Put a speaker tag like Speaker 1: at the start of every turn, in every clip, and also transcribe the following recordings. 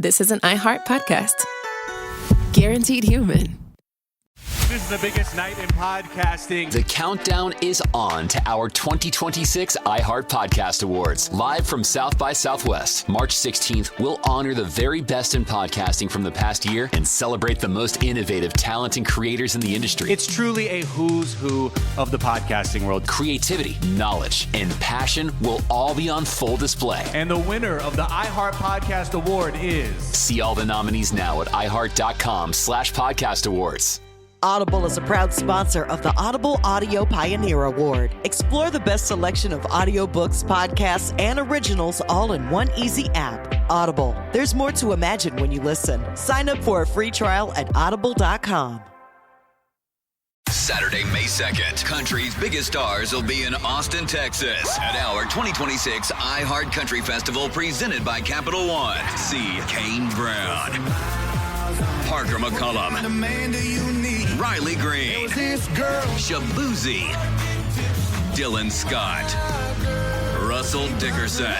Speaker 1: this is an iHeart podcast. Guaranteed human.
Speaker 2: This is the biggest night in podcasting.
Speaker 3: The countdown is on to our 2026 iHeart Podcast Awards. Live from South by Southwest, March 16th, we'll honor the very best in podcasting from the past year and celebrate the most innovative talent and creators in the industry.
Speaker 2: It's truly a who's who of the podcasting world.
Speaker 3: Creativity, knowledge, and passion will all be on full display.
Speaker 2: And the winner of the iHeart Podcast Award is...
Speaker 3: See all the nominees now at iHeart.com/podcast awards.
Speaker 4: Audible is a proud sponsor of the Audible Audio Pioneer Award. Explore the best selection of audiobooks, podcasts, and originals all in one easy app. Audible. There's more to imagine when you listen. Sign up for a free trial at audible.com.
Speaker 5: Saturday, May 2nd, country's biggest stars will be in Austin, Texas at our 2026 iHeart Country Festival presented by Capital One. See Kane Brown, Parker McCullum, Riley Green, Shabuzi, Dylan Scott, Russell Dickerson,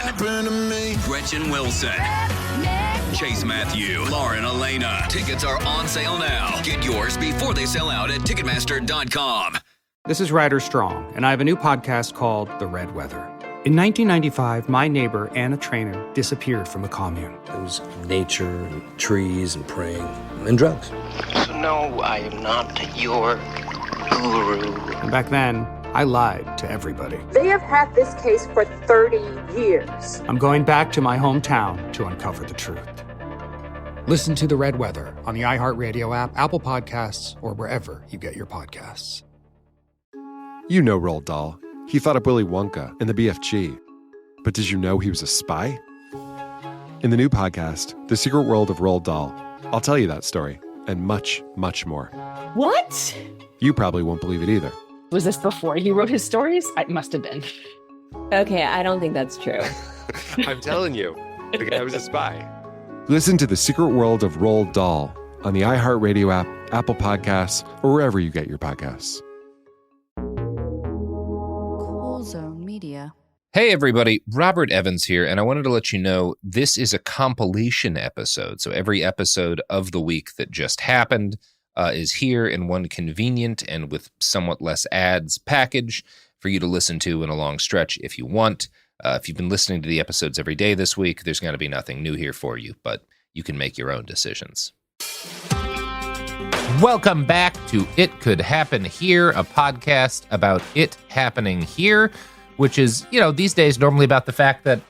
Speaker 5: Gretchen Wilson, Chase Matthew, Lauren Elena. Tickets are on sale now. Get yours before they sell out at Ticketmaster.com.
Speaker 6: This is Ryder Strong, and I have a new podcast called The Red Weather. In 1995, my neighbor, Anna Trainer, disappeared from the commune.
Speaker 7: It was nature and trees and praying and drugs.
Speaker 8: So no, I am not your guru.
Speaker 6: And back then, I lied to everybody.
Speaker 9: They have had this case for 30 years.
Speaker 6: I'm going back to my hometown to uncover the truth. Listen to The Red Weather on the iHeartRadio app, Apple Podcasts, or wherever you get your podcasts.
Speaker 10: You know Roald Dahl. He thought up Willy Wonka and the BFG. But did you know he was a spy? In the new podcast, The Secret World of Roald Dahl, I'll tell you that story and much, much more.
Speaker 11: What?
Speaker 10: You probably won't believe it either.
Speaker 11: Was this before he wrote his stories? It must have been.
Speaker 12: Okay, I don't think that's true.
Speaker 10: I'm telling you, the guy was a spy. Listen to The Secret World of Roald Dahl on the iHeartRadio app, Apple Podcasts, or wherever you get your podcasts.
Speaker 13: Zone Media.
Speaker 14: Hey everybody, Robert Evans here, and I wanted to let you know this is a compilation episode. So every episode of the week that just happened is here in one convenient and with somewhat less ads package for you to listen to in a long stretch if you want. If you've been listening to the episodes every day this week, there's going to be nothing new here for you, but you can make your own decisions. Welcome back to It Could Happen Here, a podcast about it happening here, which is, these days normally about the fact that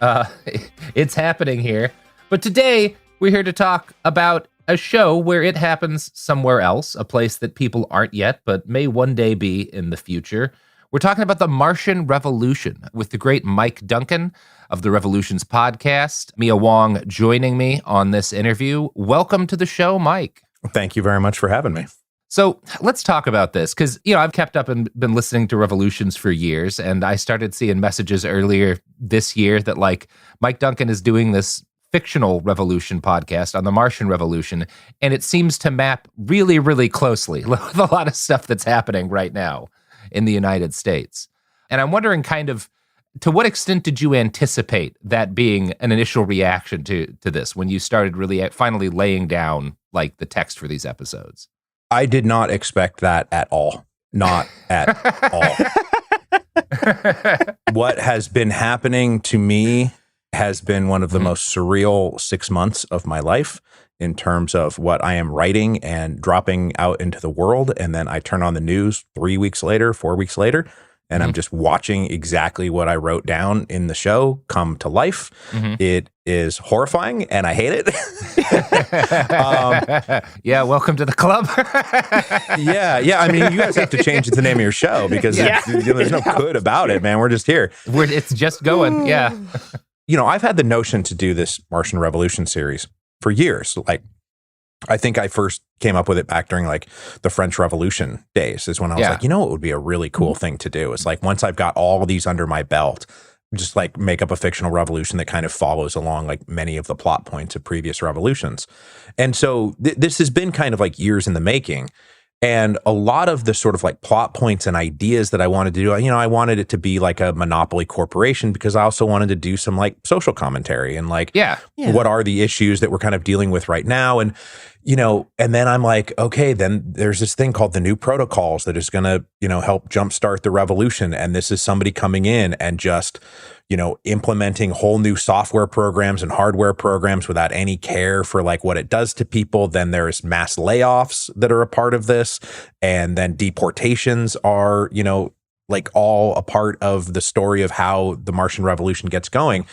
Speaker 14: it's happening here. But today, we're here to talk about a show where it happens somewhere else, a place that people aren't yet, but may one day be in the future. We're talking about the Martian Revolution with the great Mike Duncan of the Revolutions podcast. Mia Wong joining me on this interview. Welcome to the show, Mike.
Speaker 15: Thank you very much for having me.
Speaker 14: So let's talk about this because, I've kept up and been listening to Revolutions for years, and I started seeing messages earlier this year that, Mike Duncan is doing this fictional revolution podcast on the Martian Revolution, and it seems to map really, really closely with a lot of stuff that's happening right now in the United States. And I'm wondering to what extent did you anticipate that being an initial reaction to this when you started really finally laying down the text for these episodes?
Speaker 15: I did not expect that at all. Not at all. What has been happening to me has been one of the most surreal 6 months of my life in terms of what I am writing and dropping out into the world. And then I turn on the news 3 weeks later, 4 weeks later, and I'm just watching exactly what I wrote down in the show come to life. It is horrifying, and I hate it.
Speaker 14: Yeah, welcome to the club.
Speaker 15: Yeah. I mean, you guys have to change the name of your show because there's no good about it, man. We're just here.
Speaker 14: It's just going, yeah.
Speaker 15: I've had the notion to do this Martian Revolution series for years. I think I first came up with it back during the French Revolution days is when I was it would be a really cool thing to do. It's once I've got all these under my belt, just make up a fictional revolution that kind of follows along many of the plot points of previous revolutions. And so this has been kind of years in the making. And a lot of the sort of like plot points and ideas that I wanted to do, I wanted it to be like a monopoly corporation because I also wanted to do some like social commentary and like, what are the issues that we're kind of dealing with right now? And, and then I'm like, okay, then there's this thing called the New Protocols that is going to, help jumpstart the revolution. And this is somebody coming in and just, implementing whole new software programs and hardware programs without any care for like what it does to people. Then there's mass layoffs that are a part of this. And then deportations are, like all a part of the story of how the Martian Revolution gets going.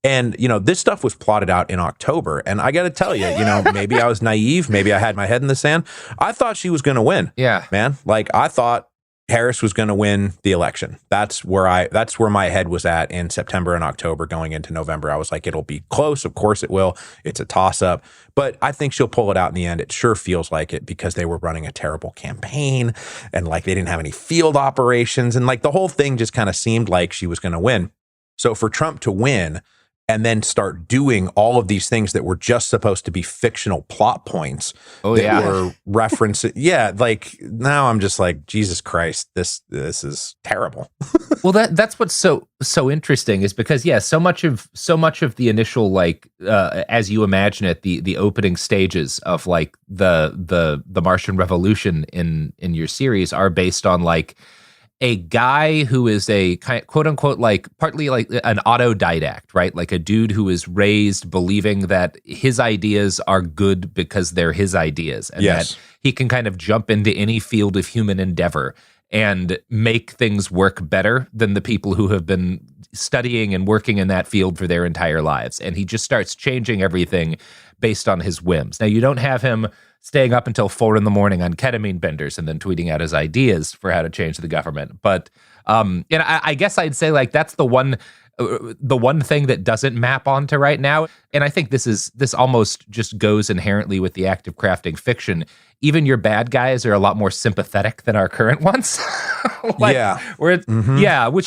Speaker 15: And, this stuff was plotted out in October. And I got to tell you, maybe I was naive. Maybe I had my head in the sand. I thought she was going to win.
Speaker 14: Yeah,
Speaker 15: man. Like I thought Harris was going to win the election. That's where my head was at in September and October going into November. I was like, it'll be close. Of course it will. It's a toss up, but I think she'll pull it out in the end. It sure feels like it because they were running a terrible campaign and like they didn't have any field operations. And like the whole thing just kind of seemed like she was going to win. So for Trump to win and then start doing all of these things that were just supposed to be fictional plot points that were referencing. Yeah. Like now I'm just like, Jesus Christ, this is terrible.
Speaker 14: Well, that's what's so interesting is because, so much of the initial, like, as you imagine it, the opening stages of like the Martian Revolution in your series are based on like a guy who is a quote unquote, like partly like an autodidact, right? Like a dude who is raised believing that his ideas are good because they're his ideas and that he can kind of jump into any field of human endeavor and make things work better than the people who have been studying and working in that field for their entire lives. And he just starts changing everything based on his whims. Now, you don't have him staying up until 4 a.m. on ketamine benders and then tweeting out his ideas for how to change the government. But I guess I'd say like that's the one thing that doesn't map onto right now. And I think this almost just goes inherently with the act of crafting fiction. Even your bad guys are a lot more sympathetic than our current ones. Which I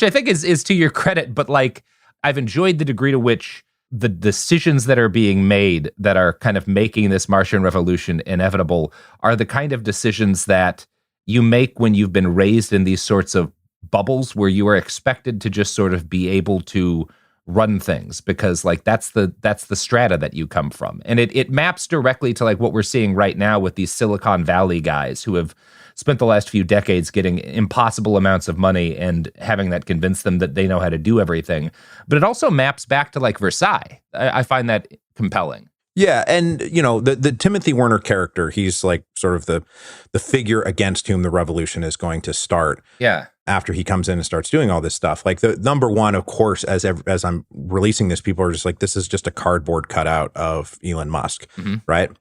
Speaker 14: think is to your credit. But like I've enjoyed the degree to which the decisions that are being made that are kind of making this Martian Revolution inevitable are the kind of decisions that you make when you've been raised in these sorts of bubbles where you are expected to just sort of be able to run things because like that's the strata that you come from. And it maps directly to like what we're seeing right now with these Silicon Valley guys who have spent the last few decades getting impossible amounts of money and having that convince them that they know how to do everything. But it also maps back to like Versailles. I find that compelling.
Speaker 15: Yeah, and the Timothy Werner character, he's like sort of the figure against whom the revolution is going to start.
Speaker 14: Yeah.
Speaker 15: After he comes in and starts doing all this stuff. Like the number one, of course, as I'm releasing this, people are just like, this is just a cardboard cutout of Elon Musk, right?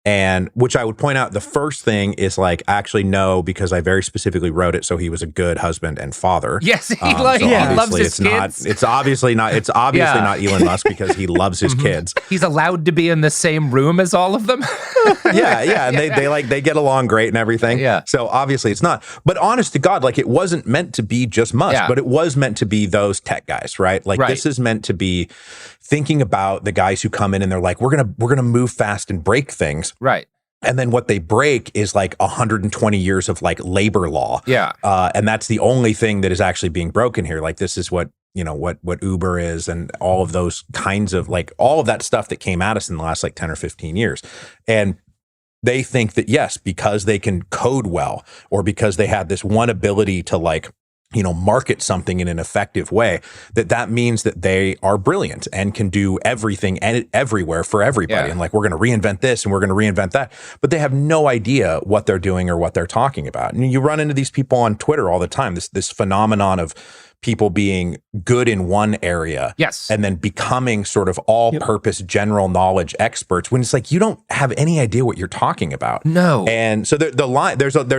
Speaker 15: And which I would point out, the first thing is like, actually, no, because I very specifically wrote it so he was a good husband and father.
Speaker 14: Yes, he loves his kids.
Speaker 15: It's obviously not not Elon Musk because he loves his kids.
Speaker 14: He's allowed to be in the same room as all of them.
Speaker 15: And they get along great and everything.
Speaker 14: Yeah.
Speaker 15: So obviously it's not. But honest to God, like it wasn't meant to be just Musk, but it was meant to be those tech guys, right? Like this is meant to be thinking about the guys who come in and they're like, we're gonna move fast and break things.
Speaker 14: Right.
Speaker 15: And then what they break is like 120 years of like labor law.
Speaker 14: Yeah.
Speaker 15: And that's the only thing that is actually being broken here. Like this is what Uber is and all of those kinds of like all of that stuff that came at us in the last like 10 or 15 years. And they think that, yes, because they can code well or because they had this one ability to like, market something in an effective way, that means that they are brilliant and can do everything and everywhere for everybody.
Speaker 14: Yeah.
Speaker 15: And like, we're going to reinvent this and we're going to reinvent that, but they have no idea what they're doing or what they're talking about. And you run into these people on Twitter all the time, this phenomenon of people being good in one area.
Speaker 14: Yes.
Speaker 15: And then becoming sort of all-purpose general knowledge experts when it's like, you don't have any idea what you're talking about.
Speaker 14: No.
Speaker 15: And so there's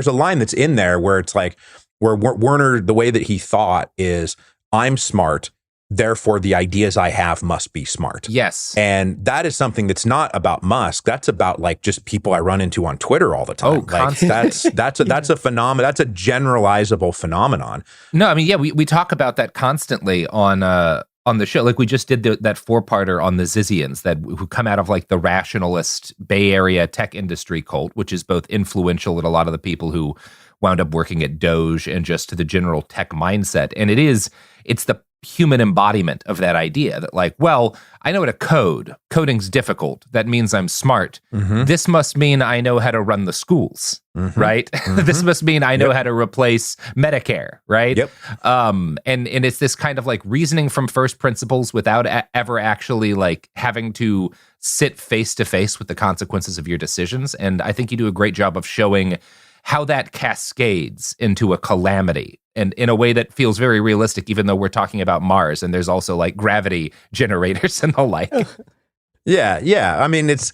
Speaker 15: a line that's in there where it's like, where Werner, the way that he thought is, I'm smart, therefore the ideas I have must be smart.
Speaker 14: Yes.
Speaker 15: And that is something that's not about Musk. That's about like just people I run into on Twitter all the time.
Speaker 14: Oh, constantly.
Speaker 15: That's a phenomenon. That's a generalizable phenomenon.
Speaker 14: No, I mean, yeah, we talk about that constantly on on the show. Like we just did that 4-parter on the Zizians who come out of like the rationalist Bay Area tech industry cult, which is both influential in a lot of the people who wound up working at Doge and just to the general tech mindset. And it's the human embodiment of that idea that like, well, I know how to code. Coding's difficult. That means I'm smart. Mm-hmm. This must mean I know how to run the schools, right? Mm-hmm. This must mean I know how to replace Medicare, right?
Speaker 15: Yep.
Speaker 14: And it's this kind of like reasoning from first principles without ever actually like having to sit face to face with the consequences of your decisions. And I think you do a great job of showing how that cascades into a calamity, and in a way that feels very realistic, even though we're talking about Mars and there's also like gravity generators and the like.
Speaker 15: Yeah. I mean, it's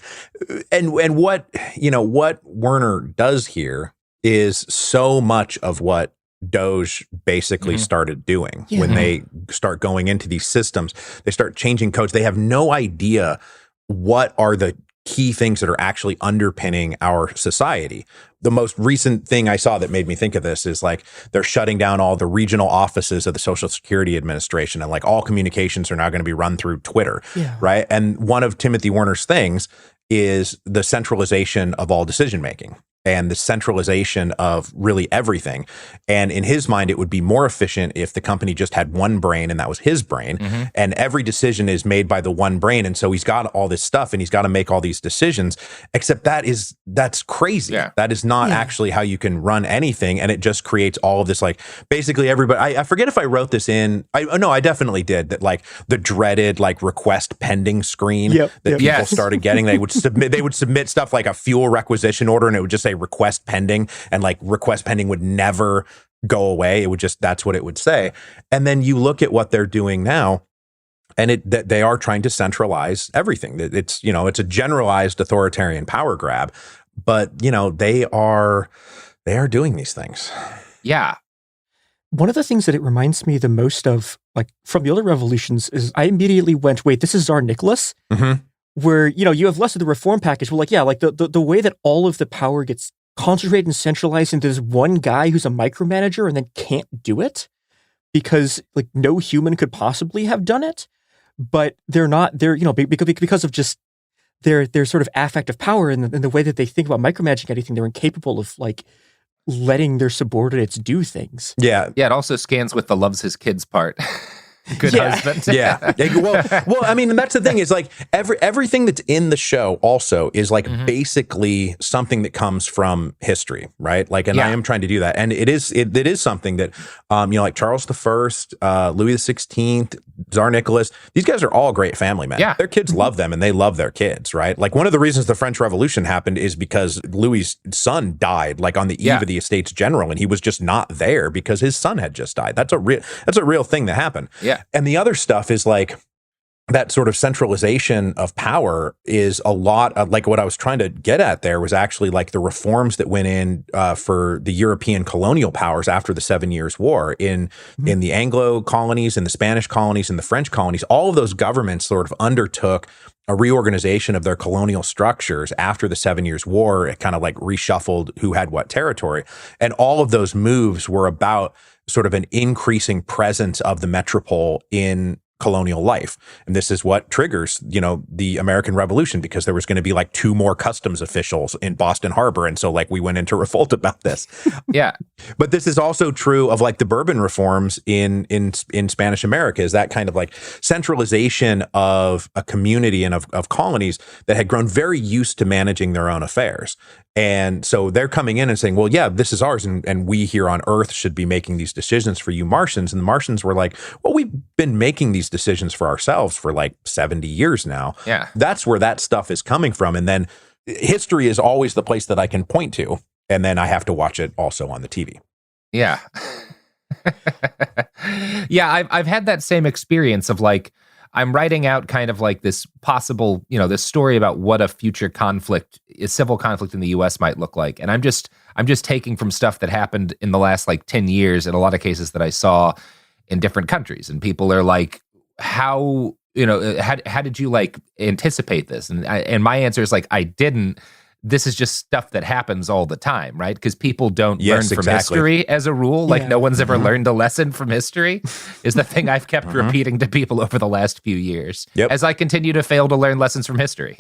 Speaker 15: and what Werner does here is so much of what Doge basically started doing when they start going into these systems. They start changing codes. They have no idea what are the key things that are actually underpinning our society. The most recent thing I saw that made me think of this is like they're shutting down all the regional offices of the Social Security Administration, and like all communications are now going to be run through Twitter, right? And one of Timothy Werner's things is the centralization of all decision making and the centralization of really everything. And in his mind, it would be more efficient if the company just had one brain and that was his brain. Mm-hmm. And every decision is made by the one brain. And so he's got all this stuff and he's got to make all these decisions, except that's crazy. Yeah. That is not actually how you can run anything. And it just creates all of this, like basically everybody, I forget if I wrote this in, I definitely did, that like the dreaded like request pending screen that people started getting. They would submit stuff like a fuel requisition order and it would just say request pending, and like request pending would never go away. It would just, that's what it would say. And then you look at what they're doing now, and that they are trying to centralize everything. It's a generalized authoritarian power grab, but they are doing these things.
Speaker 14: Yeah.
Speaker 16: One of the things that it reminds me the most of, like from the other revolutions, is I immediately went, wait, this is Tsar Nicholas? Mm-hmm. Where, you have less of the reform package. Well, like, the way that all of the power gets concentrated and centralized into this one guy who's a micromanager and then can't do it because, like, no human could possibly have done it. But they're because of just their sort of affective power and the way that they think about micromanaging anything, they're incapable of, like, letting their subordinates do things.
Speaker 15: Yeah.
Speaker 14: Yeah, it also scans with the loves his kids part. Good husband.
Speaker 15: Yeah. Well, I mean, and that's the thing is like everything that's in the show also is like basically something that comes from history, right? Like, and I am trying to do that. And it is something that, like Charles I, Louis XVI, Tsar Nicholas, these guys are all great family men. Yeah. Their kids love them and they love their kids, right? Like one of the reasons the French Revolution happened is because Louis's son died like on the eve of the Estates General, and he was just not there because his son had just died. That's a real thing that happened.
Speaker 14: Yeah.
Speaker 15: And the other stuff is like that sort of centralization of power is a lot of like what I was trying to get at there was actually like the reforms that went in for the European colonial powers after the 7 Years' War in the Anglo colonies, in the Spanish colonies, in the French colonies. All of those governments sort of undertook a reorganization of their colonial structures after the 7 Years' War. It kind of like reshuffled who had what territory. And all of those moves were about sort of an increasing presence of the metropole in colonial life. And this is what triggers, the American Revolution, because there was going to be like 2 more customs officials in Boston Harbor. And so like we went into revolt about this.
Speaker 14: Yeah.
Speaker 15: But this is also true of like the Bourbon reforms in Spanish America, is that kind of like centralization of a community and of colonies that had grown very used to managing their own affairs. And so they're coming in and saying, well, yeah, this is ours. And we here on Earth should be making these decisions for you Martians. And the Martians were like, well, we've been making these decisions for ourselves for like 70 years now.
Speaker 14: Yeah.
Speaker 15: That's where that stuff is coming from. And then history is always the place that I can point to. And then I have to watch it also on the TV.
Speaker 14: Yeah. Yeah, I've had that same experience of like, I'm writing out kind of like this possible, this story about what a future conflict, a civil conflict in the U.S. might look like. And I'm just taking from stuff that happened in the last like 10 years in a lot of cases that I saw in different countries. And people are like, how did you like anticipate this? And my answer is like, I didn't. this is just stuff that happens all the time, right? Because people don't learn from
Speaker 15: exactly.
Speaker 14: history as a rule. Like no one's ever learned a lesson from history is the thing I've kept repeating to people over the last few years as I continue to fail to learn lessons from history.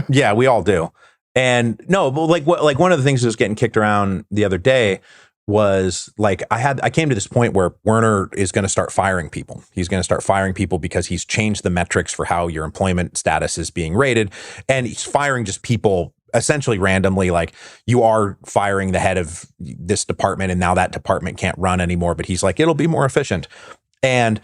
Speaker 15: Yeah, we all do. And no, but like one of the things that was getting kicked around the other day was like I came to this point where Werner is going to start firing people. He's going to start firing people because he's changed the metrics for how your employment status is being rated. And he's firing just people essentially randomly, like you are firing the head of this department and now that department can't run anymore. But he's like, it'll be more efficient. And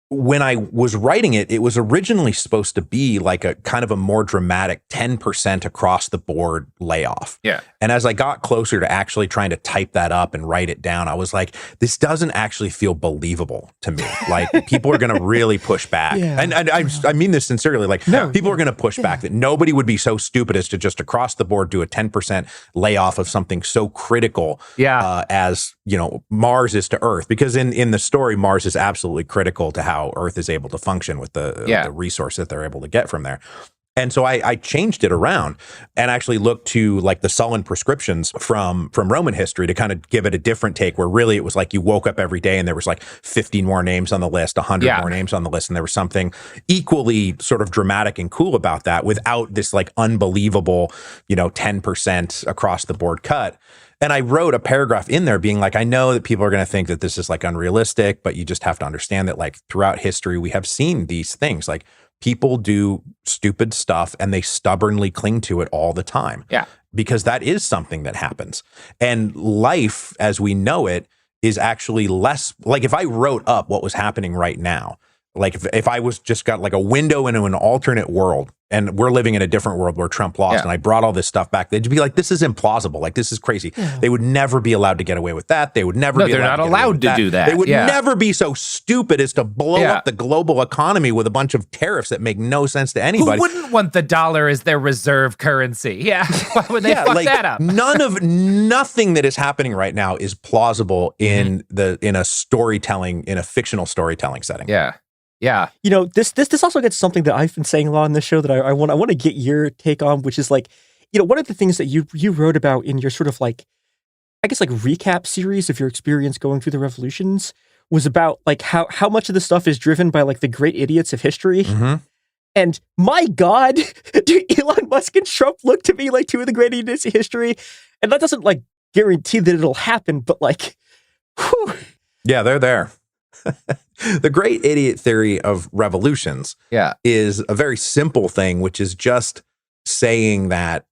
Speaker 15: when I was writing it, it was originally supposed to be like a kind of a more dramatic 10% across the board layoff.
Speaker 14: Yeah.
Speaker 15: And as I got closer to actually trying to type that up and write it down, I was like, this doesn't actually feel believable to me. Like people are going to really push back. And I mean this sincerely. Like people are going to push back that nobody would be so stupid as to just across the board do a 10% layoff of something so critical as, you know, Mars is to Earth. Because in the story, Mars is absolutely critical to how Earth is able to function with the resource that they're able to get from there. And so I changed it around and actually looked to like the sullen prescriptions from Roman history to kind of give it a different take, where really it was like you woke up every day and there was like 50 more names on the list, 100 more names on the list. And there was something equally sort of dramatic and cool about that without this like unbelievable, 10% across the board cut. And I wrote a paragraph in there being like, I know that people are going to think that this is like unrealistic, but you just have to understand that like throughout history, we have seen these things. Like people do stupid stuff and they stubbornly cling to it all the time.
Speaker 14: Yeah.
Speaker 15: Because that is something that happens. And life as we know it is actually less, like if I wrote up what was happening right now, like if I was just got like a window into an alternate world and we're living in a different world where Trump lost and I brought all this stuff back, they'd be like, this is implausible. Like, this is crazy. Yeah. They would never be allowed to get away with that. They would never be allowed to
Speaker 14: do that.
Speaker 15: They would never be so stupid as to blow up the global economy with a bunch of tariffs that make no sense to anybody.
Speaker 14: Who wouldn't want the dollar as their reserve currency? Yeah. Why would they fuck that up?
Speaker 15: Nothing that is happening right now is plausible in a storytelling, in a fictional storytelling setting.
Speaker 14: Yeah. Yeah.
Speaker 16: This also gets something that I've been saying a lot on this show that I want to get your take on, which is like, one of the things that you wrote about in your sort of like, I guess like recap series of your experience going through the revolutions was about like how much of the stuff is driven by like the great idiots of history. Mm-hmm. And my God, do Elon Musk and Trump look to me like two of the great idiots of history? And that doesn't like guarantee that it'll happen, but like, whew.
Speaker 15: Yeah, they're there. The great idiot theory of revolutions is a very simple thing, which is just saying that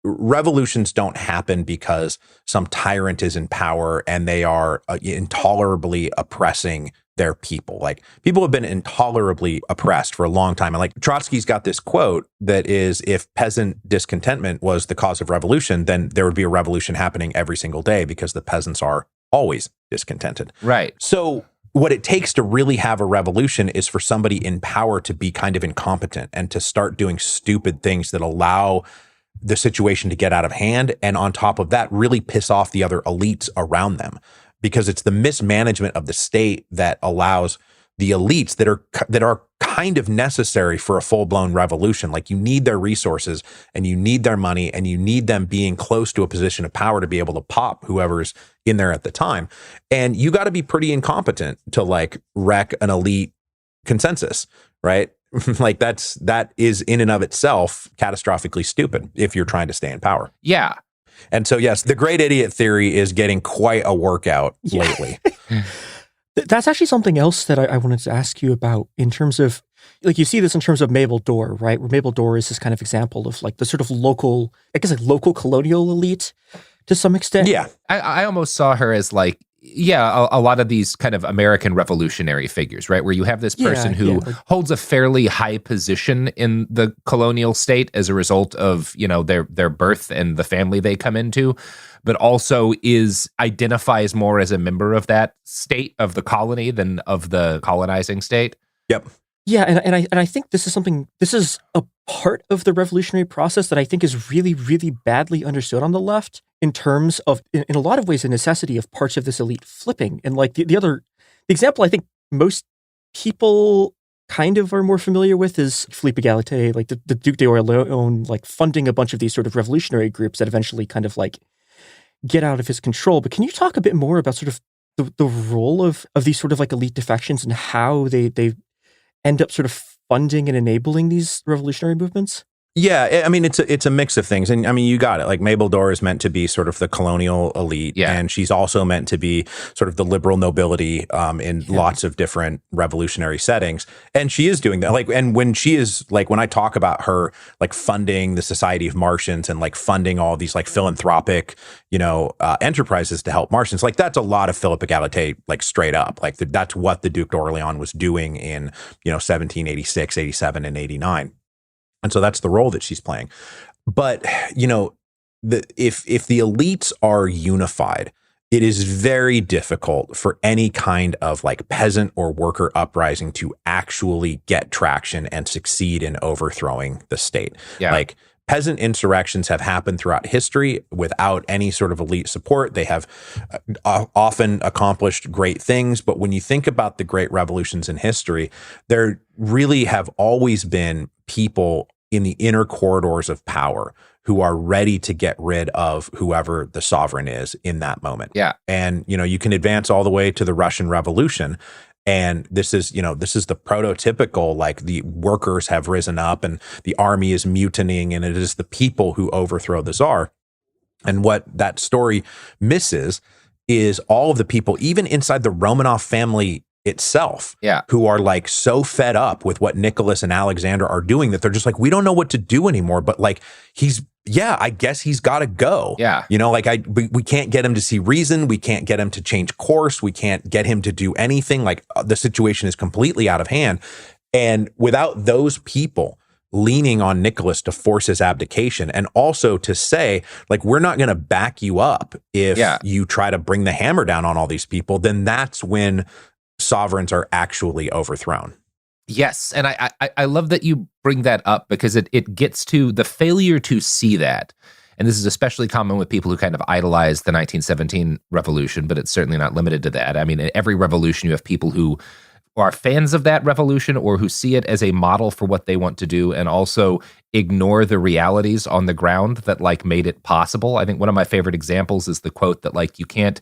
Speaker 15: revolutions don't happen because some tyrant is in power and they are intolerably oppressing their people. Like people have been intolerably oppressed for a long time. And like Trotsky's got this quote that is, if peasant discontentment was the cause of revolution, then there would be a revolution happening every single day because the peasants are always discontented.
Speaker 14: Right.
Speaker 15: So what it takes to really have a revolution is for somebody in power to be kind of incompetent and to start doing stupid things that allow the situation to get out of hand. And on top of that, really piss off the other elites around them, because it's the mismanagement of the state that allows the elites that are kind of necessary for a full-blown revolution. Like you need their resources and you need their money and you need them being close to a position of power to be able to pop whoever's in there at the time. And you got to be pretty incompetent to like wreck an elite consensus, right? Like that is in and of itself catastrophically stupid if you're trying to stay in power.
Speaker 14: Yeah.
Speaker 15: And so, yes, the great idiot theory is getting quite a workout lately.
Speaker 16: That's actually something else that I wanted to ask you about in terms of, like, you see this in terms of Mabel Dorr, right? Where Mabel Dorr is this kind of example of like the sort of local colonial elite to some extent.
Speaker 14: Yeah. I almost saw her as like, a lot of these kind of American revolutionary figures, right? Where you have this person who holds a fairly high position in the colonial state as a result of, their birth and the family they come into, but also identifies more as a member of that state of the colony than of the colonizing state.
Speaker 15: Yep.
Speaker 16: Yeah, and I think this is a part of the revolutionary process that I think is really, really badly understood on the left in terms of, in a lot of ways, the necessity of parts of this elite flipping. And like the example I think most people kind of are more familiar with is Philippe Egalité, like the Duc d'Orléans, like funding a bunch of these sort of revolutionary groups that eventually kind of like get out of his control. But can you talk a bit more about sort of the role of these sort of like elite defections and how they end up sort of funding and enabling these revolutionary movements?
Speaker 15: Yeah, I mean, it's a mix of things. And I mean, you got it. Like Mabel Dore is meant to be sort of the colonial elite. Yeah. And she's also meant to be sort of the liberal nobility in lots of different revolutionary settings. And she is doing that. Like, and when she is like, when I talk about her, like funding the Society of Martians and like funding all these like philanthropic, enterprises to help Martians, like that's a lot of Philippe Egalité, like straight up. Like that's what the Duc d'Orléans was doing in, 1786, 87, and 89. And so that's the role that she's playing. But, if the elites are unified, it is very difficult for any kind of like peasant or worker uprising to actually get traction and succeed in overthrowing the state. Yeah. Like peasant insurrections have happened throughout history without any sort of elite support. They have often accomplished great things. But when you think about the great revolutions in history, there really have always been people in the inner corridors of power who are ready to get rid of whoever the sovereign is in that moment. Yeah. And, you can advance all the way to the Russian Revolution. And this is the prototypical, like the workers have risen up and the army is mutinying and it is the people who overthrow the Tsar. And what that story misses is all of the people, even inside the Romanov family itself, who are like so fed up with what Nicholas and Alexander are doing that they're just like, we don't know what to do anymore. But like, I guess he's got to go. Yeah. We can't get him to see reason. We can't get him to change course. We can't get him to do anything. Like the situation is completely out of hand. And without those people leaning on Nicholas to force his abdication and also to say, like, we're not going to back you up if you try to bring the hammer down on all these people, then that's when sovereigns are actually overthrown.
Speaker 14: Yes. And I love that you bring that up because it gets to the failure to see that. And this is especially common with people who kind of idolize the 1917 revolution, but it's certainly not limited to that. I mean, in every revolution, you have people who are fans of that revolution or who see it as a model for what they want to do and also ignore the realities on the ground that like made it possible. I think one of my favorite examples is the quote that like, you can't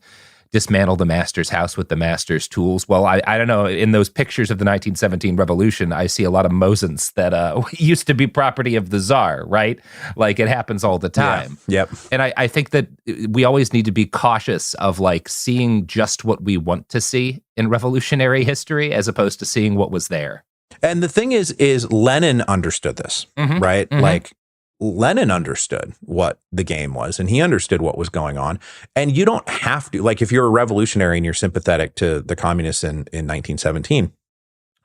Speaker 14: dismantle the master's house with the master's tools. Well, I don't know. In those pictures of the 1917 revolution, I see a lot of Mosins that used to be property of the Tsar, right? Like it happens all the time.
Speaker 15: Yeah. Yep.
Speaker 14: And I think that we always need to be cautious of like seeing just what we want to see in revolutionary history as opposed to seeing what was there.
Speaker 15: And the thing is Lenin understood this, right? Mm-hmm. Like Lenin understood what the game was and he understood what was going on. And you don't have to, like, if you're a revolutionary and you're sympathetic to the communists in 1917,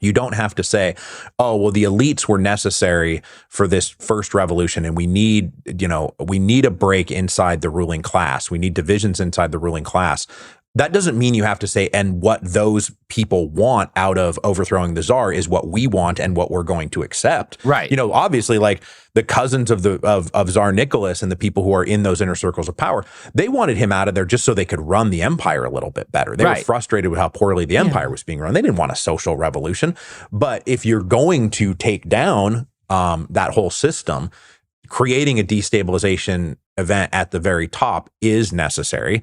Speaker 15: you don't have to say, oh, well, the elites were necessary for this first revolution and we need a break inside the ruling class. We need divisions inside the ruling class. That doesn't mean you have to say, and what those people want out of overthrowing the Tsar is what we want and what we're going to accept.
Speaker 14: Right.
Speaker 15: Obviously, like the cousins of Tsar Nicholas and the people who are in those inner circles of power, they wanted him out of there just so they could run the empire a little bit better. They were frustrated with how poorly the empire was being run. They didn't want a social revolution. But if you're going to take down that whole system, creating a destabilization event at the very top is necessary.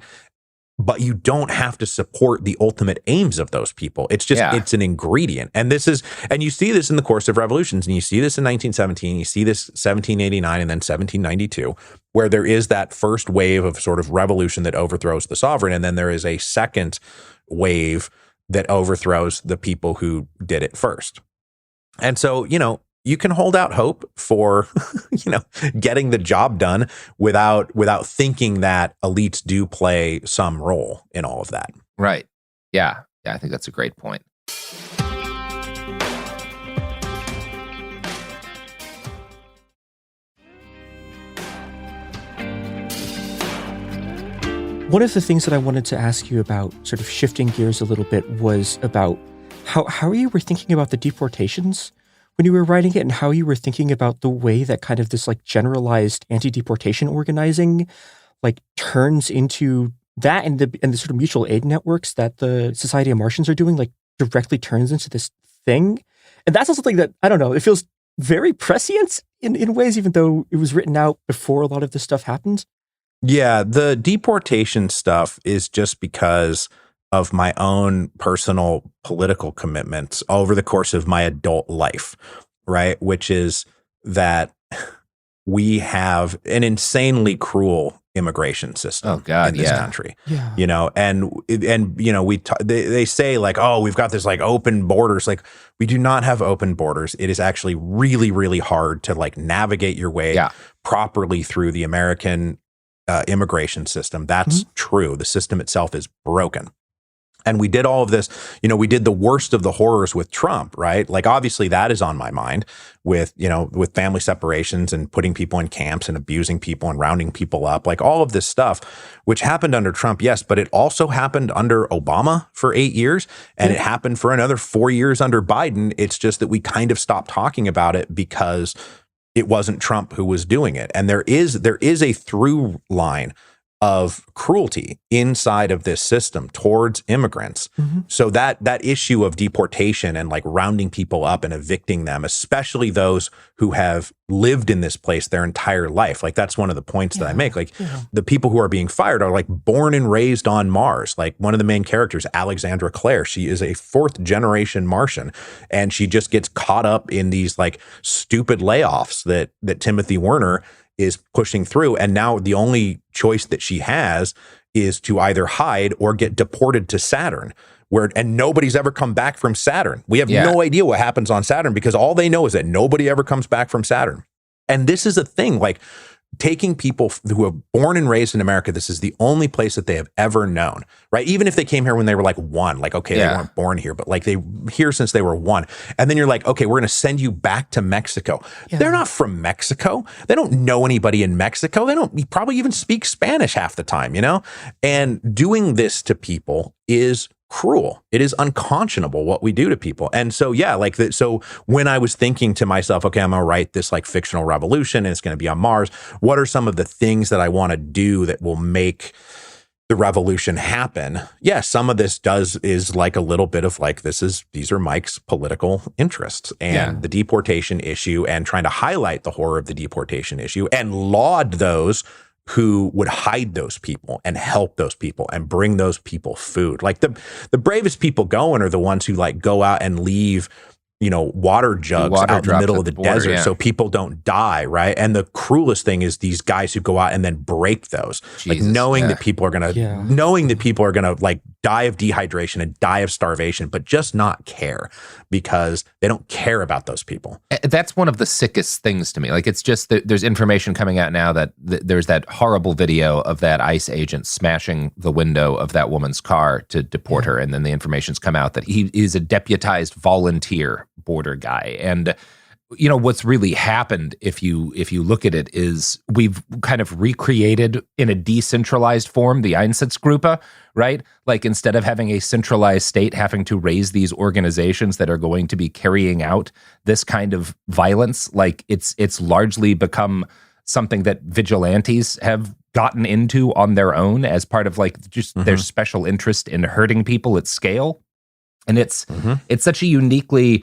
Speaker 15: But you don't have to support the ultimate aims of those people. It's just, it's an ingredient. And you see this in the course of revolutions, and you see this in 1917, you see this 1789 and then 1792, where there is that first wave of sort of revolution that overthrows the sovereign. And then there is a second wave that overthrows the people who did it first. And so, you can hold out hope for, getting the job done without thinking that elites do play some role in all of that.
Speaker 14: Right. Yeah. Yeah. I think that's a great point.
Speaker 16: One of the things that I wanted to ask you about, sort of shifting gears a little bit, was about how you were thinking about the deportations when you were writing it, and how you were thinking about the way that kind of this like generalized anti-deportation organizing like turns into that, and the sort of mutual aid networks that the Society of Martians are doing, like directly turns into this thing. And that's also something that, I don't know, it feels very prescient in ways, even though it was written out before a lot of this stuff happened.
Speaker 15: Yeah, the deportation stuff is just because of my own personal political commitments over the course of my adult life, right? Which is that we have an insanely cruel immigration system in this country, you know, and you know, they say like, oh, we've got this like open borders. Like, we do not have open borders. It is actually really, really hard to like navigate your way properly through the American immigration system. That's true. The system itself is broken. And we did all of this, you know, we did the worst of the horrors with Trump, right? Like, obviously that is on my mind with, you know, with family separations and putting people in camps and abusing people and rounding people up, like all of this stuff, which happened under Trump, yes, but it also happened under Obama for 8 years, and it happened for another 4 years under Biden. It's just that we kind of stopped talking about it because it wasn't Trump who was doing it. And there is a through line of cruelty inside of this system towards immigrants. So that issue of deportation and like rounding people up and evicting them, especially those who have lived in this place their entire life. Like, that's one of the points that I make. Like, the people who are being fired are like born and raised on Mars. Like, one of the main characters, Alexandra Clare, she is a 4th generation Martian, and she just gets caught up in these like stupid layoffs that Timothy Werner is pushing through. And now the only choice that she has is to either hide or get deported to Saturn, and nobody's ever come back from Saturn. We have no idea what happens on Saturn because all they know is that nobody ever comes back from Saturn. And this is a thing, like, taking people who are born and raised in America, this is the only place that they have ever known, right? Even if they came here when they were like 1, like, okay, they weren't born here, but like they here since they were 1. And then you're like, okay, we're going to send you back to Mexico. They're not from Mexico. They don't know anybody in Mexico. They don't probably even speak Spanish half the time, you know? And doing this to people is cruel. It is unconscionable what we do to people. And so, so when I was thinking to myself, okay, I'm going to write this like fictional revolution and it's going to be on Mars, what are some of the things that I want to do that will make the revolution happen? Yeah, some of this is like a little bit of like, these are Mike's political interests and the deportation issue, and trying to highlight the horror of the deportation issue and laud those who would hide those people and help those people and bring those people food. Like, the bravest people going are the ones who like go out and leave, you know, water jugs out in the middle of the desert so people don't die, right? And the cruelest thing is these guys who go out and then break those, like knowing that people are gonna like die of dehydration and die of starvation, but just not care because they don't care about those people.
Speaker 14: That's one of the sickest things to me. Like, it's just that there's information coming out now that there's that horrible video of that ICE agent smashing the window of that woman's car to deport her, and then the information's come out that he is a deputized volunteer border guy. And you know what's really happened, if you look at it, is we've kind of recreated in a decentralized form the Einsatzgruppe, right? Like, instead of having a centralized state having to raise these organizations that are going to be carrying out this kind of violence, like it's largely become something that vigilantes have gotten into on their own as part of like just their special interest in hurting people at scale. And it's so uniquely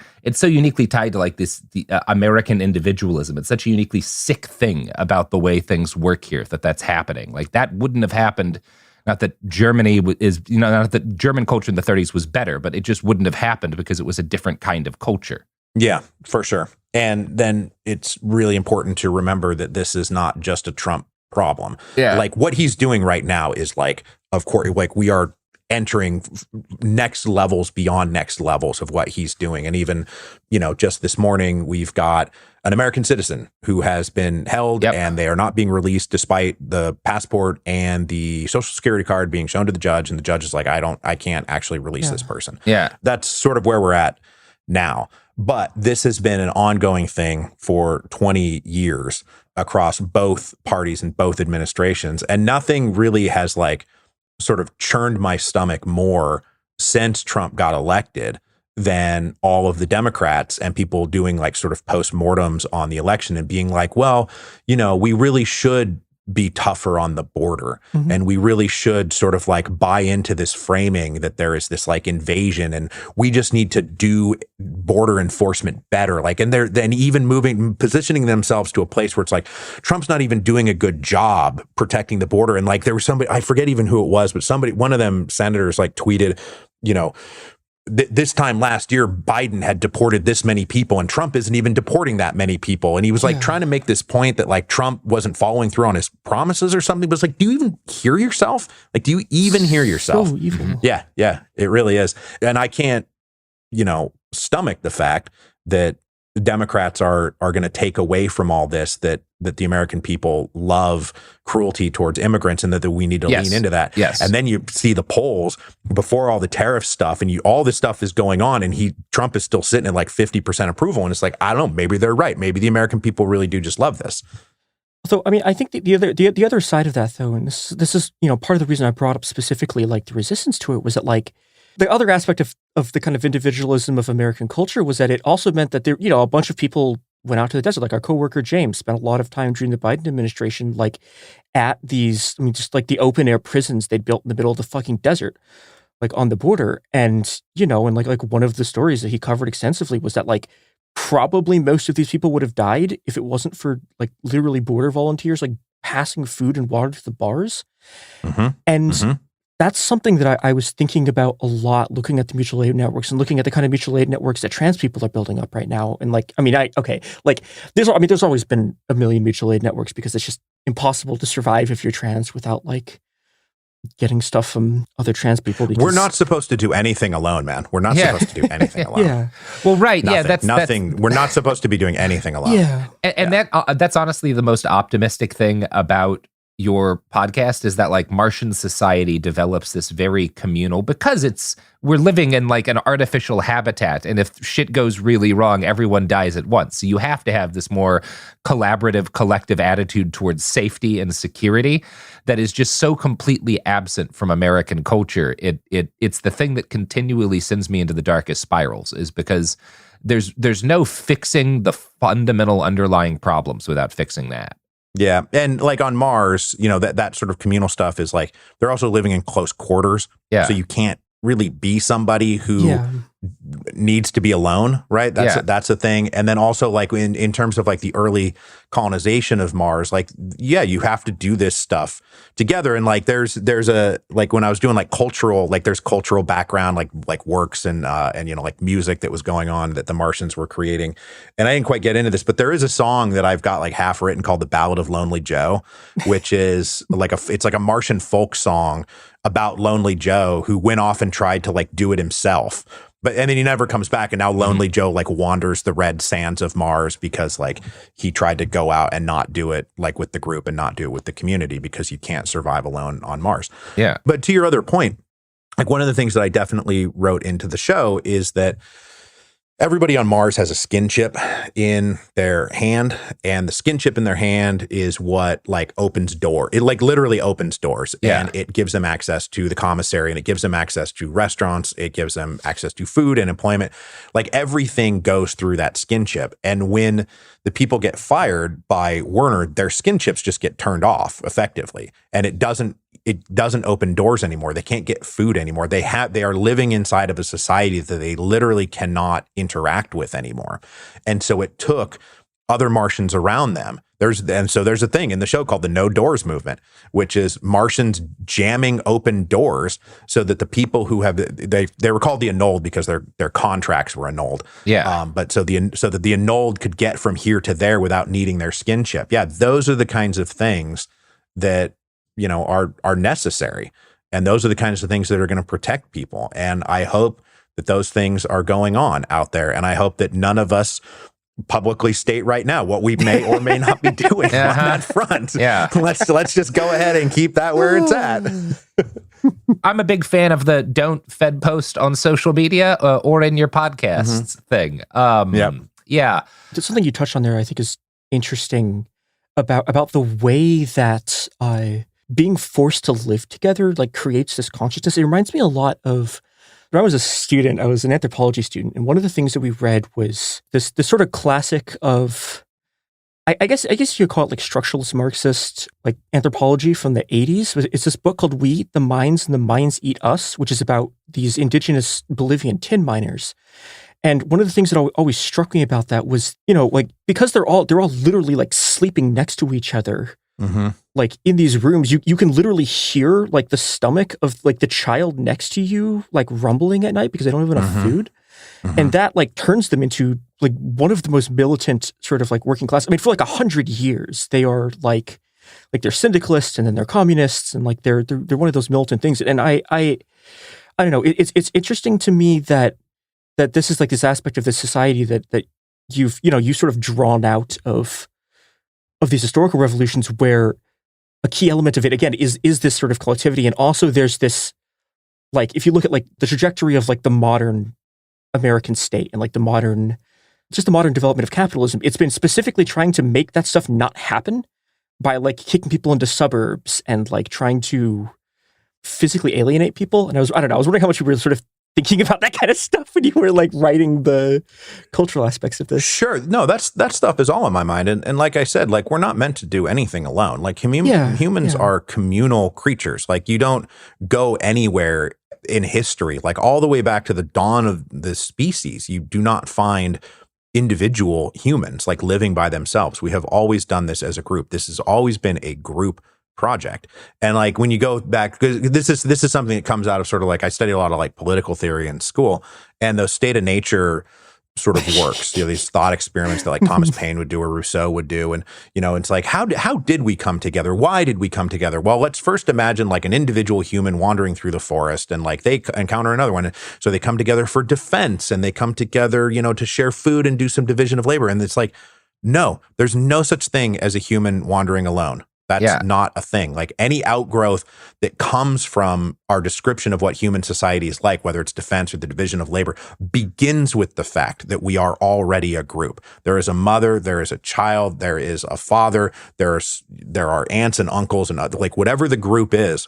Speaker 14: tied to like the American individualism. It's such a uniquely sick thing about the way things work here that's happening. Like, that wouldn't have happened. Not that Germany is, you know, not that German culture in the 30s was better, but it just wouldn't have happened because it was a different kind of culture.
Speaker 15: Yeah, for sure. And then it's really important to remember that this is not just a Trump problem. Yeah. Like, what he's doing right now is like, of course, like, we are entering next levels beyond next levels of what he's doing. And even, you know, just this morning, we've got an American citizen who has been held and they are not being released despite the passport and the social security card being shown to the judge. And the judge is like, I can't actually release this person. Yeah. That's sort of where we're at now. But this has been an ongoing thing for 20 years across both parties and both administrations. And nothing really has like sort of churned my stomach more since Trump got elected than all of the Democrats and people doing like sort of postmortems on the election and being like, well, you know, we really should be tougher on the border. And we really should sort of like buy into this framing that there is this like invasion and we just need to do border enforcement better. Like, and they're then even positioning themselves to a place where it's like, Trump's not even doing a good job protecting the border. And like, there was somebody, I forget even who it was, but one of them senators like tweeted, you know, this time last year, Biden had deported this many people and Trump isn't even deporting that many people. And he was like trying to make this point that like Trump wasn't following through on his promises or something. But it's like, do you even hear yourself? Like, do you even hear yourself?
Speaker 16: So evil.
Speaker 15: Yeah, it really is. And I can't, stomach the fact that the Democrats are going to take away from all this, that the American people love cruelty towards immigrants and that we need to lean into that.
Speaker 14: Yes.
Speaker 15: And then you see the polls before all the tariff stuff and all this stuff is going on and Trump is still sitting at like 50% approval. And it's like, I don't know, maybe they're right. Maybe the American people really do just love this.
Speaker 16: So, I mean, I think the other side of that, though, and this is, part of the reason I brought up specifically like the resistance to it was that like the other aspect of the kind of individualism of American culture was that it also meant that there, a bunch of people went out to the desert. Like our coworker James spent a lot of time during the Biden administration, like at these, just like the open air prisons they'd built in the middle of the fucking desert, like on the border. And, and like one of the stories that he covered extensively was that like probably most of these people would have died if it wasn't for like literally border volunteers, like passing food and water to the bars. And that's something that I was thinking about a lot, looking at the mutual aid networks and looking at the kind of mutual aid networks that trans people are building up right now. And like, there's always been a million mutual aid networks because it's just impossible to survive if you're trans without like getting stuff from other trans people.
Speaker 15: We're not supposed to do anything alone, man. We're not supposed to do anything alone.
Speaker 16: Yeah.
Speaker 14: Well, right.
Speaker 15: Nothing,
Speaker 14: yeah. That's
Speaker 15: nothing. We're not supposed to be doing anything alone.
Speaker 16: Yeah.
Speaker 14: And that's honestly the most optimistic thing about your podcast is that like Martian society develops this very communal because we're living in like an artificial habitat. And if shit goes really wrong, everyone dies at once. So you have to have this more collaborative, collective attitude towards safety and security that is just so completely absent from American culture. It's the thing that continually sends me into the darkest spirals is because there's no fixing the fundamental underlying problems without fixing that.
Speaker 15: Yeah. And like on Mars, that sort of communal stuff is like, they're also living in close quarters.
Speaker 14: Yeah.
Speaker 15: So you can't really be somebody who needs to be alone, right? That's a thing. And then also like in terms of like the early colonization of Mars, like, you have to do this stuff together. And like, there's a, like when I was doing like cultural, like there's cultural background, like works and like music that was going on that the Martians were creating. And I didn't quite get into this, but there is a song that I've got like half written called The Ballad of Lonely Joe, which is like it's like a Martian folk song about Lonely Joe who went off and tried to like do it himself. And then he never comes back. And now Lonely Joe like wanders the red sands of Mars because like he tried to go out and not do it like with the group and not do it with the community because you can't survive alone on Mars.
Speaker 14: Yeah.
Speaker 15: But to your other point, like one of the things that I definitely wrote into the show is that everybody on Mars has a skin chip in their hand, and the skin chip in their hand is what like opens door. It like literally opens doors, and it gives them access to the commissary, and it gives them access to restaurants. It gives them access to food and employment. Like everything goes through that skin chip. And when the people get fired by Werner, their skin chips just get turned off effectively, and it doesn't open doors anymore. They can't get food anymore. They are living inside of a society that they literally cannot interact with anymore. And so it took other Martians around them. There's a thing in the show called the No Doors movement, which is Martians jamming open doors so that the people who have they were called the annulled because their contracts were annulled.
Speaker 14: Yeah.
Speaker 15: But so that the annulled could get from here to there without needing their skin chip. Yeah, those are the kinds of things that are necessary. And those are the kinds of things that are going to protect people. And I hope that those things are going on out there. And I hope that none of us publicly state right now what we may or may not be doing on that front.
Speaker 14: Yeah.
Speaker 15: Let's just go ahead and keep that where it's at.
Speaker 14: I'm a big fan of the don't Fed post on social media or in your podcasts thing. Yeah.
Speaker 16: Something you touched on there I think is interesting about the way that being forced to live together like creates this consciousness. It reminds me a lot of when I was a student. I was an anthropology student, and one of the things that we read was this sort of classic of I guess you could call it like structuralist Marxist, like anthropology from the 80s. It's this book called We Eat the Mines and the Mines Eat Us, which is about these indigenous Bolivian tin miners. And one of the things that always struck me about that was, like, because they're all literally like sleeping next to each other, like in these rooms, you can literally hear like the stomach of like the child next to you, like rumbling at night because they don't have enough food. And that like turns them into like one of the most militant sort of like working class. I mean, for like 100 years, they are like they're syndicalists and then they're communists and like they're one of those militant things. And I don't know. It's interesting to me that this is like this aspect of the society that you've sort of drawn out of these historical revolutions, where a key element of it again is this sort of collectivity, and also there's this, like, if you look at like the trajectory of like the modern American state and like the modern development of capitalism, it's been specifically trying to make that stuff not happen by like kicking people into suburbs and like trying to physically alienate people. And I was wondering how much you were sort of thinking about that kind of stuff when you were like writing the cultural aspects of this.
Speaker 15: Sure. No, that stuff is all in my mind. And like I said, like, we're not meant to do anything alone. Like humans are communal creatures. Like, you don't go anywhere in history, like all the way back to the dawn of the species. You do not find individual humans like living by themselves. We have always done this as a group. This has always been a group project. And like, when you go back, because this is something that comes out of sort of like, I studied a lot of like political theory in school, and the state of nature sort of works, these thought experiments that like Thomas Paine would do or Rousseau would do. And, it's like, how did we come together? Why did we come together? Well, let's first imagine like an individual human wandering through the forest, and like they encounter another one. So they come together for defense, and they come together, to share food and do some division of labor. And it's like, no, there's no such thing as a human wandering alone. That's not a thing. Like, any outgrowth that comes from our description of what human society is like, whether it's defense or the division of labor, begins with the fact that we are already a group. There is a mother, there is a child, there is a father, there are aunts and uncles, and like whatever the group is,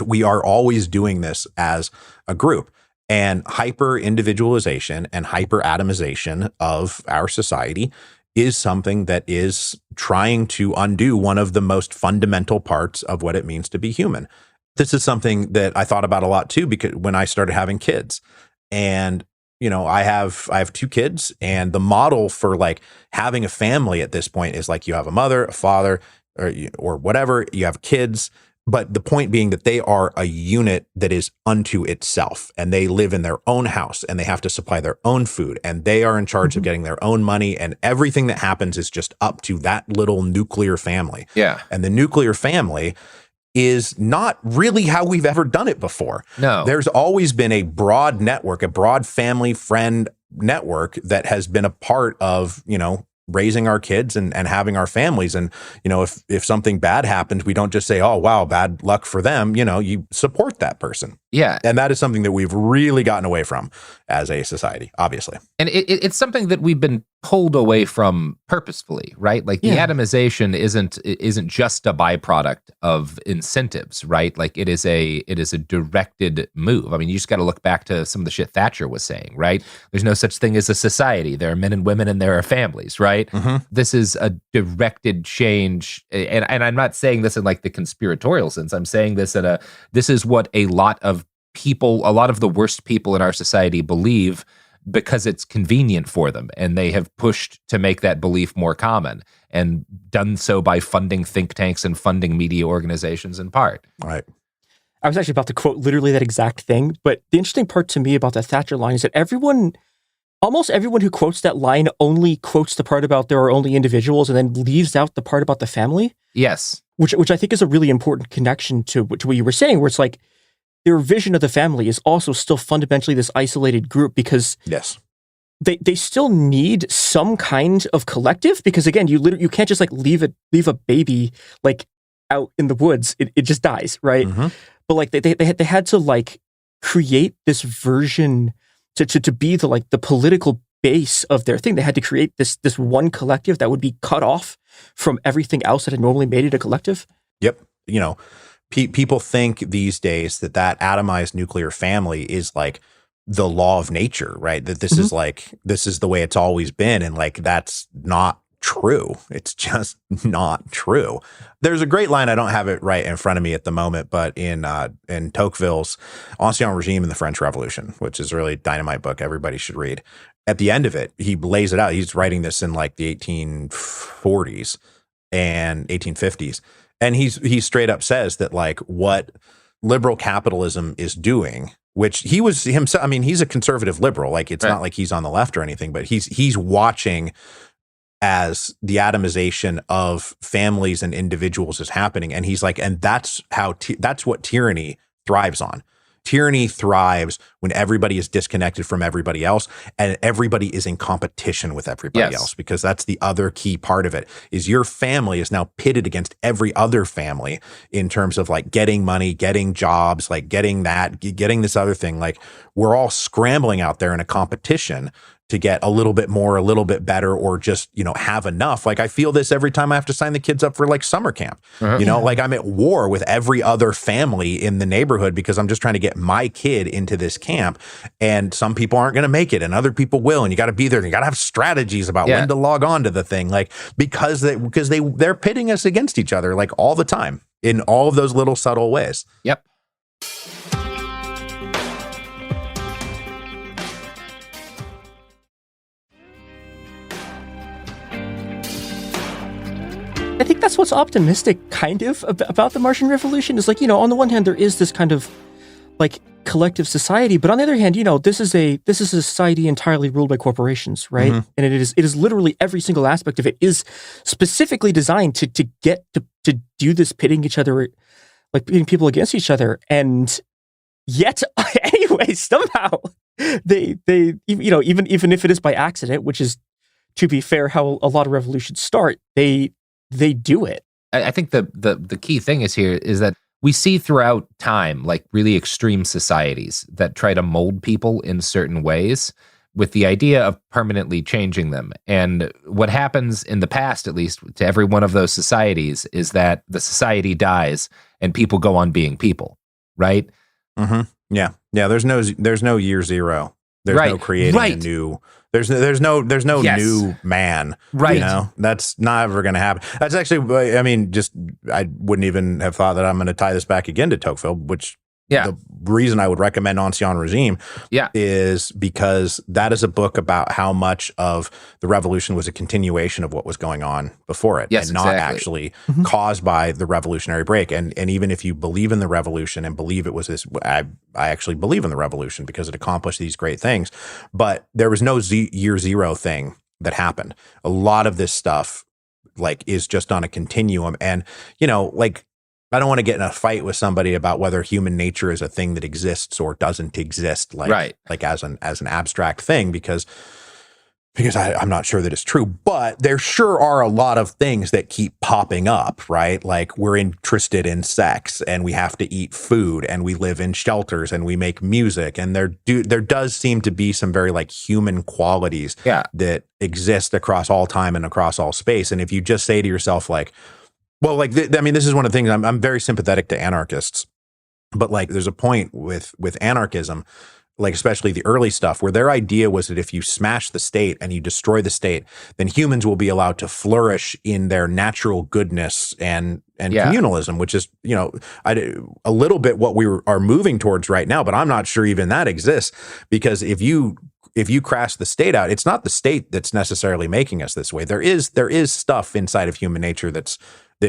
Speaker 15: we are always doing this as a group. And hyper individualization and hyper atomization of our society is something that is trying to undo one of the most fundamental parts of what it means to be human. This is something that I thought about a lot too, because when I started having kids, and I have 2 kids, and the model for like having a family at this point is like, you have a mother, a father, or whatever, you have kids. But the point being that they are a unit that is unto itself, and they live in their own house, and they have to supply their own food, and they are in charge of getting their own money, and everything that happens is just up to that little nuclear family. Yeah. And the nuclear family is not really how we've ever done it before. No. There's always been a broad network, a broad family friend network that has been a part of, raising our kids and having our families. And, if something bad happens, we don't just say, oh, wow, bad luck for them. You support that person. Yeah. And that is something that we've really gotten away from as a society, obviously.
Speaker 14: And it's something that we've been pulled away from purposefully, right? Like, the atomization isn't just a byproduct of incentives, right? Like, it is a directed move. I mean, you just got to look back to some of the shit Thatcher was saying, right? There's no such thing as a society. There are men and women, and there are families, right? Mm-hmm. This is a directed change. And I'm not saying this in like the conspiratorial sense. I'm saying this this is what a lot of the worst people in our society believe, because it's convenient for them, and they have pushed to make that belief more common, and done so by funding think tanks and funding media organizations in part.
Speaker 15: Right.
Speaker 16: I was actually about to quote literally that exact thing, but the interesting part to me about the Thatcher line is that almost everyone who quotes that line only quotes the part about there are only individuals, and then leaves out the part about the family.
Speaker 14: Yes.
Speaker 16: Which I think is a really important connection to what you were saying, where it's like, their vision of the family is also still fundamentally this isolated group, because they still need some kind of collective, because again, you can't just like leave a baby like out in the woods. It just dies, right? Mm-hmm. But like they had to like create this version to be the political base of their thing. They had to create this one collective that would be cut off from everything else that had normally made it a collective.
Speaker 15: Yep. People think these days that atomized nuclear family is like the law of nature, right? That this is the way it's always been. And like, that's not true. It's just not true. There's a great line. I don't have it right in front of me at the moment, but in Tocqueville's Ancien Regime and the French Revolution, which is a really dynamite book everybody should read. At the end of it, he lays it out. He's writing this in like the 1840s and 1850s. And he straight up says that like what liberal capitalism is doing, which he was himself. I mean, he's a conservative liberal. Like it's not like he's on the left or anything, but he's watching as the atomization of families and individuals is happening. And he's like, and that's that's what tyranny thrives on. Tyranny thrives when everybody is disconnected from everybody else and everybody is in competition with everybody else, because that's the other key part of it is your family is now pitted against every other family in terms of like getting money, getting jobs, like getting this other thing. Like we're all scrambling out there in a competition to get a little bit more, a little bit better, or just, have enough. Like I feel this every time I have to sign the kids up for like summer camp, like I'm at war with every other family in the neighborhood because I'm just trying to get my kid into this camp, and some people aren't going to make it and other people will. And you got to be there and you got to have strategies about when to log on to the thing. Like, because they're pitting us against each other like all the time in all of those little subtle ways.
Speaker 14: Yep.
Speaker 16: I think that's what's optimistic kind of about the Martian Revolution is like, on the one hand, there is this kind of like collective society, but on the other hand, this is a society entirely ruled by corporations, right? Mm-hmm. And it is literally every single aspect of it is specifically designed to do this pitting each other, like pitting people against each other. And yet anyway, somehow they even if it is by accident, which is, to be fair, how a lot of revolutions start, they do it.
Speaker 14: I think the key thing is that we see throughout time, like really extreme societies that try to mold people in certain ways with the idea of permanently changing them. And what happens in the past, at least to every one of those societies, is that the society dies and people go on being people, right?
Speaker 15: Mm-hmm. Yeah. There's no year zero. There's no creating a new. There's no new man,
Speaker 14: right?
Speaker 15: That's not ever going to happen. That's actually, I mean, I wouldn't even have thought that I'm going to tie this back again to Tocqueville, which the reason I would recommend Ancien Regime is because that is a book about how much of the revolution was a continuation of what was going on before it, and not actually caused by the revolutionary break. And even if you believe in the revolution and believe it was this, I actually believe in the revolution because it accomplished these great things, but there was no year zero thing that happened. A lot of this stuff like is just on a continuum, and like, I don't want to get in a fight with somebody about whether human nature is a thing that exists or doesn't exist, like as an abstract thing, because I'm not sure that it's true. But there sure are a lot of things that keep popping up, right? Like we're interested in sex, and we have to eat food, and we live in shelters, and we make music, and there does seem to be some very like human qualities that exist across all time and across all space. And if you just say to yourself like, well, like, this is one of the things I'm very sympathetic to anarchists, but like, there's a point with anarchism, like especially the early stuff, where their idea was that if you smash the state and you destroy the state, then humans will be allowed to flourish in their natural goodness and communalism, which is, a little bit what we are moving towards right now. But I'm not sure even that exists, because if you crash the state out, it's not the state that's necessarily making us this way. There is stuff inside of human nature that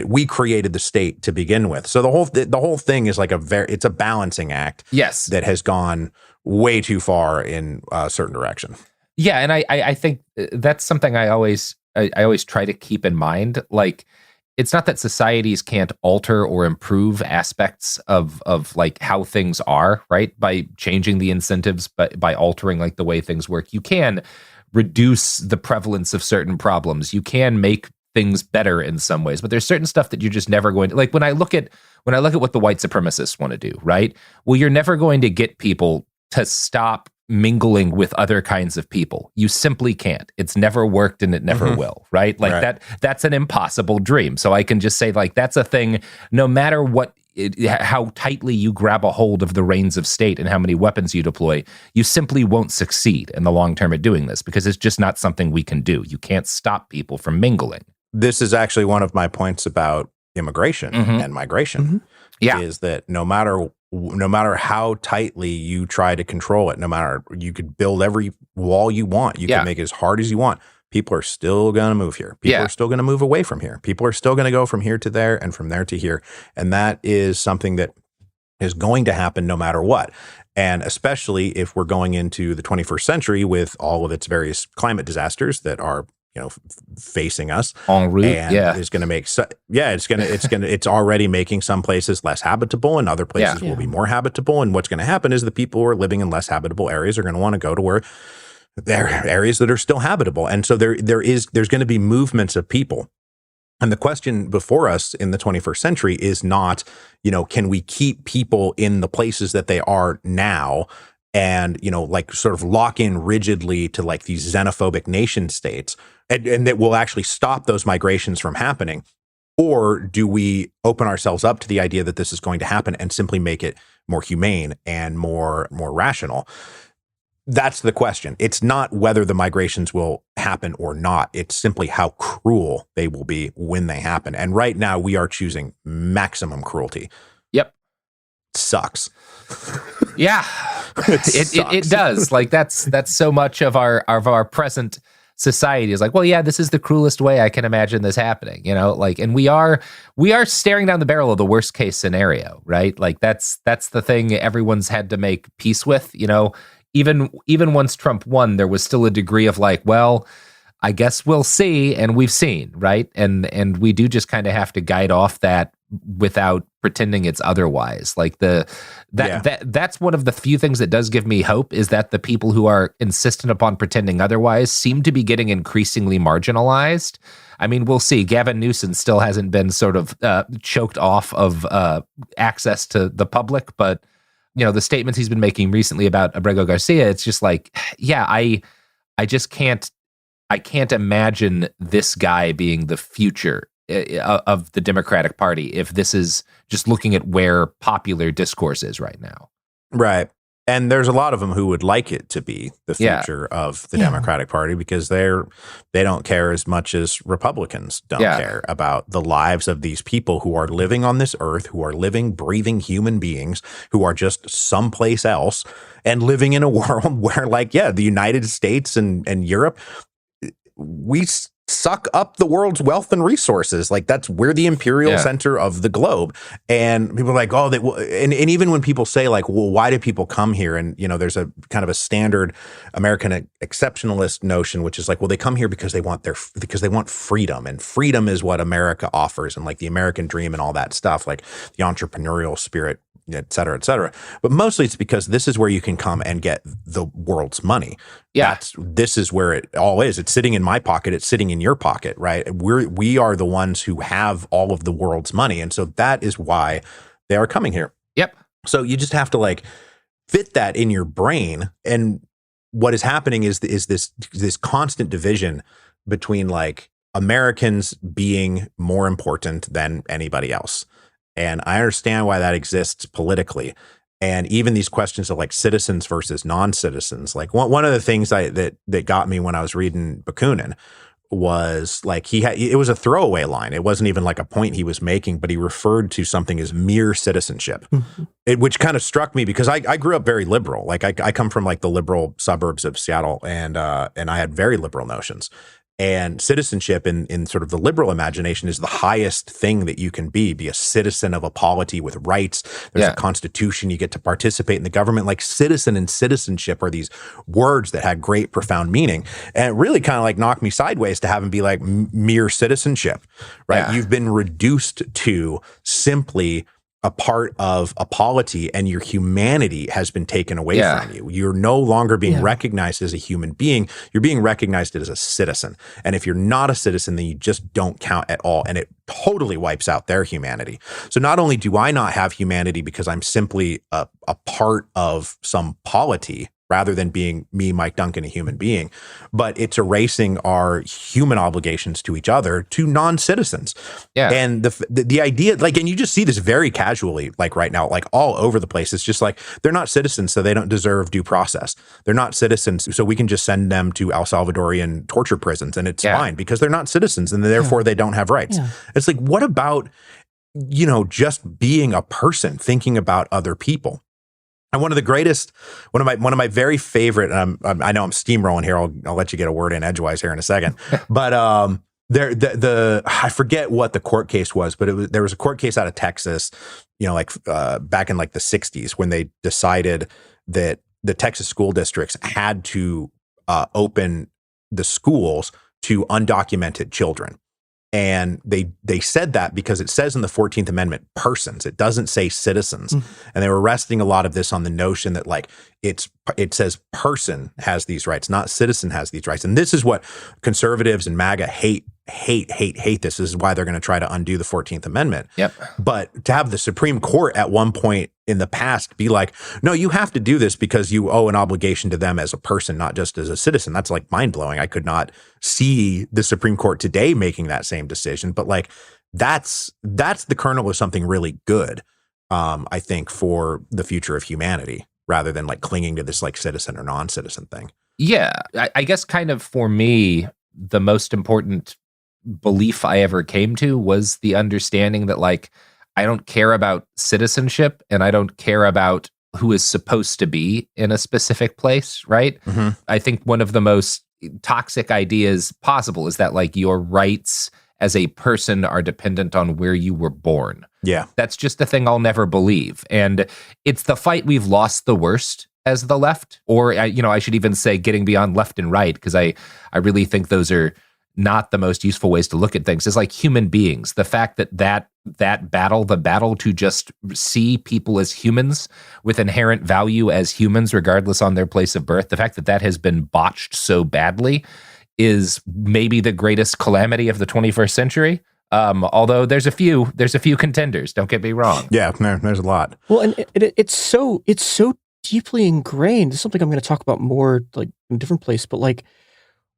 Speaker 15: we created the state to begin with. So the whole thing is like it's a balancing act.
Speaker 14: Yes,
Speaker 15: that has gone way too far in a certain direction.
Speaker 14: Yeah, and I think that's something I always try to keep in mind. Like, it's not that societies can't alter or improve aspects of like how things are, right? By changing the incentives, but by altering like the way things work, you can reduce the prevalence of certain problems. You can make things better in some ways, but there's certain stuff that you're just never going to, like when I look at what the white supremacists want to do, right? Well, you're never going to get people to stop mingling with other kinds of people. You simply can't. It's never worked and it never will, right? Like that's an impossible dream. So I can just say like, that's a thing, no matter what how tightly you grab a hold of the reins of state and how many weapons you deploy, you simply won't succeed in the long term at doing this, because it's just not something we can do. You can't stop people from mingling.
Speaker 15: This is actually one of my points about immigration and migration. Is that no matter how tightly you try to control it, no matter, you could build every wall you want, you can make it as hard as you want, people are still going to move here. People are still going to move away from here. People are still going to go from here to there and from there to here. And that is something that is going to happen no matter what. And especially if we're going into the 21st century with all of its various climate disasters that are, facing us
Speaker 14: en route,
Speaker 15: and is going to make it's already making some places less habitable, and other places will be more habitable. And what's going to happen is the people who are living in less habitable areas are going to want to go to where there are areas that are still habitable. And so there's going to be movements of people. And the question before us in the 21st century is not, can we keep people in the places that they are now and, like sort of lock in rigidly to like these xenophobic nation states and that will actually stop those migrations from happening? Or do we open ourselves up to the idea that this is going to happen and simply make it more humane and more rational? That's the question. It's not whether the migrations will happen or not. It's simply how cruel they will be when they happen. And right now we are choosing maximum cruelty.
Speaker 14: Yep.
Speaker 15: Sucks.
Speaker 14: Yeah. It does. Like that's so much of our present society is like, well, yeah, this is the cruelest way I can imagine this happening, and we are staring down the barrel of the worst case scenario, right? Like that's the thing everyone's had to make peace with, even once Trump won, there was still a degree of like, well, I guess we'll see, and we've seen, right? And we do just kind of have to guide off that without pretending it's otherwise. Like that's one of the few things that does give me hope, is that the people who are insistent upon pretending otherwise seem to be getting increasingly marginalized. I mean, we'll see. Gavin Newsom still hasn't been sort of choked off of access to the public, but the statements he's been making recently about Abrego Garcia, it's just like, I just can't imagine this guy being the future of the Democratic Party if this is just looking at where popular discourse is right now.
Speaker 15: Right. And there's a lot of them who would like it to be the future of the Democratic Party, because they don't care as much as Republicans don't care about the lives of these people who are living on this earth, who are living, breathing human beings, who are just someplace else and living in a world where, like, the United States and Europe, we suck up the world's wealth and resources. Like we're the imperial center of the globe. And people are like, and even when people say like, well, why do people come here? And, there's a kind of a standard American exceptionalist notion, which is like, well, they come here because they want freedom, and freedom is what America offers, and like the American dream and all that stuff, like the entrepreneurial spirit, et cetera, et cetera. But mostly it's because this is where you can come and get the world's money. This is where it all is. It's sitting in my pocket. It's sitting in your pocket, right? We are the ones who have all of the world's money. And so that is why they are coming here.
Speaker 14: Yep.
Speaker 15: So you just have to like fit that in your brain. And what is happening is this constant division between like Americans being more important than anybody else. And I understand why that exists politically. And even these questions of like citizens versus non-citizens, like one of the things that got me when I was reading Bakunin was like it was a throwaway line. It wasn't even like a point he was making, but he referred to something as mere citizenship, which kind of struck me because I grew up very liberal. Like I come from like the liberal suburbs of Seattle, and I had very liberal notions. And citizenship in sort of the liberal imagination is the highest thing that you can be a citizen of a polity with rights. There's a constitution. You get to participate in the government. Like citizen and citizenship are these words that had great, profound meaning. And it really kind of like knocked me sideways to have them be like mere citizenship, right? You've been reduced to simply a part of a polity, and your humanity has been taken away from you. You're no longer being recognized as a human being. You're being recognized as a citizen. And if you're not a citizen, then you just don't count at all. And it totally wipes out their humanity. So not only do I not have humanity because I'm simply a part of some polity, rather than being me, Mike Duncan, a human being. But it's erasing our human obligations to each other, to non-citizens.
Speaker 14: Yeah.
Speaker 15: And the idea, like, and you just see this very casually, like right now, like all over the place. It's just like, they're not citizens, so they don't deserve due process. They're not citizens, so we can just send them to El Salvadorian torture prisons and it's fine because they're not citizens and therefore they don't have rights. Yeah. It's like, what about, you know, just being a person, thinking about other people? And one of my very favorite, I know I'm steamrolling here. I'll let you get a word in edgewise here in a second, but I forget what the court case was, but there was a court case out of Texas, you know, like back in like the 60s when they decided that the Texas school districts had to open the schools to undocumented children. And they said that because it says in the 14th Amendment, persons. It doesn't say citizens. Mm-hmm. And they were resting a lot of this on the notion that like it says person has these rights, not citizen has these rights. And this is what conservatives and MAGA hate. This is why they're going to try to undo the 14th Amendment.
Speaker 14: Yep.
Speaker 15: But to have the Supreme Court at one point in the past be like, no, you have to do this because you owe an obligation to them as a person, not just as a citizen. That's like mind blowing. I could not see the Supreme Court today making that same decision, but like that's the kernel of something really good. I think for the future of humanity rather than like clinging to this like citizen or non-citizen thing.
Speaker 14: Yeah. I guess kind of for me, the most important belief I ever came to was the understanding that like, I don't care about citizenship and I don't care about who is supposed to be in a specific place, right? Mm-hmm. I think one of the most toxic ideas possible is that like your rights as a person are dependent on where you were born.
Speaker 15: Yeah.
Speaker 14: That's just a thing I'll never believe. And it's the fight we've lost the worst as the left, or, I should even say getting beyond left and right, because I really think those are not the most useful ways to look at things. Is like human beings. The fact that battle, the battle to just see people as humans with inherent value as humans, regardless on their place of birth, the fact that has been botched so badly is maybe the greatest calamity of the 21st century. Although there's a few contenders, don't get me wrong.
Speaker 15: Yeah, no, there's a lot.
Speaker 16: Well, and it's so deeply ingrained. It's something I'm going to talk about more like in a different place, but like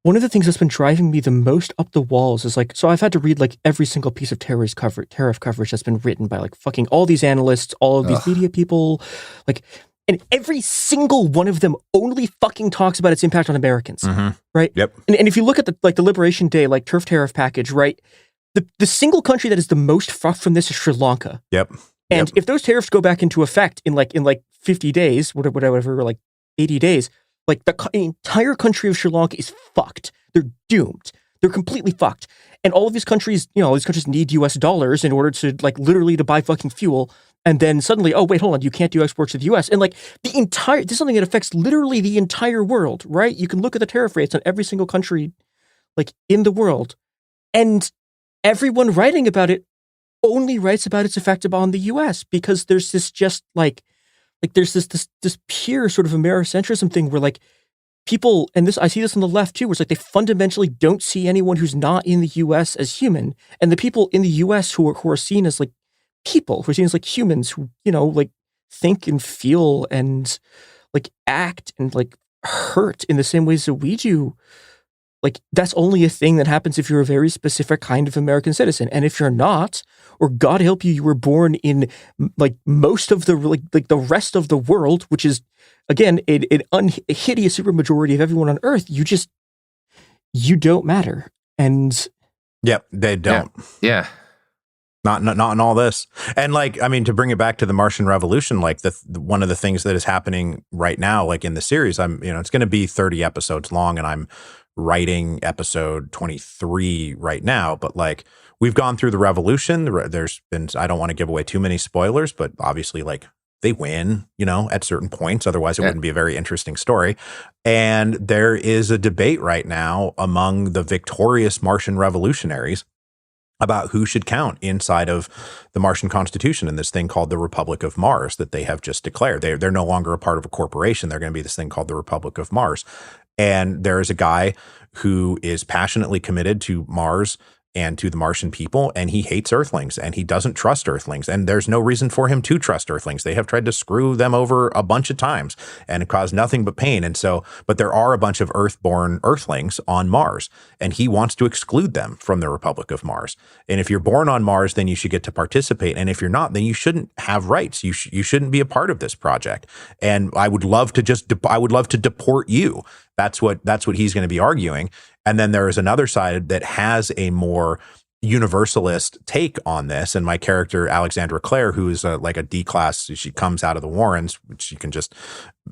Speaker 16: one of the things that's been driving me the most up the walls is like, so I've had to read like every single piece of tariff coverage that's been written by like fucking all these analysts, all of these media people, like, and every single one of them only fucking talks about its impact on Americans, right?
Speaker 15: Yep.
Speaker 16: And if you look at the Liberation Day like turf tariff package, right? The single country that is the most fucked from this is Sri Lanka.
Speaker 15: Yep.
Speaker 16: And if those tariffs go back into effect in 50 days, whatever, like 80 days, like the entire country of Sri Lanka is fucked. They're doomed. They're completely fucked. And all of these countries, need US dollars in order to like literally to buy fucking fuel. And then suddenly, oh, wait, hold on, you can't do exports to the US. And like this is something that affects literally the entire world, right? You can look at the tariff rates on every single country like in the world. And everyone writing about it only writes about its effect on the US because there's this just like there's this pure sort of Americentrism thing where like people, and I see this on the left too, where it's like they fundamentally don't see anyone who's not in the US as human. And the people in the US who are seen as like people, who are seen as like humans who, like think and feel and like act and like hurt in the same ways that we do. Like that's only a thing that happens if you're a very specific kind of American citizen. And if you're not, or God help you, you were born in like most of the like the rest of the world, which is again a hideous supermajority of everyone on Earth, you don't matter. And
Speaker 15: yep, they don't.
Speaker 14: Yeah.
Speaker 15: Not in all this. And like, I mean, to bring it back to the Martian Revolution, like one of the things that is happening right now, like in the series, it's going to be 30 episodes long, and I'm writing episode 23 right now, but like we've gone through the revolution. There's been, I don't want to give away too many spoilers, but obviously like they win, at certain points. Otherwise it wouldn't be a very interesting story. And there is a debate right now among the victorious Martian revolutionaries about who should count inside of the Martian Constitution in this thing called the Republic of Mars that they have just declared. They're no longer a part of a corporation. They're going to be this thing called the Republic of Mars. And there is a guy who is passionately committed to Mars and to the Martian people, and he hates Earthlings, and he doesn't trust Earthlings, and there's no reason for him to trust Earthlings. They have tried to screw them over a bunch of times and cause nothing but pain. And so, but there are a bunch of Earth-born Earthlings on Mars, and he wants to exclude them from the Republic of Mars. And if you're born on Mars, then you should get to participate, and if you're not, then you shouldn't have rights. You shouldn't be a part of this project. And I would love to deport you. That's what he's going to be arguing. And then there is another side that has a more universalist take on this. And my character, Alexandra Clare, who is like a D class, she comes out of the Warrens, which you can just,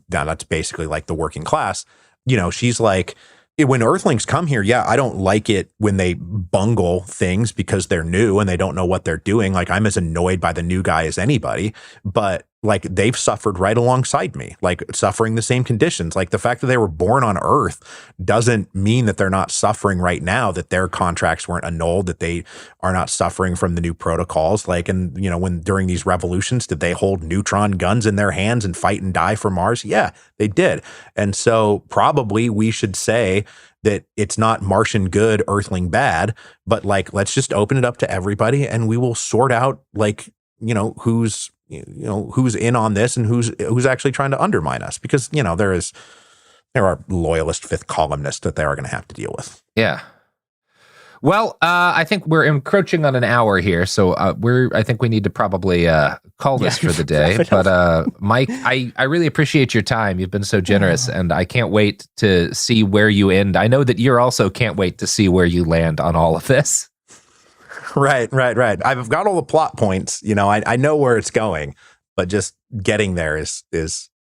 Speaker 15: that's basically like the working class. You know, she's like, when Earthlings come here, yeah, I don't like it when they bungle things because they're new and they don't know what they're doing. Like, I'm as annoyed by the new guy as anybody, but like, they've suffered right alongside me, like suffering the same conditions. Like, the fact that they were born on Earth doesn't mean that they're not suffering right now, that their contracts weren't annulled, that they are not suffering from the new protocols. Like, and you know, when during these revolutions, did they hold neutron guns in their hands and fight and die for Mars? Yeah, they did. And so probably we should say that it's not Martian good, Earthling bad, but like, let's just open it up to everybody and we will sort out, like, you know, who's in on this and who's actually trying to undermine us, because, you know, there are loyalist fifth columnists that they are going to have to deal with.
Speaker 14: Yeah. Well, I think we're encroaching on an hour here, so I think we need to probably call this for the day. But Mike, I really appreciate your time. You've been so generous, and I can't wait to see where you end. I know that you're also can't wait to see where you land on all of this.
Speaker 15: Right. I've got all the plot points. You know, I know where it's going, but just getting there is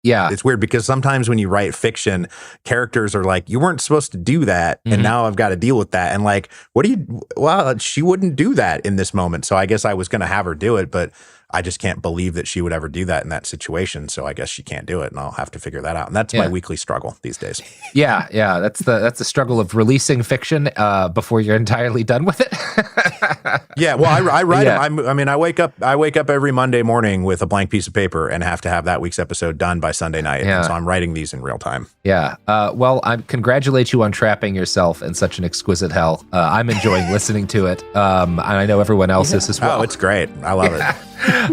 Speaker 15: yeah, it's weird, because sometimes when you write fiction, characters are like, you weren't supposed to do that, and now I've got to deal with that. And like, well, she wouldn't do that in this moment, so I guess I was going to have her do it, but I just can't believe that she would ever do that in that situation. So I guess she can't do it, and I'll have to figure that out. And that's my weekly struggle these days. Yeah. That's the struggle of releasing fiction before you're entirely done with it. Yeah. Well, I write them. I wake up every Monday morning with a blank piece of paper and have to have that week's episode done by Sunday night. Yeah. And so I'm writing these in real time. Yeah. Well, I congratulate you on trapping yourself in such an exquisite hell. I'm enjoying listening to it. And I know everyone else is as well. Oh, it's great. I love it.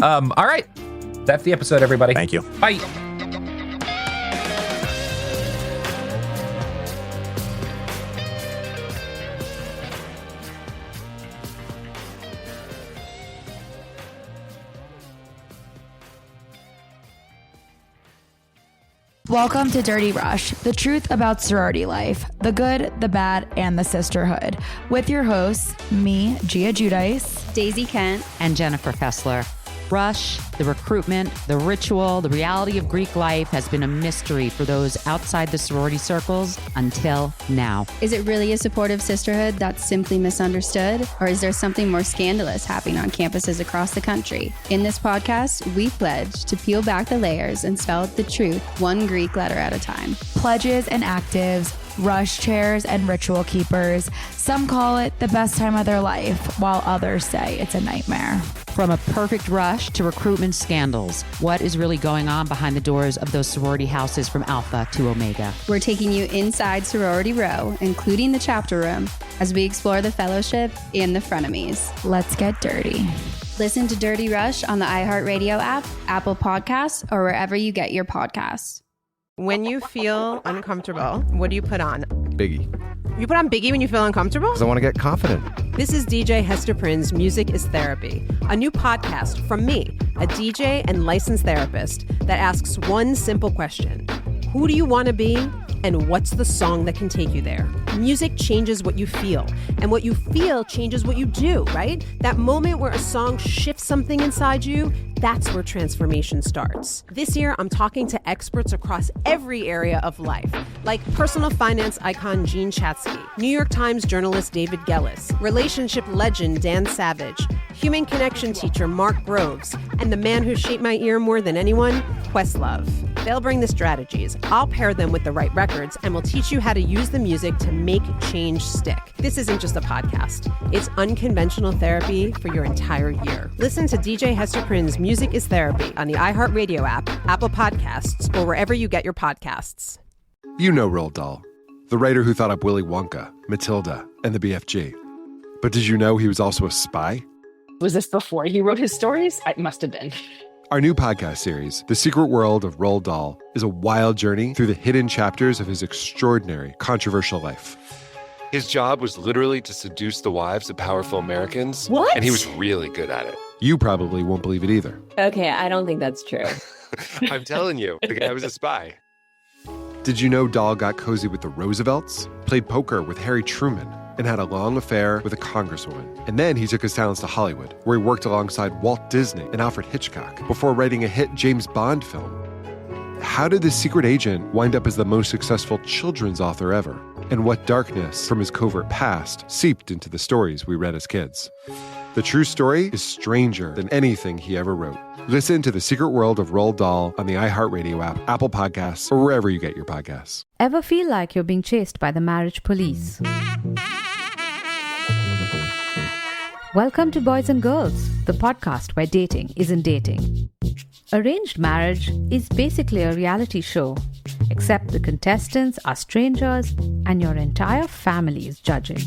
Speaker 15: All right. That's the episode, everybody. Thank you. Bye.
Speaker 17: Welcome to Dirty Rush, the truth about sorority life, the good, the bad, and the sisterhood. With your hosts, me, Gia Giudice,
Speaker 18: Daisy Kent,
Speaker 19: and Jennifer Fessler. Rush, the recruitment, the ritual, the reality of Greek life has been a mystery for those outside the sorority circles until now.
Speaker 18: Is it really a supportive sisterhood that's simply misunderstood? Or is there something more scandalous happening on campuses across the country? In this podcast, we pledge to peel back the layers and spell out the truth one Greek letter at a time.
Speaker 17: Pledges and actives, rush chairs and ritual keepers. Some call it the best time of their life, while others say it's a nightmare.
Speaker 19: From a perfect rush to recruitment scandals, what is really going on behind the doors of those sorority houses from Alpha to Omega?
Speaker 18: We're taking you inside Sorority Row, including the chapter room, as we explore the fellowship and the frenemies.
Speaker 17: Let's get dirty.
Speaker 18: Listen to Dirty Rush on the iHeartRadio app, Apple Podcasts, or wherever you get your podcasts.
Speaker 20: When you feel uncomfortable, what do you put on?
Speaker 21: Biggie.
Speaker 20: You put on Biggie when you feel uncomfortable?
Speaker 21: Because I want to get confident.
Speaker 20: This is DJ Hester Prynne's Music is Therapy, a new podcast from me, a DJ and licensed therapist that asks one simple question. Who do you want to be? And what's the song that can take you there? Music changes what you feel, and what you feel changes what you do, right? That moment where a song shifts something inside you, that's where transformation starts. This year, I'm talking to experts across every area of life, like personal finance icon Gene Chatsky, New York Times journalist David Gellis, relationship legend Dan Savage, human connection teacher Mark Groves, and the man who shaped my ear more than anyone, Questlove. They'll bring the strategies, I'll pair them with the right records, and we'll teach you how to use the music to make change stick. This isn't just a podcast. It's unconventional therapy for your entire year. Listen to DJ Hester Prynne's Music is Therapy on the iHeartRadio app, Apple Podcasts, or wherever you get your podcasts.
Speaker 10: You know Roald Dahl, the writer who thought up Willy Wonka, Matilda, and the BFG. But did you know he was also a spy?
Speaker 11: Was this before he wrote his stories? It must have been.
Speaker 10: Our new podcast series, The Secret World of Roald Dahl, is a wild journey through the hidden chapters of his extraordinary, controversial life.
Speaker 7: His job was literally to seduce the wives of powerful Americans.
Speaker 12: What?
Speaker 7: And he was really good at it.
Speaker 10: You probably won't believe it either.
Speaker 12: Okay, I don't think that's true.
Speaker 7: I'm telling you, the guy was a spy.
Speaker 10: Did you know Dahl got cozy with the Roosevelts, played poker with Harry Truman, and had a long affair with a congresswoman? And then he took his talents to Hollywood, where he worked alongside Walt Disney and Alfred Hitchcock before writing a hit James Bond film. How did this secret agent wind up as the most successful children's author ever? And what darkness from his covert past seeped into the stories we read as kids? The true story is stranger than anything he ever wrote. Listen to The Secret World of Roald Dahl on the iHeartRadio app, Apple Podcasts, or wherever you get your podcasts.
Speaker 13: Ever feel like you're being chased by the marriage police? Welcome to Boys and Girls, the podcast where dating isn't dating. Arranged marriage is basically a reality show, except the contestants are strangers and your entire family is judging.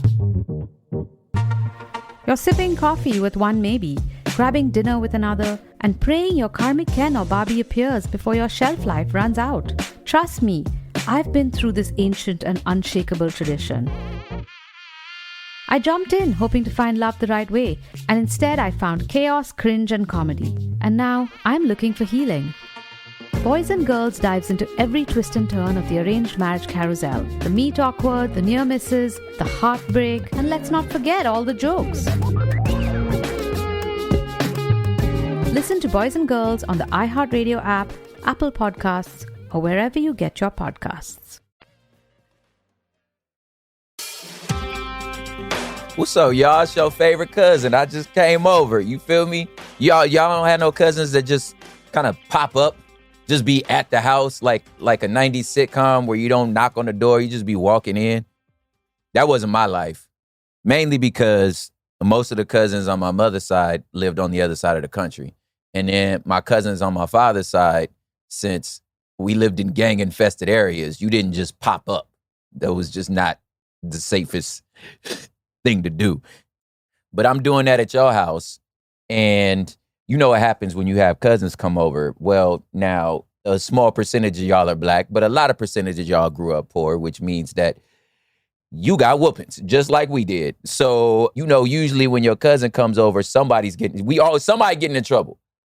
Speaker 13: You're sipping coffee with one maybe, grabbing dinner with another, and praying your karmic Ken or Barbie appears before your shelf life runs out. Trust me, I've been through this ancient and unshakable tradition. I jumped in hoping to find love the right way, and instead I found chaos, cringe, and comedy. And now I'm looking for healing. Boys and Girls dives into every twist and turn of the arranged marriage carousel. The meet awkward, the near misses, the heartbreak, and let's not forget all the jokes. Listen to Boys and Girls on the iHeartRadio app, Apple Podcasts, or wherever you get your podcasts.
Speaker 21: What's up, y'all? It's your favorite cousin. I just came over. You feel me? Y'all don't have no cousins that just kind of pop up, just be at the house like a 90s sitcom where you don't knock on the door, you just be walking in. That wasn't my life. Mainly because most of the cousins on my mother's side lived on the other side of the country. And then my cousins on my father's side, since we lived in gang-infested areas, you didn't just pop up. That was just not the safest thing to do. But I'm doing that at your house, and you know what happens when you have cousins come over. Well, now a small percentage of y'all are black, but a lot of percentage of y'all grew up poor, which means that you got whoopings just like we did. So, you know, usually when your cousin comes over, somebody getting in trouble.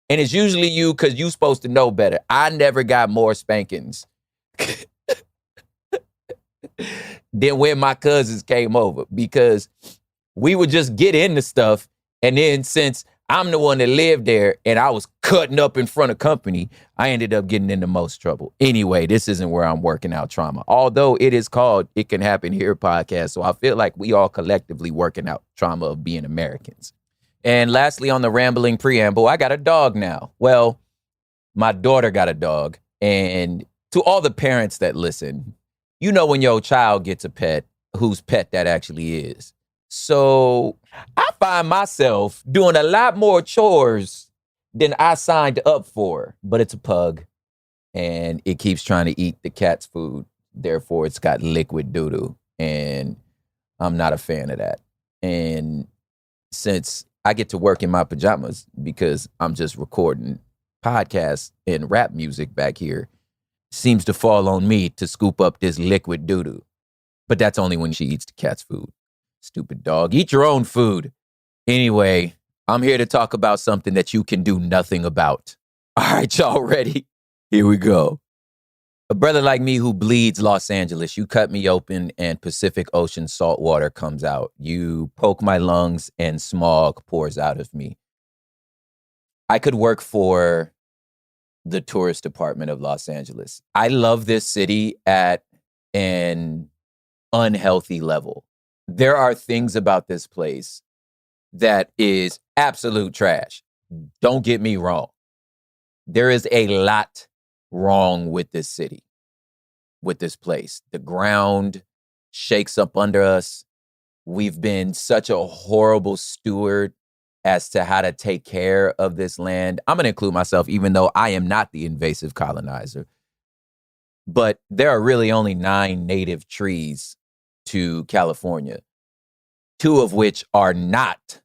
Speaker 21: And it's usually you, because you're supposed to know better. I never got more spankings than when my cousins came over, because we would just get into stuff. And then since I'm the one that lived there and I was cutting up in front of company, I ended up getting into most trouble. Anyway, this isn't where I'm working out trauma, although it is called It Can Happen Here podcast. So I feel like we all collectively working out trauma of being Americans. And lastly, on the rambling preamble, I got a dog now. Well, my daughter got a dog. And to all the parents that listen, you know when your child gets a pet, whose pet that actually is. So I find myself doing a lot more chores than I signed up for. But it's a pug, and it keeps trying to eat the cat's food. Therefore, it's got liquid doo-doo, and I'm not a fan of that. And since I get to work in my pajamas because I'm just recording podcasts and rap music back here, seems to fall on me to scoop up this liquid doo-doo. But that's only when she eats the cat's food. Stupid dog. Eat your own food. Anyway, I'm here to talk about something that you can do nothing about. All right, y'all ready? Here we go. A brother like me who bleeds Los Angeles, you cut me open and Pacific Ocean salt water comes out. You poke my lungs and smog pours out of me. I could work for the tourist department of Los Angeles. I love this city at an unhealthy level. There are things about this place that is absolute trash. Don't get me wrong. There is a lot wrong with this city, with this place. The ground shakes up under us. We've been such a horrible steward as to how to take care of this land. I'm going to include myself, even though I am not the invasive colonizer. But there are really only 9 native trees to California. two of which are not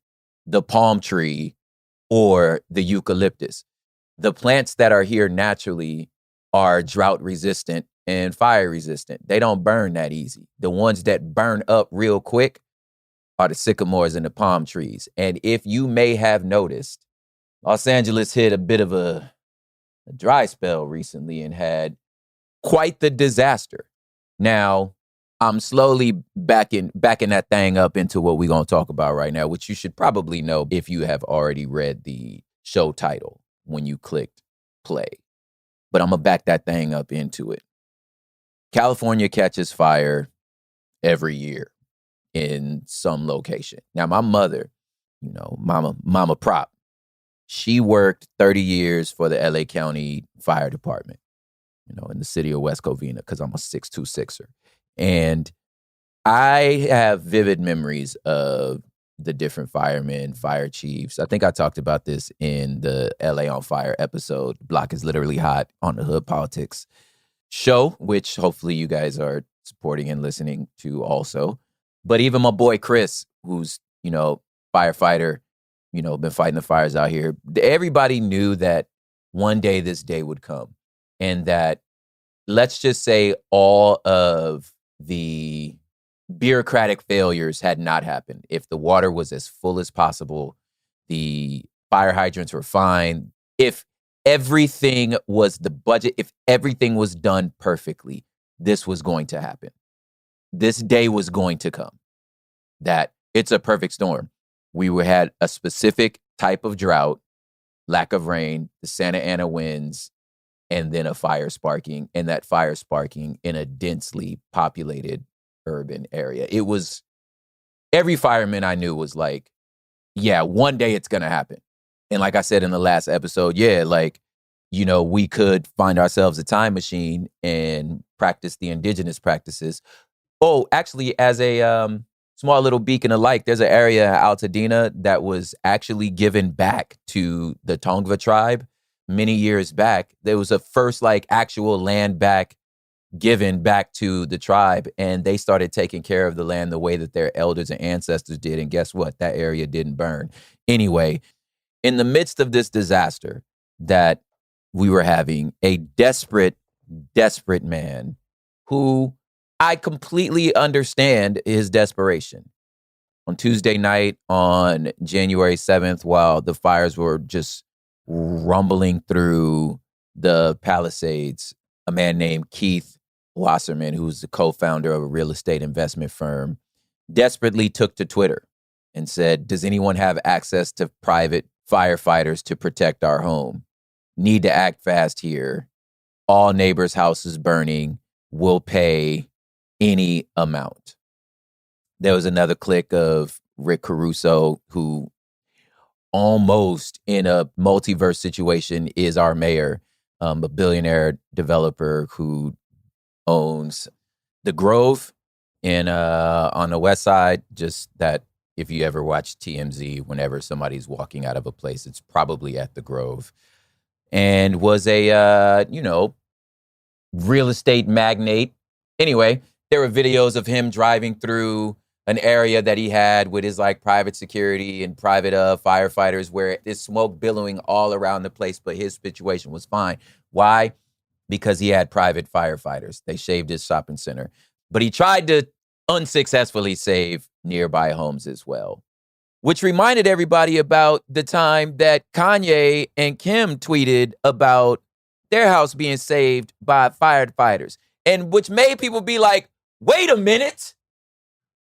Speaker 21: the palm tree or the eucalyptus. The plants that are here naturally are drought resistant and fire resistant. They don't burn that easy. The ones that burn up real quick are the sycamores and the palm trees. And if you may have noticed, Los Angeles hit a bit of a dry spell recently and had quite the disaster. Now, I'm slowly backing that thing up into what we're going to talk about right now, which you should probably know if you have already read the show title when you clicked play. But I'm going to back that thing up into it. California catches fire every year in some location. Now, my mother, Mama Prop, she worked 30 years for the LA County Fire Department, in the city of West Covina, because I'm a 626er. And I have vivid memories of the different firemen, fire chiefs. I think I talked about this in the LA on Fire episode, Block is Literally Hot, on the Hood Politics show, which hopefully you guys are supporting and listening to also. But even my boy Chris, who's, firefighter, been fighting the fires out here. Everybody knew that one day this day would come, and that, let's just say, all of the bureaucratic failures had not happened. If the water was as full as possible, the fire hydrants were fine. If everything was the budget, if everything was done perfectly, this was going to happen. This day was going to come. That it's a perfect storm. We had a specific type of drought, lack of rain, the Santa Ana winds, and then a fire sparking, and that fire sparking in a densely populated urban area. It was, every fireman I knew was like, yeah, one day it's going to happen. And like I said in the last episode, we could find ourselves a time machine and practice the indigenous practices. Oh, actually, as a small little beacon of light, there's an area in Altadena that was actually given back to the Tongva tribe many years back. There was a first actual land given back to the tribe, and they started taking care of the land the way that their elders and ancestors did. And guess what? That area didn't burn. Anyway, in the midst of this disaster that we were having, a desperate, desperate man who I completely understand his desperation. On Tuesday night, on January 7th, while the fires were just rumbling through the Palisades, a man named Keith Wasserman, who's the co-founder of a real estate investment firm, desperately took to Twitter and said, does anyone have access to private firefighters to protect our home? Need to act fast here. All neighbors' houses burning. Will pay any amount. There was another clip of Rick Caruso, who almost in a multiverse situation is our mayor, a billionaire developer who owns the Grove on the west side. Just that if you ever watch TMZ, whenever somebody's walking out of a place, it's probably at the Grove. And was a, real estate magnate. Anyway, there were videos of him driving through an area that he had with his private security and private firefighters, where there's smoke billowing all around the place, but his situation was fine. Why? Because he had private firefighters. They shaved his shopping center. But he tried to unsuccessfully save nearby homes as well, which reminded everybody about the time that Kanye and Kim tweeted about their house being saved by firefighters, and which made people be like, wait a minute,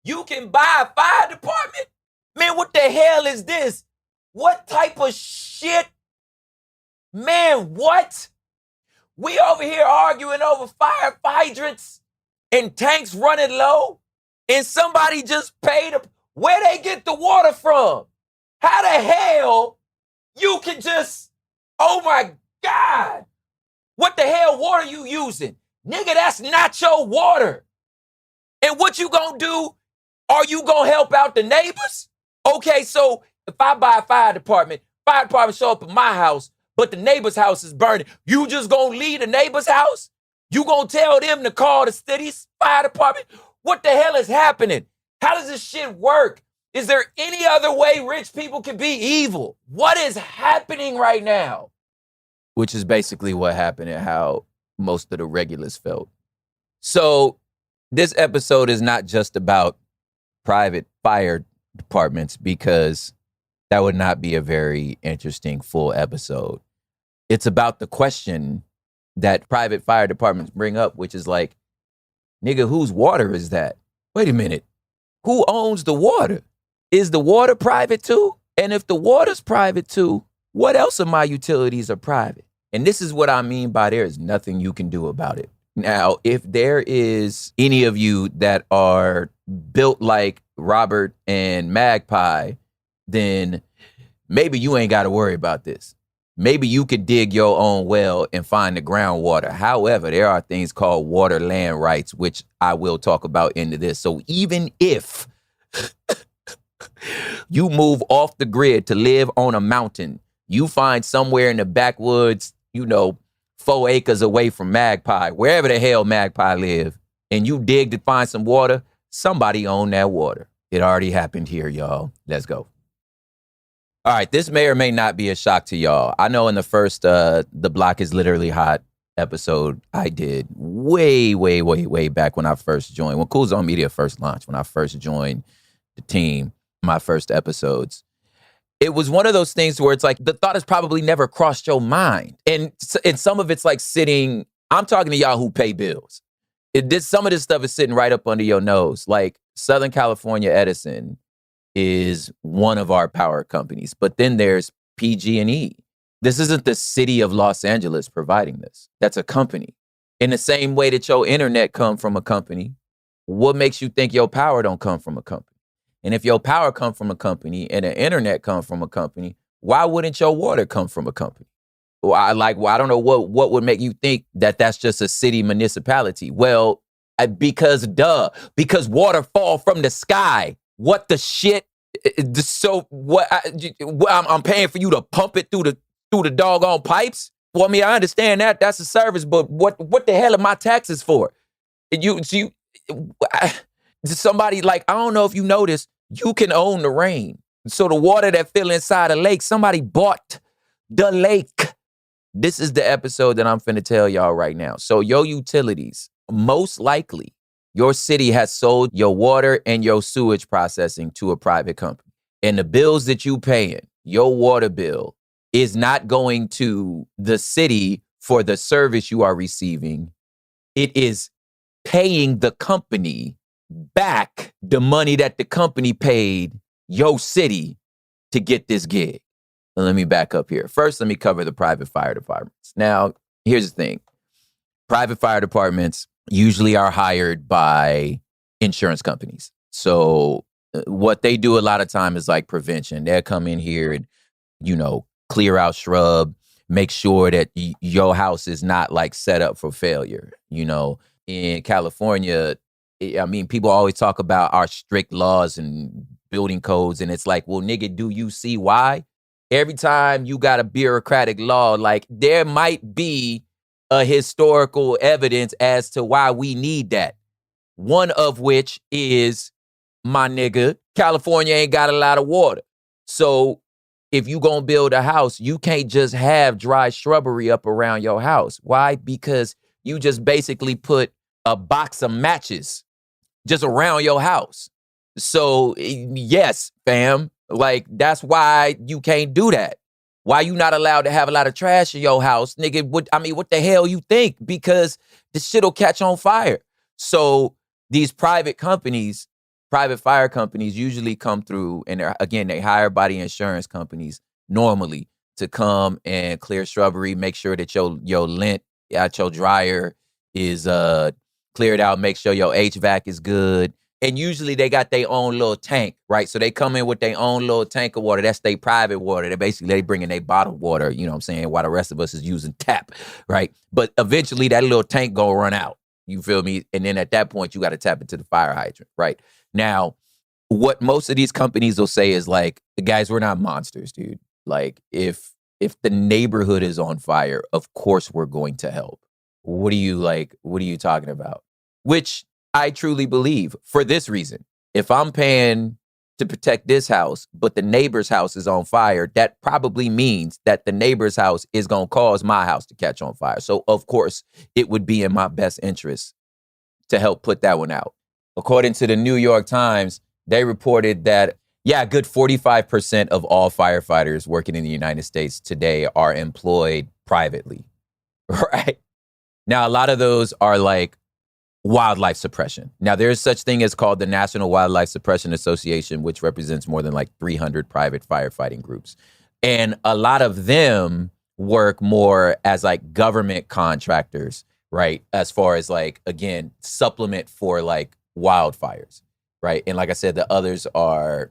Speaker 21: you can buy a fire department? Man, what the hell is this? What type of shit? Man, what? We over here arguing over fire hydrants and tanks running low, and somebody just paid where they get the water from? How the hell you can just, oh my God, what the hell water you using? Nigga, that's not your water. And what you gonna do? Are you gonna help out the neighbors? Okay, so if I buy a fire department show up at my house, but the neighbor's house is burning, you just gonna leave the neighbor's house? You gonna tell them to call the city's fire department? What the hell is happening? How does this shit work? Is there any other way rich people can be evil? What is happening right now? Which is basically what happened and how most of the regulars felt. So this episode is not just about private fire departments, because that would not be a very interesting full episode. It's about the question that private fire departments bring up, which is like, nigga, whose water is that? Wait a minute. Who owns the water? Is the water private too? And if the water's private too, what else of my utilities are private? And this is what I mean by there is nothing you can do about it. Now, if there is any of you that are built like Robert and Magpie, then maybe you ain't got to worry about this. Maybe you could dig your own well and find the groundwater. However, there are things called water land rights, which I will talk about into this. So even if you move off the grid to live on a mountain, you find somewhere in the backwoods, 4 acres away from Magpie, wherever the hell Magpie live, and you dig to find some water, somebody owned that water. It already happened here, y'all. Let's go. All right, this may or may not be a shock to y'all. I know in the first The Block is Literally Hot episode I did way back when I first joined, when Cool Zone Media first launched, when I first joined the team, my first episodes. It was one of those things where it's like the thought has probably never crossed your mind. And some of it's like sitting, I'm talking to y'all who pay bills. Some of this stuff is sitting right up under your nose. Like Southern California Edison is one of our power companies, but then there's PG&E. This isn't the city of Los Angeles providing this. That's a company. In the same way that your internet come from a company, what makes you think your power don't come from a company? And if your power come from a company and the internet come from a company, why wouldn't your water come from a company? Well, I don't know what would make you think that that's just a city municipality. Well, because water fall from the sky. What the shit? So what? I'm paying for you to pump it through the doggone pipes. Well, I mean, I understand that's a service, but what the hell are my taxes for? Somebody like, I don't know if you noticed, you can own the rain. So the water that fill inside a lake, somebody bought the lake. This is the episode that I'm finna tell y'all right now. So your utilities, most likely, your city has sold your water and your sewage processing to a private company. And the bills that you paying, your water bill, is not going to the city for the service you are receiving. It is paying the company back the money that the company paid your city to get this gig. And let me back up here. First, let me cover the private fire departments. Now, here's the thing. Private fire departments usually are hired by insurance companies. So what they do a lot of time is like prevention. They'll come in here and, clear out shrub, make sure that your house is not like set up for failure. In California, I mean, people always talk about our strict laws and building codes. And it's like, well, nigga, do you see why? Every time you got a bureaucratic law, like there might be a historical evidence as to why we need that. One of which is, my nigga, California ain't got a lot of water. So if you gonna build a house, you can't just have dry shrubbery up around your house. Why? Because you just basically put a box of matches just around your house. So yes, fam, like that's why you can't do that. Why you not allowed to have a lot of trash in your house, nigga? What the hell you think? Because the shit'll catch on fire. So these private fire companies usually come through, and they hire by the insurance companies normally to come and clear shrubbery, make sure that your lint at your dryer is cleared out, make sure your HVAC is good. And usually they got their own little tank, right? So they come in with their own little tank of water. That's their private water. They bring in their bottled water, you know what I'm saying, while the rest of us is using tap, right? But eventually that little tank gonna run out. You feel me? And then at that point, you got to tap into the fire hydrant, right? Now, what most of these companies will say is like, guys, we're not monsters, dude. Like, if the neighborhood is on fire, of course we're going to help. What are you talking about? Which I truly believe for this reason. If I'm paying to protect this house, but the neighbor's house is on fire, that probably means that the neighbor's house is going to cause my house to catch on fire. So, of course, it would be in my best interest to help put that one out. According to the New York Times, they reported that, a good 45% of all firefighters working in the United States today are employed privately, right? Now, a lot of those are like wildlife suppression. Now, there's such thing as called the National Wildlife Suppression Association, which represents more than like 300 private firefighting groups. And a lot of them work more as like government contractors, right? As far as like, again, supplement for like wildfires, right? And like I said, the others are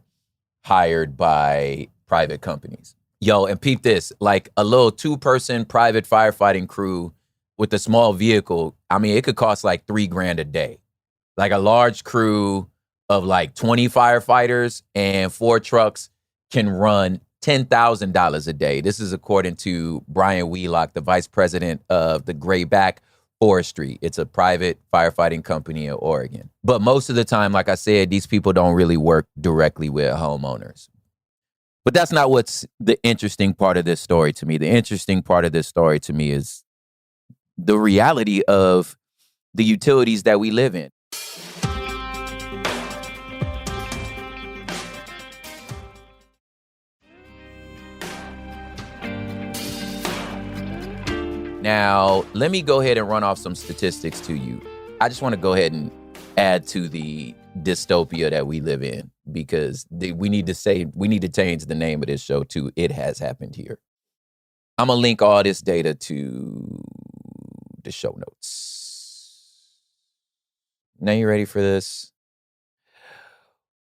Speaker 21: hired by private companies. Yo, and peep this, like a little 2-person private firefighting crew with a small vehicle, I mean, it could cost like $3,000 a day. Like a large crew of like 20 firefighters and 4 trucks can run $10,000 a day. This is according to Brian Wheelock, the vice president of the Grayback Forestry. It's a private firefighting company in Oregon. But most of the time, like I said, these people don't really work directly with homeowners. But that's not what's the interesting part of this story to me. The interesting part of this story to me is the reality of the utilities that we live in. Now, let me go ahead and run off some statistics to you. I just want to go ahead and add to the dystopia that we live in, because we need to change the name of this show to It Has Happened Here. I'm going to link all this data to the show notes. Now you ready for this?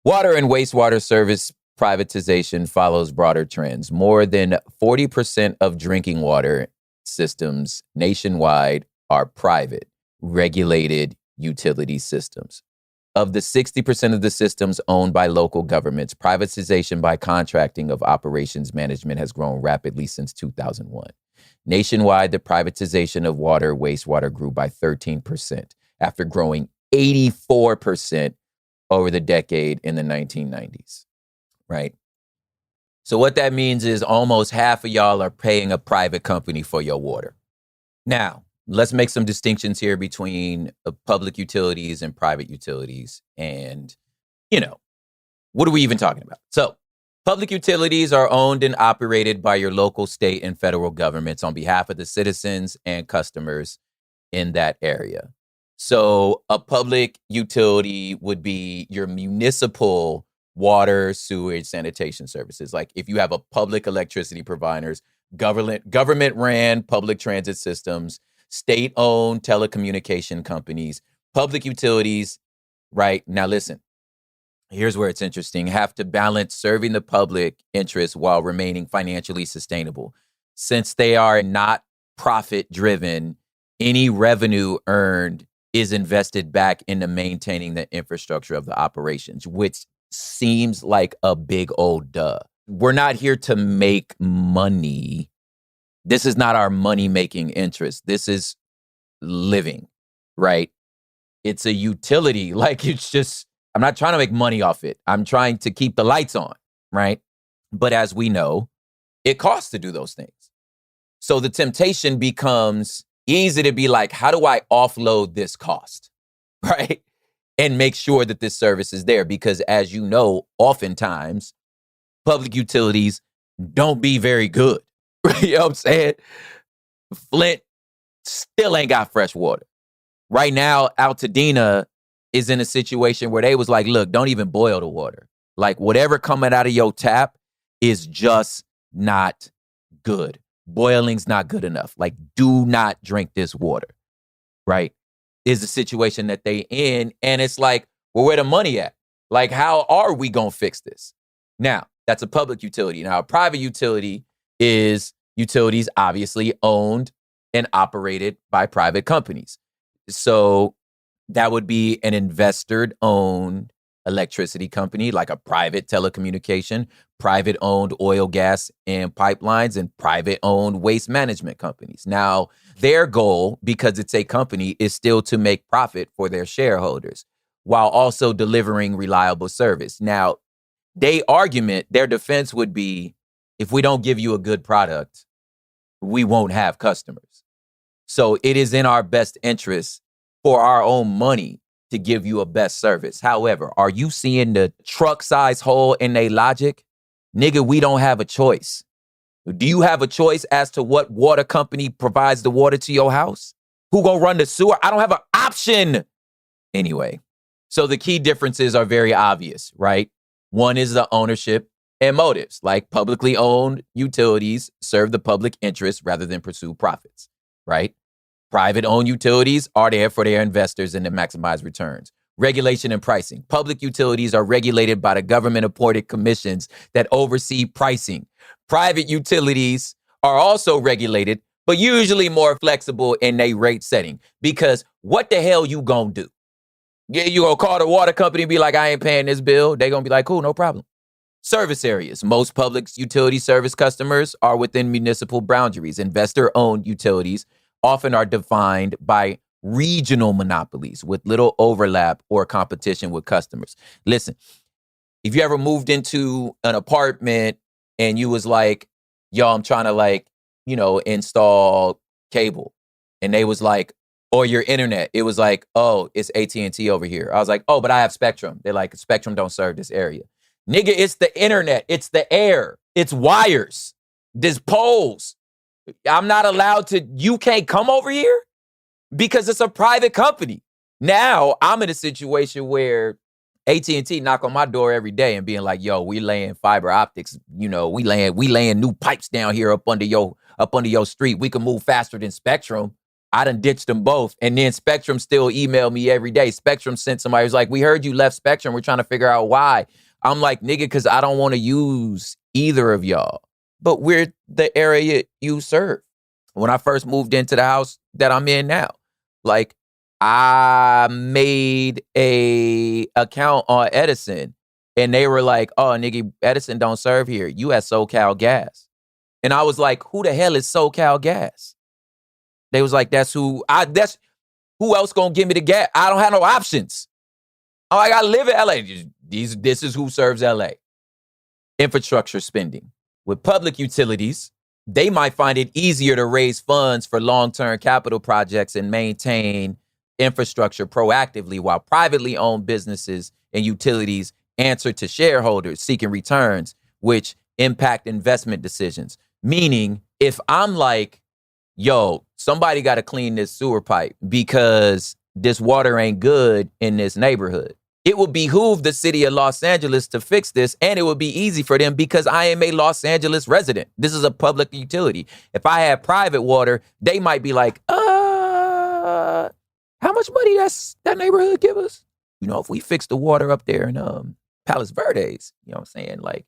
Speaker 21: Water and wastewater service privatization follows broader trends. More than 40% of drinking water systems nationwide are private, regulated utility systems. Of the 60% of the systems owned by local governments, privatization by contracting of operations management has grown rapidly since 2001. Nationwide, the privatization of water, wastewater grew by 13% after growing 84% over the decade in the 1990s, right? So what that means is almost half of y'all are paying a private company for your water. Now, let's make some distinctions here between public utilities and private utilities. And, what are we even talking about? So, public utilities are owned and operated by your local, state, and federal governments on behalf of the citizens and customers in that area. So, a public utility would be your municipal water, sewage, sanitation services. Like if you have a public electricity providers, government ran public transit systems, state-owned telecommunication companies, public utilities, right? Now listen, here's where it's interesting. Have to balance serving the public interest while remaining financially sustainable. Since they are not profit-driven, any revenue earned is invested back into maintaining the infrastructure of the operations, which seems like a big old duh. We're not here to make money. This is not our money-making interest. This is living, right? It's a utility. Like it's just, I'm not trying to make money off it. I'm trying to keep the lights on, right? But as we know, it costs to do those things. So the temptation becomes easy to be like, how do I offload this cost, right? And make sure that this service is there. Because as you know, oftentimes, public utilities don't be very good. You know what I'm saying? Flint still ain't got fresh water. Right now, Altadena is in a situation where they was like, look, don't even boil the water. Like whatever coming out of your tap is just not good. Boiling's not good enough. Like, do not drink this water, right? Is the situation that they in. And it's like, well, where the money at? Like, how are we going to fix this? Now, that's a public utility. Now, a private utility is utilities obviously owned and operated by private companies. So that would be an investor-owned electricity company, like a private telecommunication, private-owned oil, gas, and pipelines, and private-owned waste management companies. Now, their goal, because it's a company, is still to make profit for their shareholders while also delivering reliable service. Now, their defense would be, if we don't give you a good product, we won't have customers. So it is in our best interest for our own money to give you a best service. However, are you seeing the truck size hole in their logic? Nigga, we don't have a choice. Do you have a choice as to what water company provides the water to your house? Who gonna run the sewer? I don't have an option. Anyway, so the key differences are very obvious, right? One is the ownership and motives, like publicly owned utilities serve the public interest rather than pursue profits, right? Private owned utilities are there for their investors and to maximize returns. Regulation and pricing. Public utilities are regulated by the government appointed commissions that oversee pricing. Private utilities are also regulated, but usually more flexible in their rate setting, because what the hell you gonna do? Yeah, you gonna call the water company and be like, I ain't paying this bill. They gonna be like, cool, no problem. Service areas. Most public utility service customers are within municipal boundaries. Investor-owned utilities often are defined by regional monopolies with little overlap or competition with customers. Listen, if you ever moved into an apartment and you was like, yo, I'm trying to install cable, and they was like, or your internet, it was like, oh, it's AT&T over here. I was like, oh, but I have Spectrum. They're like, Spectrum don't serve this area. Nigga, it's the internet. It's the air. It's wires. There's poles. I'm not allowed to, you can't come over here because it's a private company. Now I'm in a situation where AT&T knock on my door every day and being like, yo, we laying fiber optics. We laying new pipes down here up under your street. We can move faster than Spectrum. I done ditched them both. And then Spectrum still email me every day. Spectrum sent somebody who's like, we heard you left Spectrum. We're trying to figure out why. I'm like, nigga, because I don't want to use either of y'all. But we're the area you serve. When I first moved into the house that I'm in now, like, I made a account on Edison and they were like, oh, nigga, Edison don't serve here. You at SoCal Gas. And I was like, who the hell is SoCal Gas? They was like, that's who else gonna give me the gas? I don't have no options. Oh, I gotta live in LA. This is who serves LA. Infrastructure spending. With public utilities, they might find it easier to raise funds for long-term capital projects and maintain infrastructure proactively, while privately owned businesses and utilities answer to shareholders seeking returns, which impact investment decisions. Meaning, if I'm like, yo, somebody got to clean this sewer pipe because this water ain't good in this neighborhood, it would behoove the city of Los Angeles to fix this, and it would be easy for them because I am a Los Angeles resident. This is a public utility. If I had private water, they might be like, how much money that neighborhood give us? If we fix the water up there in Palos Verdes, you know what I'm saying? Like,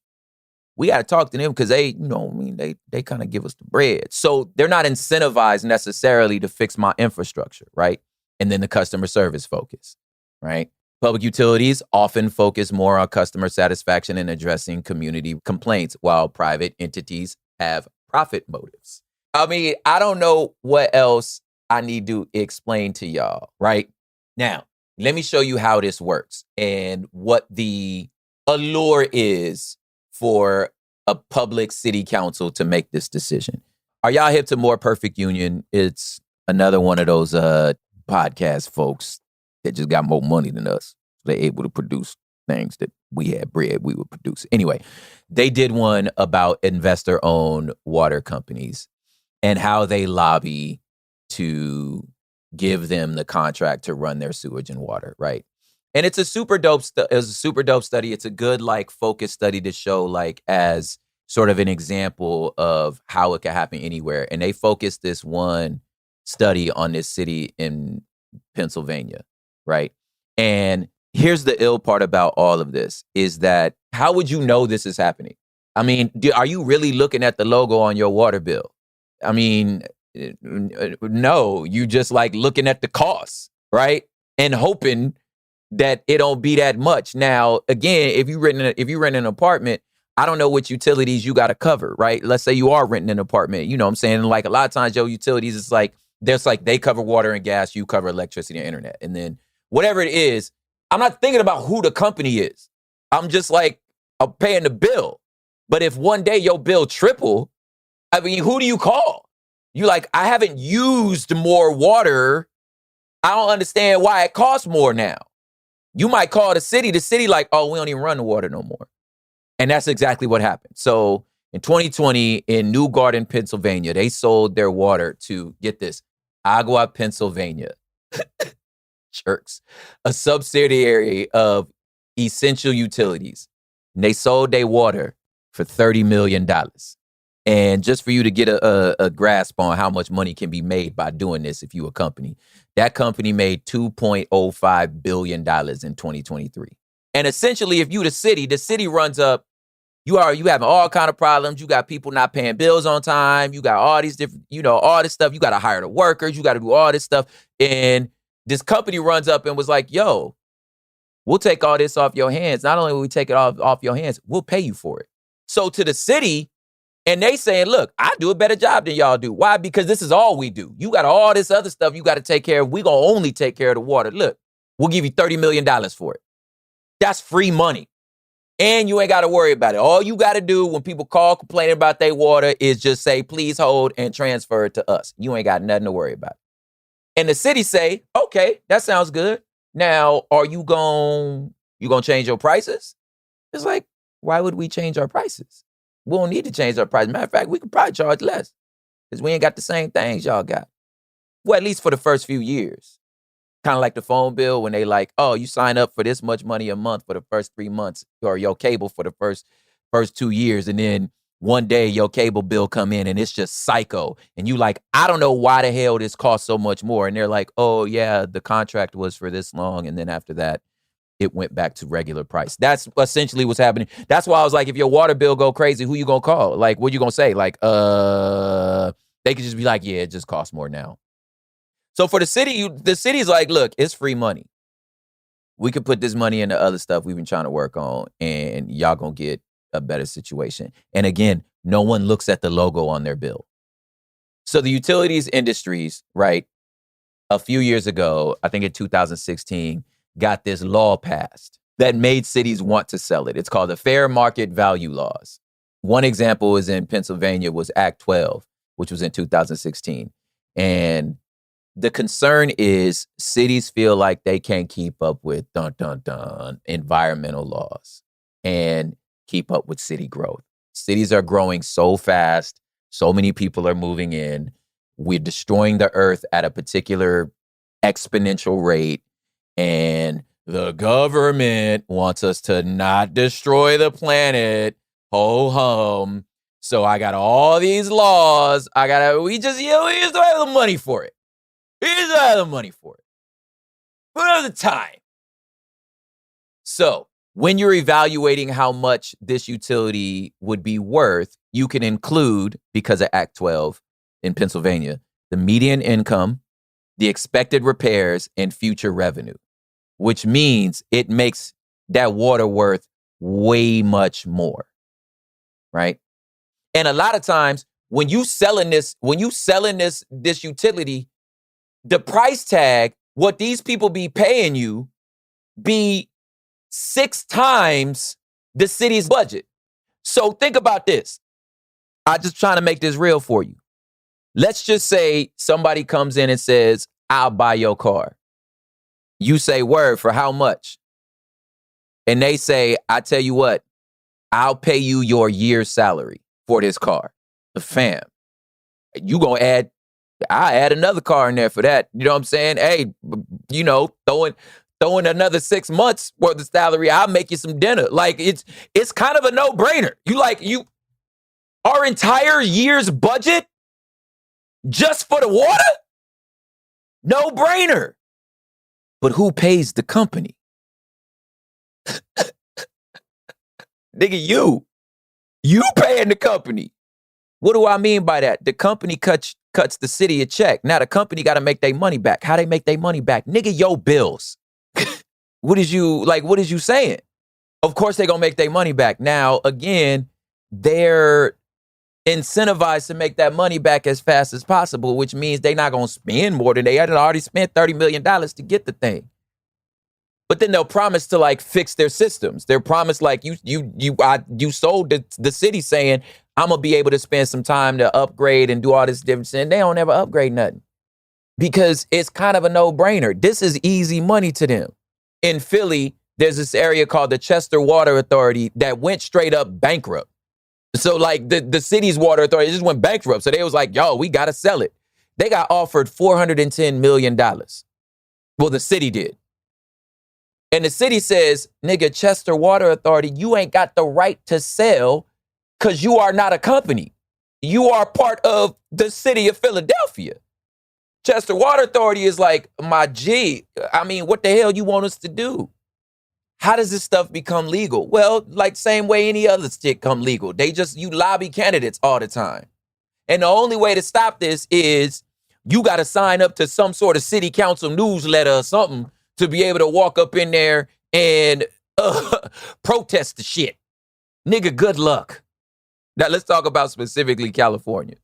Speaker 21: we got to talk to them because they kind of give us the bread. So they're not incentivized necessarily to fix my infrastructure, right? And then the customer service focus, right? Public utilities often focus more on customer satisfaction and addressing community complaints, while private entities have profit motives. I mean, I don't know what else I need to explain to y'all, right? Now, let me show you how this works and what the allure is for a public city council to make this decision. Are y'all hip to More Perfect Union? It's another one of those podcast folks that just got more money than us. They're able to produce things that we had bread we would produce. Anyway, they did one about investor-owned water companies and how they lobby to give them the contract to run their sewage and water, right? And it's a super dope study. It's a good focus study to show as sort of an example of how it can happen anywhere. And they focused this one study on this city in Pennsylvania, right? And here's the ill part about all of this is that how would you know this is happening? I mean, are you really looking at the logo on your water bill? I mean, no, you just looking at the costs, right? And hoping that it don't be that much. Now, again, if you rent an apartment, I don't know what utilities you got to cover, right? Let's say you are renting an apartment. You know what I'm saying? A lot of times your utilities, it's they cover water and gas, you cover electricity and internet. And then whatever it is, I'm not thinking about who the company is. I'm just are paying the bill. But if one day your bill triple, I mean, who do you call? You like, I haven't used more water. I don't understand why it costs more now. You might call the city like, oh, we don't even run the water no more. And that's exactly what happened. So in 2020, in New Garden, Pennsylvania, they sold their water to, get this, Agua Pennsylvania, jerks, a subsidiary of Essential Utilities. And they sold their water for $30 million. And just for you to get a grasp on how much money can be made by doing this, if you a company, that company made $2.05 billion in 2023. And essentially, if you the city runs up, you having all kind of problems. You got people not paying bills on time. You got all these different, all this stuff. You got to hire the workers. You got to do all this stuff. And this company runs up and was like, yo, we'll take all this off your hands. Not only will we take it off your hands, we'll pay you for it. So to the city, and they saying, look, I do a better job than y'all do. Why? Because this is all we do. You got all this other stuff you got to take care of. We going to only take care of the water. Look, we'll give you $30 million for it. That's free money. And you ain't got to worry about it. All you got to do when people call complaining about their water is just say, please hold and transfer it to us. You ain't got nothing to worry about. And the city say, okay, that sounds good. Now, are you going to change your prices? It's like, why would we change our prices? We don't need to change our prices. Matter of fact, we could probably charge less because we ain't got the same things y'all got. Well, at least for the first few years. Kind of like the phone bill when they like, oh, you sign up for this much money a month for the first 3 months, or your cable for the first 2 years. And then one day your cable bill come in and it's just psycho. And you like, I don't know why the hell this costs so much more. And they're like, oh yeah, the contract was for this long. And then after that, it went back to regular price. That's essentially what's happening. That's why I was like, if your water bill go crazy, who you gonna call? Like, what you gonna say? Like, they could just be like, yeah, it just costs more now. So for the city, the city's like, look, it's free money. We could put this money into other stuff we've been trying to work on, and y'all gonna get a better situation. And again, no one looks at the logo on their bill. So the utilities industries, right, a few years ago, I think in 2016, got this law passed that made cities want to sell it. It's called the Fair Market Value Laws. One example is in Pennsylvania was Act 12, which was in 2016. And the concern is cities feel like they can't keep up with environmental laws and keep up with city growth. Cities are growing so fast. So many people are moving in. We're destroying the earth at a particular exponential rate. And the government wants us to not destroy the planet. Ho hum. So I got all these laws. We just don't have the money for it. We just don't have the money for it. We don't have the time. So when you're evaluating how much this utility would be worth, you can include, because of Act 12 in Pennsylvania, the median income, the expected repairs, and future revenue, which means it makes that water worth way much more, right? And a lot of times when you selling this utility, the price tag, what these people be paying you, be 6 times the city's budget. So think about this. I'm just trying to make this real for you. Let's just say somebody comes in and says, I'll buy your car. You say, word, for how much? And they say, I tell you what, I'll pay you your year's salary for this car. Fam, you gonna I'll add another car in there for that. You know what I'm saying? Hey, throwing another 6 months worth of salary, I'll make you some dinner. Like it's kind of a no-brainer. Our entire year's budget just for the water? No-brainer. But who pays the company? Nigga, you paying the company. What do I mean by that? The company cuts the city a check. Now the company got to make their money back. How they make their money back? Nigga, your bills. What is you saying? Of course they gonna make their money back. Now, again, they're incentivized to make that money back as fast as possible, which means they're not gonna spend more than they had already spent $30 million to get the thing. But then they'll promise to like fix their systems. They're promised like you sold the city saying, I'm going to be able to spend some time to upgrade and do all this different shit. And they don't ever upgrade nothing because it's kind of a no-brainer. This is easy money to them. In Philly, there's this area called the Chester Water Authority that went straight up bankrupt. So like the city's water authority just went bankrupt. So they was like, yo, we got to sell it. They got offered $410 million. Well, the city did. And the city says, nigga, Chester Water Authority, you ain't got the right to sell because you are not a company. You are part of the city of Philadelphia. Chester Water Authority is like, my G, I mean, what the hell you want us to do? How does this stuff become legal? Well, like same way any other shit come legal. You lobby candidates all the time. And the only way to stop this is you got to sign up to some sort of city council newsletter or something to be able to walk up in there and protest the shit. Nigga, good luck. Now let's talk about specifically California.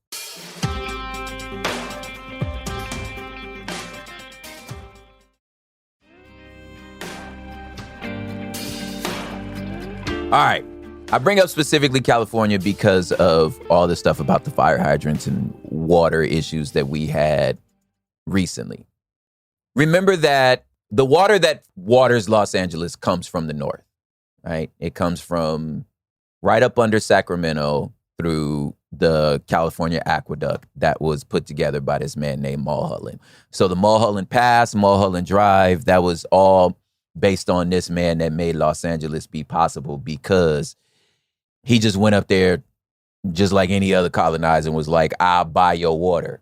Speaker 21: All right. I bring up specifically California because of all the stuff about the fire hydrants and water issues that we had recently. Remember that the water that waters Los Angeles comes from the north, right? It comes from right up under Sacramento through the California aqueduct that was put together by this man named Mulholland. So the Mulholland Pass, Mulholland Drive, that was all based on this man that made Los Angeles be possible because he just went up there just like any other colonizer and was like, I'll buy your water.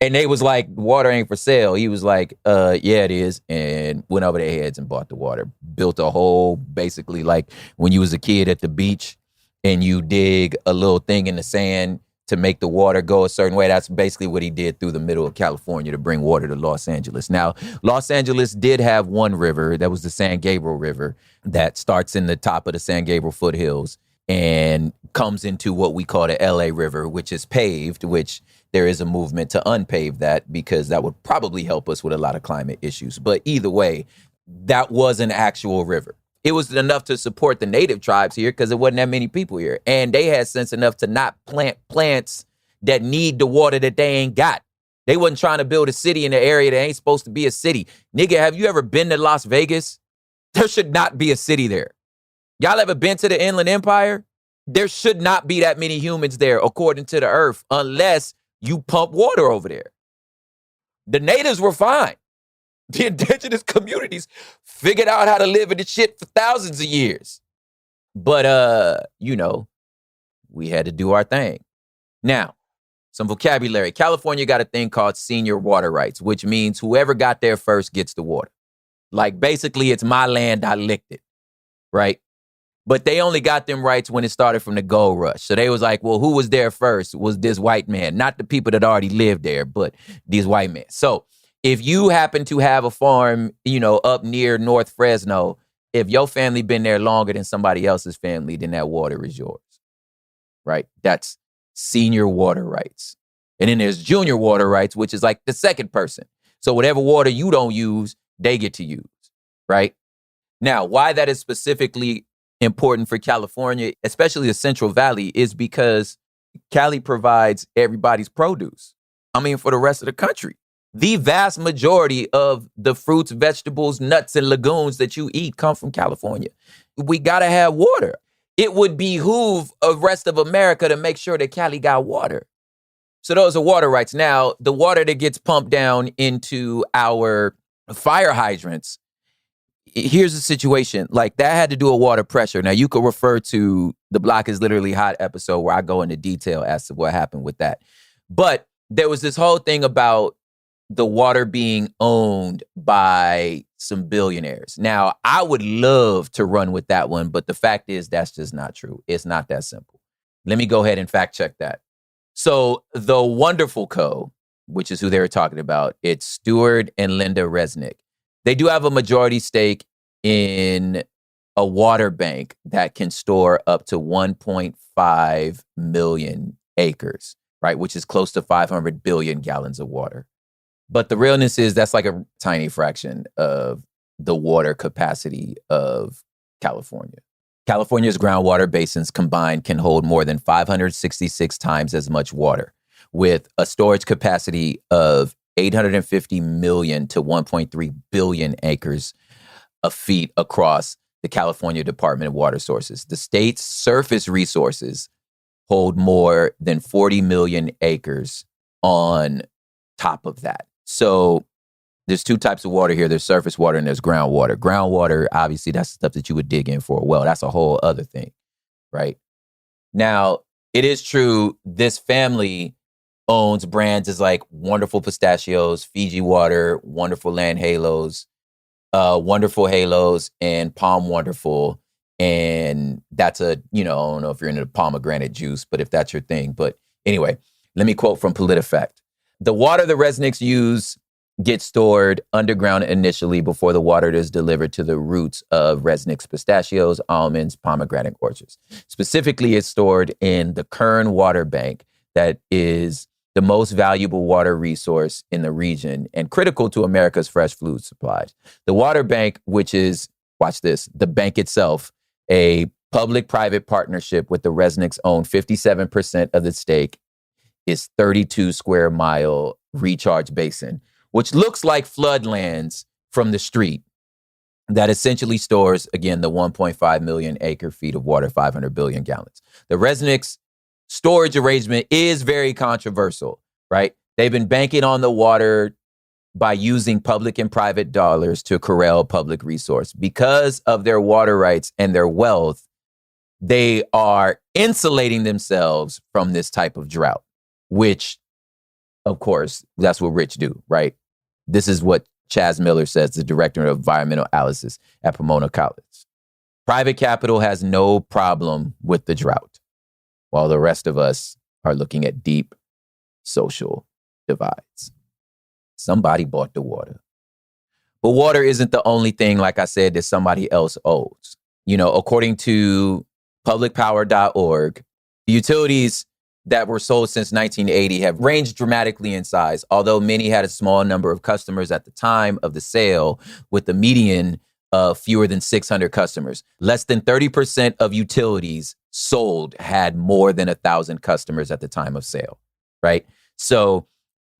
Speaker 21: And they was like, water ain't for sale. He was like, yeah, it is. And went over their heads and bought the water. Built a hole, basically like when you was a kid at the beach and you dig a little thing in the sand to make the water go a certain way. That's basically what he did through the middle of California to bring water to Los Angeles. Now, Los Angeles did have one river. That was the San Gabriel River that starts in the top of the San Gabriel foothills and comes into what we call the LA River, which is paved, which there is a movement to unpave that because that would probably help us with a lot of climate issues. But either way, that was an actual river. It was enough to support the native tribes here because there wasn't that many people here. And they had sense enough to not plant plants that need the water that they ain't got. They wasn't trying to build a city in an area that ain't supposed to be a city. Nigga, have you ever been to Las Vegas? There should not be a city there. Y'all ever been to the Inland Empire? There should not be that many humans there, according to the earth, unless you pump water over there. The natives were fine. The indigenous communities figured out how to live in the shit for thousands of years. But, we had to do our thing. Now, some vocabulary. California got a thing called senior water rights, which means whoever got there first gets the water. Like, basically, it's my land, I licked it, right? But they only got them rights when it started from the gold rush. So they was like, well, who was there first was this white man, not the people that already lived there, but these white men. So if you happen to have a farm, up near North Fresno, if your family been there longer than somebody else's family, then that water is yours, right? That's senior water rights. And then there's junior water rights, which is like the second person. So whatever water you don't use, they get to use, right? Now, why that is specifically important for California, especially the Central Valley, is because Cali provides everybody's produce. I mean, for the rest of the country. The vast majority of the fruits, vegetables, nuts, and legumes that you eat come from California. We got to have water. It would behoove the rest of America to make sure that Cali got water. So those are water rights. Now, the water that gets pumped down into our fire hydrants, here's the situation. Like, that had to do with water pressure. Now, you could refer to the Block is Literally Hot episode where I go into detail as to what happened with that. But there was this whole thing about the water being owned by some billionaires. Now, I would love to run with that one, but the fact is that's just not true. It's not that simple. Let me go ahead and fact check that. So the Wonderful Co., which is who they were talking about, it's Stuart and Linda Resnick. They do have a majority stake in a water bank that can store up to 1.5 million acres, right? Which is close to 500 billion gallons of water. But the realness is that's like a tiny fraction of the water capacity of California. California's groundwater basins combined can hold more than 566 times as much water, with a storage capacity of 850 million to 1.3 billion acres of feet across the California Department of Water Sources. The state's surface resources hold more than 40 million acres on top of that. So there's two types of water here. There's surface water and there's groundwater. Groundwater, obviously, that's the stuff that you would dig in for a well. That's a whole other thing, right? Now, it is true, this family owns brands as like Wonderful Pistachios, Fiji Water, Wonderful Land Halos, Wonderful Halos, and Palm Wonderful. And that's I don't know if you're into the pomegranate juice, but if that's your thing. But anyway, let me quote from PolitiFact. The water the Resnicks use gets stored underground initially before the water is delivered to the roots of Resnick's pistachios, almonds, pomegranate orchards. Specifically, it's stored in the Kern Water Bank that is the most valuable water resource in the region and critical to America's fresh food supplies. The water bank, which is, watch this, the bank itself, a public-private partnership with the Resnicks own 57% of the stake, is 32 square mile recharge basin, which looks like floodlands from the street that essentially stores, again, the 1.5 million acre feet of water, 500 billion gallons. The Resnicks storage arrangement is very controversial, right? They've been banking on the water by using public and private dollars to corral public resource. Because of their water rights and their wealth, they are insulating themselves from this type of drought, which, of course, that's what rich do, right? This is what Chaz Miller says, the director of environmental analysis at Pomona College. Private capital has no problem with the drought, while the rest of us are looking at deep social divides. Somebody bought the water. But water isn't the only thing, like I said, that somebody else owes. According to publicpower.org, the utilities that were sold since 1980 have ranged dramatically in size, although many had a small number of customers at the time of the sale, with the median of fewer than 600 customers. Less than 30% of utilities sold had more than 1,000 customers at the time of sale, right? So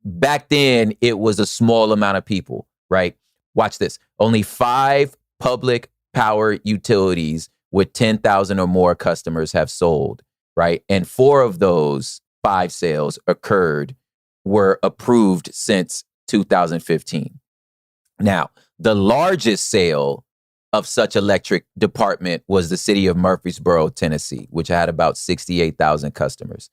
Speaker 21: back then, it was a small amount of people, right? Watch this. Only 5 public power utilities with 10,000 or more customers have sold, right? And 4 of those 5 sales were approved since 2015. Now, the largest sale of such electric department was the city of Murfreesboro, Tennessee, which had about 68,000 customers.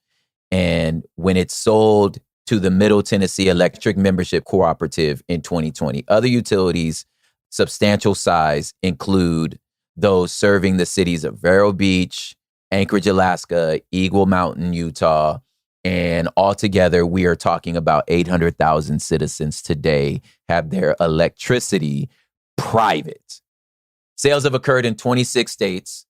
Speaker 21: And when it sold to the Middle Tennessee Electric Membership Cooperative in 2020, other utilities substantial size include those serving the cities of Vero Beach, Anchorage, Alaska, Eagle Mountain, Utah, and altogether we are talking about 800,000 citizens today have their electricity private. Sales have occurred in 26 states,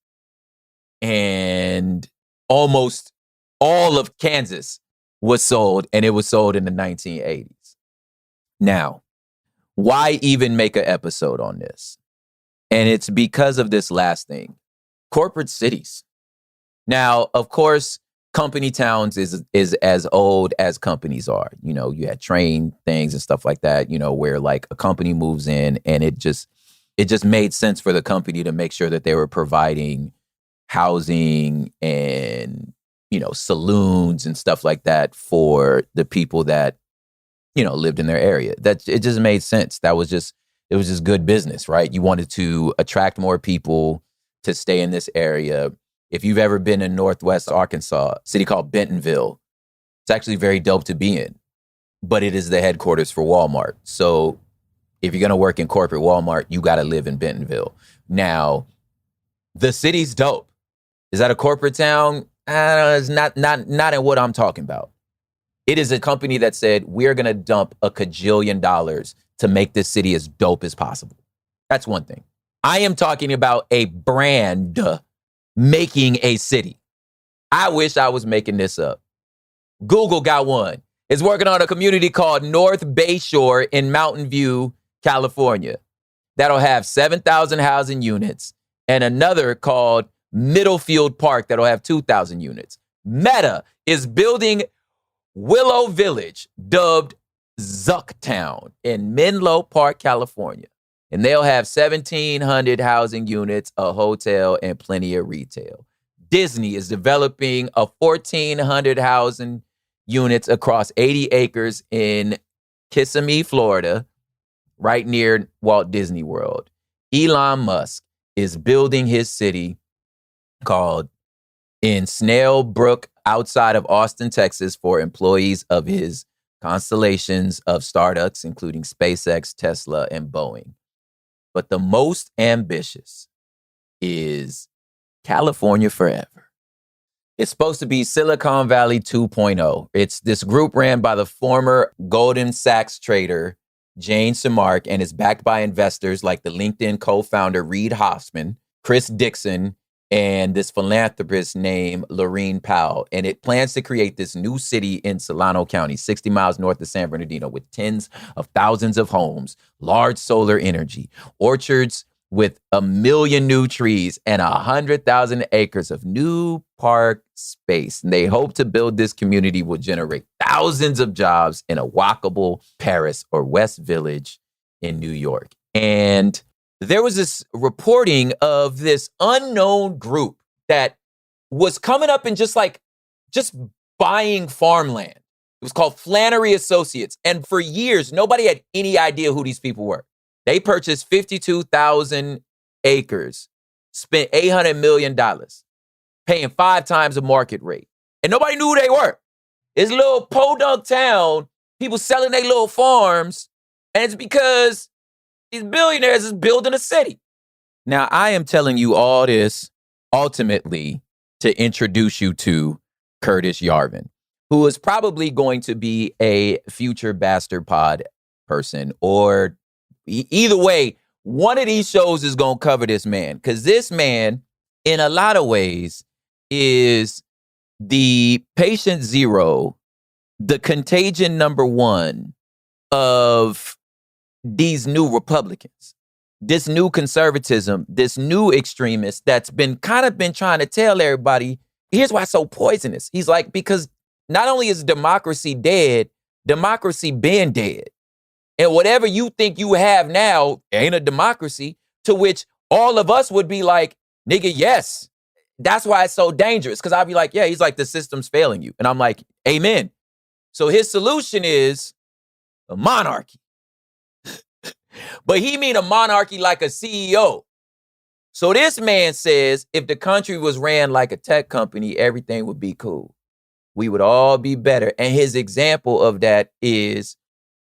Speaker 21: and almost all of Kansas was sold, and it was sold in the 1980s. Now, why even make an episode on this? And it's because of this last thing. Corporate cities. Now, of course, company towns is as old as companies are. You had train things and stuff like that, where like a company moves in and it just made sense for the company to make sure that they were providing housing and, saloons and stuff like that for the people that, lived in their area. That it just made sense. It was just good business, right? You wanted to attract more people to stay in this area. If you've ever been in Northwest Arkansas, a city called Bentonville, it's actually very dope to be in, but it is the headquarters for Walmart. So if you're going to work in corporate Walmart, you got to live in Bentonville. Now, the city's dope. Is that a corporate town? It's not in what I'm talking about. It is a company that said, we're going to dump $1 kajillion to make this city as dope as possible. That's one thing. I am talking about a brand making a city. I wish I was making this up. Google got one. is working on a community called North Bayshore in Mountain View, California. That'll have 7,000 housing units, and another called Middlefield Park that'll have 2,000 units. Meta is building Willow Village, dubbed Zucktown, in Menlo Park, California. And they'll have 1,700 housing units, a hotel, and plenty of retail. Disney is developing a 1,400 housing units across 80 acres in Kissimmee, Florida, right near Walt Disney World. Elon Musk is building his city called in Snail Brook outside of Austin, Texas, for employees of his constellations of startups, including SpaceX, Tesla, and Boeing. But the most ambitious is California Forever. It's supposed to be Silicon Valley 2.0. It's this group ran by the former Goldman Sachs trader, Jane Simark, and is backed by investors like the LinkedIn co-founder Reid Hoffman, Chris Dixon, and this philanthropist named Laurene Powell. And it plans to create this new city in Solano County, 60 miles north of San Bernardino, with tens of thousands of homes, large solar energy, orchards with 1 million new trees, and 100,000 acres of new park space. And they hope to build this community will generate thousands of jobs in a walkable Paris or West Village in New York. And there was this reporting of this unknown group that was coming up and just buying farmland. It was called Flannery Associates. And for years, nobody had any idea who these people were. They purchased 52,000 acres, spent $800 million, paying 5 times the market rate. And nobody knew who they were. It's a little podunk town, people selling their little farms, and it's because these billionaires is building a city. Now, I am telling you all this ultimately to introduce you to Curtis Yarvin, who is probably going to be a future Bastard Pod person, or either way, one of these shows is going to cover this man, because this man, in a lot of ways, is the patient zero, the contagion number one of these new Republicans, this new conservatism, this new extremist that's been trying to tell everybody, here's why it's so poisonous. He's like, because not only is democracy dead, democracy been dead. And whatever you think you have now ain't a democracy, to which all of us would be like, nigga, yes. That's why it's so dangerous. Because I'd be like, yeah, he's like, the system's failing you. And I'm like, amen. So his solution is a monarchy. But he mean a monarchy like a CEO. So this man says if the country was ran like a tech company, everything would be cool. We would all be better. And his example of that is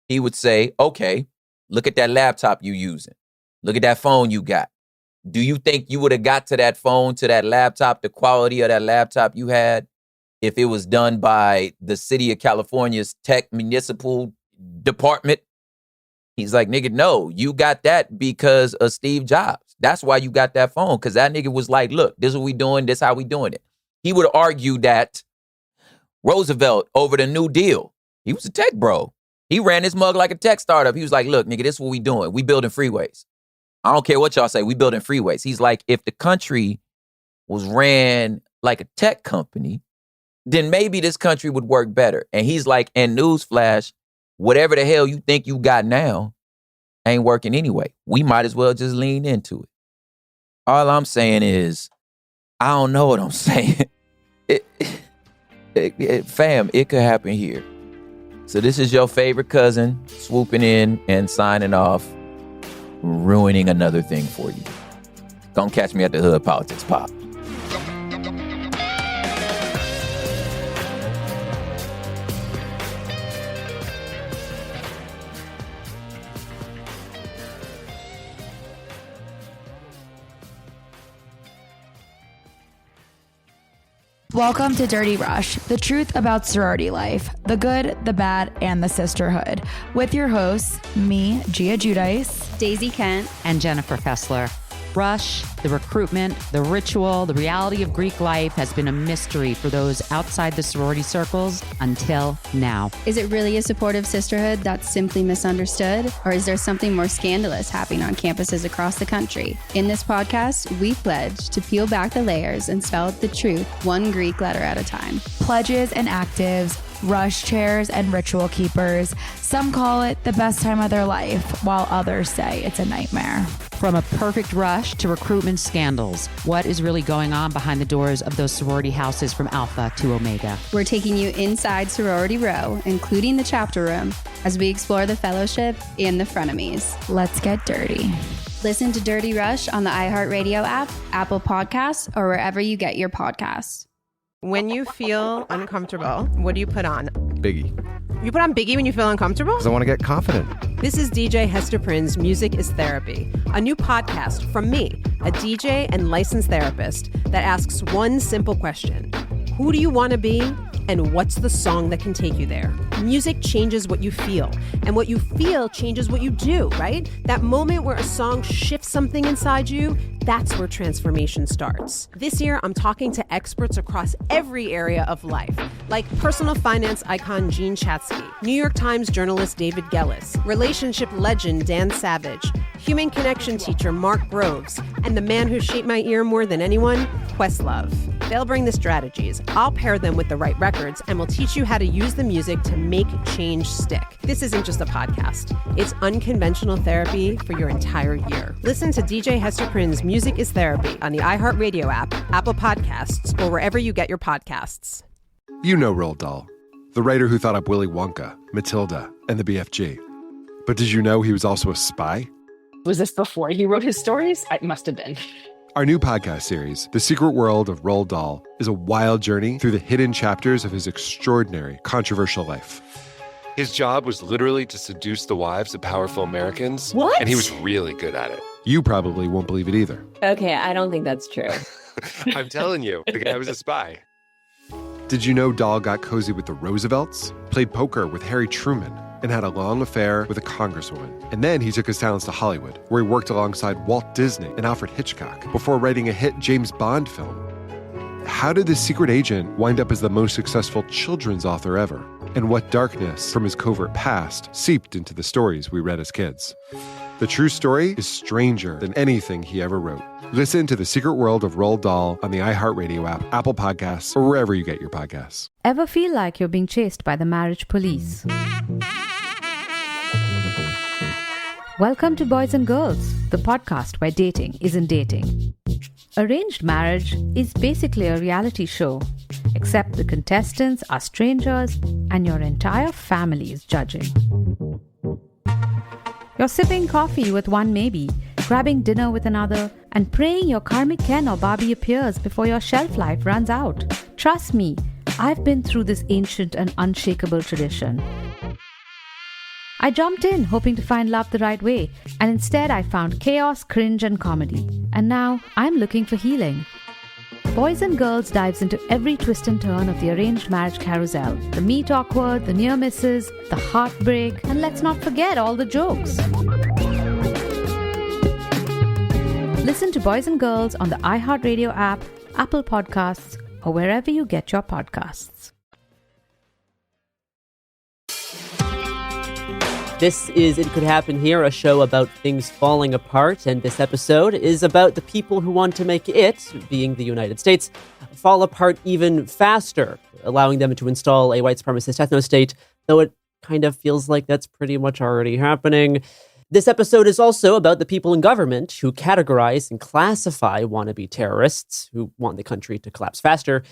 Speaker 21: he would say, okay, look at that laptop you using. Look at that phone you got. Do you think you would have got to that phone, to that laptop, the quality of that laptop you had, if it was done by the city of California's tech municipal department? He's like, nigga, no, you got that because of Steve Jobs. That's why you got that phone, because that nigga was like, look, this is what we doing, this how we doing it. He would argue that Roosevelt over the New Deal, he was a tech bro. He ran his mug like a tech startup. He was like, look, nigga, this is what we doing. We building freeways. I don't care what y'all say, we building freeways. He's like, if the country was ran like a tech company, then maybe this country would work better. And he's like, and newsflash, whatever the hell you think you got now ain't working anyway. We might as well just lean into it. All I'm saying is, I don't know what I'm saying. Fam, it could happen here. So this is your favorite cousin swooping in and signing off, ruining another thing for you. Don't catch me at the Hood Politics Pop.
Speaker 17: Welcome to Dirty Rush, the truth about sorority life, the good, the bad, and the sisterhood. With your hosts, me, Gia Giudice,
Speaker 18: Daisy Kent,
Speaker 19: and Jennifer Fessler. Rush, the recruitment, the ritual, the reality of Greek life has been a mystery for those outside the sorority circles until now.
Speaker 18: Is it really a supportive sisterhood that's simply misunderstood? Or is there something more scandalous happening on campuses across the country? In this podcast, we pledge to peel back the layers and spell the truth one Greek letter at a time.
Speaker 17: Pledges and actives, rush chairs and ritual keepers. Some call it the best time of their life, while others say it's a nightmare.
Speaker 19: From a perfect rush to recruitment scandals, what is really going on behind the doors of those sorority houses from Alpha to Omega?
Speaker 18: We're taking you inside sorority row, including the chapter room, as we explore the fellowship and the frenemies.
Speaker 17: Let's get dirty.
Speaker 18: Listen to Dirty Rush on the iHeartRadio app, Apple Podcasts, or wherever you get your podcasts.
Speaker 20: When you feel uncomfortable, what do you put on?
Speaker 10: Biggie.
Speaker 20: You put on Biggie when you feel uncomfortable?
Speaker 10: Because I want to get confident.
Speaker 20: This is DJ Hester Prynne's Music is Therapy, a new podcast from me, a DJ and licensed therapist that asks one simple question. Who do you want to be? And what's the song that can take you there? Music changes what you feel, and what you feel changes what you do, right? That moment where a song shifts something inside you, that's where transformation starts. This year, I'm talking to experts across every area of life, like personal finance icon Gene Chatsky, New York Times journalist David Gellis, relationship legend Dan Savage, human connection teacher Mark Groves, and the man who shaped my ear more than anyone, Questlove. They'll bring the strategies, I'll pair them with the right records, and we'll teach you how to use the music to make change stick. This isn't just a podcast. It's unconventional therapy for your entire year. Listen to DJ Hester Prynne's Music is Therapy on the iHeartRadio app, Apple Podcasts, or wherever you get your podcasts.
Speaker 10: You know Roald Dahl, the writer who thought up Willy Wonka, Matilda, and the BFG. But did you know he was also a spy?
Speaker 11: Was this before he wrote his stories? It must have been.
Speaker 10: Our new podcast series, The Secret World of Roald Dahl, is a wild journey through the hidden chapters of his extraordinary, controversial life.
Speaker 7: His job was literally to seduce the wives of powerful Americans.
Speaker 12: What?
Speaker 7: And he was really good at it.
Speaker 10: You probably won't believe it either.
Speaker 12: Okay, I don't think that's true.
Speaker 7: I'm telling you, the guy was a spy.
Speaker 10: Did you know Dahl got cozy with the Roosevelts, played poker with Harry Truman, and had a long affair with a congresswoman? And then he took his talents to Hollywood, where he worked alongside Walt Disney and Alfred Hitchcock before writing a hit James Bond film. How did this secret agent wind up as the most successful children's author ever? And what darkness from his covert past seeped into the stories we read as kids? The true story is stranger than anything he ever wrote. Listen to The Secret World of Roald Dahl on the iHeartRadio app, Apple Podcasts, or wherever you get your podcasts.
Speaker 13: Ever feel like you're being chased by the marriage police? Welcome to Boys and Girls, the podcast where dating isn't dating. Arranged marriage is basically a reality show, except the contestants are strangers and your entire family is judging. You're sipping coffee with one maybe, grabbing dinner with another, and praying your karmic Ken or Barbie appears before your shelf life runs out. Trust me, I've been through this ancient and unshakable tradition. I jumped in hoping to find love the right way, and instead I found chaos, cringe, and comedy. And now I'm looking for healing. Boys and Girls dives into every twist and turn of the arranged marriage carousel. The meet awkward, the near misses, the heartbreak, and let's not forget all the jokes. Listen to Boys and Girls on the iHeartRadio app, Apple Podcasts, or wherever you get your podcasts.
Speaker 1: This is It Could Happen Here, a show about things falling apart, and this episode is about the people who want to make it, being the United States, fall apart even faster, allowing them to install a white supremacist ethno-state, though it kind of feels like that's pretty much already happening. This episode is also about the people in government who categorize and classify wannabe terrorists who want the country to collapse faster,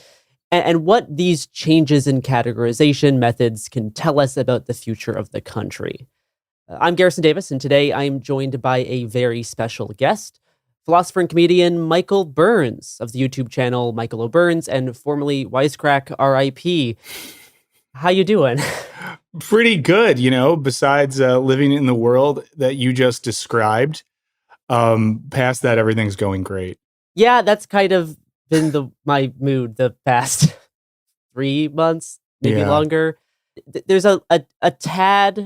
Speaker 1: and what these changes in categorization methods can tell us about the future of the country. I'm Garrison Davis, and today I'm joined by a very special guest, philosopher and comedian Michael Burns of the YouTube channel Michael O'Burns and formerly Wisecrack RIP. How you doing?
Speaker 22: Pretty good, besides living in the world that you just described. Past that, everything's going great.
Speaker 1: Yeah, that's kind of been my mood the past 3 months, maybe longer. There's a tad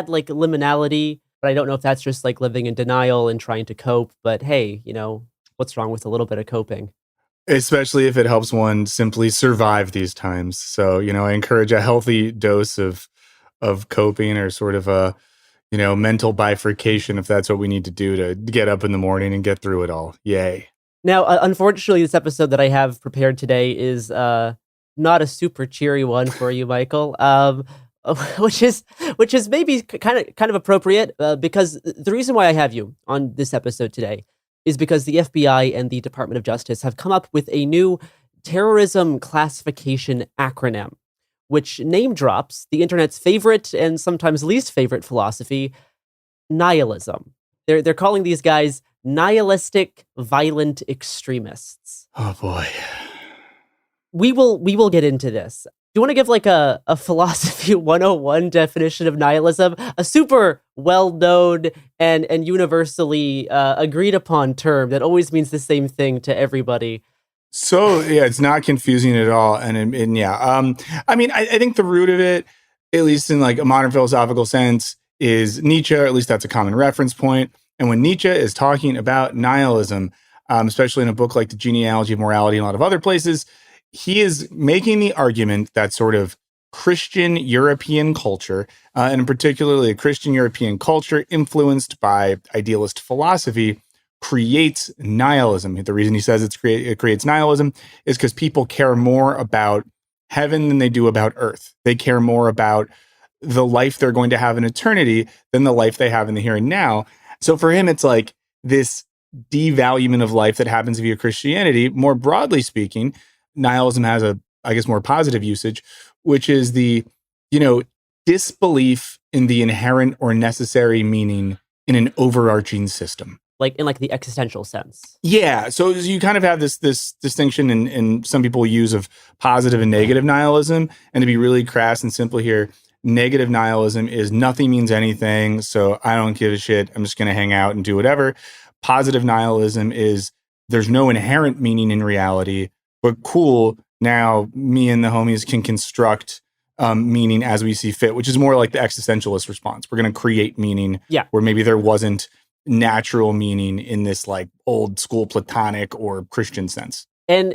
Speaker 1: like liminality, But I don't know if that's just like living in denial and trying to cope. But hey, what's wrong with a little bit of coping?
Speaker 22: Especially if it helps one simply survive these times. So, I encourage a healthy dose of coping, or sort of a, mental bifurcation, if that's what we need to do to get up in the morning and get through it all. Yay.
Speaker 1: Now, unfortunately, this episode that I have prepared today is not a super cheery one for you, Michael. Which is maybe kind of appropriate, because the reason why I have you on this episode today is because the FBI and the Department of Justice have come up with a new terrorism classification acronym, which name drops the internet's favorite and sometimes least favorite philosophy, nihilism. They're calling these guys nihilistic violent extremists.
Speaker 22: Oh boy.
Speaker 1: We will get into this. Do you want to give like a philosophy 101 definition of nihilism? A super well-known and universally agreed upon term that always means the same thing to everybody.
Speaker 22: So yeah, it's not confusing at all. And yeah, I think the root of it, at least in like a modern philosophical sense, is Nietzsche, or at least that's a common reference point. And when Nietzsche is talking about nihilism, especially in a book like The Genealogy of Morality and a lot of other places, he is making the argument that sort of Christian European culture, and particularly a Christian European culture influenced by idealist philosophy, creates nihilism. The reason he says it creates nihilism is because people care more about heaven than they do about earth. They care more about the life they're going to have in eternity than the life they have in the here and now. So for him, it's like this devaluement of life that happens via Christianity. More broadly speaking, nihilism has a, I guess, more positive usage, which is the, disbelief in the inherent or necessary meaning in an overarching system.
Speaker 1: Like in like the existential sense.
Speaker 22: Yeah. So you kind of have this distinction in some people use of positive and negative nihilism. And to be really crass and simple here, negative nihilism is nothing means anything. So I don't give a shit. I'm just going to hang out and do whatever. Positive nihilism is there's no inherent meaning in reality, but cool. Now me and the homies can construct meaning as we see fit, which is more like the existentialist response. We're going to create meaning where maybe there wasn't natural meaning in this like old school Platonic or Christian sense.
Speaker 1: And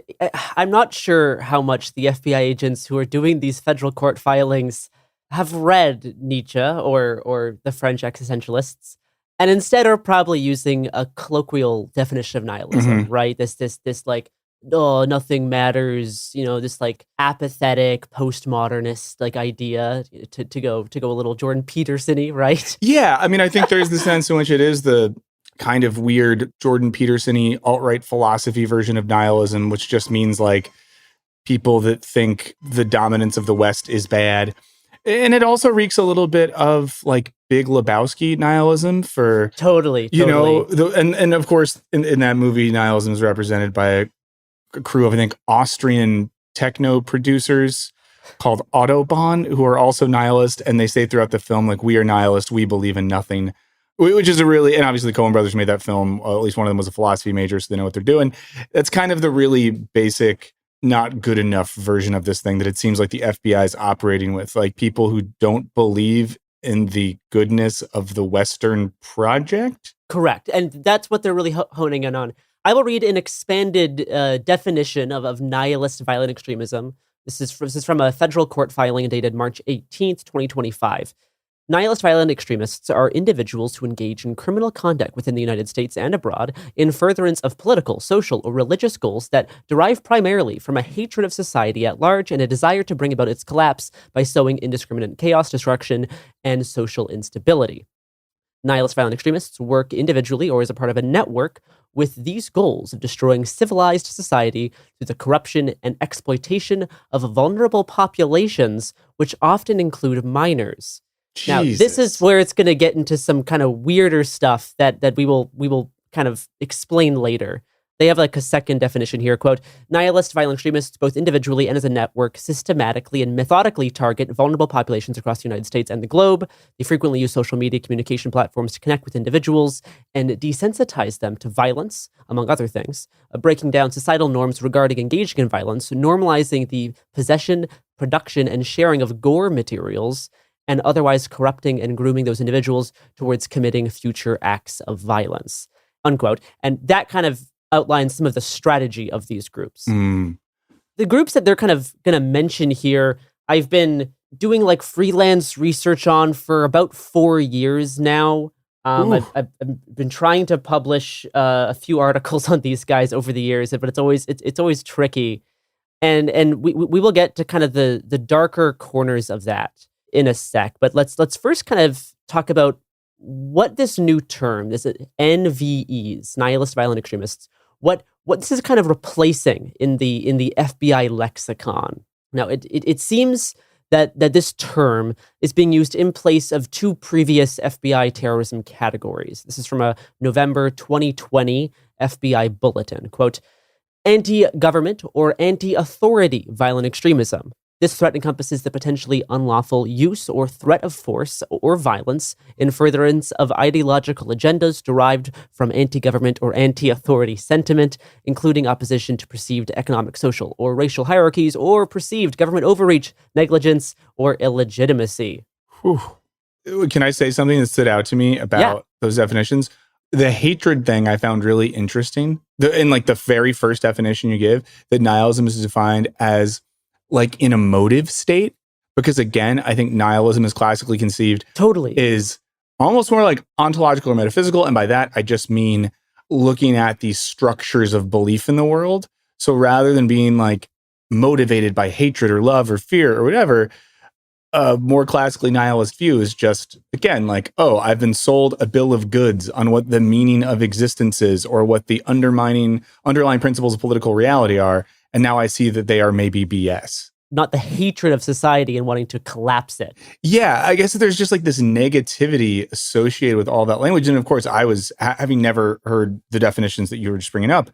Speaker 1: I'm not sure how much the FBI agents who are doing these federal court filings have read Nietzsche or the French existentialists, and instead are probably using a colloquial definition of nihilism, right? This like, oh, nothing matters, this like apathetic postmodernist like idea to go a little Jordan Peterson-y, right?
Speaker 22: Yeah, I mean, I think there's the sense in which it is the kind of weird Jordan Peterson-y alt-right philosophy version of nihilism, which just means like people that think the dominance of the West is bad. And it also reeks a little bit of like Big Lebowski nihilism for
Speaker 1: totally.
Speaker 22: And of course in that movie, nihilism is represented by a crew of, I think, Austrian techno producers called Autobahn, who are also nihilist. And they say throughout the film, like, we are nihilist, we believe in nothing, which is a really, and obviously Coen Brothers made that film. At least one of them was a philosophy major, so they know what they're doing. That's kind of the really basic, not good enough version of this thing that it seems like the FBI is operating with, like people who don't believe in the goodness of the Western project.
Speaker 1: Correct. And that's what they're really honing in on. I will read an expanded definition of nihilist violent extremism. This is from a federal court filing dated March 18th, 2025. Nihilist violent extremists are individuals who engage in criminal conduct within the United States and abroad in furtherance of political, social, or religious goals that derive primarily from a hatred of society at large and a desire to bring about its collapse by sowing indiscriminate chaos, destruction, and social instability. Nihilist violent extremists work individually or as a part of a network with these goals of destroying civilized society through the corruption and exploitation of vulnerable populations, which often include minors.
Speaker 22: Jesus.
Speaker 1: Now, this is where it's going to get into some kind of weirder stuff that we will kind of explain later. They have like a second definition here, quote, nihilist violent extremists, both individually and as a network, systematically and methodically target vulnerable populations across the United States and the globe. They frequently use social media communication platforms to connect with individuals and desensitize them to violence, among other things, breaking down societal norms regarding engaging in violence, normalizing the possession, production, and sharing of gore materials, and otherwise corrupting and grooming those individuals towards committing future acts of violence, unquote. And that kind of outlines some of the strategy of these groups. The groups that they're kind of going to mention here, I've been doing like freelance research on for about 4 years now. I've been trying to publish a few articles on these guys over the years, but it's always tricky. And we will get to kind of the darker corners of that in a sec. But let's first kind of talk about what this new term, this NVEs, nihilist violent extremists, what this is kind of replacing in the FBI lexicon. Now, it seems that this term is being used in place of two previous FBI terrorism categories. This is from a November 2020 FBI bulletin. Quote, anti-government or anti-authority violent extremism. This threat encompasses the potentially unlawful use or threat of force or violence in furtherance of ideological agendas derived from anti-government or anti-authority sentiment, including opposition to perceived economic, social, or racial hierarchies, or perceived government overreach, negligence, or illegitimacy.
Speaker 22: Can I say something that stood out to me about those definitions? The hatred thing I found really interesting. In like the very first definition you give, that nihilism is defined as like in a motive state, because again, I think nihilism is classically conceived is almost more like ontological or metaphysical. And by that, I just mean looking at these structures of belief in the world. So rather than being like motivated by hatred or love or fear or whatever, a more classically nihilist view is just, again, like, oh, I've been sold a bill of goods on what the meaning of existence is or what the underlying principles of political reality are. And now I see that they are maybe BS.
Speaker 1: Not the hatred of society and wanting to collapse it.
Speaker 22: Yeah, I guess there's just like this negativity associated with all that language. And of course, I was, having never heard the definitions that you were just bringing up,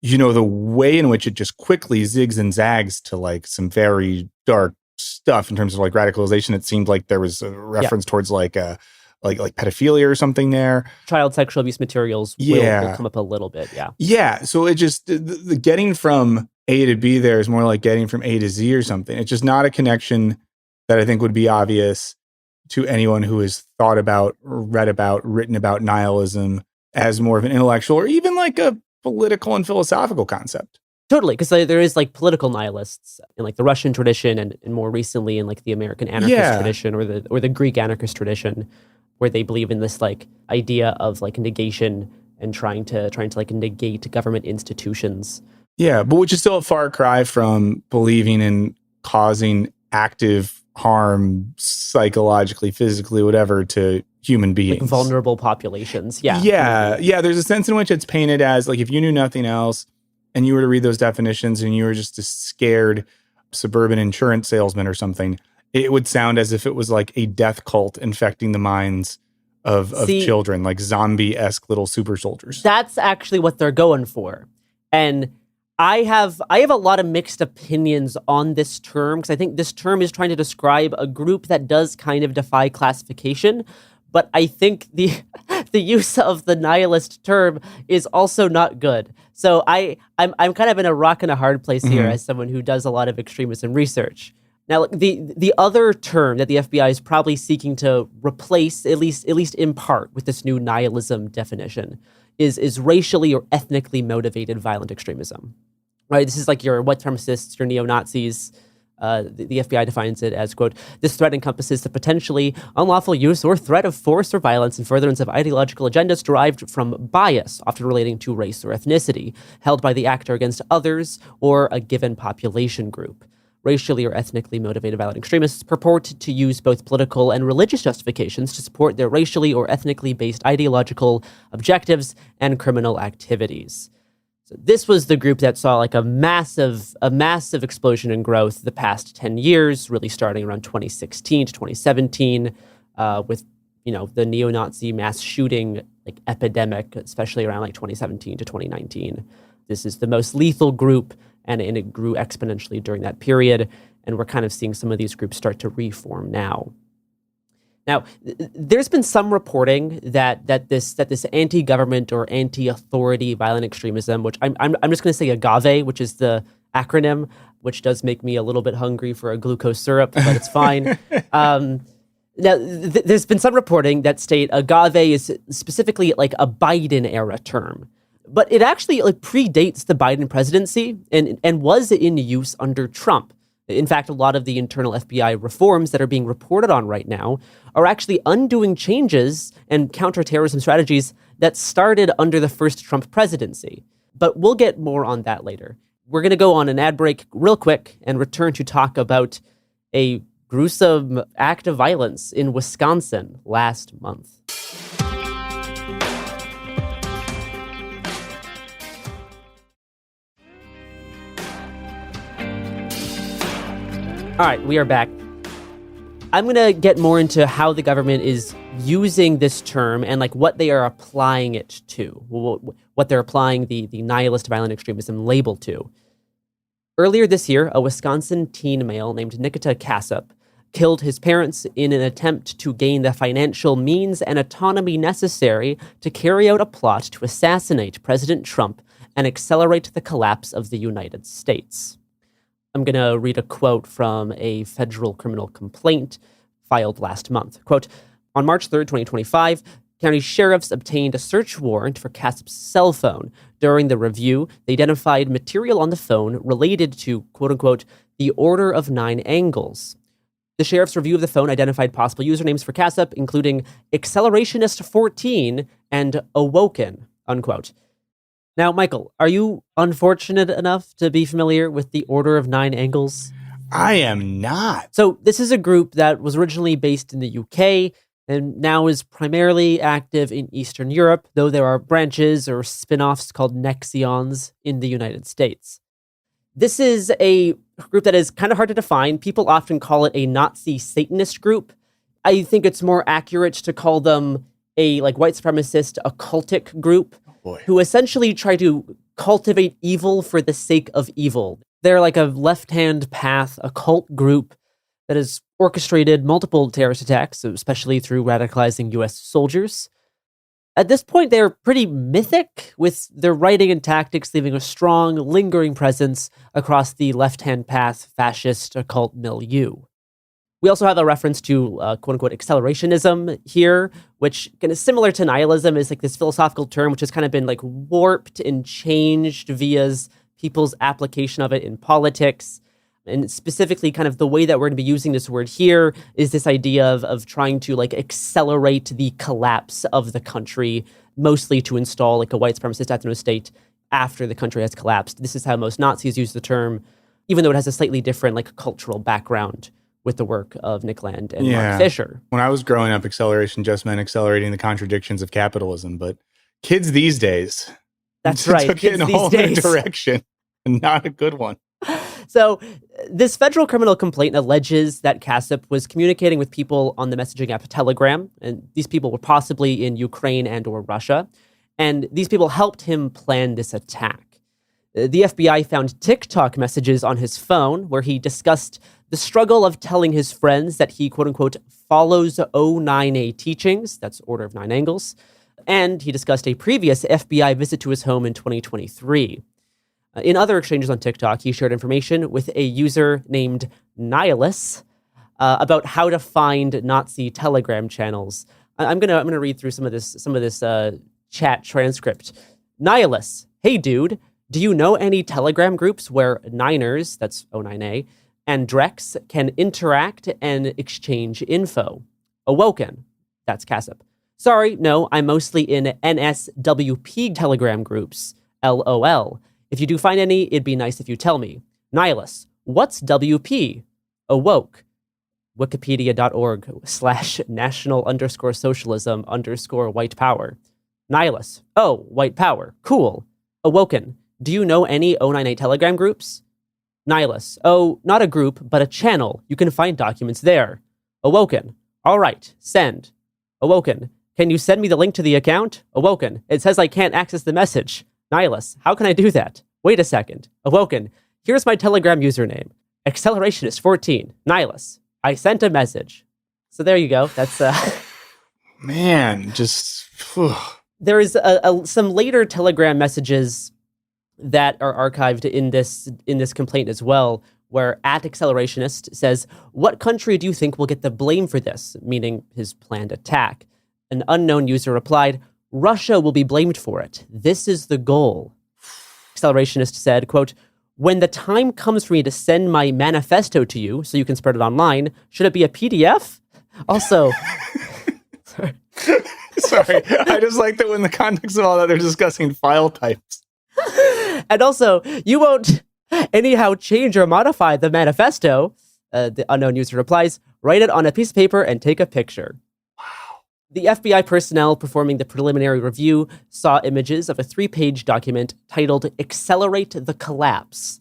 Speaker 22: you know, the way in which it just quickly zigs and zags to like some very dark stuff in terms of like radicalization. It seemed like there was a reference towards like pedophilia or something there.
Speaker 1: Child sexual abuse materials will come up a little bit,
Speaker 22: Yeah, so it just, the getting from A to B there is more like getting from A to Z or something. It's just not a connection that I think would be obvious to anyone who has thought about, read about, written about nihilism as more of an intellectual or even like a political and philosophical concept.
Speaker 1: Totally, because there is like political nihilists in like the Russian tradition and more recently in like the American anarchist tradition or the Greek anarchist tradition, where they believe in this like idea of like negation and trying to like negate government institutions.
Speaker 22: Yeah, but which is still a far cry from believing in causing active harm psychologically, physically, whatever, to human beings.
Speaker 1: Like vulnerable populations, Yeah,
Speaker 22: there's a sense in which it's painted as like if you knew nothing else and you were to read those definitions and you were just a scared suburban insurance salesman or something, it would sound as if it was like a death cult infecting the minds of children, like zombie-esque little super soldiers.
Speaker 1: That's actually what they're going for. And I have a lot of mixed opinions on this term, because I think this term is trying to describe a group that does kind of defy classification. But I think the use of the nihilist term is also not good. So I'm kind of in a rock and a hard place here as someone who does a lot of extremism research. Now, the other term that the FBI is probably seeking to replace, at least in part, with this new nihilism definition, is racially or ethnically motivated violent extremism. Right? This is like your white supremacists, your neo-Nazis. The FBI defines it as, quote, this threat encompasses the potentially unlawful use or threat of force or violence in furtherance of ideological agendas derived from bias, often relating to race or ethnicity, held by the actor against others or a given population group. Racially or ethnically motivated violent extremists purport to use both political and religious justifications to support their racially or ethnically based ideological objectives and criminal activities. So this was the group that saw like a massive explosion in growth the past 10 years, really starting around 2016 to 2017, with, you know, the neo-Nazi mass shooting like epidemic, especially around like 2017 to 2019. This is the most lethal group, and it grew exponentially during that period. And we're kind of seeing some of these groups start to reform now. Now, there's been some reporting that this anti-government or anti-authority violent extremism, which I'm just going to say AGAVE, which is the acronym, which does make me a little bit hungry for a glucose syrup, but it's fine. Now, there's been some reporting that state agave is specifically like a Biden-era term, but it actually like predates the Biden presidency and was in use under Trump. In fact, a lot of the internal FBI reforms that are being reported on right now are actually undoing changes and counterterrorism strategies that started under the first Trump presidency. But we'll get more on that later. We're going to go on an ad break real quick and return to talk about a gruesome act of violence in Wisconsin last month. All right, we are back. I'm going to get more into how the government is using this term and like what they are applying it to, what they're applying the nihilist violent extremism label to. Earlier this year, a Wisconsin teen male named Nikita Kassup killed his parents in an attempt to gain the financial means and autonomy necessary to carry out a plot to assassinate President Trump and accelerate the collapse of the United States. I'm going to read a quote from a federal criminal complaint filed last month. Quote, on March 3rd, 2025, county sheriffs obtained a search warrant for Kassup's cell phone. During the review, they identified material on the phone related to, quote unquote, the Order of Nine Angles. The sheriff's review of the phone identified possible usernames for Kassup, including Accelerationist14 and Awoken, unquote. Now, Michael, are you unfortunate enough to be familiar with the Order of Nine Angles?
Speaker 22: I am not.
Speaker 1: So this is a group that was originally based in the UK and now is primarily active in Eastern Europe, though there are branches or spin-offs called Nexions in the United States. This is a group that is kind of hard to define. People often call it a Nazi Satanist group. I think it's more accurate to call them a like white supremacist occultic group who essentially try to cultivate evil for the sake of evil. They're like a left-hand path occult group that has orchestrated multiple terrorist attacks, especially through radicalizing U.S. soldiers. At this point, they're pretty mythic, with their writing and tactics leaving a strong, lingering presence across the left-hand path fascist occult milieu. We also have a reference to quote-unquote accelerationism here, which kind of similar to nihilism is like this philosophical term which has kind of been like warped and changed via people's application of it in politics. And specifically kind of the way that we're going to be using this word here is this idea of trying to like accelerate the collapse of the country, mostly to install like a white supremacist ethno state after the country has collapsed. This is how most Nazis use the term, even though it has a slightly different like cultural background with the work of Nick Land and Mark Fisher.
Speaker 22: When I was growing up, acceleration just meant accelerating the contradictions of capitalism. But kids these days,
Speaker 1: that's right,
Speaker 22: took it in a whole new direction, and not a good one.
Speaker 1: So this federal criminal complaint alleges that Kassup was communicating with people on the messaging app Telegram, and these people were possibly in Ukraine and or Russia, and these people helped him plan this attack. The FBI found TikTok messages on his phone where he discussed the struggle of telling his friends that he, quote-unquote, follows O9A teachings, that's Order of Nine Angles, and he discussed a previous FBI visit to his home in 2023. In other exchanges on TikTok, he shared information with a user named Nihilist about how to find Nazi Telegram channels. I'm gonna read through some of this chat transcript. Nihilist, hey dude, do you know any Telegram groups where Niners, that's O9A, and Drex can interact and exchange info? Awoken, that's Kassup. Sorry, no, I'm mostly in NSWP Telegram groups, LOL. If you do find any, it'd be nice if you tell me. Nihilist, what's WP? Awoke, wikipedia.org/national_socialism_white power. Nihilist, oh, white power, cool. Awoken, do you know any O9A Telegram groups? Nihilist, oh, not a group, but a channel. You can find documents there. Awoken, all right, send. Awoken, can you send me the link to the account? Awoken, it says I can't access the message. Nihilist, how can I do that? Wait a second. Awoken, here's my Telegram username. Accelerationist14. Nihilist, I sent a message. So there you go. That's
Speaker 22: Man, just
Speaker 1: there is some later Telegram messages that are archived in this complaint as well, where @accelerationist says, "What country do you think will get the blame for this?" Meaning his planned attack. An unknown user replied, "Russia will be blamed for it. This is the goal." Accelerationist said, quote, "When the time comes for me to send my manifesto to you so you can spread it online, should it be a PDF? Also..."
Speaker 22: Sorry, I just like that when the context of all that, they're discussing file types.
Speaker 1: "And also, you won't anyhow change or modify the manifesto." The unknown user replies, "Write it on a piece of paper and take a picture." Wow. The FBI personnel performing the preliminary review saw images of a 3-page document titled "Accelerate the Collapse."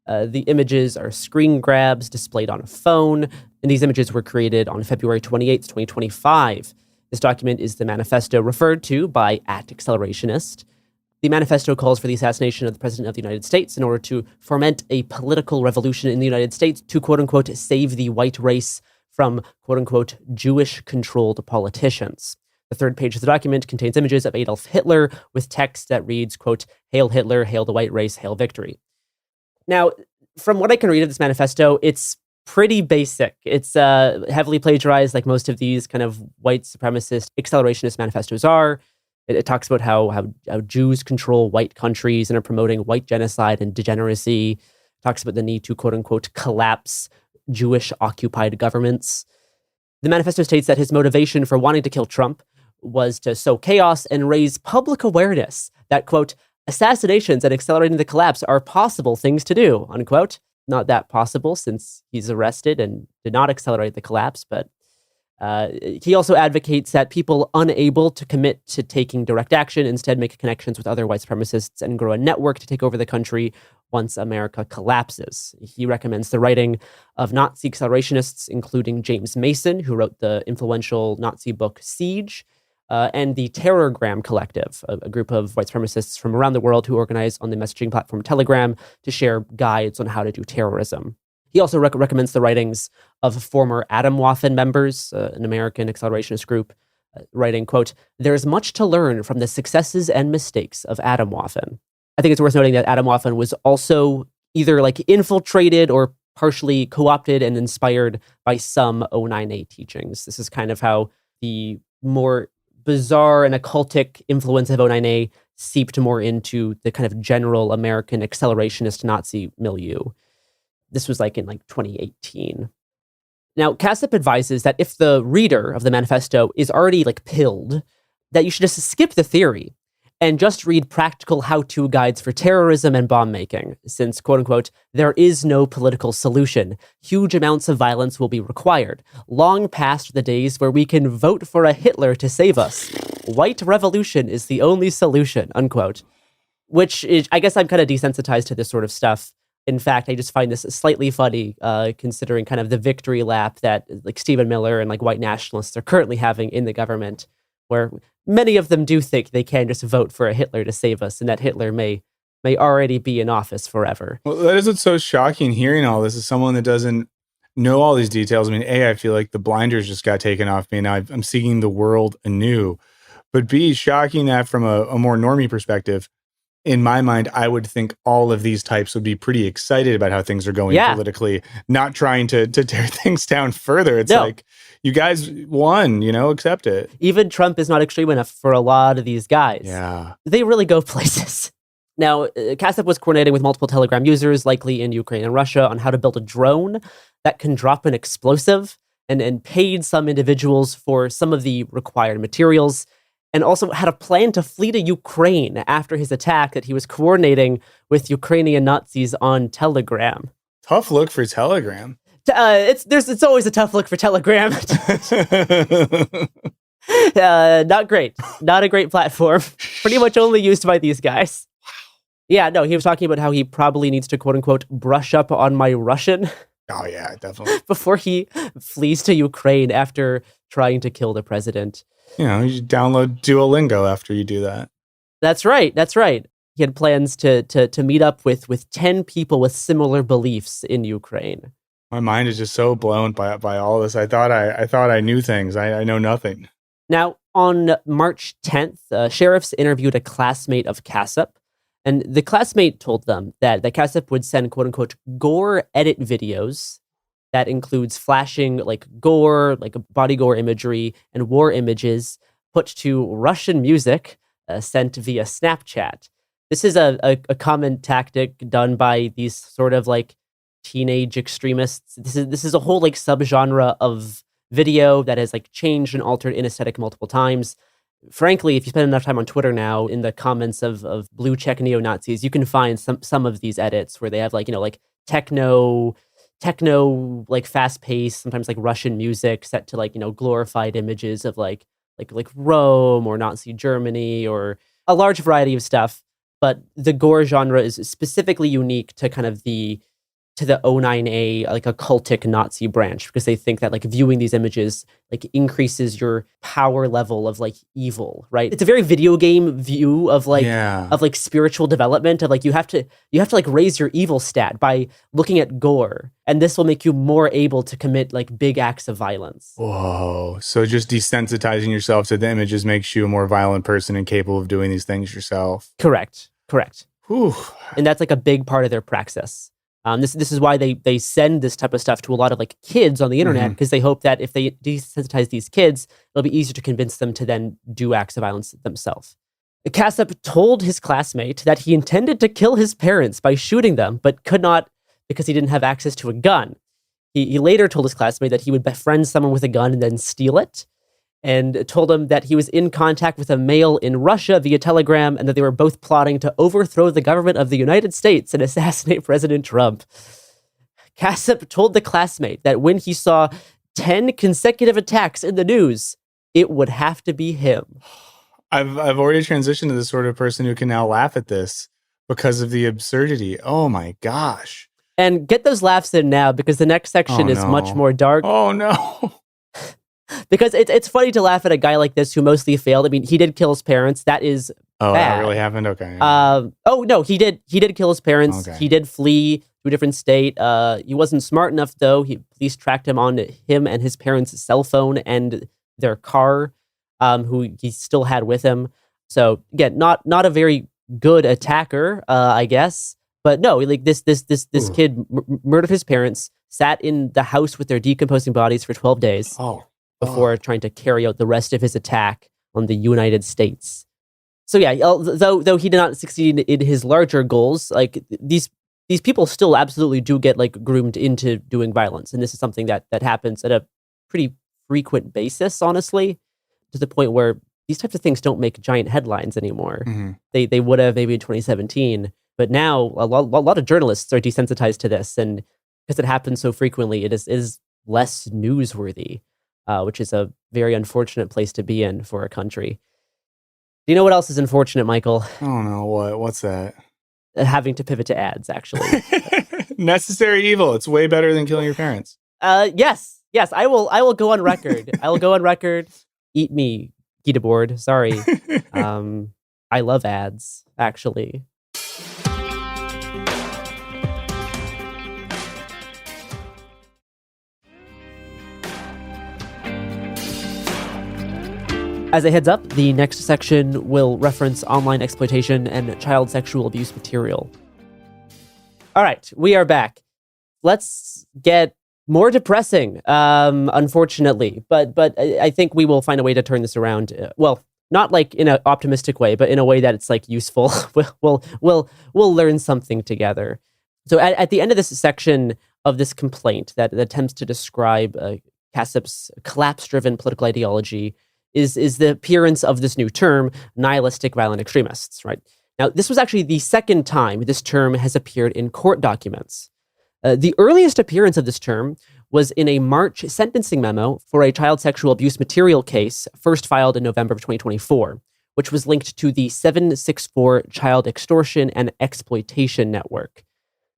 Speaker 1: The images are screen grabs displayed on a phone, and these images were created on February 28th, 2025. This document is the manifesto referred to by @accelerationist. The manifesto calls for the assassination of the President of the United States in order to foment a political revolution in the United States to, quote-unquote, save the white race from, quote-unquote, Jewish-controlled politicians. The 3rd page of the document contains images of Adolf Hitler with text that reads, quote, "Hail Hitler, hail the white race, hail victory." Now, from what I can read of this manifesto, it's pretty basic. It's heavily plagiarized, like most of these kind of white supremacist accelerationist manifestos are. It talks about how Jews control white countries and are promoting white genocide and degeneracy. It talks about the need to, quote unquote, collapse Jewish-occupied governments. The manifesto states that his motivation for wanting to kill Trump was to sow chaos and raise public awareness that, quote, "assassinations and accelerating the collapse are possible things to do," unquote. Not that possible since he's arrested and did not accelerate the collapse, but he also advocates that people unable to commit to taking direct action instead make connections with other white supremacists and grow a network to take over the country once America collapses. He recommends the writing of Nazi accelerationists, including James Mason, who wrote the influential Nazi book Siege, and the Terrorgram Collective, a group of white supremacists from around the world who organize on the messaging platform Telegram to share guides on how to do terrorism. He also recommends the writings of former Atomwaffen members, an American accelerationist group, writing, quote, "There's much to learn from the successes and mistakes of Atomwaffen." I think it's worth noting that Atomwaffen was also either like infiltrated or partially co-opted and inspired by some O9A teachings. This is kind of how the more bizarre and occultic influence of O9A seeped more into the kind of general American accelerationist Nazi milieu. This was like in 2018. Now, Kassup advises that if the reader of the manifesto is already pilled, that you should just skip the theory and just read practical how-to guides for terrorism and bomb making, since, quote unquote, "there is no political solution. Huge amounts of violence will be required. Long past the days where we can vote for a Hitler to save us. White revolution is the only solution," unquote. Which is, I guess I'm kind of desensitized to this sort of stuff. In fact, I just find this slightly funny, considering kind of the victory lap that Stephen Miller and white nationalists are currently having in the government, where many of them do think they can just vote for a Hitler to save us, and that Hitler may already be in office forever.
Speaker 22: Well, that is what's so shocking hearing all this as someone that doesn't know all these details. I mean, A, I feel like the blinders just got taken off me, and now I'm seeing the world anew. But B, shocking that from a more normie perspective, in my mind, I would think all of these types would be pretty excited about how things are going politically, not trying to tear things down further. It's like, you guys won, accept it.
Speaker 1: Even Trump is not extreme enough for a lot of these guys.
Speaker 22: Yeah.
Speaker 1: They really go places. Now, Kassup was coordinating with multiple Telegram users, likely in Ukraine and Russia, on how to build a drone that can drop an explosive, and paid some individuals for some of the required materials, and also had a plan to flee to Ukraine after his attack that he was coordinating with Ukrainian Nazis on Telegram.
Speaker 22: Tough look for Telegram.
Speaker 1: It's always a tough look for Telegram. Not great. Not a great platform. Pretty much only used by these guys. Wow. Yeah, no, he was talking about how he probably needs to, quote unquote, brush up on my Russian.
Speaker 22: Oh, yeah, definitely.
Speaker 1: Before he flees to Ukraine after trying to kill the president.
Speaker 22: You download Duolingo after you do that. That's right.
Speaker 1: He had plans to meet up with 10 people with similar beliefs in Ukraine.
Speaker 22: My mind is just so blown by all this. I thought I knew things. I know nothing.
Speaker 1: Now, on March 10th, sheriffs interviewed a classmate of Kassup, And the classmate told them that Kassab would send quote unquote gore edit videos that includes flashing like gore, like body gore imagery and war images put to Russian music sent via Snapchat. This is a common tactic done by these sort of like teenage extremists. This is a whole like subgenre of video that has like changed and altered in aesthetic multiple times. Frankly, if you spend enough time on Twitter now, in the comments of blue check neo-Nazis, you can find some of these edits where they have like, like techno, like fast-paced, sometimes like Russian music set to like, glorified images of like Rome or Nazi Germany or a large variety of stuff. But the gore genre is specifically unique to kind of the 09A, like a cultic Nazi branch, because they think that like viewing these images like increases your power level of like evil, right? It's a very video game view of like spiritual development of like you have to like raise your evil stat by looking at gore, and this will make you more able to commit like big acts of violence.
Speaker 22: Whoa. So just desensitizing yourself to the images makes you a more violent person and capable of doing these things yourself.
Speaker 1: Correct.
Speaker 22: Whew.
Speaker 1: And that's like a big part of their praxis. This is why they send this type of stuff to a lot of like kids on the internet, because they hope that if they desensitize these kids, it'll be easier to convince them to then do acts of violence themselves. Kassab told his classmate that he intended to kill his parents by shooting them, but could not because he didn't have access to a gun. He later told his classmate that he would befriend someone with a gun and then steal it, and told him that he was in contact with a male in Russia via telegram and that they were both plotting to overthrow the government of the United States and assassinate President Trump. Kassab told the classmate that when he saw 10 consecutive attacks in the news, it would have to be him.
Speaker 22: I've already transitioned to the sort of person who can now laugh at this because of the absurdity. Oh my gosh.
Speaker 1: And get those laughs in now, because the next section is much more dark.
Speaker 22: Oh no.
Speaker 1: Because it's funny to laugh at a guy like this who mostly failed. I mean, he did kill his parents. That is bad.
Speaker 22: That really happened? Okay.
Speaker 1: Oh no, he did kill his parents.
Speaker 22: Okay.
Speaker 1: He did flee to a different state. He wasn't smart enough though. Police tracked him on him and his parents' cell phone and their car, who he still had with him. So again, not a very good attacker, I guess. But no, like this kid murdered his parents, sat in the house with their decomposing bodies for 12 days. Before trying to carry out the rest of his attack on the United States. So yeah, though he did not succeed in his larger goals, like these people still absolutely do get like groomed into doing violence, and this is something that happens at a pretty frequent basis, honestly, to the point where these types of things don't make giant headlines anymore.
Speaker 22: Mm-hmm.
Speaker 1: They would have maybe in 2017, but now a lot of journalists are desensitized to this, and because it happens so frequently, it is less newsworthy. Which is a very unfortunate place to be in for a country. Do you know what else is unfortunate, Michael?
Speaker 22: I don't know. What's that?
Speaker 1: Having to pivot to ads, actually.
Speaker 22: Necessary evil. It's way better than killing your parents.
Speaker 1: Yes. I will go on record. I will go on record. Eat me, Gita board. Sorry. I love ads, actually. As a heads up, the next section will reference online exploitation and child sexual abuse material. All right, we are back. Let's get more depressing, unfortunately, but I think we will find a way to turn this around. Well, not like in an optimistic way, but in a way that it's like useful. We'll learn something together. So at the end of this section of this complaint that attempts to describe Kassab's collapse-driven political ideology is the appearance of this new term, nihilistic violent extremists, right? Now, this was actually the second time this term has appeared in court documents. The earliest appearance of this term was in a March sentencing memo for a child sexual abuse material case first filed in November of 2024, which was linked to the 764 Child Extortion and Exploitation Network.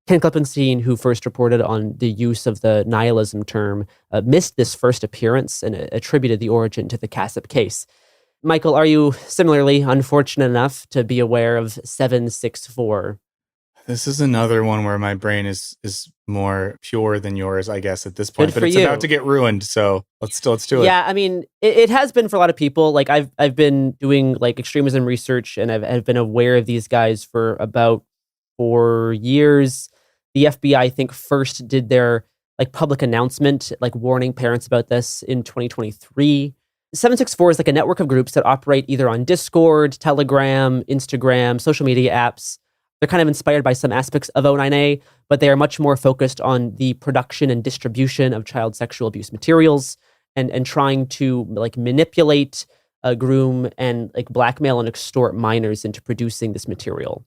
Speaker 1: Ken Klippenstein, who first reported on the use of the nihilism term, missed this first appearance and attributed the origin to the Kassab case. Michael, are you similarly unfortunate enough to be aware of 764?
Speaker 22: This is another one where my brain is more pure than yours, I guess, at this point.
Speaker 1: Good
Speaker 22: But
Speaker 1: for
Speaker 22: it's
Speaker 1: you.
Speaker 22: about to get ruined, so let's do it.
Speaker 1: Yeah, I mean, it has been for a lot of people. Like I've been doing like extremism research, and I've been aware of these guys for about 4 years. The FBI, I think, first did their like public announcement, like warning parents about this in 2023. 764 is like a network of groups that operate either on Discord, Telegram, Instagram, social media apps. They're kind of inspired by some aspects of O9A, but they are much more focused on the production and distribution of child sexual abuse materials and trying to like manipulate, groom, and like blackmail and extort minors into producing this material.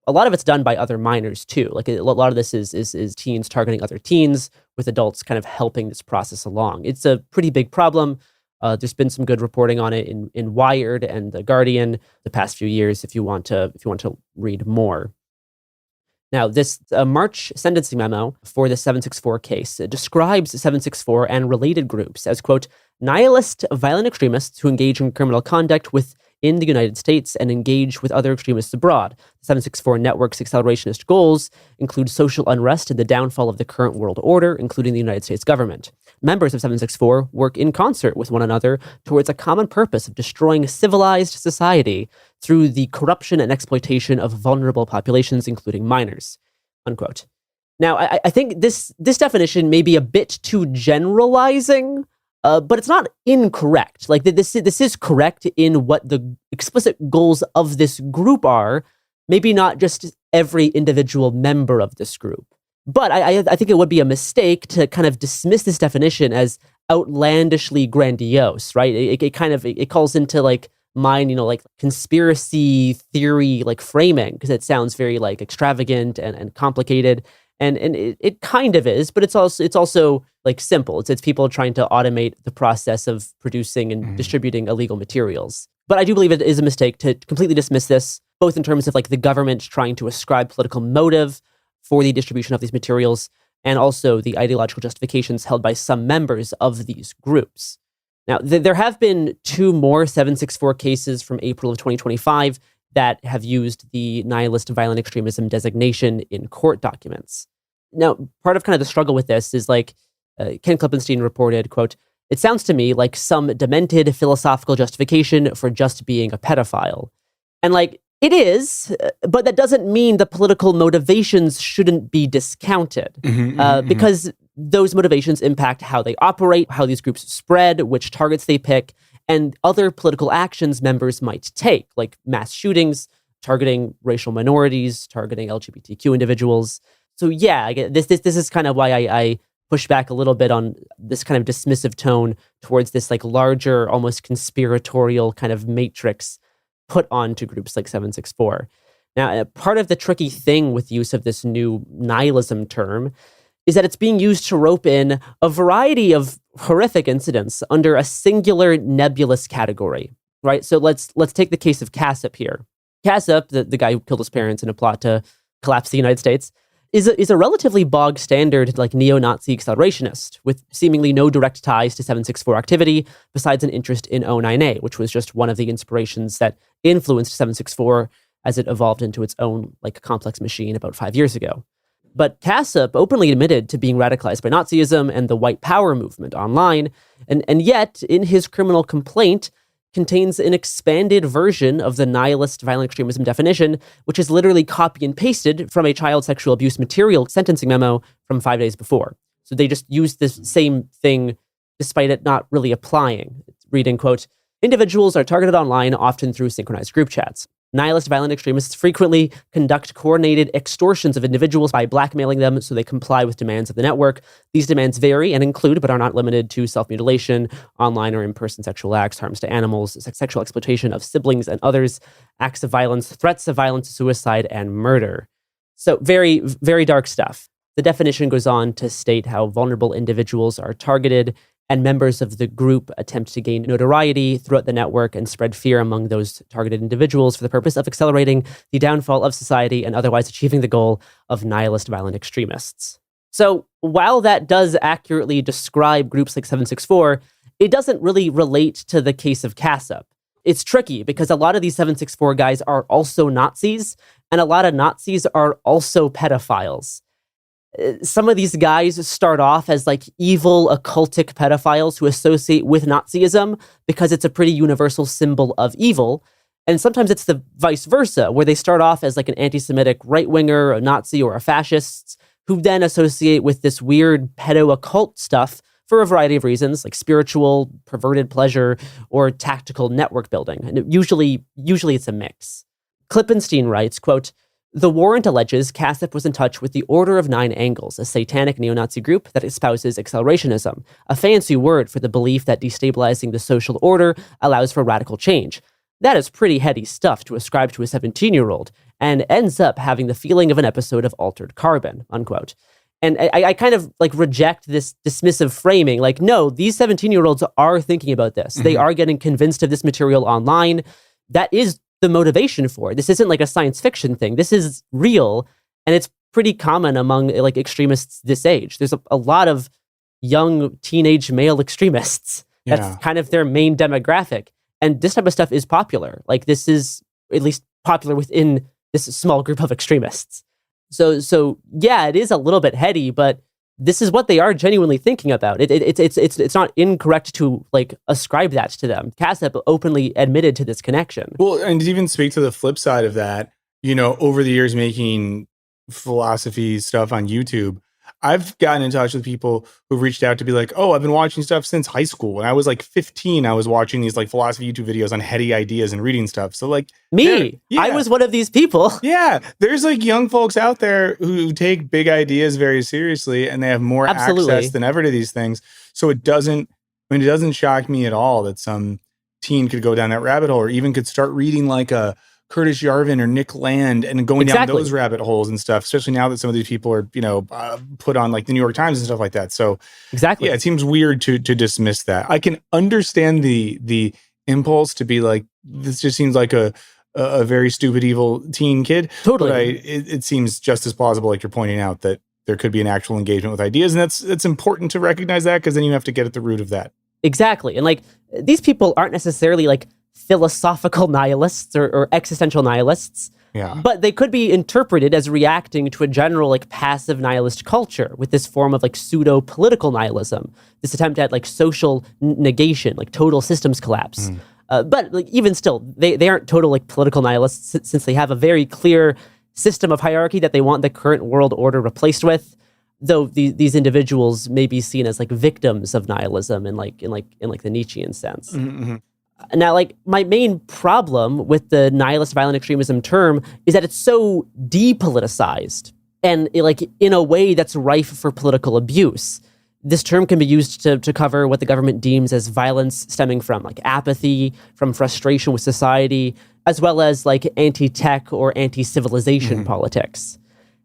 Speaker 1: A lot of it's done by other minors too. Like a lot of this is teens targeting other teens, with adults kind of helping this process along. It's a pretty big problem. There's been some good reporting on it in Wired and The Guardian the past few years. If you want to read more. Now, this March sentencing memo for the 764 case describes 764 and related groups as, quote, nihilist violent extremists who engage in criminal conduct within the United States and engage with other extremists abroad. The 764 network's accelerationist goals include social unrest and the downfall of the current world order, including the United States government. Members of 764 work in concert with one another towards a common purpose of destroying civilized society through the corruption and exploitation of vulnerable populations, including minors, unquote. Now, I think this definition may be a bit too generalizing, but it's not incorrect. Like this is correct in what the explicit goals of this group are, maybe not just every individual member of this group. But I think it would be a mistake to kind of dismiss this definition as outlandishly grandiose, right? It calls into like mind, like conspiracy theory like framing, because it sounds very like extravagant and complicated. And it kind of is, but it's also like simple. It's people trying to automate the process of producing and distributing illegal materials. But I do believe it is a mistake to completely dismiss this, both in terms of like the government trying to ascribe political motive for the distribution of these materials, and also the ideological justifications held by some members of these groups. Now, there have been 2 more 764 cases from April of 2025 that have used the nihilist violent extremism designation in court documents. Now, part of kind of the struggle with this is like Ken Klippenstein reported, quote, it sounds to me like some demented philosophical justification for just being a pedophile. And like, it is, but that doesn't mean the political motivations shouldn't be discounted, because those motivations impact how they operate, how these groups spread, which targets they pick, and other political actions members might take, like mass shootings, targeting racial minorities, targeting LGBTQ individuals. So yeah, this is kind of why I push back a little bit on this kind of dismissive tone towards this like larger, almost conspiratorial kind of matrix put onto groups like 764. Now, part of the tricky thing with use of this new nihilism term is that it's being used to rope in a variety of horrific incidents under a singular nebulous category, right? So let's take the case of Kassup here. Kassup, the guy who killed his parents in a plot to collapse the United States, is a relatively bog standard like neo-Nazi accelerationist with seemingly no direct ties to 764 activity besides an interest in O9A, which was just one of the inspirations that influenced 764 as it evolved into its own like complex machine about 5 years ago. But Kassup openly admitted to being radicalized by Nazism and the white power movement online, and yet in his criminal complaint contains an expanded version of the nihilist violent extremism definition, which is literally copy and pasted from a child sexual abuse material sentencing memo from 5 days before. So they just used this same thing despite it not really applying. Reading, quote, individuals are targeted online often through synchronized group chats. Nihilist violent extremists frequently conduct coordinated extortions of individuals by blackmailing them so they comply with demands of the network. These demands vary and include, but are not limited to, self-mutilation, online or in-person sexual acts, harms to animals, sexual exploitation of siblings and others, acts of violence, threats of violence, suicide, and murder. So very, very dark stuff. The definition goes on to state how vulnerable individuals are targeted, and members of the group attempt to gain notoriety throughout the network and spread fear among those targeted individuals for the purpose of accelerating the downfall of society and otherwise achieving the goal of nihilist violent extremists. So while that does accurately describe groups like 764, it doesn't really relate to the case of Kassup. it's tricky because a lot of these 764 guys are also Nazis, and a lot of Nazis are also pedophiles. Some of these guys start off as like evil occultic pedophiles who associate with Nazism because it's a pretty universal symbol of evil. And sometimes it's the vice versa, where they start off as like an anti-Semitic right-winger, a Nazi, or a fascist, who then associate with this weird pedo-occult stuff for a variety of reasons, like spiritual, perverted pleasure, or tactical network building. And usually it's a mix. Klippenstein writes, quote, "The warrant alleges Kasich was in touch with the Order of Nine Angles, a satanic neo-Nazi group that espouses accelerationism, a fancy word for the belief that destabilizing the social order allows for radical change. That is pretty heady stuff to ascribe to a 17-year-old, and ends up having the feeling of an episode of Altered Carbon," unquote. And I kind of like reject this dismissive framing. Like, no, these 17-year-olds are thinking about this. They are getting convinced of this material online. That is the motivation for it. This isn't like a science fiction thing. This is real, and it's pretty common among like extremists this age. There's a lot of young teenage male extremists. That's kind of their main demographic. And this type of stuff is popular. Like, this is at least popular within this small group of extremists. So yeah, it is a little bit heady, but this is what they are genuinely thinking about. It's not incorrect to like ascribe that to them. Kasich openly admitted to this connection.
Speaker 22: Well, and to even speak to the flip side of that, you know, over the years making philosophy stuff on YouTube, I've gotten in touch with people who've reached out to be like, oh, I've been watching stuff since high school. When I was like 15, I was watching these like philosophy YouTube videos on heady ideas and reading stuff. So like
Speaker 1: me, I was one of these people.
Speaker 22: Yeah. There's like young folks out there who take big ideas very seriously, and they have more access than ever to these things. So it doesn't shock me at all that some teen could go down that rabbit hole, or even could start reading like a Curtis Yarvin or Nick Land and going down those rabbit holes and stuff, especially now that some of these people are, you know, put on like the New York Times and stuff like that. So yeah, it seems weird to dismiss that. I can understand the impulse to be like, this just seems like a very stupid, evil teen kid.
Speaker 1: Totally.
Speaker 22: But it seems just as plausible, like you're pointing out, that there could be an actual engagement with ideas. And that's important to recognize that, because then you have to get at the root of that.
Speaker 1: Exactly. And like, these people aren't necessarily like philosophical nihilists or existential nihilists.
Speaker 22: Yeah.
Speaker 1: But they could be interpreted as reacting to a general like passive nihilist culture with this form of like pseudo-political nihilism, this attempt at like social negation, like total systems collapse. But like, even still, they aren't total like political nihilists, since they have a very clear system of hierarchy that they want the current world order replaced with. Though these individuals may be seen as like victims of nihilism in the Nietzschean sense.
Speaker 22: Mm-hmm.
Speaker 1: Now, like, my main problem with the nihilist violent extremism term is that it's so depoliticized, and in a way that's rife for political abuse. This term can be used to cover what the government deems as violence stemming from like apathy, from frustration with society, as well as like anti-tech or anti-civilization politics.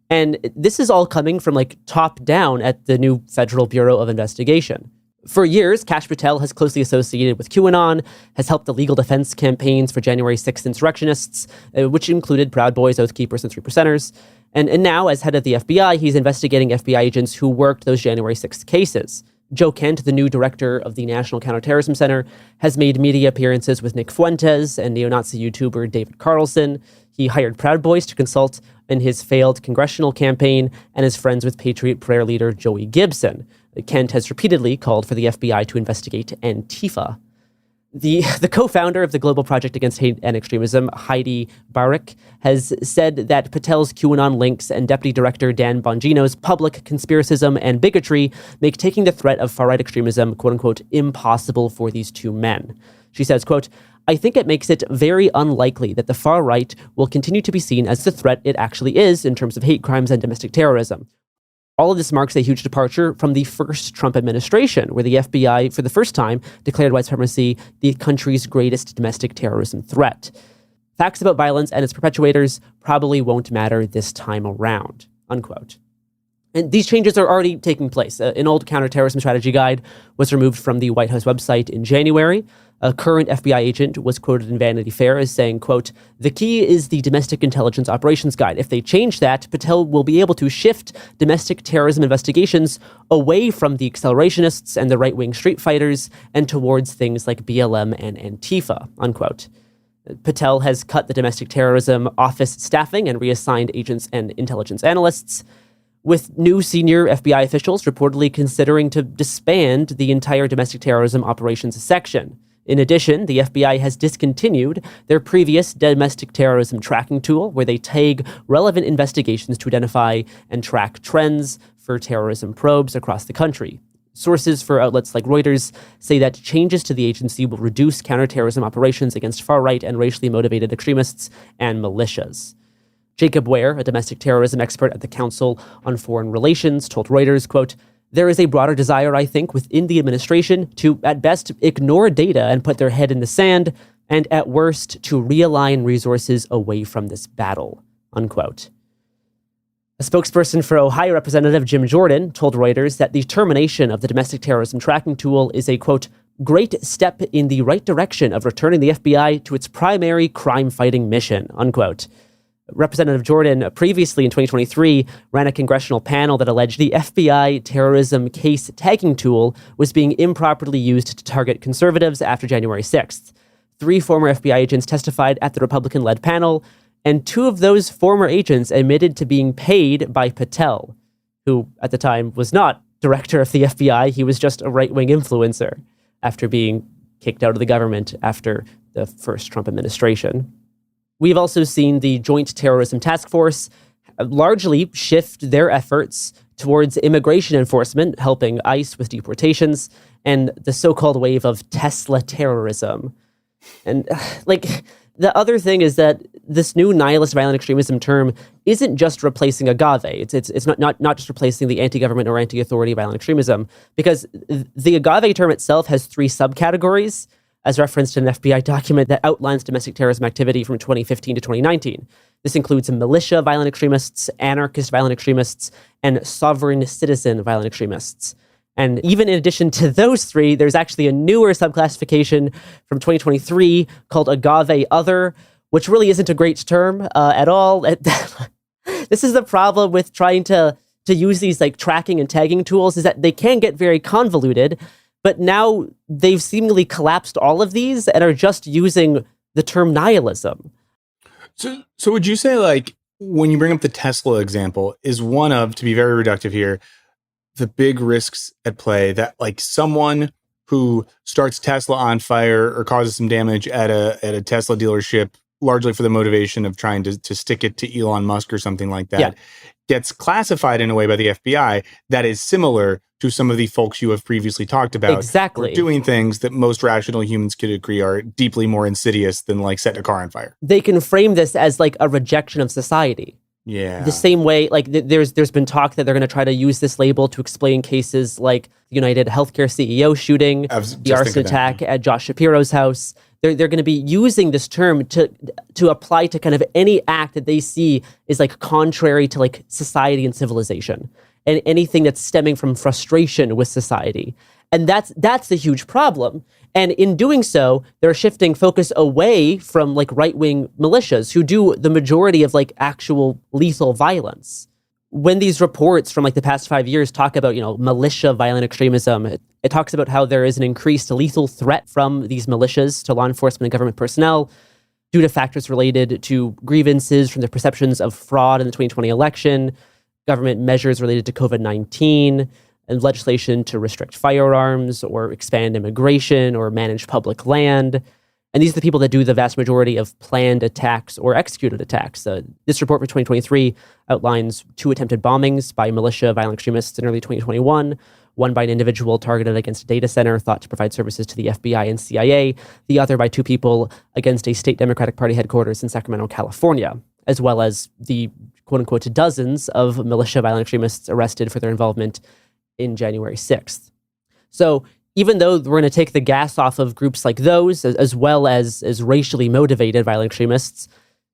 Speaker 1: And this is all coming from like top down at the new Federal Bureau of Investigation. For years, Kash Patel has closely associated with QAnon, has helped the legal defense campaigns for January 6th insurrectionists, which included Proud Boys, Oath Keepers, and 3%ers. And now, as head of the FBI, he's investigating FBI agents who worked those January 6th cases. Joe Kent, the new director of the National Counterterrorism Center, has made media appearances with Nick Fuentes and neo-Nazi YouTuber David Carlson. He hired Proud Boys to consult in his failed congressional campaign, and is friends with Patriot Prayer leader Joey Gibson. Kent has repeatedly called for the FBI to investigate Antifa. The co-founder of the Global Project Against Hate and Extremism, Heidi Barak, has said that Patel's QAnon links and Deputy Director Dan Bongino's public conspiracism and bigotry make taking the threat of far-right extremism, quote-unquote, impossible for these two men. She says, quote, "I think it makes it very unlikely that the far right will continue to be seen as the threat it actually is in terms of hate crimes and domestic terrorism. All of this marks a huge departure from the first Trump administration, where the FBI, for the first time, declared white supremacy the country's greatest domestic terrorism threat. Facts about violence and its perpetuators probably won't matter this time around," unquote. And these changes are already taking place. An old counterterrorism strategy guide was removed from the White House website in January. A current FBI agent was quoted in Vanity Fair as saying, quote, "The key is the Domestic Intelligence Operations Guide. If they change that, Patel will be able to shift domestic terrorism investigations away from the accelerationists and the right-wing street fighters and towards things like BLM and Antifa," unquote. Patel has cut the domestic terrorism office staffing and reassigned agents and intelligence analysts, with new senior FBI officials reportedly considering to disband the entire domestic terrorism operations section. In addition, the FBI has discontinued their previous domestic terrorism tracking tool, where they tag relevant investigations to identify and track trends for terrorism probes across the country. Sources for outlets like Reuters say that changes to the agency will reduce counterterrorism operations against far-right and racially motivated extremists and militias. Jacob Ware, a domestic terrorism expert at the Council on Foreign Relations, told Reuters, quote, "There is a broader desire, I think, within the administration to, at best, ignore data and put their head in the sand, and at worst, to realign resources away from this battle," unquote. A spokesperson for Ohio Representative Jim Jordan told Reuters that the termination of the domestic terrorism tracking tool is a, quote, "great step in the right direction of returning the FBI to its primary crime-fighting mission," unquote. Representative Jordan previously in 2023 ran a congressional panel that alleged the FBI terrorism case tagging tool was being improperly used to target conservatives after January 6th. 3 former FBI agents testified at the Republican-led panel, and 2 of those former agents admitted to being paid by Patel, who at the time was not director of the FBI. He was just a right-wing influencer after being kicked out of the government after the first Trump administration. We've also seen the Joint Terrorism Task Force largely shift their efforts towards immigration enforcement, helping ICE with deportations, and the so-called wave of Tesla terrorism. And the other thing is that this new nihilist violent extremism term isn't just replacing agave. It's not just replacing the anti-government or anti-authority violent extremism, because the agave term itself has 3 subcategories, as referenced in an FBI document that outlines domestic terrorism activity from 2015 to 2019. This includes militia violent extremists, anarchist violent extremists, and sovereign citizen violent extremists. And even in addition to those 3, there's actually a newer subclassification from 2023 called agave other, which really isn't a great term at all. This is the problem with trying to use these like tracking and tagging tools, is that they can get very convoluted. But now they've seemingly collapsed all of these and are just using the term nihilism.
Speaker 22: So would you say, like, when you bring up the Tesla example, is one of, to be very reductive here, the big risks at play that, like, someone who starts Tesla on fire or causes some damage at a Tesla dealership, largely for the motivation of trying to stick it to Elon Musk or something like that, gets classified in a way by the FBI that is similar to some of the folks you have previously talked about.
Speaker 1: Exactly.
Speaker 22: Doing things that most rational humans could agree are deeply more insidious than, like, setting a car on fire.
Speaker 1: They can frame this as like a rejection of society.
Speaker 22: Yeah.
Speaker 1: The same way, like there's been talk that they're going to try to use this label to explain cases like the United Healthcare CEO shooting, the arson attack at Josh Shapiro's house. They're going to be using this term to apply to kind of any act that they see is like contrary to like society and civilization, and anything that's stemming from frustration with society. And that's the huge problem. And in doing so, they're shifting focus away from like right-wing militias who do the majority of like actual lethal violence. When these reports from like the past 5 years talk about, militia violent extremism, it talks about how there is an increased lethal threat from these militias to law enforcement and government personnel due to factors related to grievances from the perceptions of fraud in the 2020 election, government measures related to COVID-19, and legislation to restrict firearms or expand immigration or manage public land. And these are the people that do the vast majority of planned attacks or executed attacks. This report for 2023 outlines 2 attempted bombings by militia violent extremists in early 2021, one by an individual targeted against a data center thought to provide services to the FBI and CIA, the other by 2 people against a state Democratic Party headquarters in Sacramento, California, as well as the quote-unquote dozens of militia violent extremists arrested for their involvement in January 6th. So even though we're going to take the gas off of groups like those, as well as racially motivated violent extremists,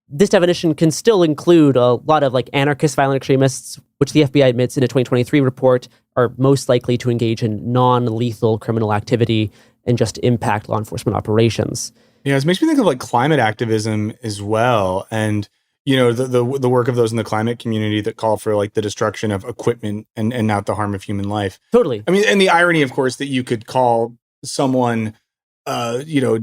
Speaker 1: this definition can still include a lot of like anarchist violent extremists, which the FBI admits in a 2023 report are most likely to engage in non-lethal criminal activity and just impact law enforcement operations.
Speaker 22: Yeah, it makes me think of like climate activism as well. And, you know, the work of those in the climate community that call for like the destruction of equipment and not the harm of human life.
Speaker 1: Totally.
Speaker 22: I mean, and the irony, of course, that you could call someone, you know,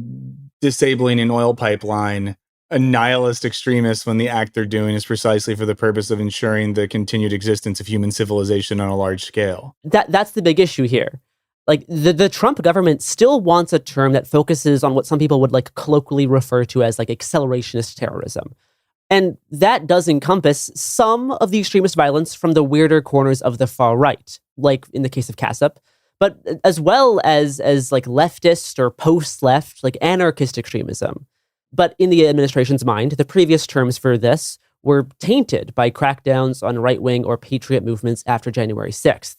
Speaker 22: disabling an oil pipeline a nihilist extremist when the act they're doing is precisely for the purpose of ensuring the continued existence of human civilization on a large scale.
Speaker 1: That's the big issue here. Like the Trump government still wants a term that focuses on what some people would like colloquially refer to as like accelerationist terrorism. And that does encompass some of the extremist violence from the weirder corners of the far right, like in the case of CASUP, but as well as like leftist or post-left, like anarchist extremism. But in the administration's mind, the previous terms for this were tainted by crackdowns on right-wing or patriot movements after January 6th.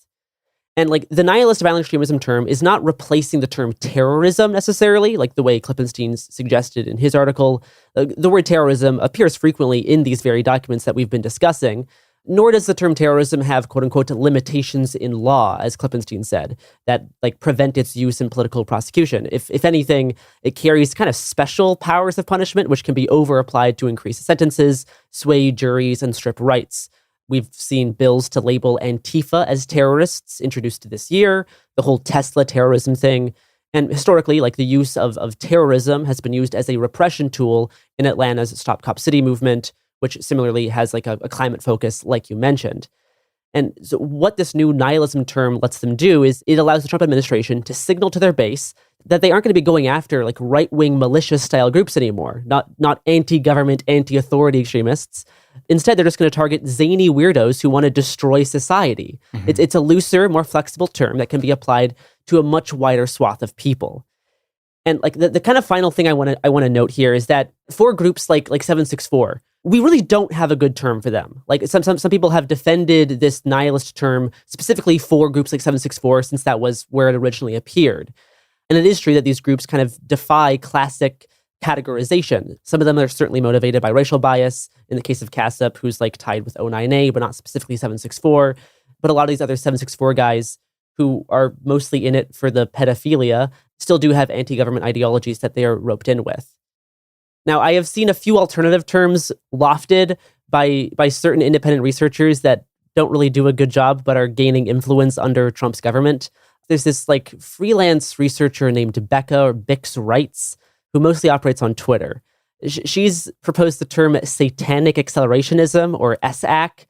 Speaker 1: And like the nihilist violent extremism term is not replacing the term terrorism necessarily, like the way Klippenstein suggested in his article. The word terrorism appears frequently in these very documents that we've been discussing, nor does the term terrorism have quote unquote limitations in law, as Klippenstein said, that like prevent its use in political prosecution. If anything, it carries kind of special powers of punishment, which can be over-applied to increase sentences, sway juries, and strip rights. We've seen bills to label Antifa as terrorists introduced this year, the whole Tesla terrorism thing. And historically, like the use of terrorism has been used as a repression tool in Atlanta's Stop Cop City movement, which similarly has like a climate focus, like you mentioned. And so what this new nihilism term lets them do is it allows the Trump administration to signal to their base that they aren't going to be going after like right-wing militia-style groups anymore, not anti-government, anti-authority extremists. Instead, they're just going to target zany weirdos who want to destroy society. Mm-hmm. It's a looser, more flexible term that can be applied to a much wider swath of people. And like the kind of final thing I want to note here is that for groups like 764, we really don't have a good term for them. Like some people have defended this nihilist term specifically for groups like 764 since that was where it originally appeared. And it is true that these groups kind of defy classic categorization. Some of them are certainly motivated by racial bias. In the case of CASUP, who's like tied with 09A, but not specifically 764. But a lot of these other 764 guys who are mostly in it for the pedophilia still do have anti-government ideologies that they are roped in with. Now, I have seen a few alternative terms lofted by certain independent researchers that don't really do a good job, but are gaining influence under Trump's government. There's this like freelance researcher named Becca or Bix Wrights, who mostly operates on Twitter. She's proposed the term satanic accelerationism or SAC.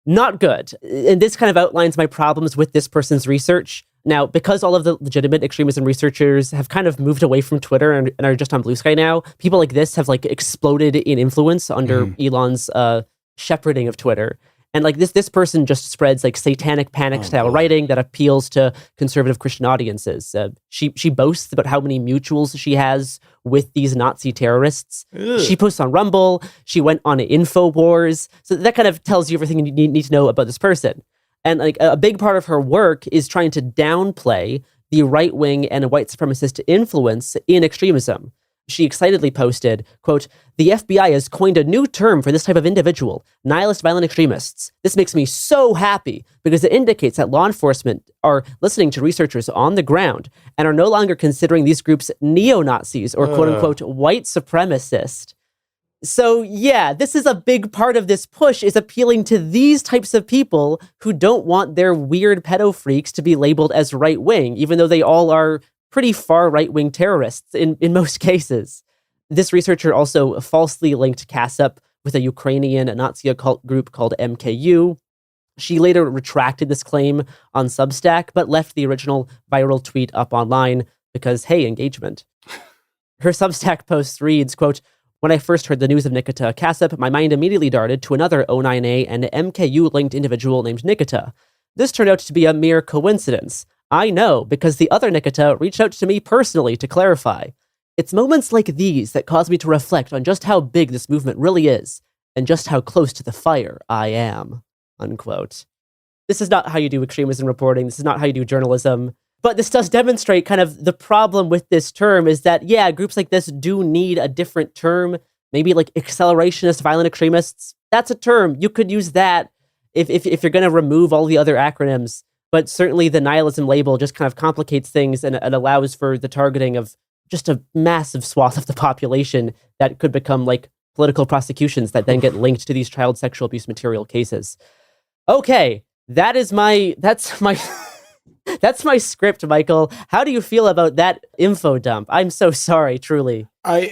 Speaker 1: Not good. And this kind of outlines my problems with this person's research. Now, because all of the legitimate extremism researchers have kind of moved away from Twitter and are just on Blue Sky now, people like this have like exploded in influence under Elon's shepherding of Twitter. And like this person just spreads like satanic panic style writing that appeals to conservative Christian audiences. She boasts about how many mutuals she has with these Nazi terrorists. Ugh. She posts on Rumble. She went on InfoWars. So that kind of tells you everything you need to know about this person. And like a big part of her work is trying to downplay the right-wing and white supremacist influence in extremism. She excitedly posted, quote, "The FBI has coined a new term for this type of individual, nihilist violent extremists. This makes me so happy because it indicates that law enforcement are listening to researchers on the ground and are no longer considering these groups neo-Nazis or quote unquote white supremacist." So yeah, this is a big part of this push is appealing to these types of people who don't want their weird pedo freaks to be labeled as right-wing, even though they all are pretty far right-wing terrorists in most cases. This researcher also falsely linked CASUP with a Ukrainian Nazi occult group called MKU. She later retracted this claim on Substack, but left the original viral tweet up online because, hey, engagement. Her Substack post reads, quote, "When I first heard the news of Nikita CASUP, my mind immediately darted to another 09A and MKU-linked individual named Nikita. This turned out to be a mere coincidence. I know, because the other Nikita reached out to me personally to clarify. It's moments like these that cause me to reflect on just how big this movement really is, and just how close to the fire I am." Unquote. This is not how you do extremism reporting. This is not how you do journalism. But this does demonstrate kind of the problem with this term is that, yeah, groups like this do need a different term. Maybe like accelerationist violent extremists. That's a term. You could use that if you're going to remove all the other acronyms. but certainly the nihilism label just kind of complicates things and allows for the targeting of just a massive swath of the population that could become like political prosecutions that then get linked to these child sexual abuse material cases. Okay, that's my that's my script, Michael. How do you feel about that info dump? I'm so sorry, truly.
Speaker 22: I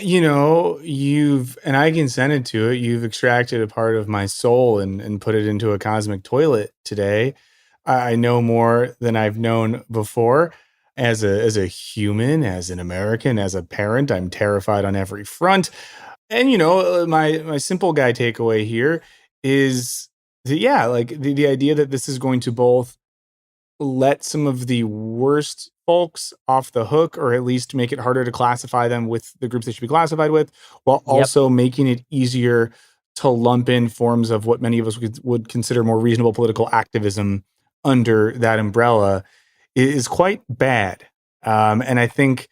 Speaker 22: consented to it. You've extracted a part of my soul and put it into a cosmic toilet today. I know more than I've known before. As a human, as an American, as a parent, I'm terrified on every front. And my simple guy takeaway here is that, the idea that this is going to both let some of the worst folks off the hook, or at least make it harder to classify them with the groups they should be classified with, while also making it easier to lump in forms of what many of us would consider more reasonable political activism under that umbrella, is quite bad. And I think,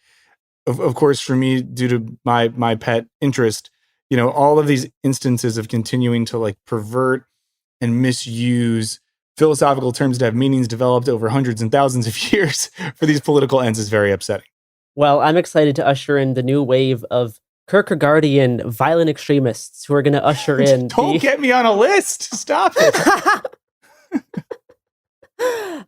Speaker 22: of course, for me, due to my pet interest, all of these instances of continuing to like pervert and misuse philosophical terms that have meanings developed over hundreds and thousands of years for these political ends is very upsetting.
Speaker 1: Well, I'm excited to usher in the new wave of Kierkegaardian violent extremists who are going to usher in.
Speaker 22: Don't get me on a list. Stop it.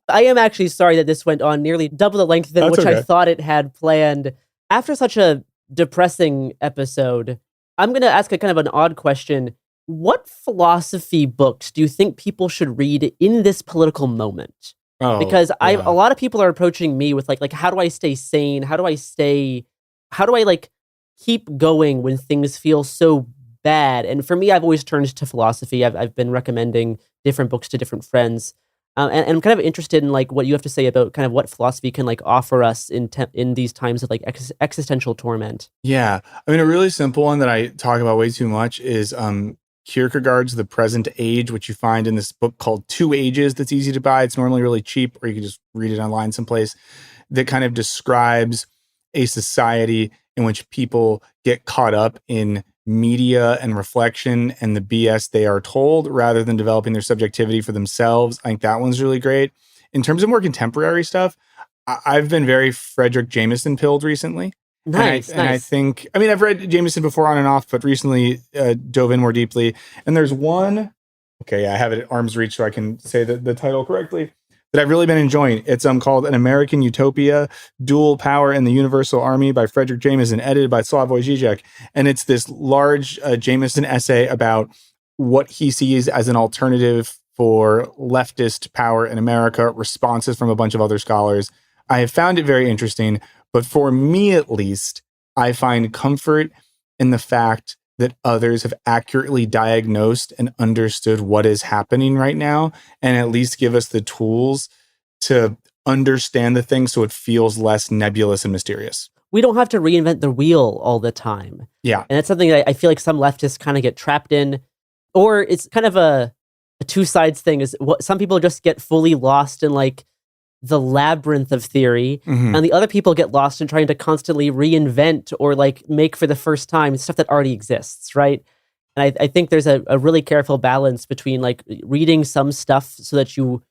Speaker 1: I am actually sorry that this went on nearly double the length than which I thought it had planned. After such a depressing episode, I'm going to ask a kind of an odd question. What philosophy books do you think people should read in this political moment? Because a lot of people are approaching me with like, how do I stay sane? How do I like keep going when things feel so bad? And for me, I've always turned to philosophy. I've been recommending different books to different friends. And I'm kind of interested in like what you have to say about kind of what philosophy can like offer us in these times of like existential torment.
Speaker 22: Yeah. I mean, a really simple one that I talk about way too much is Kierkegaard's The Present Age, which you find in this book called Two Ages that's easy to buy. It's normally really cheap, or you can just read it online someplace, that kind of describes a society in which people get caught up in media and reflection and the BS they are told rather than developing their subjectivity for themselves. I think that one's really great. In terms of more contemporary stuff, I've been very Frederick Jameson pilled recently.
Speaker 1: Nice.
Speaker 22: And I think, I've read Jameson before on and off, but recently dove in more deeply. And there's one, I have it at arm's reach so I can say the title correctly, that I've really been enjoying. It's called An American Utopia, Dual Power in the Universal Army by Frederick Jameson, edited by Slavoj Žižek. And it's this large Jameson essay about what he sees as an alternative for leftist power in America, responses from a bunch of other scholars. I have found it very interesting, but for me at least, I find comfort in the fact that others have accurately diagnosed and understood what is happening right now, and at least give us the tools to understand the thing so it feels less nebulous and mysterious.
Speaker 1: We don't have to reinvent the wheel all the time.
Speaker 22: Yeah.
Speaker 1: And that's something that I feel like some leftists kind of get trapped in, or it's kind of a two sides thing. Is what some people just get fully lost in like the labyrinth of theory, and the other people get lost in trying to constantly reinvent or like make for the first time stuff that already exists, right? And I think there's a really careful balance between like reading some stuff so that you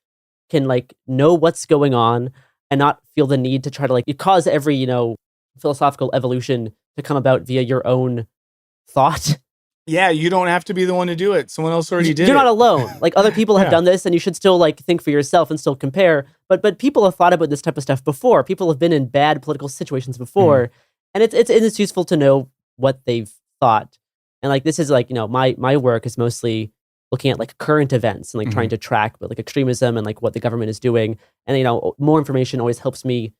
Speaker 1: can like know what's going on and not feel the need to try to like cause every, philosophical evolution to come about via your own thought.
Speaker 22: Yeah, you don't have to be the one to do it. Someone else already did it.
Speaker 1: You're not alone. Like other people have done this, and you should still like think for yourself and still compare. But people have thought about this type of stuff before. People have been in bad political situations before, and it's useful to know what they've thought. And like this is like my work is mostly looking at like current events and like trying to track like extremism and like what the government is doing. And more information always helps me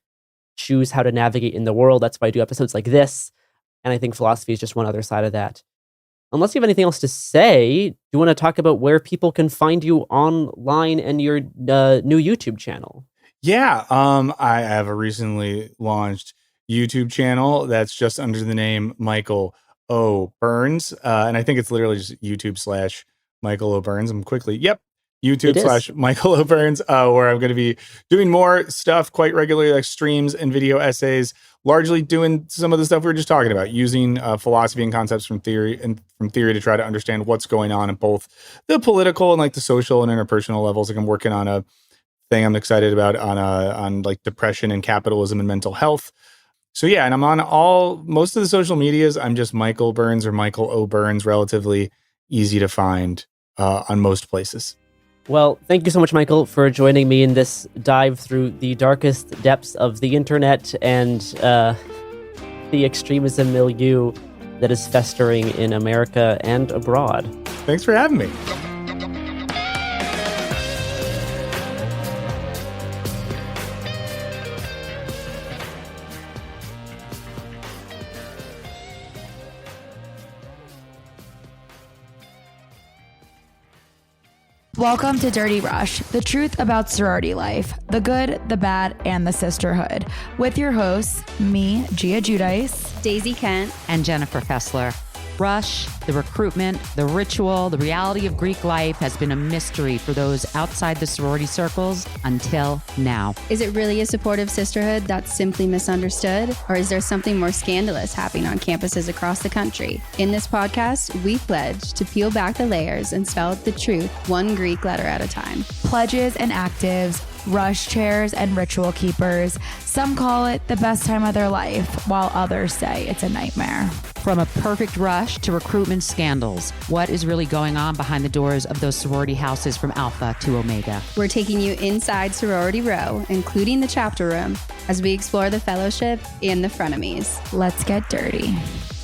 Speaker 1: choose how to navigate in the world. That's why I do episodes like this. And I think philosophy is just one other side of that. Unless you have anything else to say, do you want to talk about where people can find you online and your new YouTube channel?
Speaker 22: Yeah, I have a recently launched YouTube channel that's just under the name Michael O. Burns. And I think it's literally just YouTube/Michael O. Burns. YouTube/Michael O. Burns, where I'm going to be doing more stuff quite regularly, like streams and video essays, largely doing some of the stuff we were just talking about, using philosophy and concepts from theory to try to understand what's going on at both the political and like the social and interpersonal levels. Like I'm working on a thing I'm excited about on like depression and capitalism and mental health. So yeah, and I'm on most of the social medias. I'm just Michael Burns or Michael O. Burns, relatively easy to find on most places.
Speaker 1: Well, thank you so much, Michael, for joining me in this dive through the darkest depths of the internet and the extremism milieu that is festering in America and abroad.
Speaker 22: Thanks for having me.
Speaker 17: Welcome to Dirty Rush, the truth about sorority life, the good, the bad, and the sisterhood. With your hosts, me, Gia Giudice,
Speaker 18: Daisy Kent,
Speaker 19: and Jennifer Fessler. Rush, the recruitment, the ritual, the reality of Greek life has been a mystery for those outside the sorority circles until now.
Speaker 18: Is it really a supportive sisterhood that's simply misunderstood? Or is there something more scandalous happening on campuses across the country? In this podcast, we pledge to peel back the layers and spell out the truth one Greek letter at a time.
Speaker 17: Pledges and actives, rush chairs and ritual keepers. Some call it the best time of their life, while others say it's a nightmare.
Speaker 19: From a perfect rush to recruitment scandals, what is really going on behind the doors of those sorority houses from Alpha to Omega?
Speaker 18: We're taking you inside Sorority Row, including the chapter room, as we explore the fellowship and the frenemies.
Speaker 17: Let's get dirty.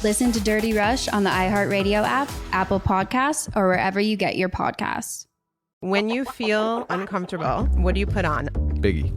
Speaker 18: Listen to Dirty Rush on the iHeartRadio app, Apple Podcasts, or wherever you get your podcasts.
Speaker 20: When you feel uncomfortable, what do you put on?
Speaker 10: Biggie.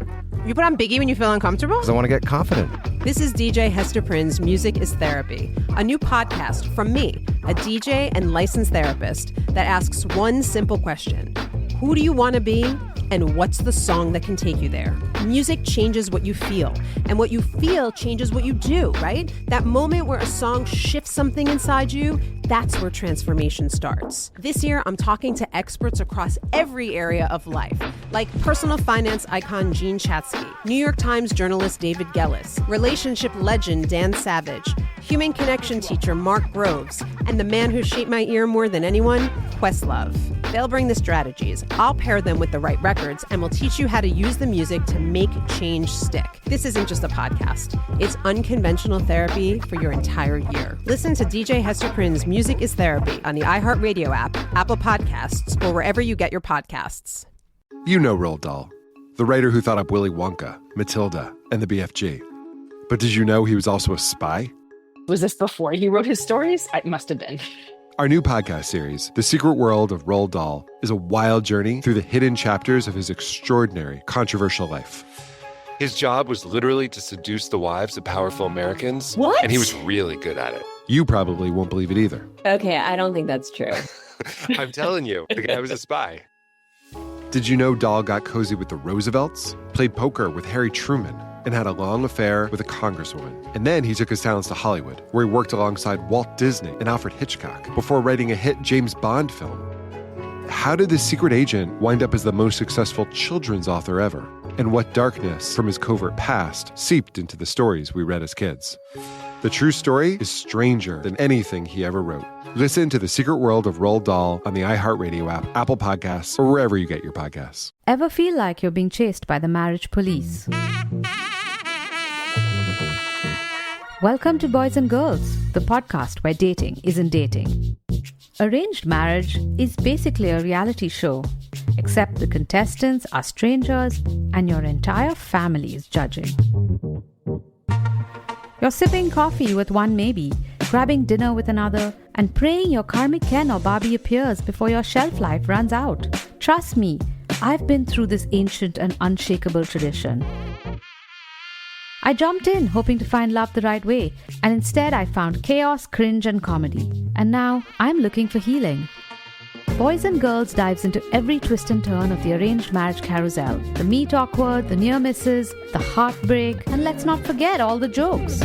Speaker 20: You put on Biggie when you feel uncomfortable?
Speaker 10: Because I want to get confident.
Speaker 20: This is DJ Hester Prynne's Music is Therapy, a new podcast from me, a DJ and licensed therapist that asks one simple question. Who do you want to be? And what's the song that can take you there? Music changes what you feel, and what you feel changes what you do, right? That moment where a song shifts something inside you, that's where transformation starts. This year, I'm talking to experts across every area of life, like personal finance icon Jean Chatzky, New York Times journalist David Gellis, relationship legend Dan Savage, human connection teacher Mark Groves, and the man who shaped my ear more than anyone, Questlove. They'll bring the strategies, I'll pair them with the right records, and we'll teach you how to use the music to make change stick. This isn't just a podcast. It's unconventional therapy for your entire year. Listen to DJ Hester Prynne's Music is Therapy on the iHeartRadio app, Apple Podcasts, or wherever you get your podcasts.
Speaker 10: You know Roald Dahl, the writer who thought up Willy Wonka, Matilda, and the BFG. But did you know he was also a spy?
Speaker 11: Was this before he wrote his stories? It must have been.
Speaker 10: Our new podcast series, The Secret World of Roald Dahl, is a wild journey through the hidden chapters of his extraordinary, controversial life.
Speaker 7: His job was literally to seduce the wives of powerful Americans.
Speaker 11: What?
Speaker 7: And he was really good at it.
Speaker 10: You probably won't believe it either.
Speaker 12: Okay, I don't think that's true.
Speaker 7: I'm telling you, the guy was a spy.
Speaker 10: Did you know Dahl got cozy with the Roosevelts, played poker with Harry Truman, and had a long affair with a congresswoman? And then he took his talents to Hollywood, where he worked alongside Walt Disney and Alfred Hitchcock before writing a hit James Bond film. How did this secret agent wind up as the most successful children's author ever? And what darkness from his covert past seeped into the stories we read as kids? The true story is stranger than anything he ever wrote. Listen to The Secret World of Roald Dahl on the iHeartRadio app, Apple Podcasts, or wherever you get your podcasts.
Speaker 13: Ever feel like you're being chased by the marriage police? Welcome to Boys and Girls, the podcast where dating isn't dating. Arranged marriage is basically a reality show, except the contestants are strangers and your entire family is judging. You're sipping coffee with one maybe, grabbing dinner with another, and praying your karmic Ken or Barbie appears before your shelf life runs out. Trust me, I've been through this ancient and unshakable tradition. I jumped in hoping to find love the right way, and instead I found chaos, cringe, and comedy. And now I'm looking for healing. Boys and Girls dives into every twist and turn of the arranged marriage carousel. The meet awkward, the near misses, the heartbreak, and let's not forget all the jokes.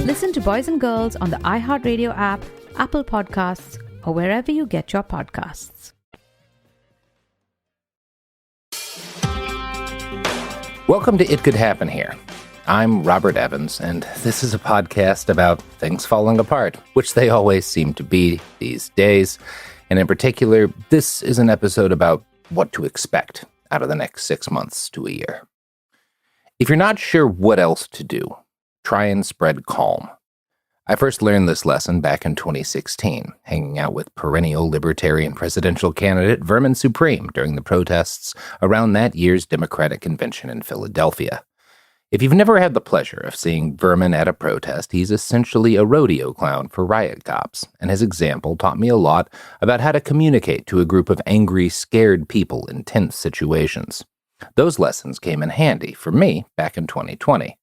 Speaker 13: Listen to Boys and Girls on the iHeartRadio app, Apple Podcasts, or wherever you get your podcasts.
Speaker 14: Welcome to It Could Happen Here. I'm Robert Evans, and this is a podcast about things falling apart, which they always seem to be these days. And in particular, this is an episode about what to expect out of the next 6 months to a year. If you're not sure what else to do, try and spread calm. I first learned this lesson back in 2016, hanging out with perennial libertarian presidential candidate Vermin Supreme during the protests around that year's Democratic convention in Philadelphia. If you've never had the pleasure of seeing Vermin at a protest, he's essentially a rodeo clown for riot cops, and his example taught me a lot about how to communicate to a group of angry, scared people in tense situations. Those lessons came in handy for me back in 2020.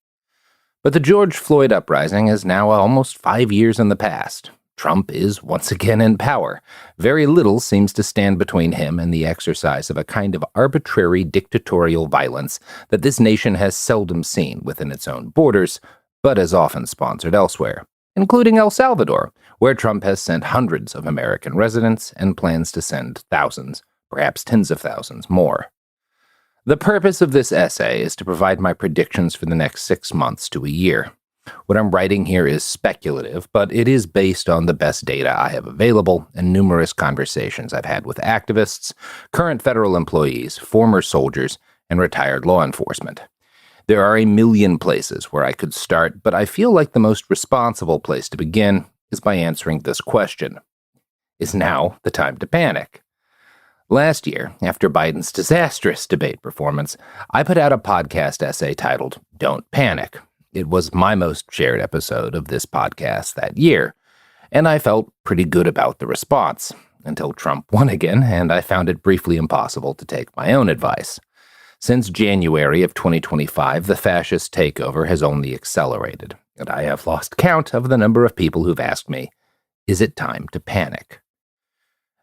Speaker 14: But the George Floyd uprising is now almost 5 years in the past. Trump is once again in power. Very little seems to stand between him and the exercise of a kind of arbitrary dictatorial violence that this nation has seldom seen within its own borders, but is often sponsored elsewhere, including El Salvador, where Trump has sent hundreds of American residents and plans to send thousands, perhaps tens of thousands more. The purpose of this essay is to provide my predictions for the next 6 months to a year. What I'm writing here is speculative, but it is based on the best data I have available and numerous conversations I've had with activists, current federal employees, former soldiers, and retired law enforcement. There are a million places where I could start, but I feel like the most responsible place to begin is by answering this question. Is now the time to panic? Last year, after Biden's disastrous debate performance, I put out a podcast essay titled Don't Panic. It was my most shared episode of this podcast that year, and I felt pretty good about the response, until Trump won again, and I found it briefly impossible to take my own advice. Since January of 2025, the fascist takeover has only accelerated, and I have lost count of the number of people who've asked me, is it time to panic?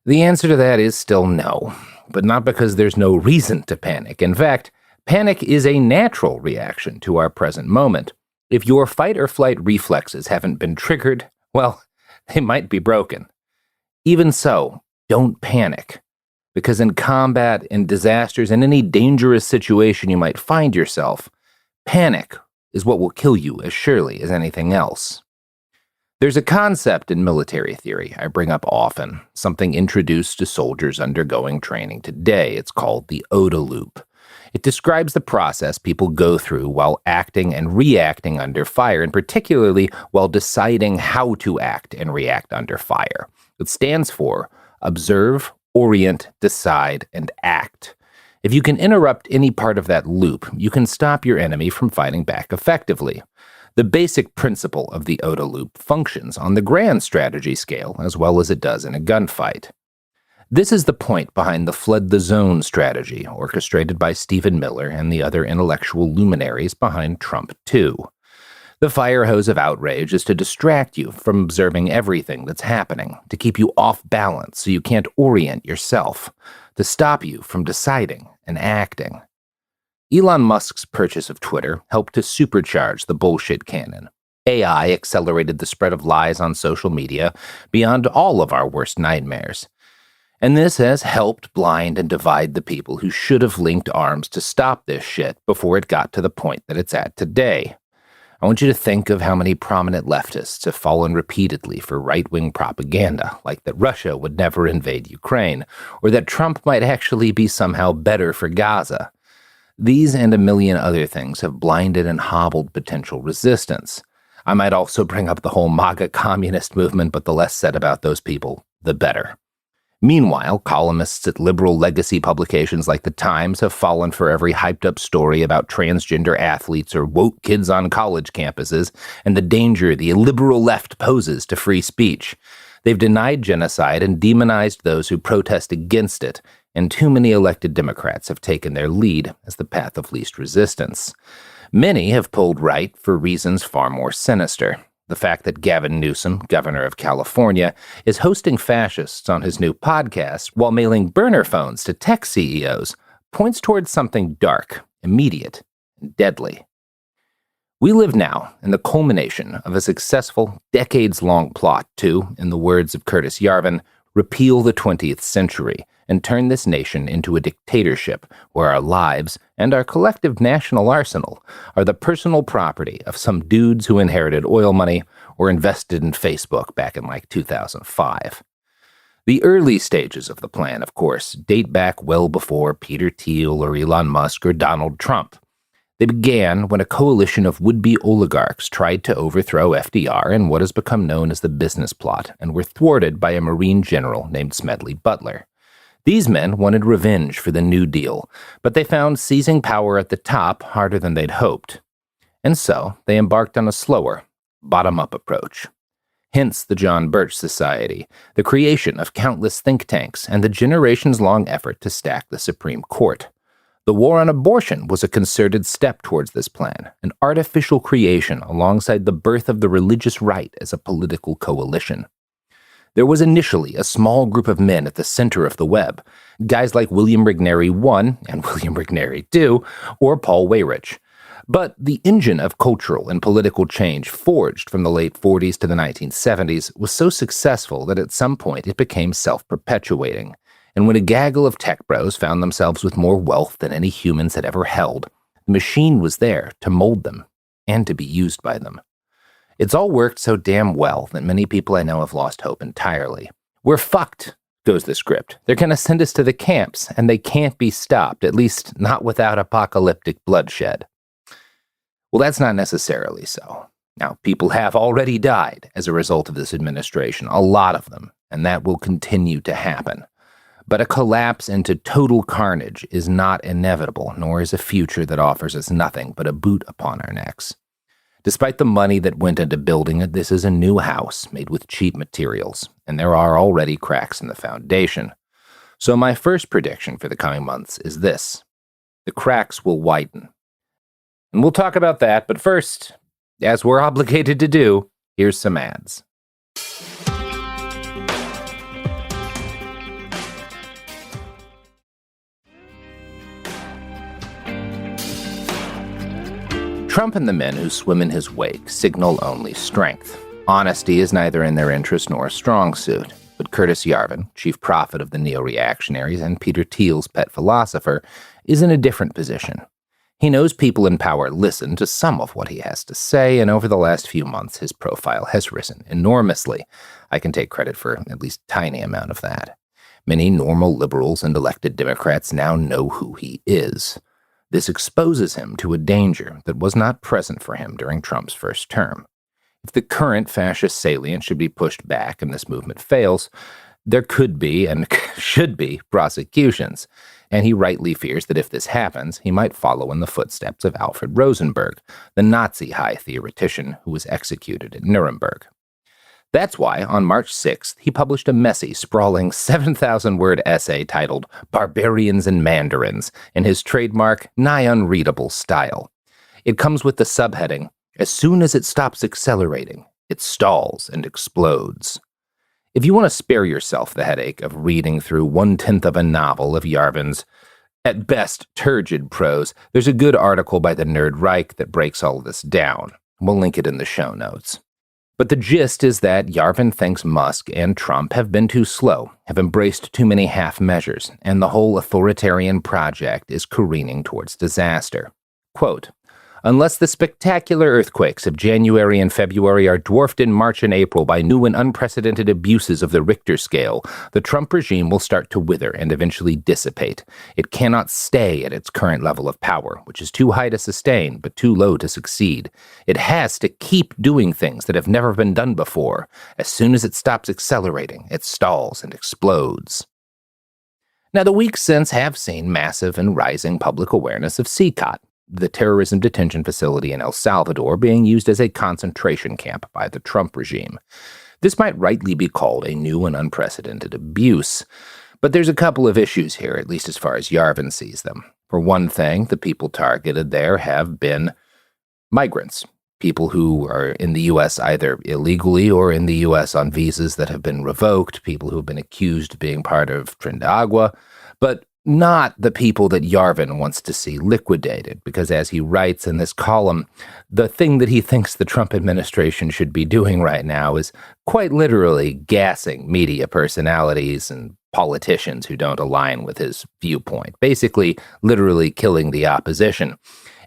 Speaker 14: The answer to that is still no, but not because there's no reason to panic. In fact, panic is a natural reaction to our present moment. If your fight or flight reflexes haven't been triggered, well, they might be broken. Even so, don't panic, because in combat, in disasters, in any dangerous situation you might find yourself, panic is what will kill you as surely as anything else. There's a concept in military theory I bring up often, something introduced to soldiers undergoing training today. It's called the OODA loop. It describes the process people go through while acting and reacting under fire, and particularly while deciding how to act and react under fire. It stands for observe, orient, decide, and act. If you can interrupt any part of that loop, you can stop your enemy from fighting back effectively. The basic principle of the OODA loop functions on the grand strategy scale as well as it does in a gunfight. This is the point behind the Fled the Zone strategy, orchestrated by Stephen Miller and the other intellectual luminaries behind Trump 2. The fire hose of outrage is to distract you from observing everything that's happening, to keep you off balance so you can't orient yourself, to stop you from deciding and acting. Elon Musk's purchase of Twitter helped to supercharge the bullshit cannon. AI accelerated the spread of lies on social media beyond all of our worst nightmares. And this has helped blind and divide the people who should have linked arms to stop this shit before it got to the point that it's at today. I want you to think of how many prominent leftists have fallen repeatedly for right-wing propaganda, like that Russia would never invade Ukraine, or that Trump might actually be somehow better for Gaza. These and a million other things have blinded and hobbled potential resistance. I might also bring up the whole MAGA communist movement, but the less said about those people, the better. Meanwhile, columnists at liberal legacy publications like The Times have fallen for every hyped-up story about transgender athletes or woke kids on college campuses and the danger the illiberal left poses to free speech. They've denied genocide and demonized those who protest against it, and too many elected Democrats have taken their lead as the path of least resistance. Many have pulled right for reasons far more sinister. The fact that Gavin Newsom, governor of California, is hosting fascists on his new podcast while mailing burner phones to tech CEOs points towards something dark, immediate, and deadly. We live now in the culmination of a successful, decades-long plot to, in the words of Curtis Yarvin, repeal the 20th century and turn this nation into a dictatorship where our lives and our collective national arsenal are the personal property of some dudes who inherited oil money or invested in Facebook back in 2005. The early stages of the plan, of course, date back well before Peter Thiel or Elon Musk or Donald Trump. They began when a coalition of would-be oligarchs tried to overthrow FDR in what has become known as the business plot and were thwarted by a Marine general named Smedley Butler. These men wanted revenge for the New Deal, but they found seizing power at the top harder than they'd hoped. And so they embarked on a slower, bottom-up approach. Hence the John Birch Society, the creation of countless think tanks, and the generations-long effort to stack the Supreme Court. The war on abortion was a concerted step towards this plan, an artificial creation alongside the birth of the religious right as a political coalition. There was initially a small group of men at the center of the web, guys like William Regnery I and William Regnery II, or Paul Weyrich. But the engine of cultural and political change forged from the late 40s to the 1970s was so successful that at some point it became self-perpetuating. And when a gaggle of tech bros found themselves with more wealth than any humans had ever held, the machine was there to mold them and to be used by them. It's all worked so damn well that many people I know have lost hope entirely. We're fucked, goes the script. They're going to send us to the camps, and they can't be stopped, at least not without apocalyptic bloodshed. Well, that's not necessarily so. Now, people have already died as a result of this administration, a lot of them, and that will continue to happen. But a collapse into total carnage is not inevitable, nor is a future that offers us nothing but a boot upon our necks. Despite the money that went into building it, this is a new house made with cheap materials, and there are already cracks in the foundation. So my first prediction for the coming months is this: the cracks will widen. And we'll talk about that, but first, as we're obligated to do, here's some ads. Trump and the men who swim in his wake signal only strength. Honesty is neither in their interest nor a strong suit. But Curtis Yarvin, chief prophet of the neo-reactionaries and Peter Thiel's pet philosopher, is in a different position. He knows people in power listen to some of what he has to say, and over the last few months his profile has risen enormously. I can take credit for at least a tiny amount of that. Many normal liberals and elected Democrats now know who he is. This exposes him to a danger that was not present for him during Trump's first term. If the current fascist salient should be pushed back and this movement fails, there could be and should be prosecutions. And he rightly fears that if this happens, he might follow in the footsteps of Alfred Rosenberg, the Nazi high theoretician who was executed at Nuremberg. That's why, on March 6th, he published a messy, sprawling 7,000-word essay titled Barbarians and Mandarins in his trademark, nigh unreadable style. It comes with the subheading, As soon as it stops accelerating, it stalls and explodes. If you want to spare yourself the headache of reading through 1/10 of a novel of Yarvin's, at best, turgid prose, there's a good article by the Nerd Reich that breaks all of this down. We'll link it in the show notes. But the gist is that Yarvin thinks Musk and Trump have been too slow, have embraced too many half measures, and the whole authoritarian project is careening towards disaster. Quote, Unless the spectacular earthquakes of January and February are dwarfed in March and April by new and unprecedented abuses of the Richter scale, the Trump regime will start to wither and eventually dissipate. It cannot stay at its current level of power, which is too high to sustain, but too low to succeed. It has to keep doing things that have never been done before. As soon as it stops accelerating, it stalls and explodes. Now, the weeks since have seen massive and rising public awareness of CCOT, the terrorism detention facility in El Salvador, being used as a concentration camp by the Trump regime. This might rightly be called a new and unprecedented abuse, but there's a couple of issues here, at least as far as Yarvin sees them. For one thing, the people targeted there have been migrants, people who are in the U.S. either illegally or in the U.S. on visas that have been revoked, people who have been accused of being part of Tren de Agua, but not the people that Yarvin wants to see liquidated, because as he writes in this column, the thing that he thinks the Trump administration should be doing right now is quite literally gassing media personalities and politicians who don't align with his viewpoint, basically literally killing the opposition.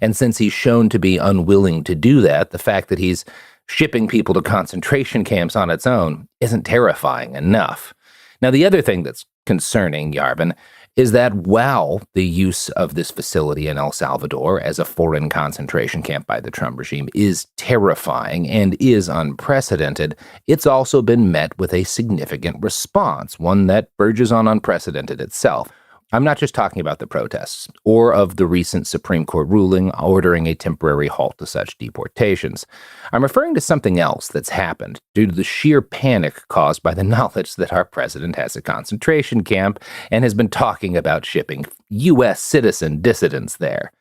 Speaker 14: And since he's shown to be unwilling to do that, the fact that he's shipping people to concentration camps on its own isn't terrifying enough. Now, the other thing that's concerning, Yarvin, is that while the use of this facility in El Salvador as a foreign concentration camp by the Trump regime is terrifying and is unprecedented, it's also been met with a significant response, one that verges on unprecedented itself. I'm not just talking about the protests or of the recent Supreme Court ruling ordering a temporary halt to such deportations. I'm referring to something else that's happened due to the sheer panic caused by the knowledge that our president has a concentration camp and has been talking about shipping U.S. citizen dissidents there.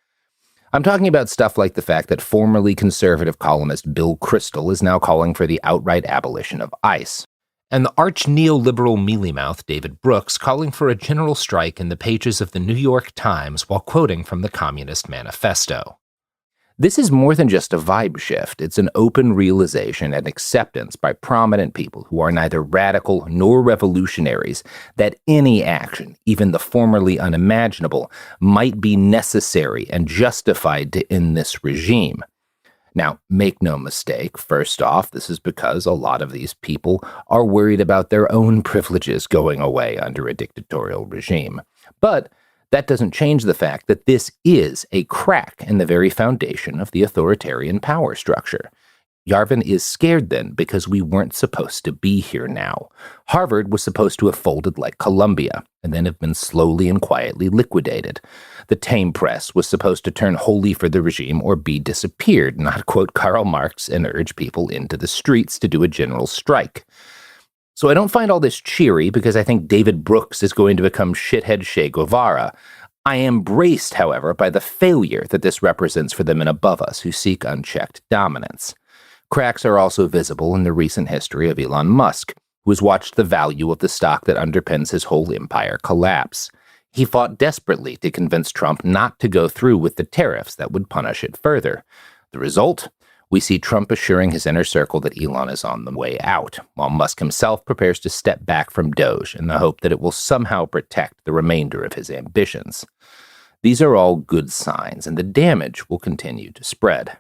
Speaker 14: I'm talking about stuff like the fact that formerly conservative columnist Bill Kristol is now calling for the outright abolition of ICE. And the arch-neoliberal mealy-mouth David Brooks calling for a general strike in the pages of the New York Times while quoting from the Communist Manifesto. This is more than just a vibe shift. It's an open realization and acceptance by prominent people who are neither radical nor revolutionaries that any action, even the formerly unimaginable, might be necessary and justified to end this regime. Now, make no mistake, first off, this is because a lot of these people are worried about their own privileges going away under a dictatorial regime. But that doesn't change the fact that this is a crack in the very foundation of the authoritarian power structure. Yarvin is scared then because we weren't supposed to be here now. Harvard was supposed to have folded like Columbia and then have been slowly and quietly liquidated. The tame press was supposed to turn wholly for the regime or be disappeared, not quote Karl Marx and urge people into the streets to do a general strike. So I don't find all this cheery because I think David Brooks is going to become shithead Che Guevara. I am braced, however, by the failure that this represents for the men above us who seek unchecked dominance. Cracks are also visible in the recent history of Elon Musk, who has watched the value of the stock that underpins his whole empire collapse. He fought desperately to convince Trump not to go through with the tariffs that would punish it further. The result? We see Trump assuring his inner circle that Elon is on the way out, while Musk himself prepares to step back from Doge in the hope that it will somehow protect the remainder of his ambitions. These are all good signs, and the damage will continue to spread.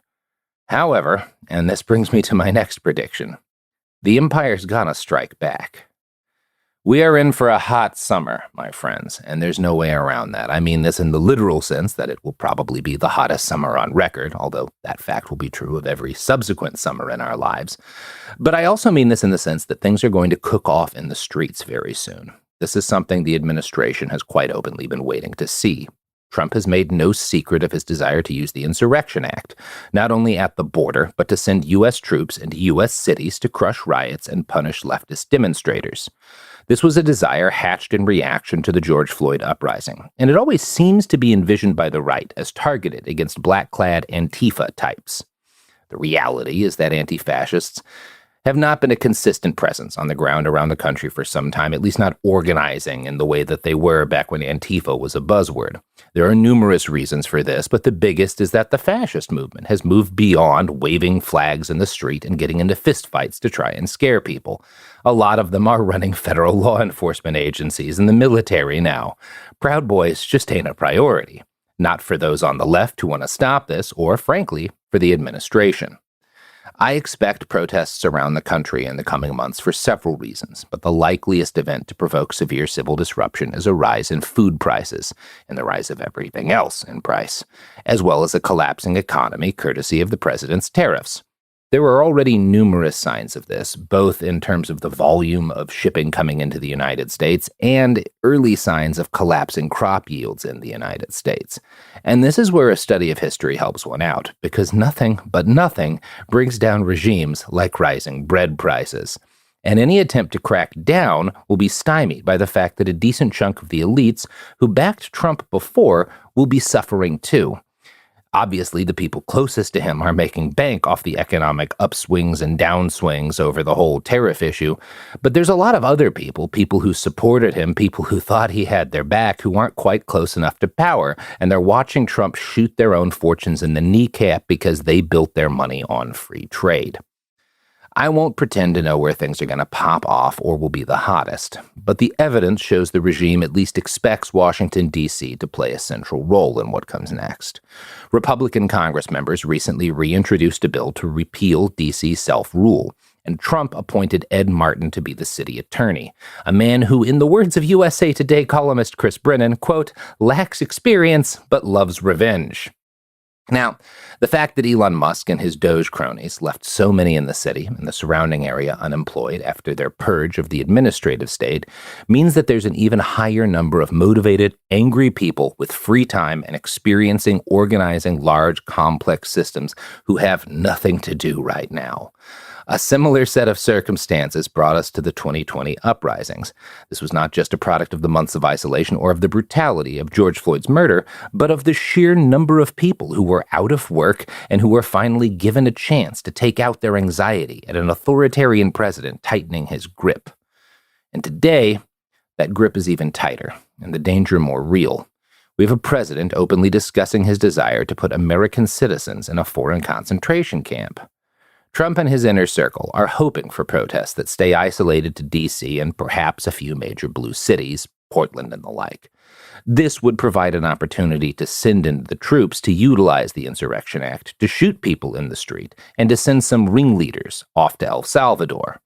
Speaker 14: However, and this brings me to my next prediction, the empire's gonna strike back. We are in for a hot summer, my friends, and there's no way around that. I mean this in the literal sense that it will probably be the hottest summer on record, although that fact will be true of every subsequent summer in our lives. But I also mean this in the sense that things are going to cook off in the streets very soon. This is something the administration has quite openly been waiting to see. Trump has made no secret of his desire to use the Insurrection Act, not only at the border, but to send U.S. troops into U.S. cities to crush riots and punish leftist demonstrators. This was a desire hatched in reaction to the George Floyd uprising, and it always seems to be envisioned by the right as targeted against black-clad Antifa types. The reality is that anti-fascists have not been a consistent presence on the ground around the country for some time, at least not organizing in the way that they were back when Antifa was a buzzword. There are numerous reasons for this, but the biggest is that the fascist movement has moved beyond waving flags in the street and getting into fistfights to try and scare people. A lot of them are running federal law enforcement agencies and the military now. Proud Boys just ain't a priority. Not for those on the left who want to stop this, or, frankly, for the administration. I expect protests around the country in the coming months for several reasons, but the likeliest event to provoke severe civil disruption is a rise in food prices and the rise of everything else in price, as well as a collapsing economy courtesy of the president's tariffs. There are already numerous signs of this, both in terms of the volume of shipping coming into the United States and early signs of collapsing crop yields in the United States. And this is where a study of history helps one out, because nothing but nothing brings down regimes like rising bread prices. And any attempt to crack down will be stymied by the fact that a decent chunk of the elites who backed Trump before will be suffering too. Obviously, the people closest to him are making bank off the economic upswings and downswings over the whole tariff issue, but there's a lot of other people who supported him, people who thought he had their back, who aren't quite close enough to power, and they're watching Trump shoot their own fortunes in the kneecap because they built their money on free trade. I won't pretend to know where things are going to pop off or will be the hottest, but the evidence shows the regime at least expects Washington, D.C. to play a central role in what comes next. Republican Congress members recently reintroduced a bill to repeal D.C. self-rule, and Trump appointed Ed Martin to be the city attorney, a man who, in the words of USA Today columnist Chris Brennan, quote, lacks experience but loves revenge. Now, the fact that Elon Musk and his Doge cronies left so many in the city and the surrounding area unemployed after their purge of the administrative state means that there's an even higher number of motivated, angry people with free time and experiencing organizing large, complex systems who have nothing to do right now. A similar set of circumstances brought us to the 2020 uprisings. This was not just a product of the months of isolation or of the brutality of George Floyd's murder, but of the sheer number of people who were out of work and who were finally given a chance to take out their anxiety at an authoritarian president tightening his grip. And today, that grip is even tighter, and the danger more real. We have a president openly discussing his desire to put American citizens in a foreign concentration camp. Trump and his inner circle are hoping for protests that stay isolated to D.C. and perhaps a few major blue cities, Portland and the like. This would provide an opportunity to send in the troops to utilize the Insurrection Act to shoot people in the street and to send some ringleaders off to El Salvador.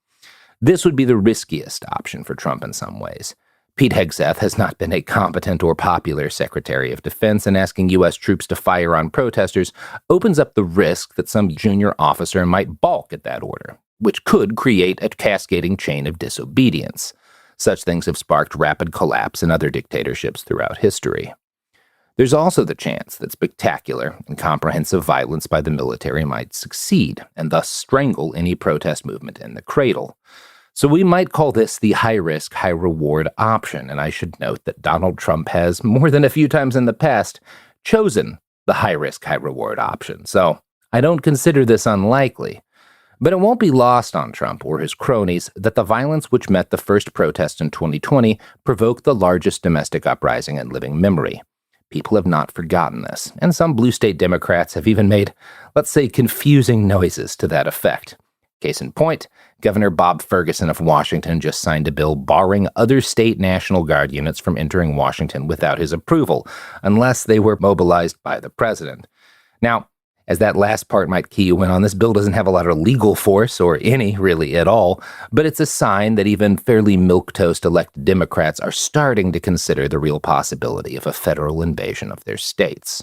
Speaker 14: This would be the riskiest option for Trump in some ways. Pete Hegseth has not been a competent or popular Secretary of Defense, and asking U.S. troops to fire on protesters opens up the risk that some junior officer might balk at that order, which could create a cascading chain of disobedience. Such things have sparked rapid collapse in other dictatorships throughout history. There's also the chance that spectacular and comprehensive violence by the military might succeed, and thus strangle any protest movement in the cradle. So we might call this the high-risk, high-reward option, and I should note that Donald Trump has, more than a few times in the past, chosen the high-risk, high-reward option. So I don't consider this unlikely. But it won't be lost on Trump or his cronies that the violence which met the first protest in 2020 provoked the largest domestic uprising in living memory. People have not forgotten this, and some blue state Democrats have even made, let's say, confusing noises to that effect. Case in point, Governor Bob Ferguson of Washington just signed a bill barring other state National Guard units from entering Washington without his approval, unless they were mobilized by the president. Now, as that last part might key you in on, this bill doesn't have a lot of legal force, or any really at all, but it's a sign that even fairly milquetoast elected Democrats are starting to consider the real possibility of a federal invasion of their states.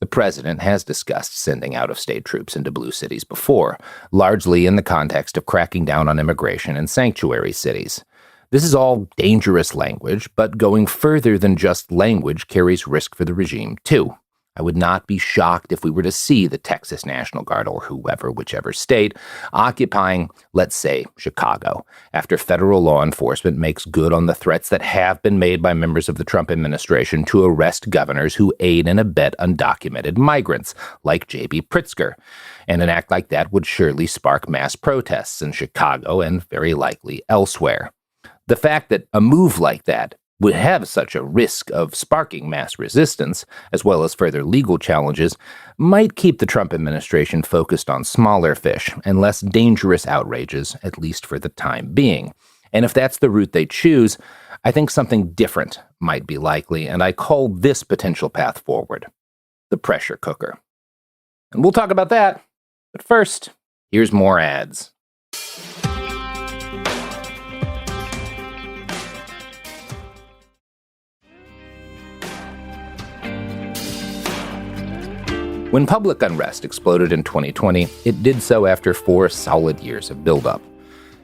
Speaker 14: The president has discussed sending out-of-state troops into blue cities before, largely in the context of cracking down on immigration in sanctuary cities. This is all dangerous language, but going further than just language carries risk for the regime, too. I would not be shocked if we were to see the Texas National Guard, or whichever state, occupying, let's say, Chicago, after federal law enforcement makes good on the threats that have been made by members of the Trump administration to arrest governors who aid and abet undocumented migrants, like J.B. Pritzker. And an act like that would surely spark mass protests in Chicago and very likely elsewhere. The fact that a move like that would have such a risk of sparking mass resistance, as well as further legal challenges, might keep the Trump administration focused on smaller fish and less dangerous outrages, at least for the time being. And if that's the route they choose, I think something different might be likely, and I call this potential path forward the pressure cooker. And we'll talk about that, but first, here's more ads. When public unrest exploded in 2020, it did so after 4 solid years of buildup.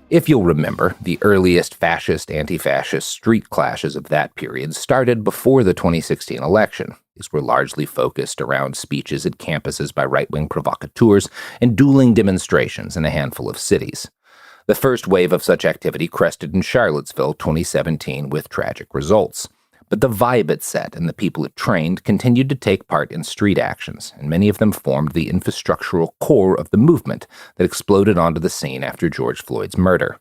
Speaker 14: If you'll remember, the earliest fascist, anti-fascist street clashes of that period started before the 2016 election. These were largely focused around speeches at campuses by right-wing provocateurs and dueling demonstrations in a handful of cities. The first wave of such activity crested in Charlottesville 2017 with tragic results. But the vibe it set and the people it trained continued to take part in street actions, and many of them formed the infrastructural core of the movement that exploded onto the scene after George Floyd's murder.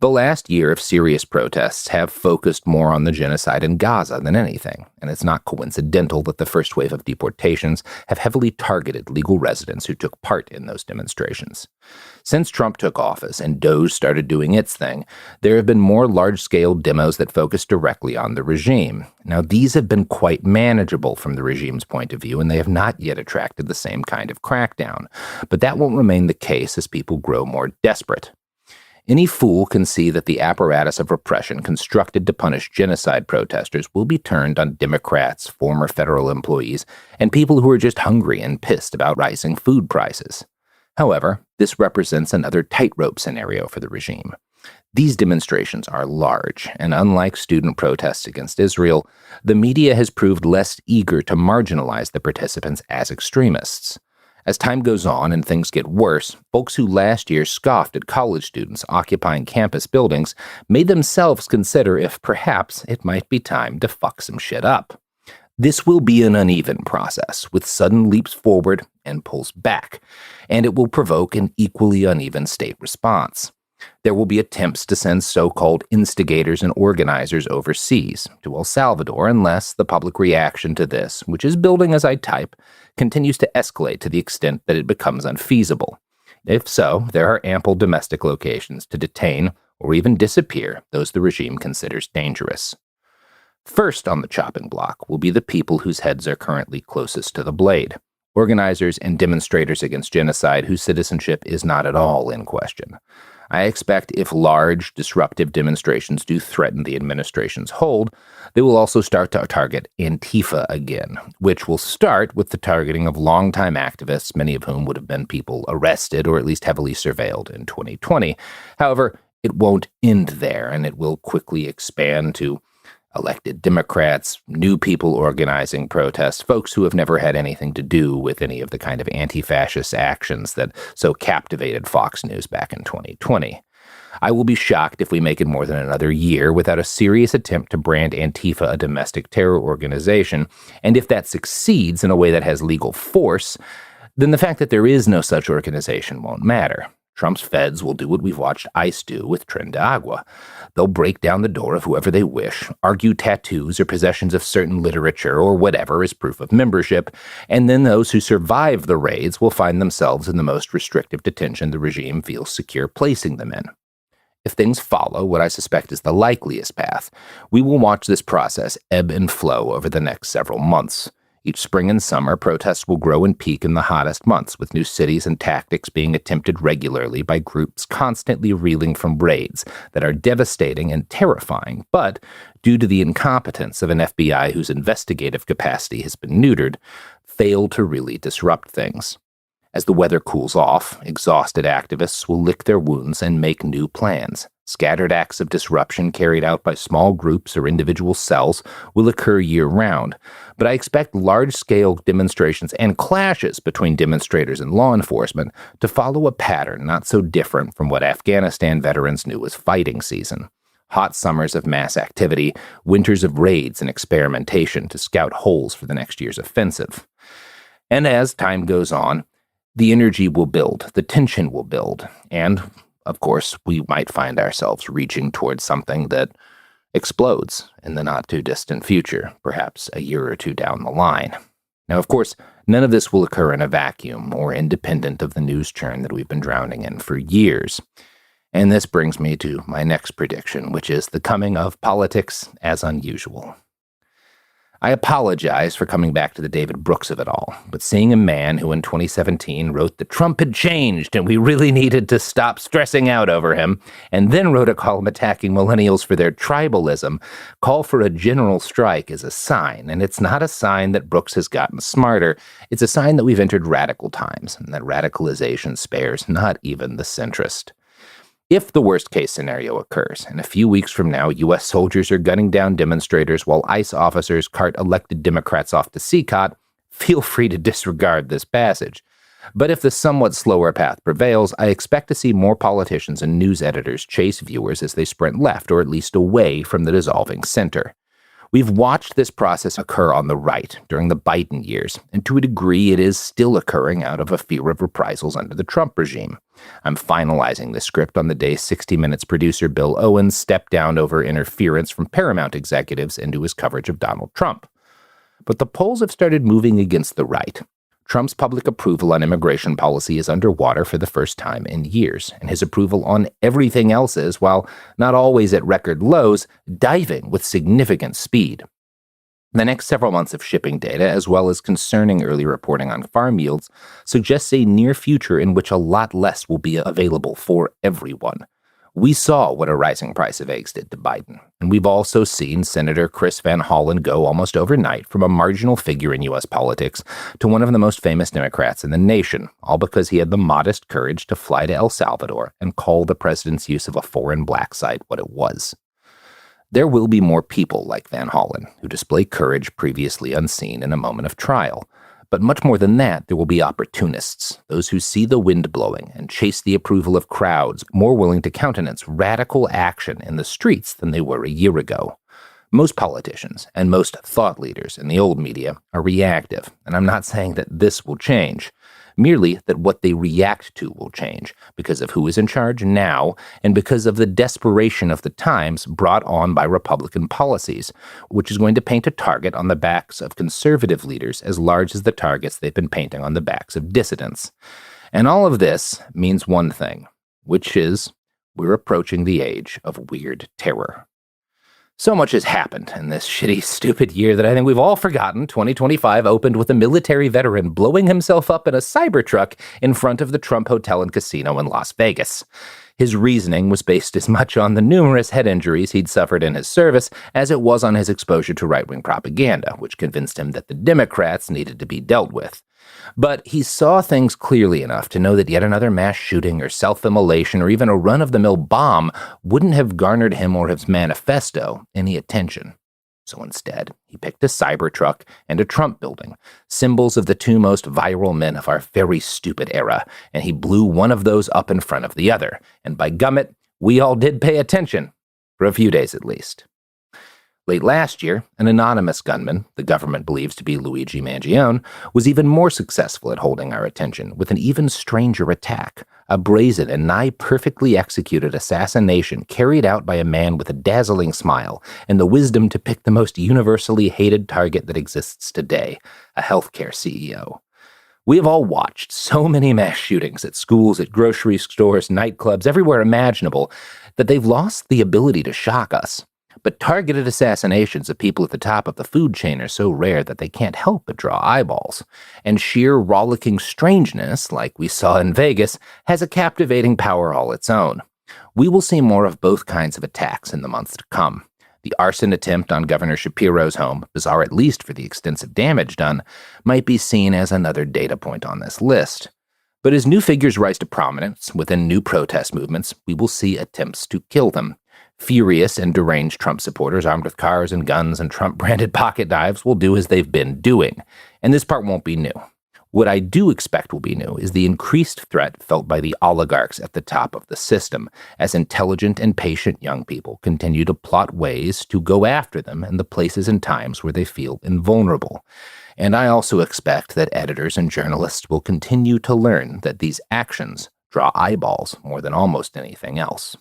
Speaker 14: The last year of serious protests have focused more on the genocide in Gaza than anything, and it's not coincidental that the first wave of deportations have heavily targeted legal residents who took part in those demonstrations. Since Trump took office and DOJ started doing its thing, there have been more large-scale demos that focus directly on the regime. Now, these have been quite manageable from the regime's point of view, and they have not yet attracted the same kind of crackdown. But that won't remain the case as people grow more desperate. Any fool can see that the apparatus of repression constructed to punish genocide protesters will be turned on Democrats, former federal employees, and people who are just hungry and pissed about rising food prices. However, this represents another tightrope scenario for the regime. These demonstrations are large, and unlike student protests against Israel, the media has proved less eager to marginalize the participants as extremists. As time goes on and things get worse, folks who last year scoffed at college students occupying campus buildings may themselves consider if perhaps it might be time to fuck some shit up. This will be an uneven process, with sudden leaps forward and pulls back, and it will provoke an equally uneven state response. There will be attempts to send so-called instigators and organizers overseas, to El Salvador, unless the public reaction to this, which is building as I type, continues to escalate to the extent that it becomes unfeasible. If so, there are ample domestic locations to detain or even disappear those the regime considers dangerous. First on the chopping block will be the people whose heads are currently closest to the blade, organizers and demonstrators against genocide whose citizenship is not at all in question. I expect if large, disruptive demonstrations do threaten the administration's hold, they will also start to target Antifa again, which will start with the targeting of longtime activists, many of whom would have been people arrested or at least heavily surveilled in 2020. However, it won't end there, and it will quickly expand to elected Democrats, new people organizing protests, folks who have never had anything to do with any of the kind of anti-fascist actions that so captivated Fox News back in 2020. I will be shocked if we make it more than another year without a serious attempt to brand Antifa a domestic terror organization, and if that succeeds in a way that has legal force, then the fact that there is no such organization won't matter. Trump's feds will do what we've watched ICE do with Tren de Agua. They'll break down the door of whoever they wish, argue tattoos or possessions of certain literature or whatever as proof of membership, and then those who survive the raids will find themselves in the most restrictive detention the regime feels secure placing them in. If things follow what I suspect is the likeliest path, we will watch this process ebb and flow over the next several months. Each spring and summer, protests will grow and peak in the hottest months, with new cities and tactics being attempted regularly by groups constantly reeling from raids that are devastating and terrifying, but, due to the incompetence of an FBI whose investigative capacity has been neutered, fail to really disrupt things. As the weather cools off, exhausted activists will lick their wounds and make new plans. Scattered acts of disruption carried out by small groups or individual cells will occur year-round, but I expect large-scale demonstrations and clashes between demonstrators and law enforcement to follow a pattern not so different from what Afghanistan veterans knew as fighting season. Hot summers of mass activity, winters of raids and experimentation to scout holes for the next year's offensive. And as time goes on, the energy will build, the tension will build, and of course, we might find ourselves reaching towards something that explodes in the not-too-distant future, perhaps a year or two down the line. Now, of course, none of this will occur in a vacuum or independent of the news churn that we've been drowning in for years. And this brings me to my next prediction, which is the coming of politics as unusual. I apologize for coming back to the David Brooks of it all, but seeing a man who in 2017 wrote that Trump had changed and we really needed to stop stressing out over him, and then wrote a column attacking millennials for their tribalism, call for a general strike is a sign, and it's not a sign that Brooks has gotten smarter. It's a sign that we've entered radical times, and that radicalization spares not even the centrist. If the worst-case scenario occurs, and a few weeks from now U.S. soldiers are gunning down demonstrators while ICE officers cart elected Democrats off to CCOT, feel free to disregard this passage. But if the somewhat slower path prevails, I expect to see more politicians and news editors chase viewers as they sprint left, or at least away from the dissolving center. We've watched this process occur on the right during the Biden years, and to a degree it is still occurring out of a fear of reprisals under the Trump regime. I'm finalizing the script on the day 60 Minutes producer Bill Owens stepped down over interference from Paramount executives into his coverage of Donald Trump. But the polls have started moving against the right. Trump's public approval on immigration policy is underwater for the first time in years, and his approval on everything else is, while not always at record lows, diving with significant speed. The next several months of shipping data, as well as concerning early reporting on farm yields, suggests a near future in which a lot less will be available for everyone. We saw what a rising price of eggs did to Biden, and we've also seen Senator Chris Van Hollen go almost overnight from a marginal figure in U.S. politics to one of the most famous Democrats in the nation, all because he had the modest courage to fly to El Salvador and call the president's use of a foreign black site what it was. There will be more people like Van Hollen who display courage previously unseen in a moment of trial. But much more than that, there will be opportunists, those who see the wind blowing and chase the approval of crowds more willing to countenance radical action in the streets than they were a year ago. Most politicians and most thought leaders in the old media are reactive, and I'm not saying that this will change, merely that what they react to will change because of who is in charge now and because of the desperation of the times brought on by Republican policies, which is going to paint a target on the backs of conservative leaders as large as the targets they've been painting on the backs of dissidents. And all of this means one thing, which is we're approaching the age of weird terror. So much has happened in this shitty, stupid year that I think we've all forgotten. 2025 opened with a military veteran blowing himself up in a Cybertruck in front of the Trump Hotel and Casino in Las Vegas. His reasoning was based as much on the numerous head injuries he'd suffered in his service as it was on his exposure to right-wing propaganda, which convinced him that the Democrats needed to be dealt with. But he saw things clearly enough to know that yet another mass shooting or self-immolation or even a run-of-the-mill bomb wouldn't have garnered him or his manifesto any attention. So instead, he picked a Cybertruck and a Trump building, symbols of the two most viral men of our very stupid era, and he blew one of those up in front of the other. And by gummit, we all did pay attention, for a few days at least. Late last year, an anonymous gunman, the government believes to be Luigi Mangione, was even more successful at holding our attention with an even stranger attack, a brazen and nigh perfectly executed assassination carried out by a man with a dazzling smile and the wisdom to pick the most universally hated target that exists today, a healthcare CEO. We have all watched so many mass shootings at schools, at grocery stores, nightclubs, everywhere imaginable, that they've lost the ability to shock us. But targeted assassinations of people at the top of the food chain are so rare that they can't help but draw eyeballs. And sheer rollicking strangeness, like we saw in Vegas, has a captivating power all its own. We will see more of both kinds of attacks in the months to come. The arson attempt on Governor Shapiro's home, bizarre at least for the extensive damage done, might be seen as another data point on this list. But as new figures rise to prominence within new protest movements, we will see attempts to kill them. Furious and deranged Trump supporters armed with cars and guns and Trump-branded pocket knives will do as they've been doing. And this part won't be new. What I do expect will be new is the increased threat felt by the oligarchs at the top of the system, as intelligent and patient young people continue to plot ways to go after them in the places and times where they feel invulnerable. And I also expect that editors and journalists will continue to learn that these actions draw eyeballs more than almost anything else.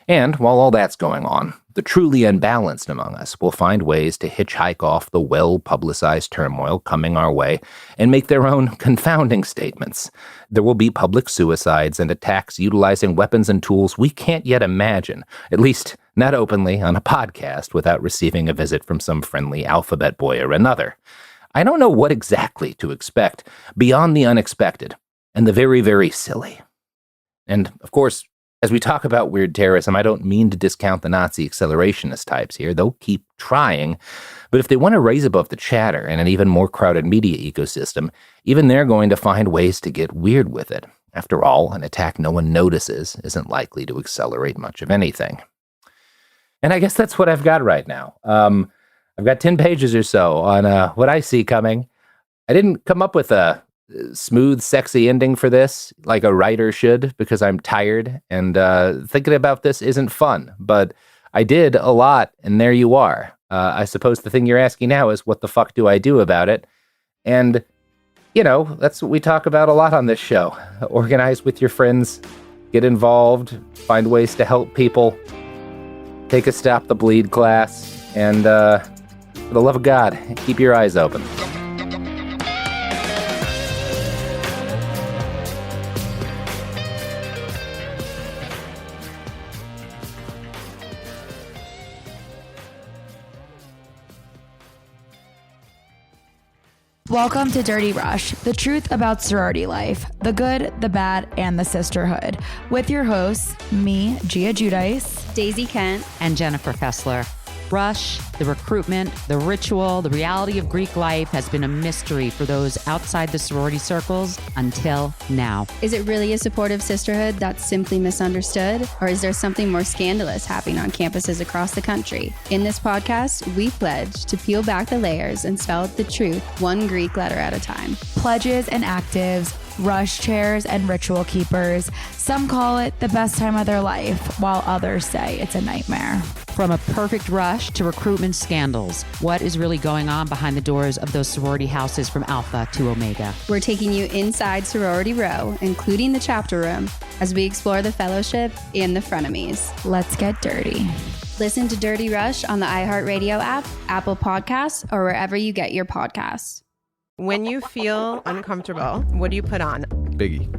Speaker 14: And while all that's going on, the truly unbalanced among us will find ways to hitchhike off the well-publicized turmoil coming our way and make their own confounding statements. There will be public suicides and attacks utilizing weapons and tools we can't yet imagine, at least not openly on a podcast without receiving a visit from some friendly alphabet boy or another. I don't know what exactly to expect beyond the unexpected and the very, very silly. And, of course, as we talk about weird terrorism, I don't mean to discount the Nazi accelerationist types here. They'll keep trying. But if they want to raise above the chatter in an even more crowded media ecosystem, even they're going to find ways to get weird with it. After all, an attack no one notices isn't likely to accelerate much of anything. And I guess that's what I've got right now. I've got 10 pages or so on what I see coming. I didn't come up with a smooth, sexy ending for this, like a writer should, because I'm tired and thinking about this isn't fun, but I did a lot, and there you are. I suppose the thing you're asking now is, what the fuck do I do about it? And, that's what we talk about a lot on this show. Organize with your friends, get involved, find ways to help people, take a Stop the Bleed class, and for the love of God, keep your eyes open.
Speaker 17: Welcome to Dirty Rush, the truth about sorority life, the good, the bad, and the sisterhood. With your hosts, me, Gia Giudice,
Speaker 18: Daisy Kent,
Speaker 19: and Jennifer Fessler. Rush, the recruitment, the ritual, the reality of Greek life has been a mystery for those outside the sorority circles until now.
Speaker 18: Is it really a supportive sisterhood that's simply misunderstood? Or is there something more scandalous happening on campuses across the country? In this podcast, we pledge to peel back the layers and spell out the truth one Greek letter at a time.
Speaker 17: Pledges and actives, rush chairs and ritual keepers. Some call it the best time of their life, while others say it's a nightmare.
Speaker 19: From a perfect rush to recruitment scandals, what is really going on behind the doors of those sorority houses from Alpha to Omega?
Speaker 18: We're taking you inside Sorority Row, including the chapter room, as we explore the fellowship and the frenemies.
Speaker 17: Let's get dirty.
Speaker 18: Listen to Dirty Rush on the iHeartRadio app, Apple Podcasts, or wherever you get your podcasts.
Speaker 20: When you feel uncomfortable, what do you put on?
Speaker 10: Biggie.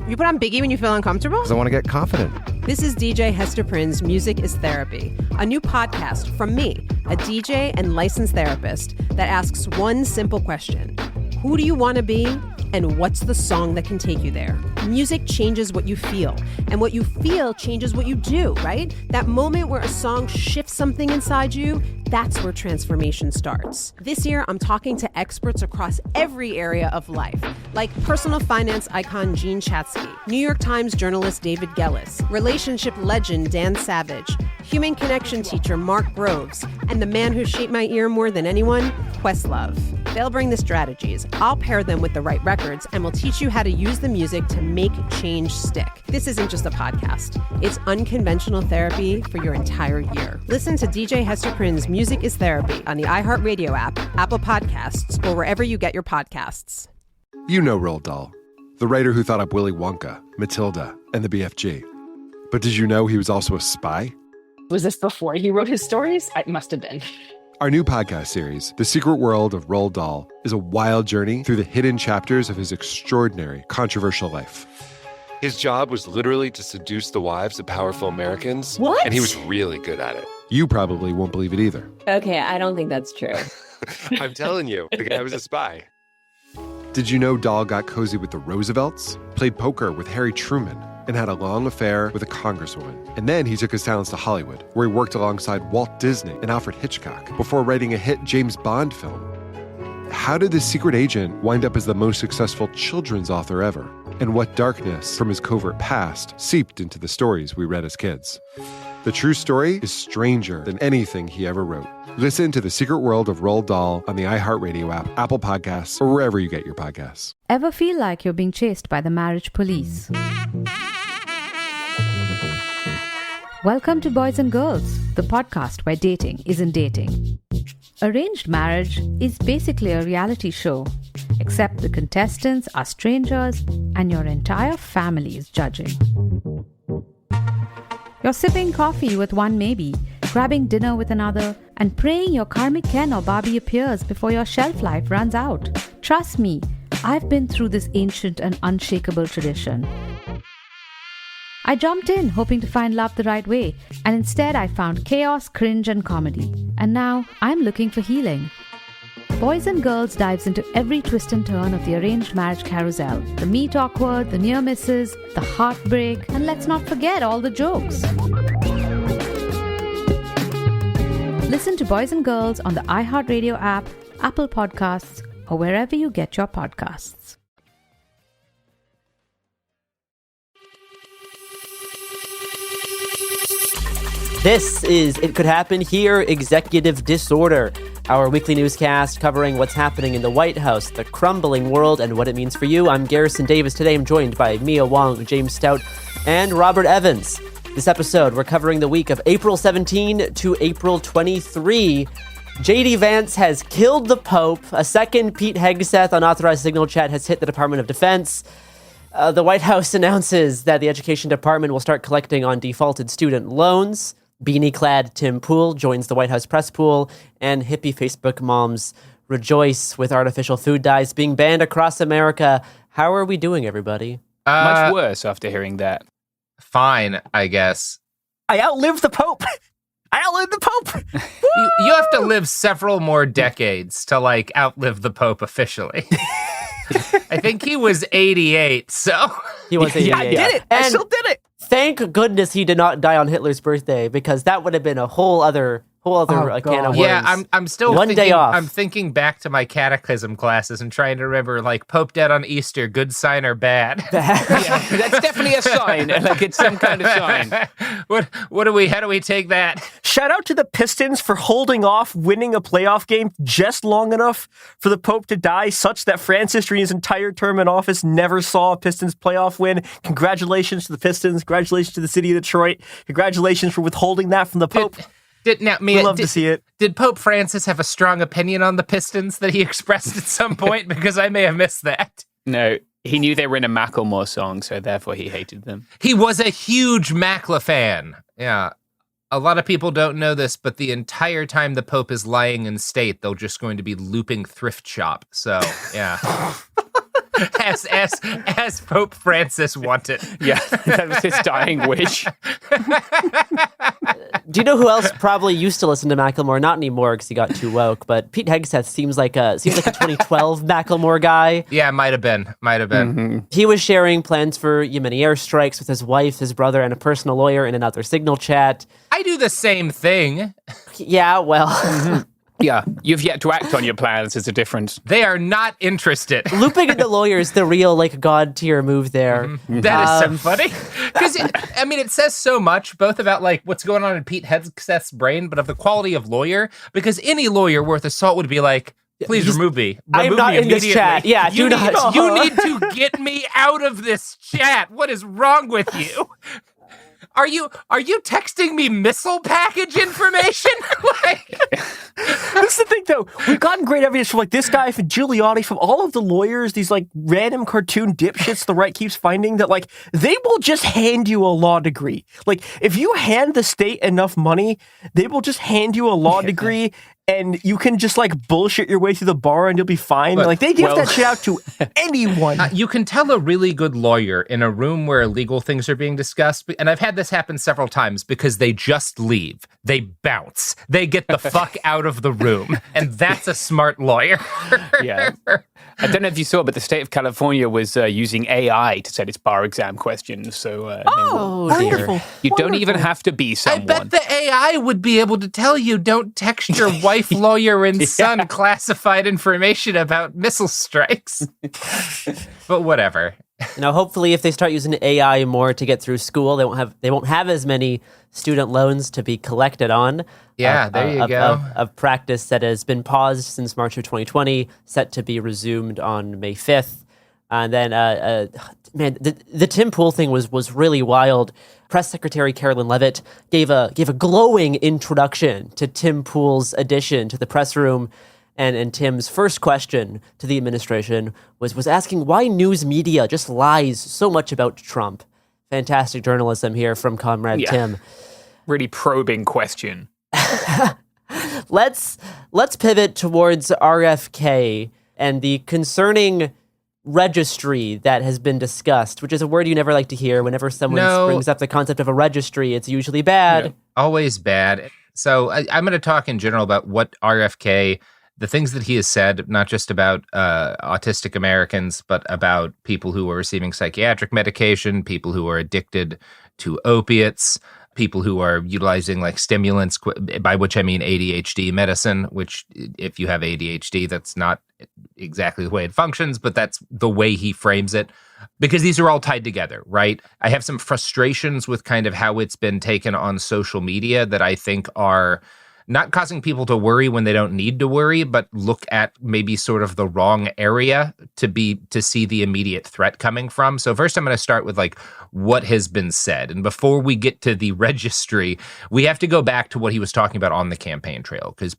Speaker 20: You put on Biggie when you feel uncomfortable?
Speaker 10: Because I want to get confident.
Speaker 20: This is DJ Hester Prynne's Music is Therapy, a new podcast from me, a DJ and licensed therapist that asks one simple question. Who do you want to be? And what's the song that can take you there? Music changes what you feel, and what you feel changes what you do, right? That moment where a song shifts something inside you, that's where transformation starts. This year, I'm talking to experts across every area of life, like personal finance icon Gene Chatsky, New York Times journalist David Gellis, relationship legend Dan Savage, human connection teacher Mark Groves, and the man who shaped my ear more than anyone, Questlove. They'll bring the strategies, I'll pair them with the right records, and we'll teach you how to use the music to make change stick. This isn't just a podcast. It's unconventional therapy for your entire year. Listen to DJ Hester Prynne's Music is Therapy on the iHeartRadio app, Apple Podcasts, or wherever you get your podcasts.
Speaker 10: You know Roald Dahl, the writer who thought up Willy Wonka, Matilda, and the BFG. But did you know he was also a spy?
Speaker 11: Was this before he wrote his stories? It must have been.
Speaker 10: Our new podcast series, The Secret World of Roald Dahl, is a wild journey through the hidden chapters of his extraordinary, controversial life.
Speaker 7: His job was literally to seduce the wives of powerful Americans.
Speaker 12: What?
Speaker 7: And he was really good at it.
Speaker 10: You probably won't believe it either.
Speaker 12: Okay, I don't think that's true.
Speaker 7: I'm telling you, the guy was a spy.
Speaker 10: Did you know Dahl got cozy with the Roosevelts, played poker with Harry Truman, and had a long affair with a congresswoman? And then he took his talents to Hollywood, where he worked alongside Walt Disney and Alfred Hitchcock before writing a hit James Bond film. How did this secret agent wind up as the most successful children's author ever? And what darkness from his covert past seeped into the stories we read as kids? The true story is stranger than anything he ever wrote. Listen to The Secret World of Roald Dahl on the iHeartRadio app, Apple Podcasts, or wherever you get your podcasts.
Speaker 13: Ever feel like you're being chased by the marriage police? Welcome to Boys and Girls, the podcast where dating isn't dating. Arranged marriage is basically a reality show, except the contestants are strangers and your entire family is judging. You're sipping coffee with one maybe, grabbing dinner with another, and praying your karmic Ken or Barbie appears before your shelf life runs out. Trust me, I've been through this ancient and unshakable tradition. I jumped in hoping to find love the right way, and instead I found chaos, cringe, and comedy. And now I'm looking for healing. Boys and Girls dives into every twist and turn of the arranged marriage carousel. The meet awkward, the near misses, the heartbreak, and let's not forget all the jokes. Listen to Boys and Girls on the iHeartRadio app, Apple Podcasts, or wherever you get your podcasts.
Speaker 1: This is It Could Happen Here, Executive Disorder, our weekly newscast covering what's happening in the White House, the crumbling world, and what it means for you. I'm Garrison Davis. Today I'm joined by Mia Wong, James Stout, and Robert Evans. This episode, we're covering the week of April 17 to April 23. JD Vance has killed the Pope. A second Pete Hegseth unauthorized signal chat has hit the Department of Defense. The White House announces that the Education Department will start collecting on defaulted student loans. Beanie-clad Tim Pool joins the White House press pool. And hippie Facebook moms rejoice with artificial food dyes being banned across America. How are we doing, everybody?
Speaker 2: Much worse after hearing that.
Speaker 14: Fine, I guess.
Speaker 16: I outlived the Pope. I outlived the Pope.
Speaker 14: You have to live several more decades to outlive the Pope officially. I think he was 88, so
Speaker 1: he was 88.
Speaker 16: Yeah, I did it. I still did it.
Speaker 1: Thank goodness he did not die on Hitler's birthday, because that would have been a whole other can of worms.
Speaker 14: Yeah, I'm still
Speaker 1: one day off.
Speaker 14: I'm thinking back to my catechism classes and trying to remember Pope dead on Easter, good sign or bad?
Speaker 2: Yeah, that's definitely a sign. It's some kind of sign.
Speaker 14: How do we take that?
Speaker 16: Shout out to the Pistons for holding off winning a playoff game just long enough for the Pope to die, such that Francis during his entire term in office never saw a Pistons playoff win. Congratulations to the Pistons. Congratulations to the city of Detroit. Congratulations for withholding that from the Pope.
Speaker 14: We
Speaker 16: love to see it.
Speaker 14: Did Pope Francis have a strong opinion on the Pistons that he expressed at some point? Because I may have missed that.
Speaker 2: No, he knew they were in a Macklemore song, so therefore he hated them.
Speaker 14: He was a huge Macklemore fan. Yeah. A lot of people don't know this, but the entire time the Pope is lying in state, they're just going to be looping Thrift Shop. So, yeah. as Pope Francis wanted.
Speaker 2: Yeah, that was his dying wish.
Speaker 1: Do you know who else probably used to listen to Macklemore? Not anymore because he got too woke, but Pete Hegseth seems like a 2012 Macklemore guy.
Speaker 14: Yeah, might have been.
Speaker 2: Mm-hmm.
Speaker 1: He was sharing plans for Yemeni airstrikes with his wife, his brother, and a personal lawyer in another signal chat.
Speaker 14: I do the same thing.
Speaker 1: Yeah, well...
Speaker 2: Mm-hmm. Yeah, you've yet to act on your plans. There's a difference.
Speaker 14: They are not interested.
Speaker 1: Looping in the lawyers, the real god tier move there.
Speaker 14: Mm-hmm. That is so funny. Because, it says so much, both about what's going on in Pete Hegseth's brain, but of the quality of lawyer. Because any lawyer worth a salt would be like, please remove me.
Speaker 1: I'm not in this chat. Yeah,
Speaker 14: you need to get me out of this chat. What is wrong with you? Are you texting me missile package information?
Speaker 16: This is the thing, though. We've gotten great evidence from this guy, from Giuliani, from all of the lawyers, these random cartoon dipshits the right keeps finding, that they will just hand you a law degree. If you hand the state enough money, they will just hand you a law degree. And you can just bullshit your way through the bar and you'll be fine. They give that shit out to anyone.
Speaker 14: You can tell a really good lawyer in a room where legal things are being discussed. And I've had this happen several times because they just leave. They bounce. They get the fuck out of the room. And that's a smart lawyer.
Speaker 2: Yeah. I don't know if you saw, but the state of California was using AI to set its bar exam questions. So,
Speaker 16: wonderful.
Speaker 2: You don't even have to be someone.
Speaker 14: I bet the AI would be able to tell you, don't text your wife, lawyer, and son classified information about missile strikes. But whatever.
Speaker 1: Hopefully if they start using AI more to get through school, they won't have as many student loans to be collected on.
Speaker 14: Yeah, there you go.
Speaker 1: Of practice that has been paused since March of 2020, set to be resumed on May 5th. And then, the Tim Pool thing was really wild. Press Secretary Carolyn Leavitt gave a glowing introduction to Tim Pool's addition to the press room. And Tim's first question to the administration was asking why news media just lies so much about Trump. Fantastic journalism here from Comrade Tim.
Speaker 2: Really probing question.
Speaker 1: Let's pivot towards RFK and the concerning registry that has been discussed, which is a word you never like to hear. Whenever someone brings up the concept of a registry, it's usually bad.
Speaker 14: Yeah, always bad. So I'm going to talk in general about what RFK, the things that he has said, not just about autistic Americans, but about people who are receiving psychiatric medication, people who are addicted to opiates, people who are utilizing stimulants, by which I mean ADHD medicine, which if you have ADHD, that's not exactly the way it functions, but that's the way he frames it, because these are all tied together, right? I have some frustrations with kind of how it's been taken on social media that I think are not causing people to worry when they don't need to worry, but look at maybe sort of the wrong area to see the immediate threat coming from. So first I'm going to start with what has been said. And before we get to the registry, we have to go back to what he was talking about on the campaign trail. Because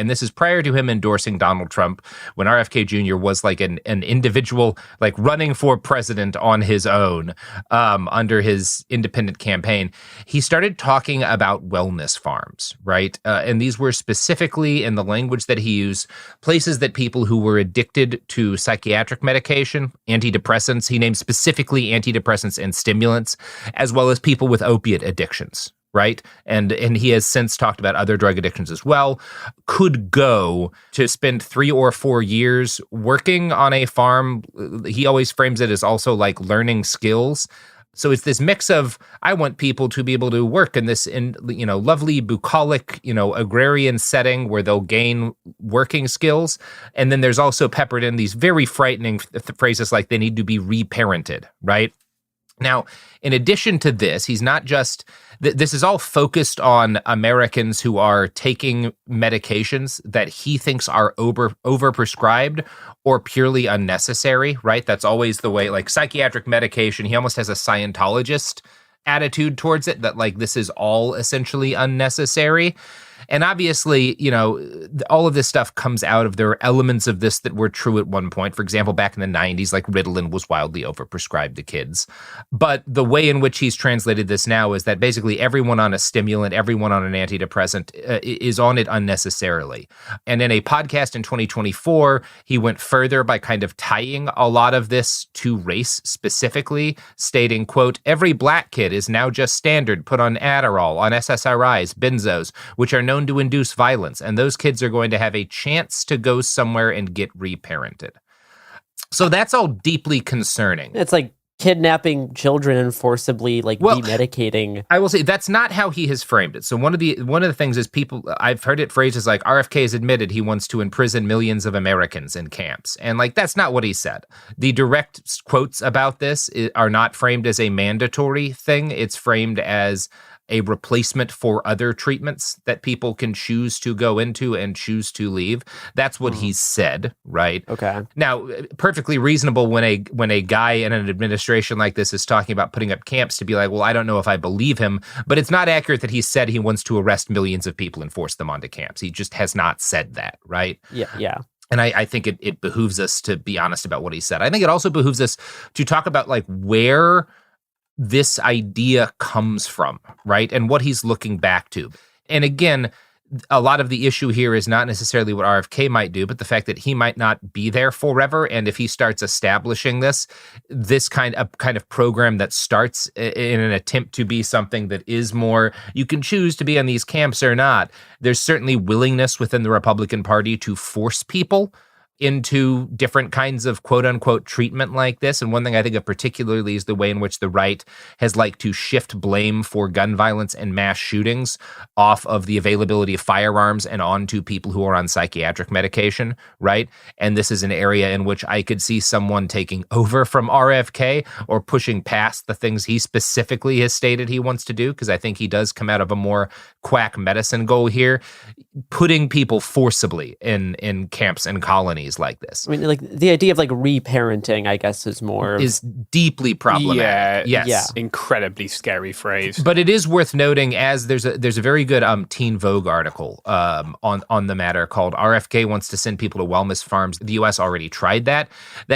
Speaker 14: this is prior to him endorsing Donald Trump, when RFK Jr. was like an individual, like running for president on his own under his independent campaign, he started talking about wellness farms, right? And these were specifically, in the language that he used, places that people who were addicted to psychiatric medication, antidepressants, he named specifically antidepressants and stimulants, as well as people with opiate addictions, right? And he has since talked about other drug addictions as well, could go to spend 3 or 4 years working on a farm. He always frames it as also like learning skills. So it's this mix of, I want people to be able to work in this, lovely bucolic, agrarian setting where they'll gain working skills. And then there's also peppered in these very frightening phrases like they need to be reparented, right? Now, in addition to this, he's not just, this is all focused on Americans who are taking medications that he thinks are overprescribed or purely unnecessary, right? That's always the way, like psychiatric medication, he almost has a Scientologist attitude towards it, that like this is all essentially unnecessary. And obviously, all of this stuff comes out of, there are elements of this that were true at one point. For example, back in the 90s, like Ritalin was wildly overprescribed to kids. But the way in which he's translated this now is that basically everyone on a stimulant, everyone on an antidepressant is on it unnecessarily. And in a podcast in 2024, he went further by kind of tying a lot of this to race specifically, stating, quote, "Every black kid is now just standard put on Adderall, on SSRIs, benzos, which are known to induce violence, and those kids are going to have a chance to go somewhere and get reparented." So that's all deeply concerning.
Speaker 1: It's like kidnapping children and forcibly demedicating.
Speaker 14: I will say that's not how he has framed it. So one of the things is I've heard it phrased as like, RFK has admitted he wants to imprison millions of Americans in camps. And like, that's not what he said. The direct quotes about this are not framed as a mandatory thing. It's framed as a replacement for other treatments that people can choose to go into and choose to leave. That's what he's said, right?
Speaker 1: Okay.
Speaker 14: Now, perfectly reasonable when a guy in an administration like this is talking about putting up camps to be like, well, I don't know if I believe him, but it's not accurate that he said he wants to arrest millions of people and force them onto camps. He just has not said that, right?
Speaker 1: Yeah.
Speaker 14: And I think it behooves us to be honest about what he said. I think it also behooves us to talk about like where this idea comes from, right? And what he's looking back to. And again, a lot of the issue here is not necessarily what RFK might do, but the fact that he might not be there forever. And if he starts establishing this kind of program that starts in an attempt to be something that is more, you can choose to be on these camps or not, there's certainly willingness within the Republican Party to force people into different kinds of quote-unquote treatment like this. And one thing I think of particularly is the way in which the right has liked to shift blame for gun violence and mass shootings off of the availability of firearms and onto people who are on psychiatric medication, right? And this is an area in which I could see someone taking over from RFK or pushing past the things he specifically has stated he wants to do, because I think he does come out of a more quack medicine goal here, putting people forcibly in camps and colonies like this.
Speaker 1: I mean, like the idea of like reparenting, I guess, is deeply problematic.
Speaker 2: Yeah. Incredibly scary phrase.
Speaker 14: But it is worth noting, as there's a very good Teen Vogue article on the matter called "RFK Wants to Send People to Wellness Farms." The U.S. already tried that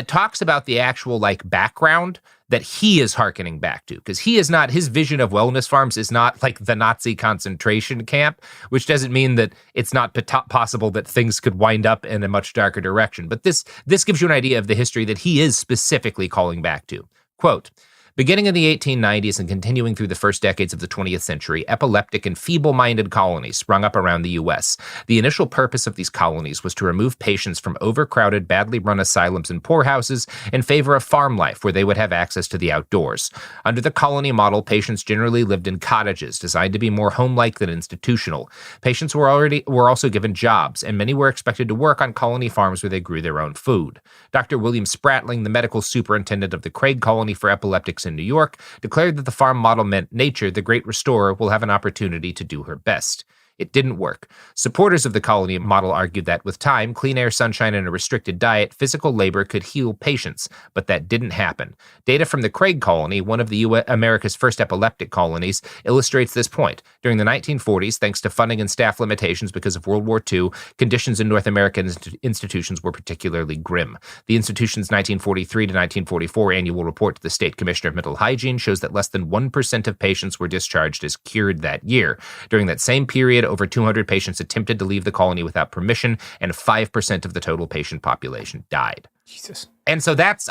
Speaker 14: talks about the actual like background that he is hearkening back to, because he is not, his vision of wellness farms is not like the Nazi concentration camp, which doesn't mean that it's not possible that things could wind up in a much darker direction. But this gives you an idea of the history that he is specifically calling back to. Quote, "Beginning in the 1890s and continuing through the first decades of the 20th century, epileptic and feeble-minded colonies sprung up around the U.S. The initial purpose of these colonies was to remove patients from overcrowded, badly run asylums and poorhouses in favor of farm life, where they would have access to the outdoors. Under the colony model, patients generally lived in cottages designed to be more home-like than institutional. Patients were also given jobs, and many were expected to work on colony farms where they grew their own food. Dr. William Spratling, the medical superintendent of the Craig Colony for Epileptics in New York, declared that the farm model meant nature, the great restorer, will have an opportunity to do her best. It didn't work. Supporters of the colony model argued that with time, clean air, sunshine, and a restricted diet, physical labor could heal patients, but that didn't happen. Data from the Craig colony, one of the America's first epileptic colonies, illustrates this point. During the 1940s, thanks to funding and staff limitations because of World War II, conditions in North American institutions were particularly grim. The institution's 1943 to 1944 annual report to the State Commissioner of Mental Hygiene shows that less than 1% of patients were discharged as cured that year. During that same period, over 200 patients attempted to leave the colony without permission, and 5% of the total patient population died.
Speaker 2: Jesus.
Speaker 14: And so that's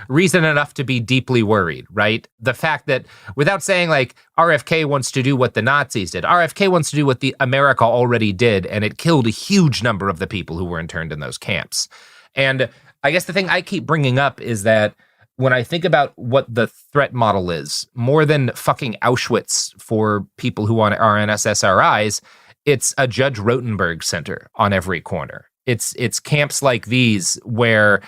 Speaker 14: reason enough to be deeply worried, right? The fact that, without saying like RFK wants to do what the Nazis did, RFK wants to do what the America already did, and it killed a huge number of the people who were interned in those camps. And I guess the thing I keep bringing up is that when I think about what the threat model is, more than fucking Auschwitz for people who are on SSRIs, it's a Judge Rotenberg center on every corner. It's camps like these where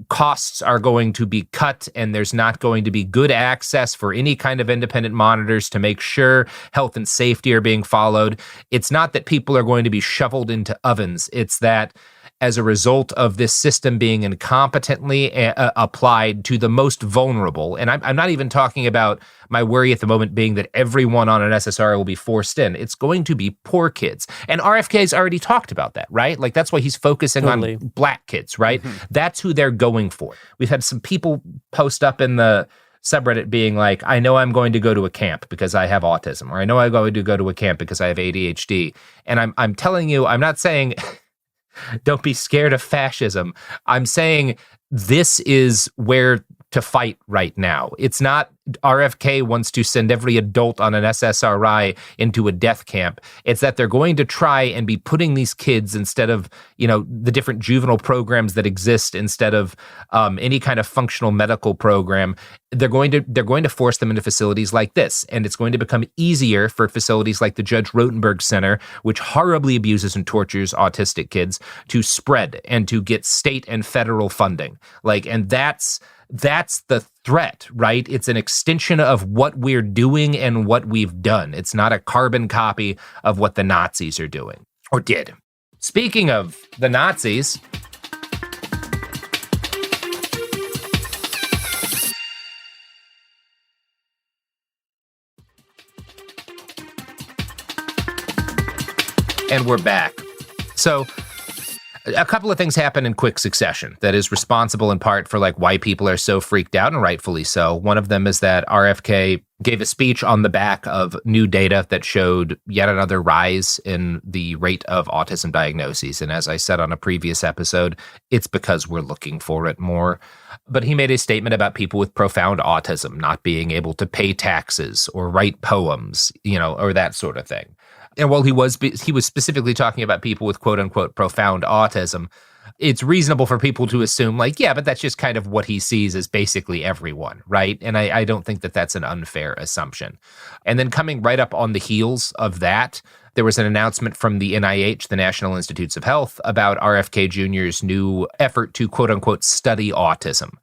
Speaker 14: costs are going to be cut and there's not going to be good access for any kind of independent monitors to make sure health and safety are being followed. It's not that people are going to be shoveled into ovens. It's that as a result of this system being incompetently applied to the most vulnerable. And I'm not even talking about my worry at the moment being that everyone on an SSRI will be forced in. It's going to be poor kids. And RFK's already talked about that, right? Like that's why he's focusing on black kids, right? Mm-hmm. That's who they're going for. We've had some people post up in the subreddit being like, I know I'm going to go to a camp because I have autism, or I know I'm going to go to a camp because I have ADHD. And I'm telling you, I'm not saying don't be scared of fascism. I'm saying this is where to fight right now. It's not RFK wants to send every adult on an SSRI into a death camp. It's that they're going to try and be putting these kids instead of, the different juvenile programs that exist, instead of any kind of functional medical program. They're going to force them into facilities like this. And it's going to become easier for facilities like the Judge Rotenberg Center, which horribly abuses and tortures autistic kids, to spread and to get state and federal funding. And that's the threat, right? It's an extension of what we're doing and what we've done. It's not a carbon copy of what the Nazis are doing, or did. Speaking of the Nazis, and we're back. So a couple of things happen in quick succession that is responsible in part for why people are so freaked out, and rightfully so. One of them is that RFK gave a speech on the back of new data that showed yet another rise in the rate of autism diagnoses. And as I said on a previous episode, it's because we're looking for it more. But he made a statement about people with profound autism not being able to pay taxes or write poems, or that sort of thing. And while he was specifically talking about people with quote unquote profound autism, it's reasonable for people to assume but that's just kind of what he sees as basically everyone, right? And I don't think that that's an unfair assumption. And then coming right up on the heels of that, there was an announcement from the NIH, the National Institutes of Health, about RFK Jr.'s new effort to quote unquote study autism.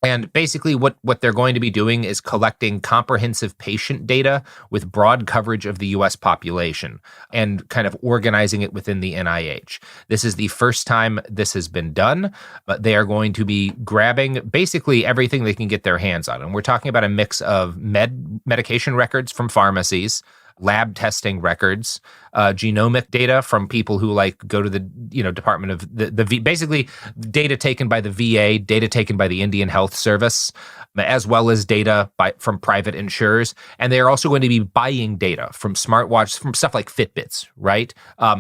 Speaker 14: And basically what they're going to be doing is collecting comprehensive patient data with broad coverage of the U.S. population and kind of organizing it within the NIH. This is the first time this has been done, but they are going to be grabbing basically everything they can get their hands on. And we're talking about a mix of medication records from pharmacies, lab testing records, genomic data from people who go to the Department of the basically data taken by the VA, data taken by the Indian Health Service, as well as data from private insurers. And they are also going to be buying data from smartwatches, from stuff like Fitbits, right?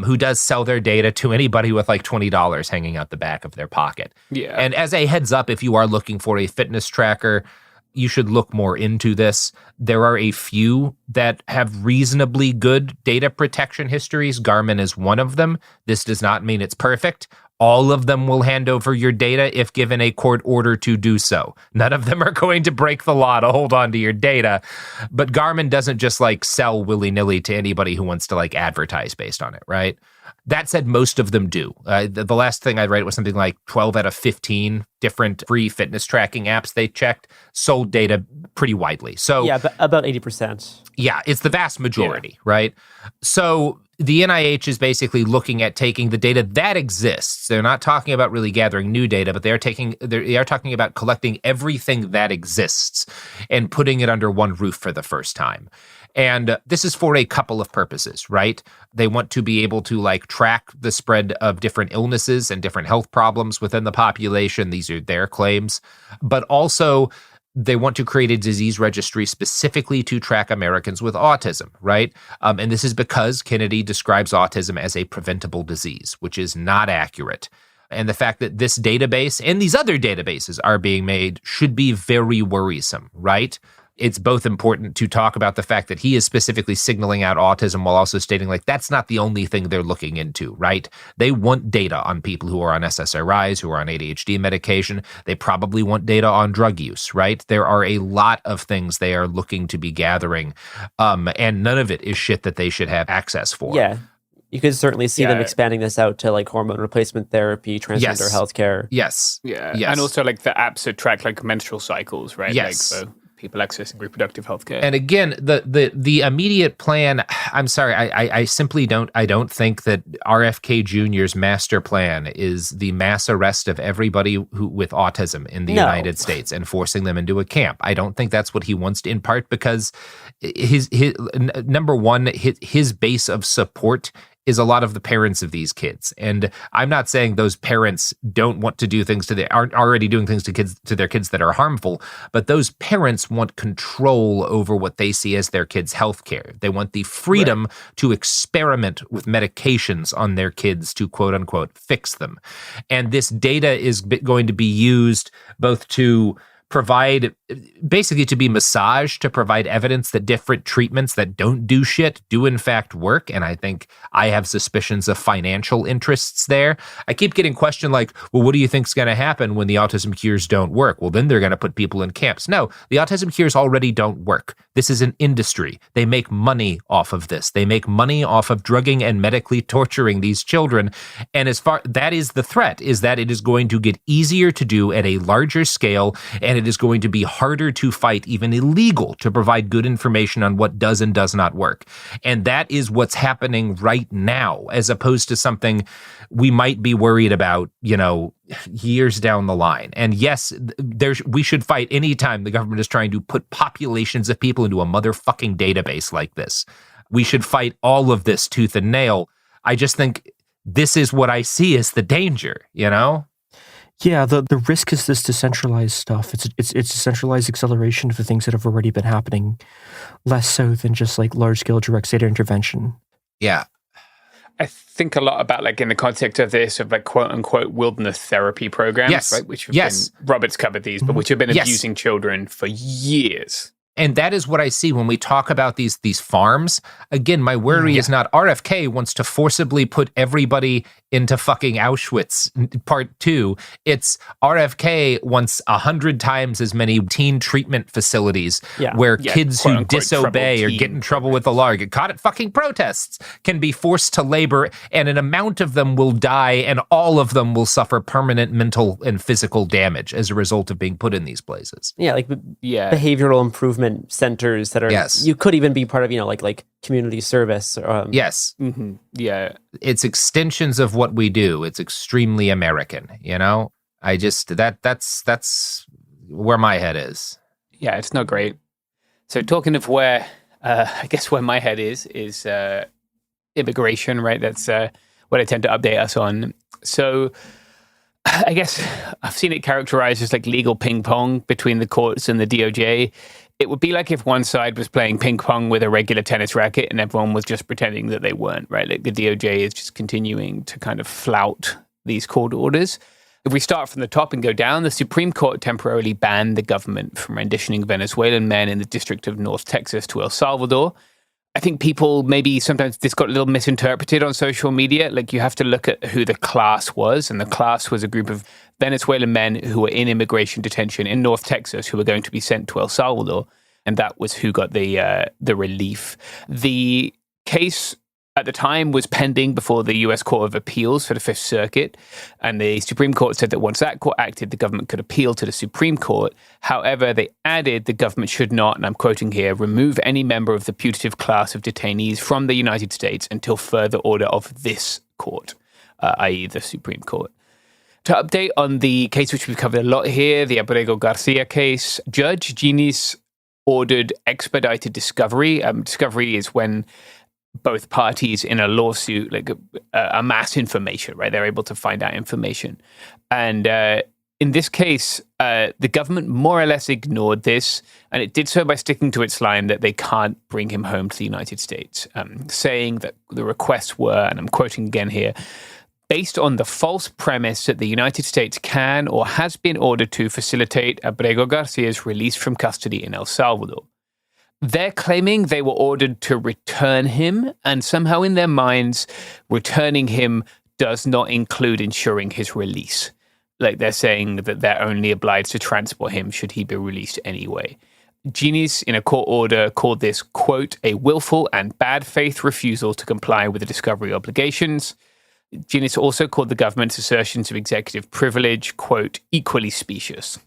Speaker 14: Who does sell their data to anybody with $20 hanging out the back of their pocket. Yeah. And as a heads up, if you are looking for a fitness tracker, you should look more into this. There are a few that have reasonably good data protection histories. Garmin is one of them. This does not mean it's perfect. All of them will hand over your data if given a court order to do so. None of them are going to break the law to hold on to your data. But Garmin doesn't just sell willy-nilly to anybody who wants to advertise based on it, right? That said, most of them do. The last thing I read was something like 12 out of 15 different free fitness tracking apps they checked sold data pretty widely. So
Speaker 1: yeah, about 80%.
Speaker 14: Yeah, it's the vast majority, right? So the NIH is basically looking at taking the data that exists. They're not talking about really gathering new data, but they are talking about collecting everything that exists and putting it under one roof for the first time. And this is for a couple of purposes, right? They want to be able to track the spread of different illnesses and different health problems within the population. These are their claims. But also, they want to create a disease registry specifically to track Americans with autism, right? And this is because Kennedy describes autism as a preventable disease, which is not accurate. And the fact that this database and these other databases are being made should be very worrisome, right? It's both important to talk about the fact that he is specifically signaling out autism while also stating that's not the only thing they're looking into, right? They want data on people who are on SSRIs, who are on ADHD medication. They probably want data on drug use, right? There are a lot of things they are looking to be gathering, and none of it is shit that they should have access for.
Speaker 1: Yeah. You could certainly see them expanding this out to hormone replacement therapy, transgender healthcare.
Speaker 14: Yes.
Speaker 2: Yeah.
Speaker 14: Yes.
Speaker 2: And also the apps that track menstrual cycles, right?
Speaker 14: Yes.
Speaker 2: So people accessing reproductive health care.
Speaker 14: And again, the immediate plan, I'm sorry, I simply don't think that RFK Jr.'s master plan is the mass arrest of everybody with autism in the United States and forcing them into a camp. I don't think that's what he wants, in part because his number one, his base of support is a lot of the parents of these kids. And I'm not saying those parents don't want to do things aren't already doing things to their kids that are harmful, but those parents want control over what they see as their kids' health care. They want the freedom to experiment with medications on their kids to quote unquote fix them. And this data is going to be used both to provide, basically to be massaged, to provide evidence that different treatments that don't do shit do in fact work. And I think I have suspicions of financial interests there. I keep getting questioned well, what do you think's going to happen when the autism cures don't work? Well, then they're going to put people in camps. No, the autism cures already don't work. This is an industry. They make money off of this. They make money off of drugging and medically torturing these children. And that is the threat, is that it is going to get easier to do at a larger scale, and it is going to be harder to fight, even illegal, to provide good information on what does and does not work. And that is what's happening right now, as opposed to something we might be worried about, years down the line. And yes, we should fight anytime the government is trying to put populations of people into a motherfucking database like this. We should fight all of this tooth and nail. I just think this is what I see as the danger,
Speaker 16: Yeah, the risk is this decentralized stuff. It's decentralized acceleration of the things that have already been happening, less so than just large-scale direct data intervention.
Speaker 14: Yeah.
Speaker 2: I think a lot about in the context of this, of quote unquote wilderness therapy programs, right? Which have been, Robert's covered these, but which have been abusing children for years.
Speaker 14: And that is what I see when we talk about these farms. Again, my worry is not RFK wants to forcibly put everybody into fucking Auschwitz, part 2. It's RFK wants 100 times as many teen treatment facilities where kids who disobey or get in trouble with the law or get caught at fucking protests can be forced to labor, and an amount of them will die, and all of them will suffer permanent mental and physical damage as a result of being put in these places.
Speaker 1: Behavioral improvement centers that are you could even be part of like community service.
Speaker 14: Yes.
Speaker 2: Mm-hmm. Yeah.
Speaker 14: It's extensions of what we do. It's extremely American, I just, that's where my head is.
Speaker 2: Yeah, it's not great. So talking of where, I guess where my head is immigration, right? That's what I tend to update us on. So I guess I've seen it characterized as legal ping pong between the courts and the DOJ. It would be like if one side was playing ping pong with a regular tennis racket and everyone was just pretending that they weren't, right? The DOJ is just continuing to kind of flout these court orders. If we start from the top and go down, the Supreme Court temporarily banned the government from renditioning Venezuelan men in the District of North Texas to El Salvador. I think people maybe sometimes this got a little misinterpreted on social media. You have to look at who the class was, and the class was a group of Venezuelan men who were in immigration detention in North Texas who were going to be sent to El Salvador, and that was who got the relief. The case at the time was pending before the US Court of Appeals for the Fifth Circuit. And the Supreme Court said that once that court acted, the government could appeal to the Supreme Court. However, they added the government should not, and I'm quoting here, remove any member of the putative class of detainees from the United States until further order of this court, i.e. the Supreme Court. To update on the case which we've covered a lot here, the Abrego Garcia case, Judge Ginis ordered expedited discovery. Discovery is when both parties in a lawsuit amass information, right? They're able to find out information. And in this case, the government more or less ignored this, and it did so by sticking to its line that they can't bring him home to the United States, saying that the requests were, and I'm quoting again here, based on the false premise that the United States can or has been ordered to facilitate Abrego Garcia's release from custody in El Salvador. They're claiming they were ordered to return him, and somehow in their minds, returning him does not include ensuring his release. Like they're saying that they're only obliged to transport him should he be released anyway. Ginis, in a court order, called this, quote, a willful and bad faith refusal to comply with the discovery obligations. Ginis also called the government's assertions of executive privilege, quote, equally specious.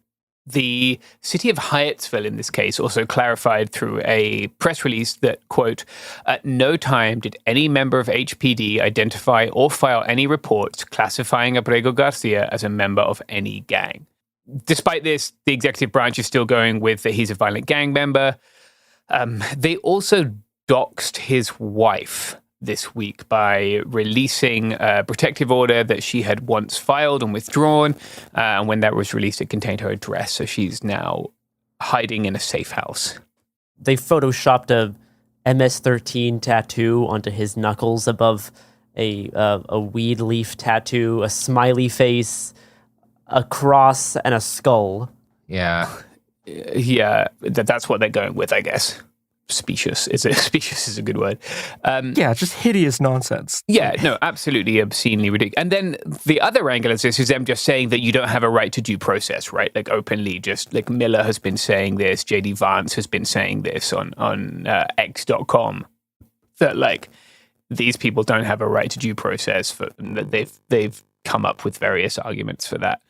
Speaker 2: The city of Hyattsville in this case also clarified through a press release that, quote, at no time did any member of HPD identify or file any reports classifying Abrego Garcia as a member of any gang. Despite this, the executive branch is still going with that he's a violent gang member. They also doxed his wife this week by releasing a protective order that she had once filed and withdrawn. And when that was released, it contained her address. So she's now hiding in a safe house.
Speaker 1: They photoshopped a MS-13 tattoo onto his knuckles above a weed leaf tattoo, a smiley face, a cross, and a skull.
Speaker 14: Yeah.
Speaker 2: Yeah, that's what they're going with, I guess. Specious is a good word.
Speaker 16: Yeah, just hideous nonsense.
Speaker 2: Yeah, no, absolutely obscenely ridiculous. And then the other angle of this is them just saying that you don't have a right to due process, right? Like openly, just like Miller has been saying this, JD Vance has been saying this on X.com, that like these people don't have a right to due process. They've come up with various arguments for that.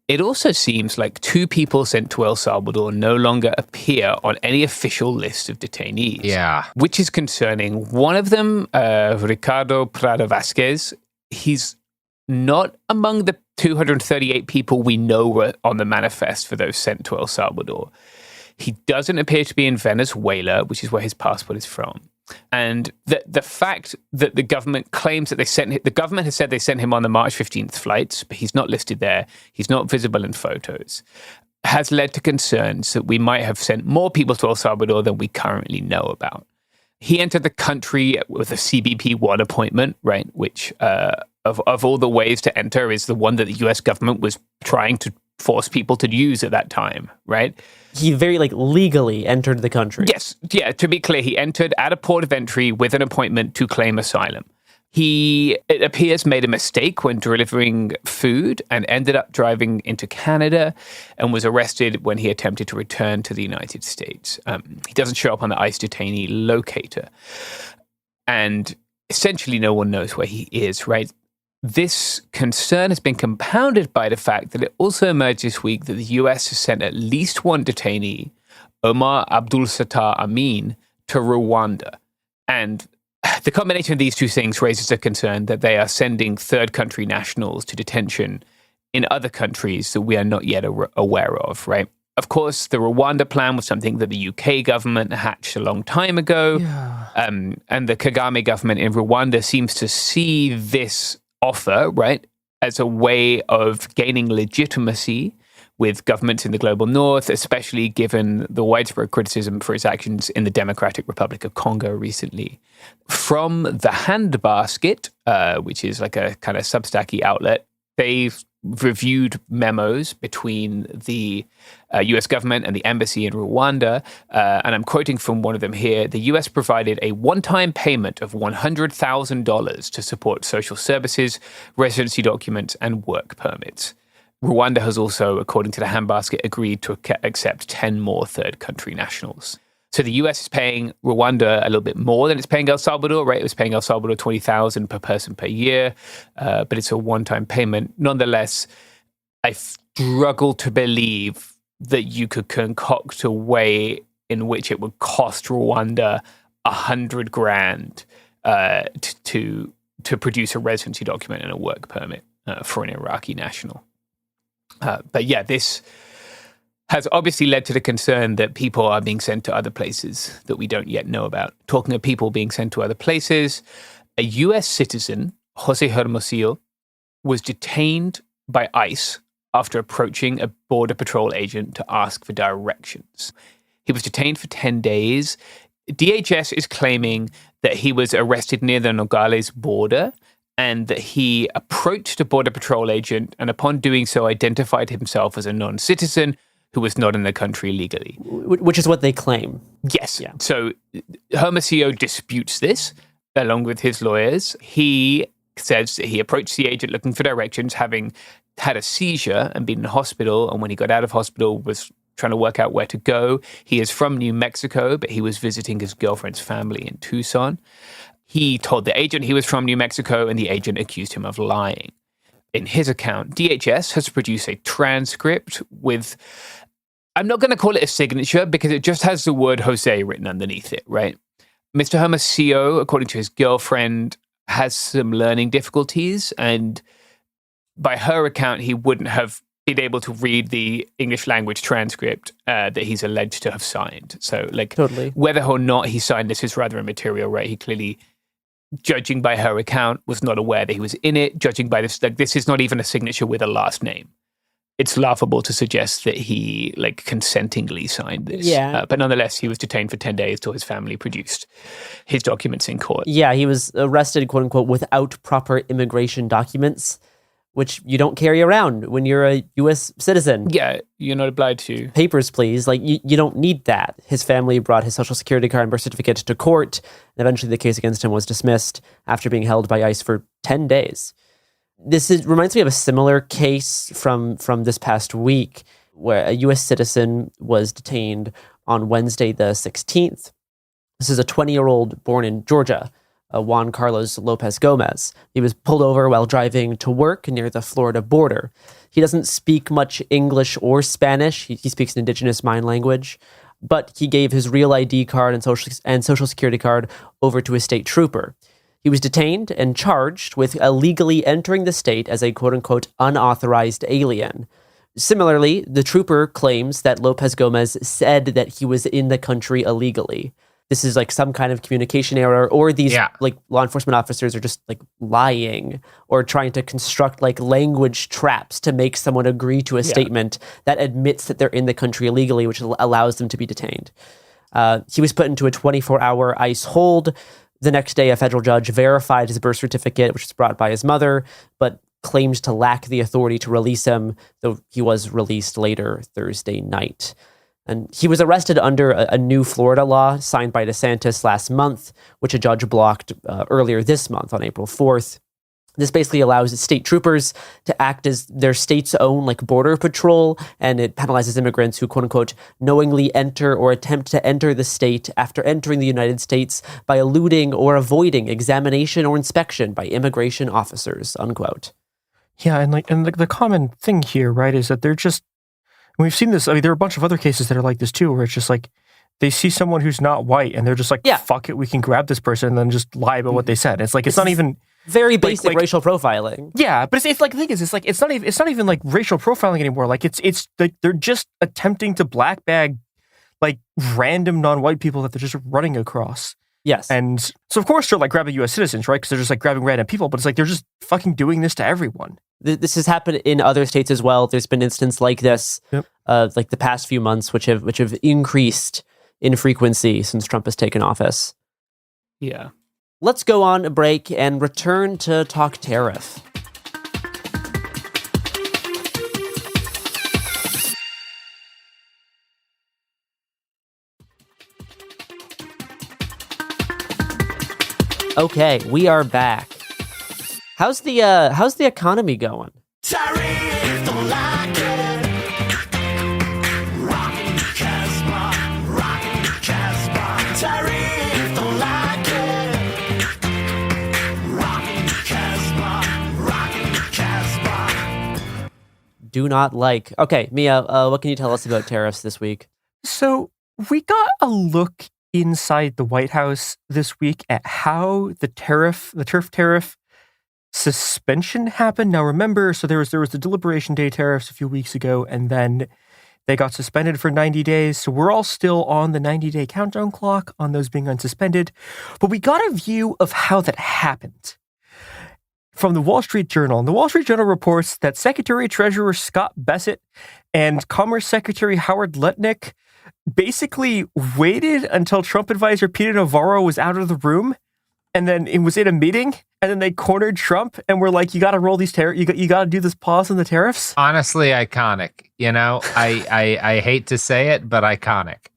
Speaker 2: It also seems like 2 people sent to El Salvador no longer appear on any official list of detainees.
Speaker 14: Yeah.
Speaker 2: Which is concerning. One of them, Ricardo Prada Vasquez, he's not among the 238 people we know were on the manifest for those sent to El Salvador. He doesn't appear to be in Venezuela, which is where his passport is from. And the fact that the government claims that the government has said they sent him on the March 15th flights, but he's not listed there, he's not visible in photos, has led to concerns that we might have sent more people to El Salvador than we currently know about. He entered the country with a CBP-1 appointment, right, which of all the ways to enter is the one that the US government was trying to force people to use at that time, right?
Speaker 1: He very legally entered the country.
Speaker 2: Yes. Yeah, to be clear, he entered at a port of entry with an appointment to claim asylum. He, it appears, made a mistake when delivering food and ended up driving into Canada and was arrested when he attempted to return to the United States. He doesn't show up on the ICE detainee locator. And essentially no one knows where he is, right? This concern has been compounded by the fact that it also emerged this week that the US has sent at least one detainee, Omar Abdul-Sattar Amin, to Rwanda. And the combination of these two things raises a concern that they are sending third country nationals to detention in other countries that we are not yet aware of, right? Of course, the Rwanda plan was something that the UK government hatched a long time ago. Yeah. And the Kagame government in Rwanda seems to see this offer, right, as a way of gaining legitimacy with governments in the global north, especially given the widespread criticism for its actions in the Democratic Republic of Congo recently. From the Handbasket, which is like a kind of Substack-y outlet, they've reviewed memos between the US government and the embassy in Rwanda, and I'm quoting from one of them here. The US provided a one-time payment of $100,000 to support social services, residency documents, and work permits. Rwanda has also, according to the Handbasket, agreed to accept 10 more third country nationals. So the US is paying Rwanda a little bit more than it's paying El Salvador, right? It was paying El Salvador $20,000 per person per year, but it's a one-time payment. Nonetheless, I struggle to believe that you could concoct a way in which it would cost Rwanda $100,000 to produce a residency document and a work permit for an Iraqi national. But yeah, this has obviously led to the concern that people are being sent to other places that we don't yet know about. Talking of people being sent to other places, a US citizen, Jose Hermosillo, was detained by ICE after approaching a Border Patrol agent to ask for directions. He was detained for 10 days. DHS is claiming that he was arrested near the Nogales border and that he approached a Border Patrol agent and upon doing so identified himself as a non-citizen who was not in the country legally.
Speaker 1: Which is what they claim.
Speaker 2: Yes. Yeah. So Hermosillo disputes this along with his lawyers. He says that he approached the agent looking for directions, having had a seizure and been in hospital, and when he got out of hospital was trying to work out where to go. He is from New Mexico, but he was visiting his girlfriend's family in Tucson. He told the agent he was from New Mexico, and the agent accused him of lying. In his account, DHS has produced a transcript with, I'm not going to call it a signature because it just has the word Jose written underneath it, right? Mr. Hermosillo, according to his girlfriend, has some learning difficulties, and by her account, he wouldn't have been able to read the English language transcript that he's alleged to have signed. So, totally. Whether or not he signed this is rather immaterial, right? He clearly, judging by her account, was not aware that he was in it. Judging by this, this is not even a signature with a last name. It's laughable to suggest that he, consentingly signed this.
Speaker 1: Yeah.
Speaker 2: But nonetheless, he was detained for 10 days till his family produced his documents in court.
Speaker 1: Yeah, he was arrested, quote unquote, without proper immigration documents, which you don't carry around when you're a U.S. citizen.
Speaker 2: Yeah, you're not obliged to.
Speaker 1: Papers, please. You don't need that. His family brought his social security card and birth certificate to court, and eventually the case against him was dismissed after being held by ICE for 10 days. This reminds me of a similar case from this past week where a U.S. citizen was detained on Wednesday the 16th. This is a 20-year-old born in Georgia, Juan Carlos Lopez Gomez. He was pulled over while driving to work near the Florida border. He doesn't speak much English or Spanish. He speaks an indigenous Mayan language, but he gave his real ID card and social security card over to a state trooper. He was detained and charged with illegally entering the state as a quote-unquote unauthorized alien. Similarly, the trooper claims that Lopez Gomez said that he was in the country illegally. This is some kind of communication error, or these law enforcement officers are just lying or trying to construct language traps to make someone agree to a statement that admits that they're in the country illegally, which allows them to be detained. He was put into a 24-hour ICE hold. The next day, a federal judge verified his birth certificate, which was brought by his mother, but claimed to lack the authority to release him, though he was released later Thursday night. And he was arrested under a new Florida law signed by DeSantis last month, which a judge blocked earlier this month on April 4th. This basically allows state troopers to act as their state's own border patrol, and it penalizes immigrants who, quote unquote, knowingly enter or attempt to enter the state after entering the United States by eluding or avoiding examination or inspection by immigration officers, unquote.
Speaker 16: Yeah, and the common thing here, right, is that they're just, we've seen this, there are a bunch of other cases that are like this too, where it's just they see someone who's not white and they're just fuck it, we can grab this person and then just lie about what they said. It's it's not even
Speaker 1: very basic racial profiling.
Speaker 16: Yeah, but it's the thing is, it's not even racial profiling anymore. It's they're just attempting to black bag random non-white people that they're just running across.
Speaker 1: Yes.
Speaker 16: And so of course they're grabbing U.S. citizens, right? Because they're just grabbing random people, but it's they're just fucking doing this to everyone.
Speaker 1: This has happened in other states as well. There's been instances like this, the past few months, which have increased in frequency since Trump has taken office.
Speaker 2: Yeah.
Speaker 1: Let's go on a break and return to talk tariff. Okay, we are back. How's the economy going? do not like. Okay, Mia, what can you tell us about tariffs this week?
Speaker 16: So we got a look inside the White House this week at how the turf tariff suspension happened. Now remember, so there was the Deliberation Day tariffs a few weeks ago, and then they got suspended for 90 days. So we're all still on the 90-day countdown clock on those being unsuspended. But we got a view of how that happened from the Wall Street Journal. And the Wall Street Journal reports that Secretary Treasurer Scott Bessent and Commerce Secretary Howard Lutnick basically waited until Trump advisor Peter Navarro was out of the room, and then it was in a meeting, and then they cornered Trump and were like, you got to roll these tariffs, you got to do this pause on the tariffs.
Speaker 14: Honestly, iconic. You know, I hate to say it, but iconic.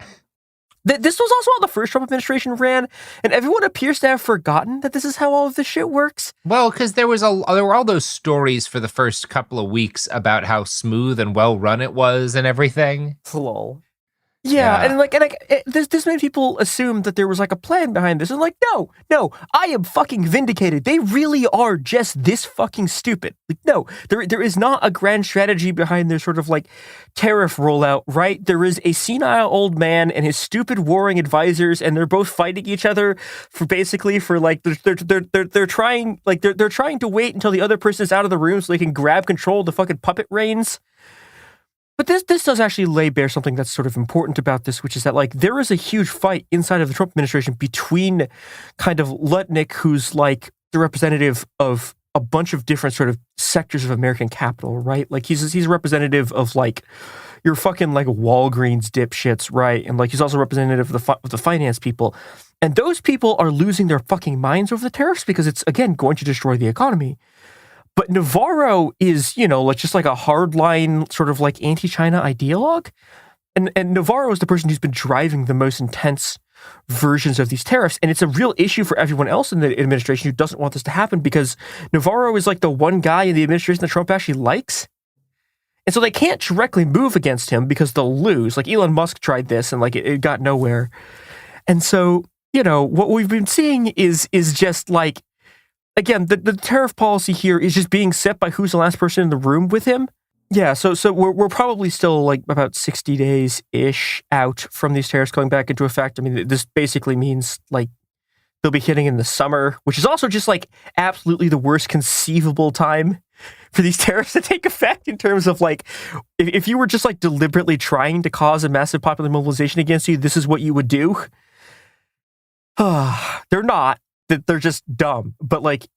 Speaker 16: This was also how the first Trump administration ran, and everyone appears to have forgotten that this is how all of this shit works.
Speaker 14: Well, because there were all those stories for the first couple of weeks about how smooth and well run it was and everything.
Speaker 16: Lol. Yeah, and this made people assume that there was like a plan behind this. And like, no, I am fucking vindicated. They really are just this fucking stupid. Like, no, there is not a grand strategy behind their sort of like tariff rollout, right? There is a senile old man and his stupid warring advisors, and they're both fighting each other for like they're trying to wait until the other person is out of the room so they can grab control of the fucking puppet reins. But this does actually lay bare something that's sort of important about this, which is that like there is a huge fight inside of the Trump administration between kind of Lutnick, who's like the representative of a bunch of different sort of sectors of American capital, right? Like he's a representative of like your fucking like Walgreens dipshits, right? And like he's also representative of the finance people. And those people are losing their fucking minds over the tariffs because it's, again, going to destroy the economy. But Navarro is, just like a hardline sort of like anti-China ideologue. And Navarro is the person who's been driving the most intense versions of these tariffs. And it's a real issue for everyone else in the administration who doesn't want this to happen because Navarro is like the one guy in the administration that Trump actually likes. And so they can't directly move against him because they'll lose. Like Elon Musk tried this and like it got nowhere. And so, what we've been seeing is just like, again, the tariff policy here is just being set by who's the last person in the room with him. Yeah, so we're probably still like about 60 days-ish out from these tariffs going back into effect. I mean, this basically means like they'll be hitting in the summer, which is also just like absolutely the worst conceivable time for these tariffs to take effect in terms of like, if you were just like deliberately trying to cause a massive popular mobilization against you, this is what you would do. They're not. They're just dumb. But like,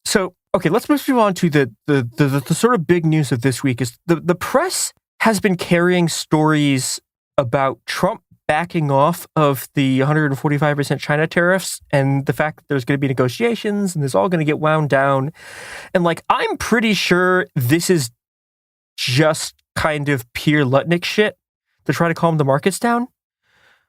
Speaker 16: so, okay, let's move on to the sort of big news of this week is the press has been carrying stories about Trump backing off of the 145% China tariffs and the fact that there's going to be negotiations and this all going to get wound down. And like, I'm pretty sure this is just kind of pure Lutnick shit to try to calm the markets down.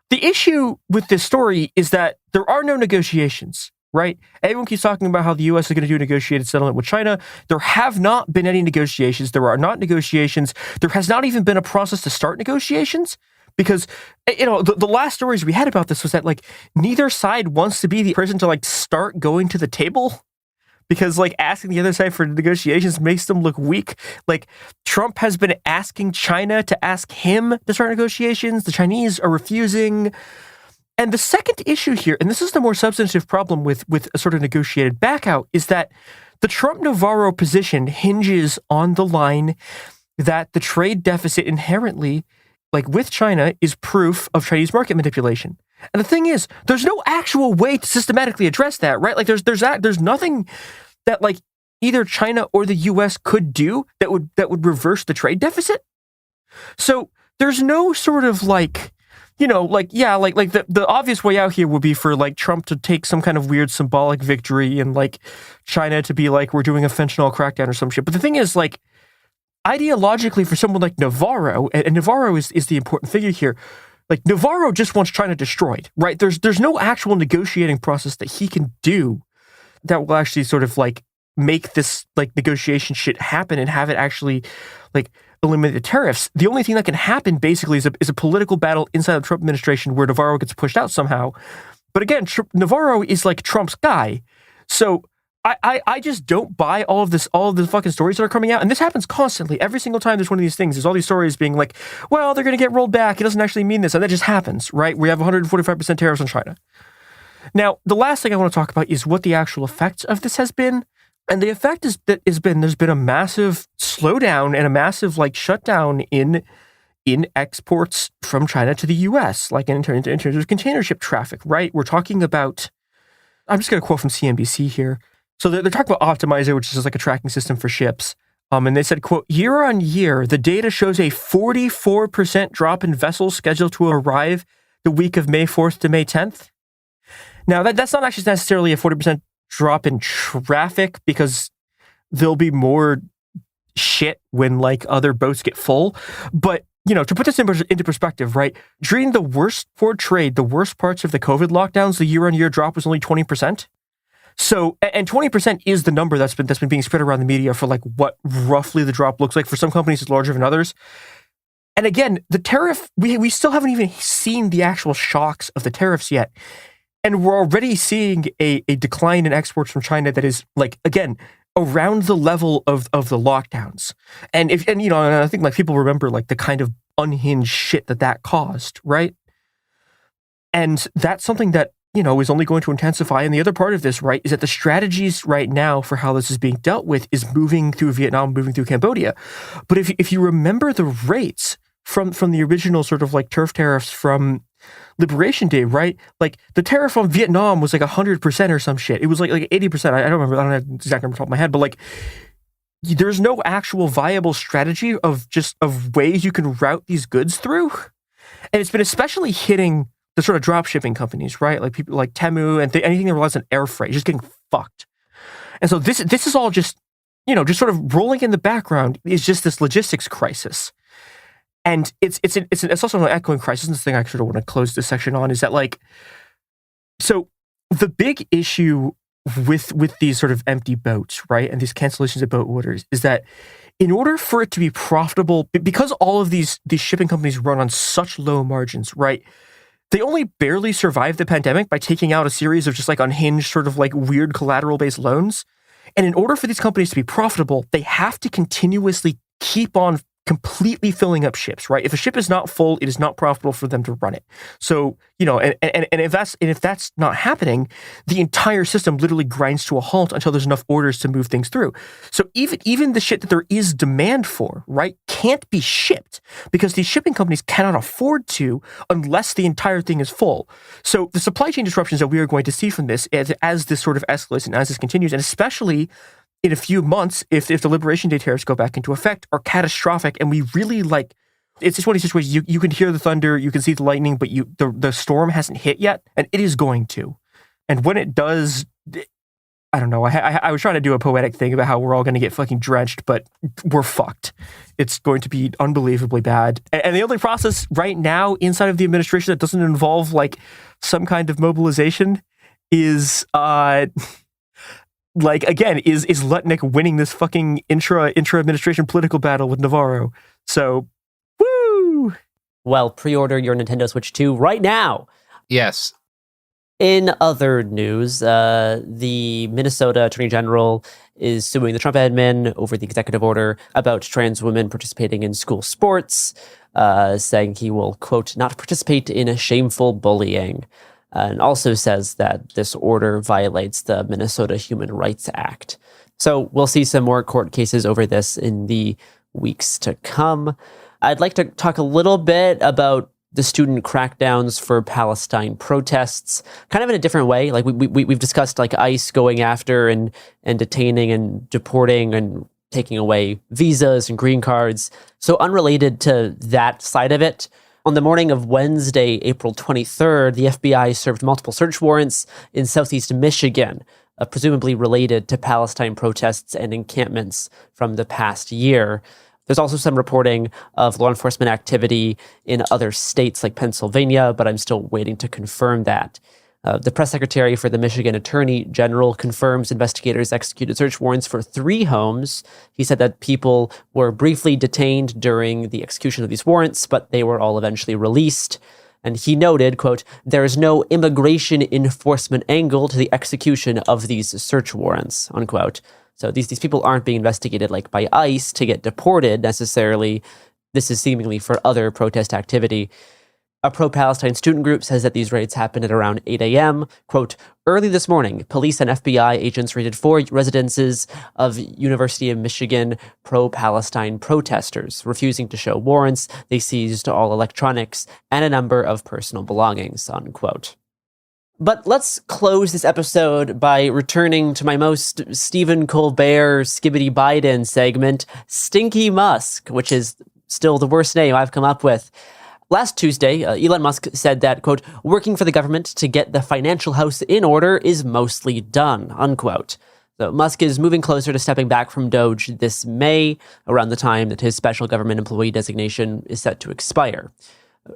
Speaker 16: The issue with this story is that there are no negotiations. Right? Everyone keeps talking about how the U.S. is going to do a negotiated settlement with China. There have not been any negotiations. There are not negotiations. There has not even been a process to start negotiations because, the last stories we had about this was that, like, neither side wants to be the person to, like, start going to the table because, like, asking the other side for negotiations makes them look weak. Like, Trump has been asking China to ask him to start negotiations. The Chinese are refusing. And the second issue here, and this is the more substantive problem with a sort of negotiated backout, is that the Trump-Navarro position hinges on the line that the trade deficit inherently, like with China, is proof of Chinese market manipulation. And the thing is, there's no actual way to systematically address that, right? Like there's nothing that like either China or the US could do that would reverse the trade deficit. So there's no sort of like, the obvious way out here would be for like Trump to take some kind of weird symbolic victory and like China to be like, we're doing a fentanyl crackdown or some shit. But the thing is, like, ideologically for someone like Navarro, and Navarro is the important figure here, like Navarro just wants China destroyed, right? There's no actual negotiating process that he can do that will actually sort of like make this like negotiation shit happen and have it actually like eliminate the tariffs. The only thing that can happen basically is a political battle inside the Trump administration where Navarro gets pushed out somehow. But again, Navarro is like Trump's guy. So I just don't buy all of the fucking stories that are coming out. And this happens constantly. Every single time there's one of these things, there's all these stories being like, well, they're going to get rolled back. It doesn't actually mean this. And that just happens, right? We have 145% tariffs on China. Now, the last thing I want to talk about is what the actual effects of this has been. And the effect there's been a massive slowdown and a massive shutdown in exports from China to the US, like in terms of container ship traffic, right? We're talking about, I'm just going to quote from CNBC here. So they're talking about Optimizer, which is just like a tracking system for ships. And they said, quote, year on year, the data shows a 44% drop in vessels scheduled to arrive the week of May 4th to May 10th. Now, that's not actually necessarily a 40% drop in traffic, because there'll be more shit when other boats get full. But, to put this into perspective, right? During the worst for trade, the worst parts of the COVID lockdowns, the year-on-year drop was only 20%. So, and 20% is the number that's been being spread around the media for what roughly the drop looks like. For some companies, it's larger than others. And again, the tariff, we still haven't even seen the actual shocks of the tariffs yet. And we're already seeing a decline in exports from China that is, again, around the level of the lockdowns. And I think people remember the kind of unhinged shit that caused, right? And that's something that, is only going to intensify. And the other part of this, right, is that the strategies right now for how this is being dealt with is moving through Vietnam, moving through Cambodia. But if you remember the rates from the original sort of turf tariffs from Liberation Day, right? The tariff on Vietnam was 100% or some shit. It was 80%. I don't remember. I don't have the exact number off the top of my head, but there's no actual viable strategy of ways you can route these goods through. And it's been especially hitting the sort of drop shipping companies, right? People like Temu and anything that relies on air freight, just getting fucked. And so this is all just sort of rolling in the background is just this logistics crisis. And it's also an echoing crisis. And this thing I sort of want to close this section on is that so the big issue with these sort of empty boats, right, and these cancellations of boat orders is that in order for it to be profitable, because all of these shipping companies run on such low margins, right, they only barely survived the pandemic by taking out a series of just unhinged sort of weird collateral-based loans. And in order for these companies to be profitable, they have to continuously keep on completely filling up ships, right? If a ship is not full, it is not profitable for them to run it. So, and if that's not happening, the entire system literally grinds to a halt until there's enough orders to move things through. So even the shit that there is demand for, right, can't be shipped because these shipping companies cannot afford to unless the entire thing is full. So the supply chain disruptions that we are going to see from this as this sort of escalates and as this continues, and especially in a few months, if the Liberation Day tariffs go back into effect, are catastrophic. And we really it's just one of these situations, you can hear the thunder, you can see the lightning, but the storm hasn't hit yet, and it is going to. And when it does, I don't know, I was trying to do a poetic thing about how we're all going to get fucking drenched, but we're fucked. It's going to be unbelievably bad. And the only process right now inside of the administration that doesn't involve some kind of mobilization is again, is Lutnick winning this fucking intra-administration political battle with Navarro. So, woo!
Speaker 1: Well, pre-order your Nintendo Switch 2 right now.
Speaker 14: Yes.
Speaker 1: In other news, the Minnesota Attorney General is suing the Trump admin over the executive order about trans women participating in school sports, saying he will, quote, not participate in shameful bullying. And also says that this order violates the Minnesota Human Rights Act. So we'll see some more court cases over this in the weeks to come. I'd like to talk a little bit about the student crackdowns for Palestine protests, kind of in a different way. We've discussed ICE going after and detaining and deporting and taking away visas and green cards. So unrelated to that side of it, on the morning of Wednesday, April 23rd, the FBI served multiple search warrants in southeast Michigan, presumably related to Palestine protests and encampments from the past year. There's also some reporting of law enforcement activity in other states like Pennsylvania, but I'm still waiting to confirm that. The press secretary for the Michigan Attorney General confirms investigators executed search warrants for 3 homes. He said that people were briefly detained during the execution of these warrants, but they were all eventually released. And he noted, quote, "There is no immigration enforcement angle to the execution of these search warrants," unquote. So these people aren't being investigated like by ICE to get deported necessarily. This is seemingly for other protest activity. A pro-Palestine student group says that these raids happened at around 8 a.m. Quote, "Early this morning, police and FBI agents raided 4 residences of University of Michigan pro-Palestine protesters. Refusing to show warrants, they seized all electronics and a number of personal belongings," unquote. But let's close this episode by returning to my most Stephen Colbert Skibbity Biden segment, Stinky Musk, which is still the worst name I've come up with. Last Tuesday, Elon Musk said that, quote, "Working for the government to get the financial house in order is mostly done," unquote. So Musk is moving closer to stepping back from Doge this May, around the time that his special government employee designation is set to expire.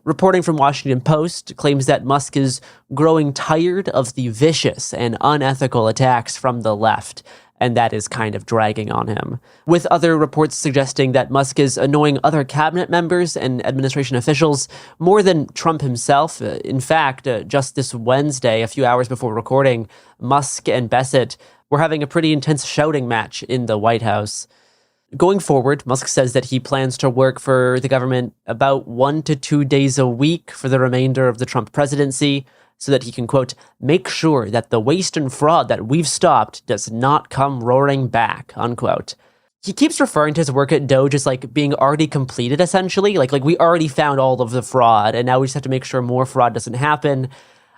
Speaker 1: Reporting from Washington Post claims that Musk is growing tired of the vicious and unethical attacks from the left, and that is kind of dragging on him. With other reports suggesting that Musk is annoying other cabinet members and administration officials more than Trump himself. In fact, just this Wednesday, a few hours before recording, Musk and Bassett were having a pretty intense shouting match in the White House. Going forward, Musk says that he plans to work for the government about 1 to 2 days a week for the remainder of the Trump presidency, so that he can, quote, "make sure that the waste and fraud that we've stopped does not come roaring back," unquote. He keeps referring to his work at Doge as like being already completed, essentially. Like we already found all of the fraud, and now we just have to make sure more fraud doesn't happen.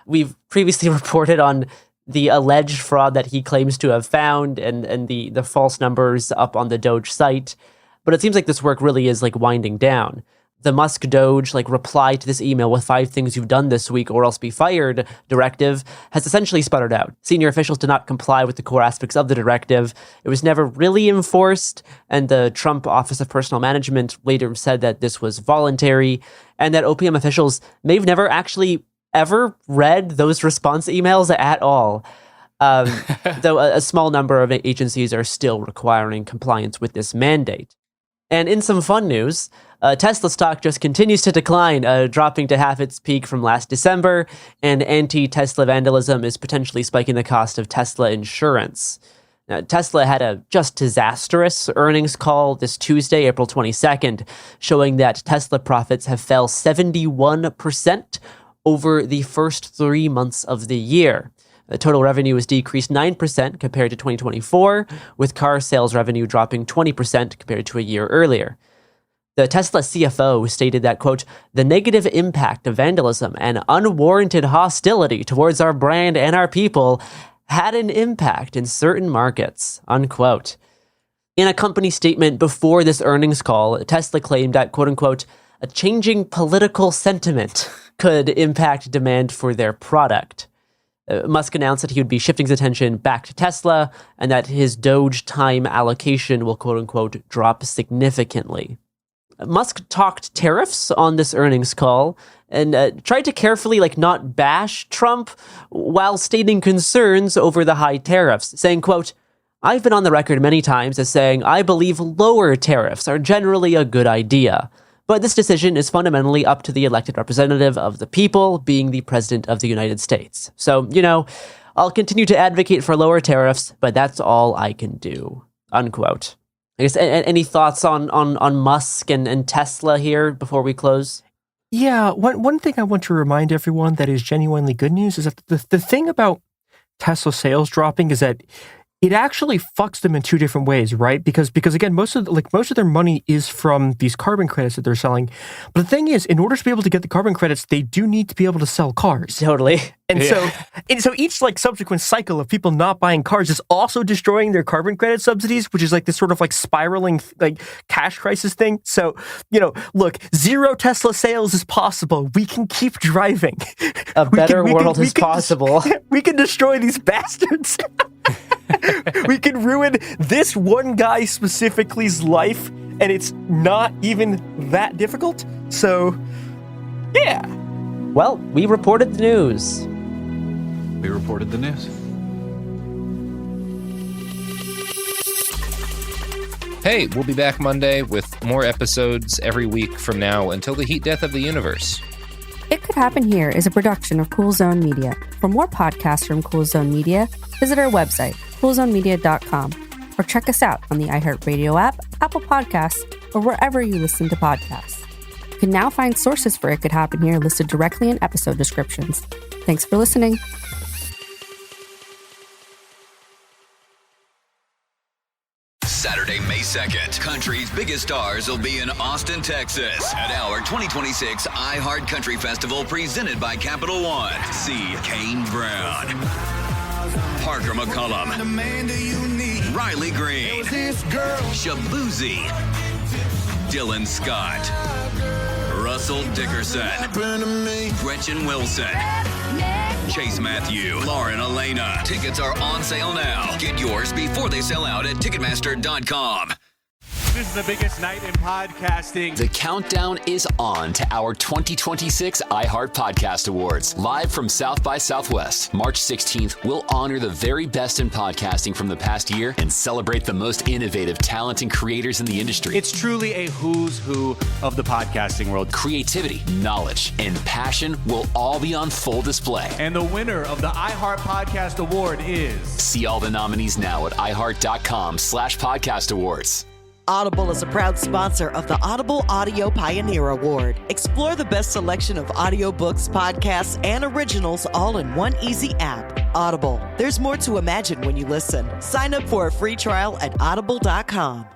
Speaker 1: We've previously reported on the alleged fraud that he claims to have found and the false numbers up on the Doge site. But it seems like this work really is like winding down. The Musk Doge reply to this email with 5 things you've done this week or else be fired directive has essentially sputtered out. Senior officials did not comply with the core aspects of the directive. It was never really enforced, and the Trump Office of Personnel Management later said that this was voluntary and that OPM officials may have never actually ever read those response emails at all. Though a small number of agencies are still requiring compliance with this mandate. And in some fun news, Tesla stock just continues to decline, dropping to half its peak from last December, and anti-Tesla vandalism is potentially spiking the cost of Tesla insurance. Now, Tesla had a just disastrous earnings call this Tuesday, April 22nd, showing that Tesla profits have fell 71% over the first 3 months of the year. The total revenue has decreased 9% compared to 2024, with car sales revenue dropping 20% compared to a year earlier. The Tesla CFO stated that, quote, "the negative impact of vandalism and unwarranted hostility towards our brand and our people had an impact in certain markets," unquote. In a company statement before this earnings call, Tesla claimed that, quote unquote, "a changing political sentiment could impact demand for their product." Musk announced that he would be shifting his attention back to Tesla and that his Doge time allocation will, quote unquote, drop significantly. Musk talked tariffs on this earnings call and tried to carefully not bash Trump while stating concerns over the high tariffs, saying, quote, "I've been on the record many times as saying I believe lower tariffs are generally a good idea. But this decision is fundamentally up to the elected representative of the people, being the President of the United States. So, I'll continue to advocate for lower tariffs, but that's all I can do," unquote. I guess any thoughts on Musk and Tesla here before we close?
Speaker 16: Yeah, one thing I want to remind everyone that is genuinely good news is that the thing about Tesla sales dropping is that it actually fucks them in 2 different ways, right? Because again, most of their money is from these carbon credits that they're selling. But the thing is, in order to be able to get the carbon credits, they do need to be able to sell cars.
Speaker 1: Totally.
Speaker 16: And so each subsequent cycle of people not buying cars is also destroying their carbon credit subsidies, which is this sort of spiraling cash crisis thing. So, look, 0 Tesla sales is possible. We can keep driving.
Speaker 1: A better world is possible.
Speaker 16: We can destroy these bastards. We can ruin this one guy specifically's life, and it's not even that difficult. So, yeah.
Speaker 1: Well, we reported the news.
Speaker 3: We reported the news.
Speaker 14: Hey, we'll be back Monday with more episodes every week from now until the heat death of the universe.
Speaker 4: It Could Happen Here is a production of Cool Zone Media. For more podcasts from Cool Zone Media, visit our website, coolzonemedia.com, or check us out on the iHeartRadio app, Apple Podcasts, or wherever you listen to podcasts. You can now find sources for It Could Happen Here listed directly in episode descriptions. Thanks for listening.
Speaker 5: Saturday, May 2nd, country's biggest stars will be in Austin, Texas at our 2026 iHeart Country Festival presented by Capital One. See Kane Brown, Parker McCullum, Riley Green, Shabuzi, Dylan Scott, Russell Dickerson, Gretchen Wilson, Chase Matthew, Lauren Elena. Tickets are on sale now. Get yours before they sell out at Ticketmaster.com.
Speaker 23: This is the biggest night in podcasting.
Speaker 24: The countdown is on to our 2026 iHeart Podcast Awards. Live from South by Southwest, March 16th, we'll honor the very best in podcasting from the past year and celebrate the most innovative talent and creators in the industry.
Speaker 23: It's truly a who's who of the podcasting world.
Speaker 24: Creativity, knowledge, and passion will all be on full display.
Speaker 23: And the winner of the iHeart Podcast Award is...
Speaker 24: See all the nominees now at iHeart.com/podcast awards.
Speaker 25: Audible is a proud sponsor of the Audible Audio Pioneer Award. Explore the best selection of audiobooks, podcasts, and originals all in one easy app. Audible. There's more to imagine when you listen. Sign up for a free trial at audible.com.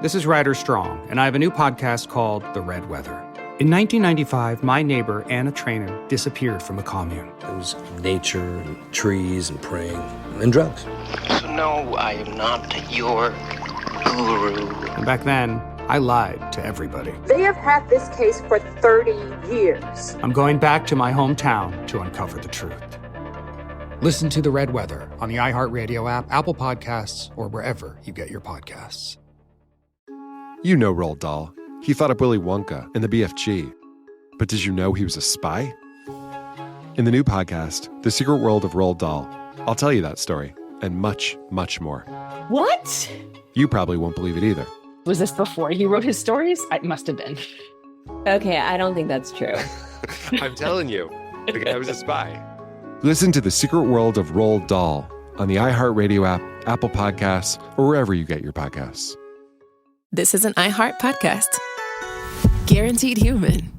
Speaker 6: This is Ryder Strong, and I have a new podcast called The Red Weather. In 1995, my neighbor, Anna Trainer, disappeared from a commune.
Speaker 26: It was nature and trees and praying and drugs.
Speaker 8: So no, I am not your guru.
Speaker 6: And back then, I lied to everybody.
Speaker 9: They have had this case for 30 years.
Speaker 6: I'm going back to my hometown to uncover the truth. Listen to The Red Weather on the iHeartRadio app, Apple Podcasts, or wherever you get your podcasts.
Speaker 10: You know Roald Dahl. He thought up Willy Wonka and the BFG. But did you know he was a spy? In the new podcast, The Secret World of Roald Dahl, I'll tell you that story and much, much more.
Speaker 11: What?
Speaker 10: You probably won't believe it either.
Speaker 11: Was this before he wrote his stories? It must have been.
Speaker 12: Okay, I don't think that's true.
Speaker 7: I'm telling you, the guy was a spy.
Speaker 10: Listen to The Secret World of Roald Dahl on the iHeartRadio app, Apple Podcasts, or wherever you get your podcasts.
Speaker 27: This is an iHeart podcast. Guaranteed Human.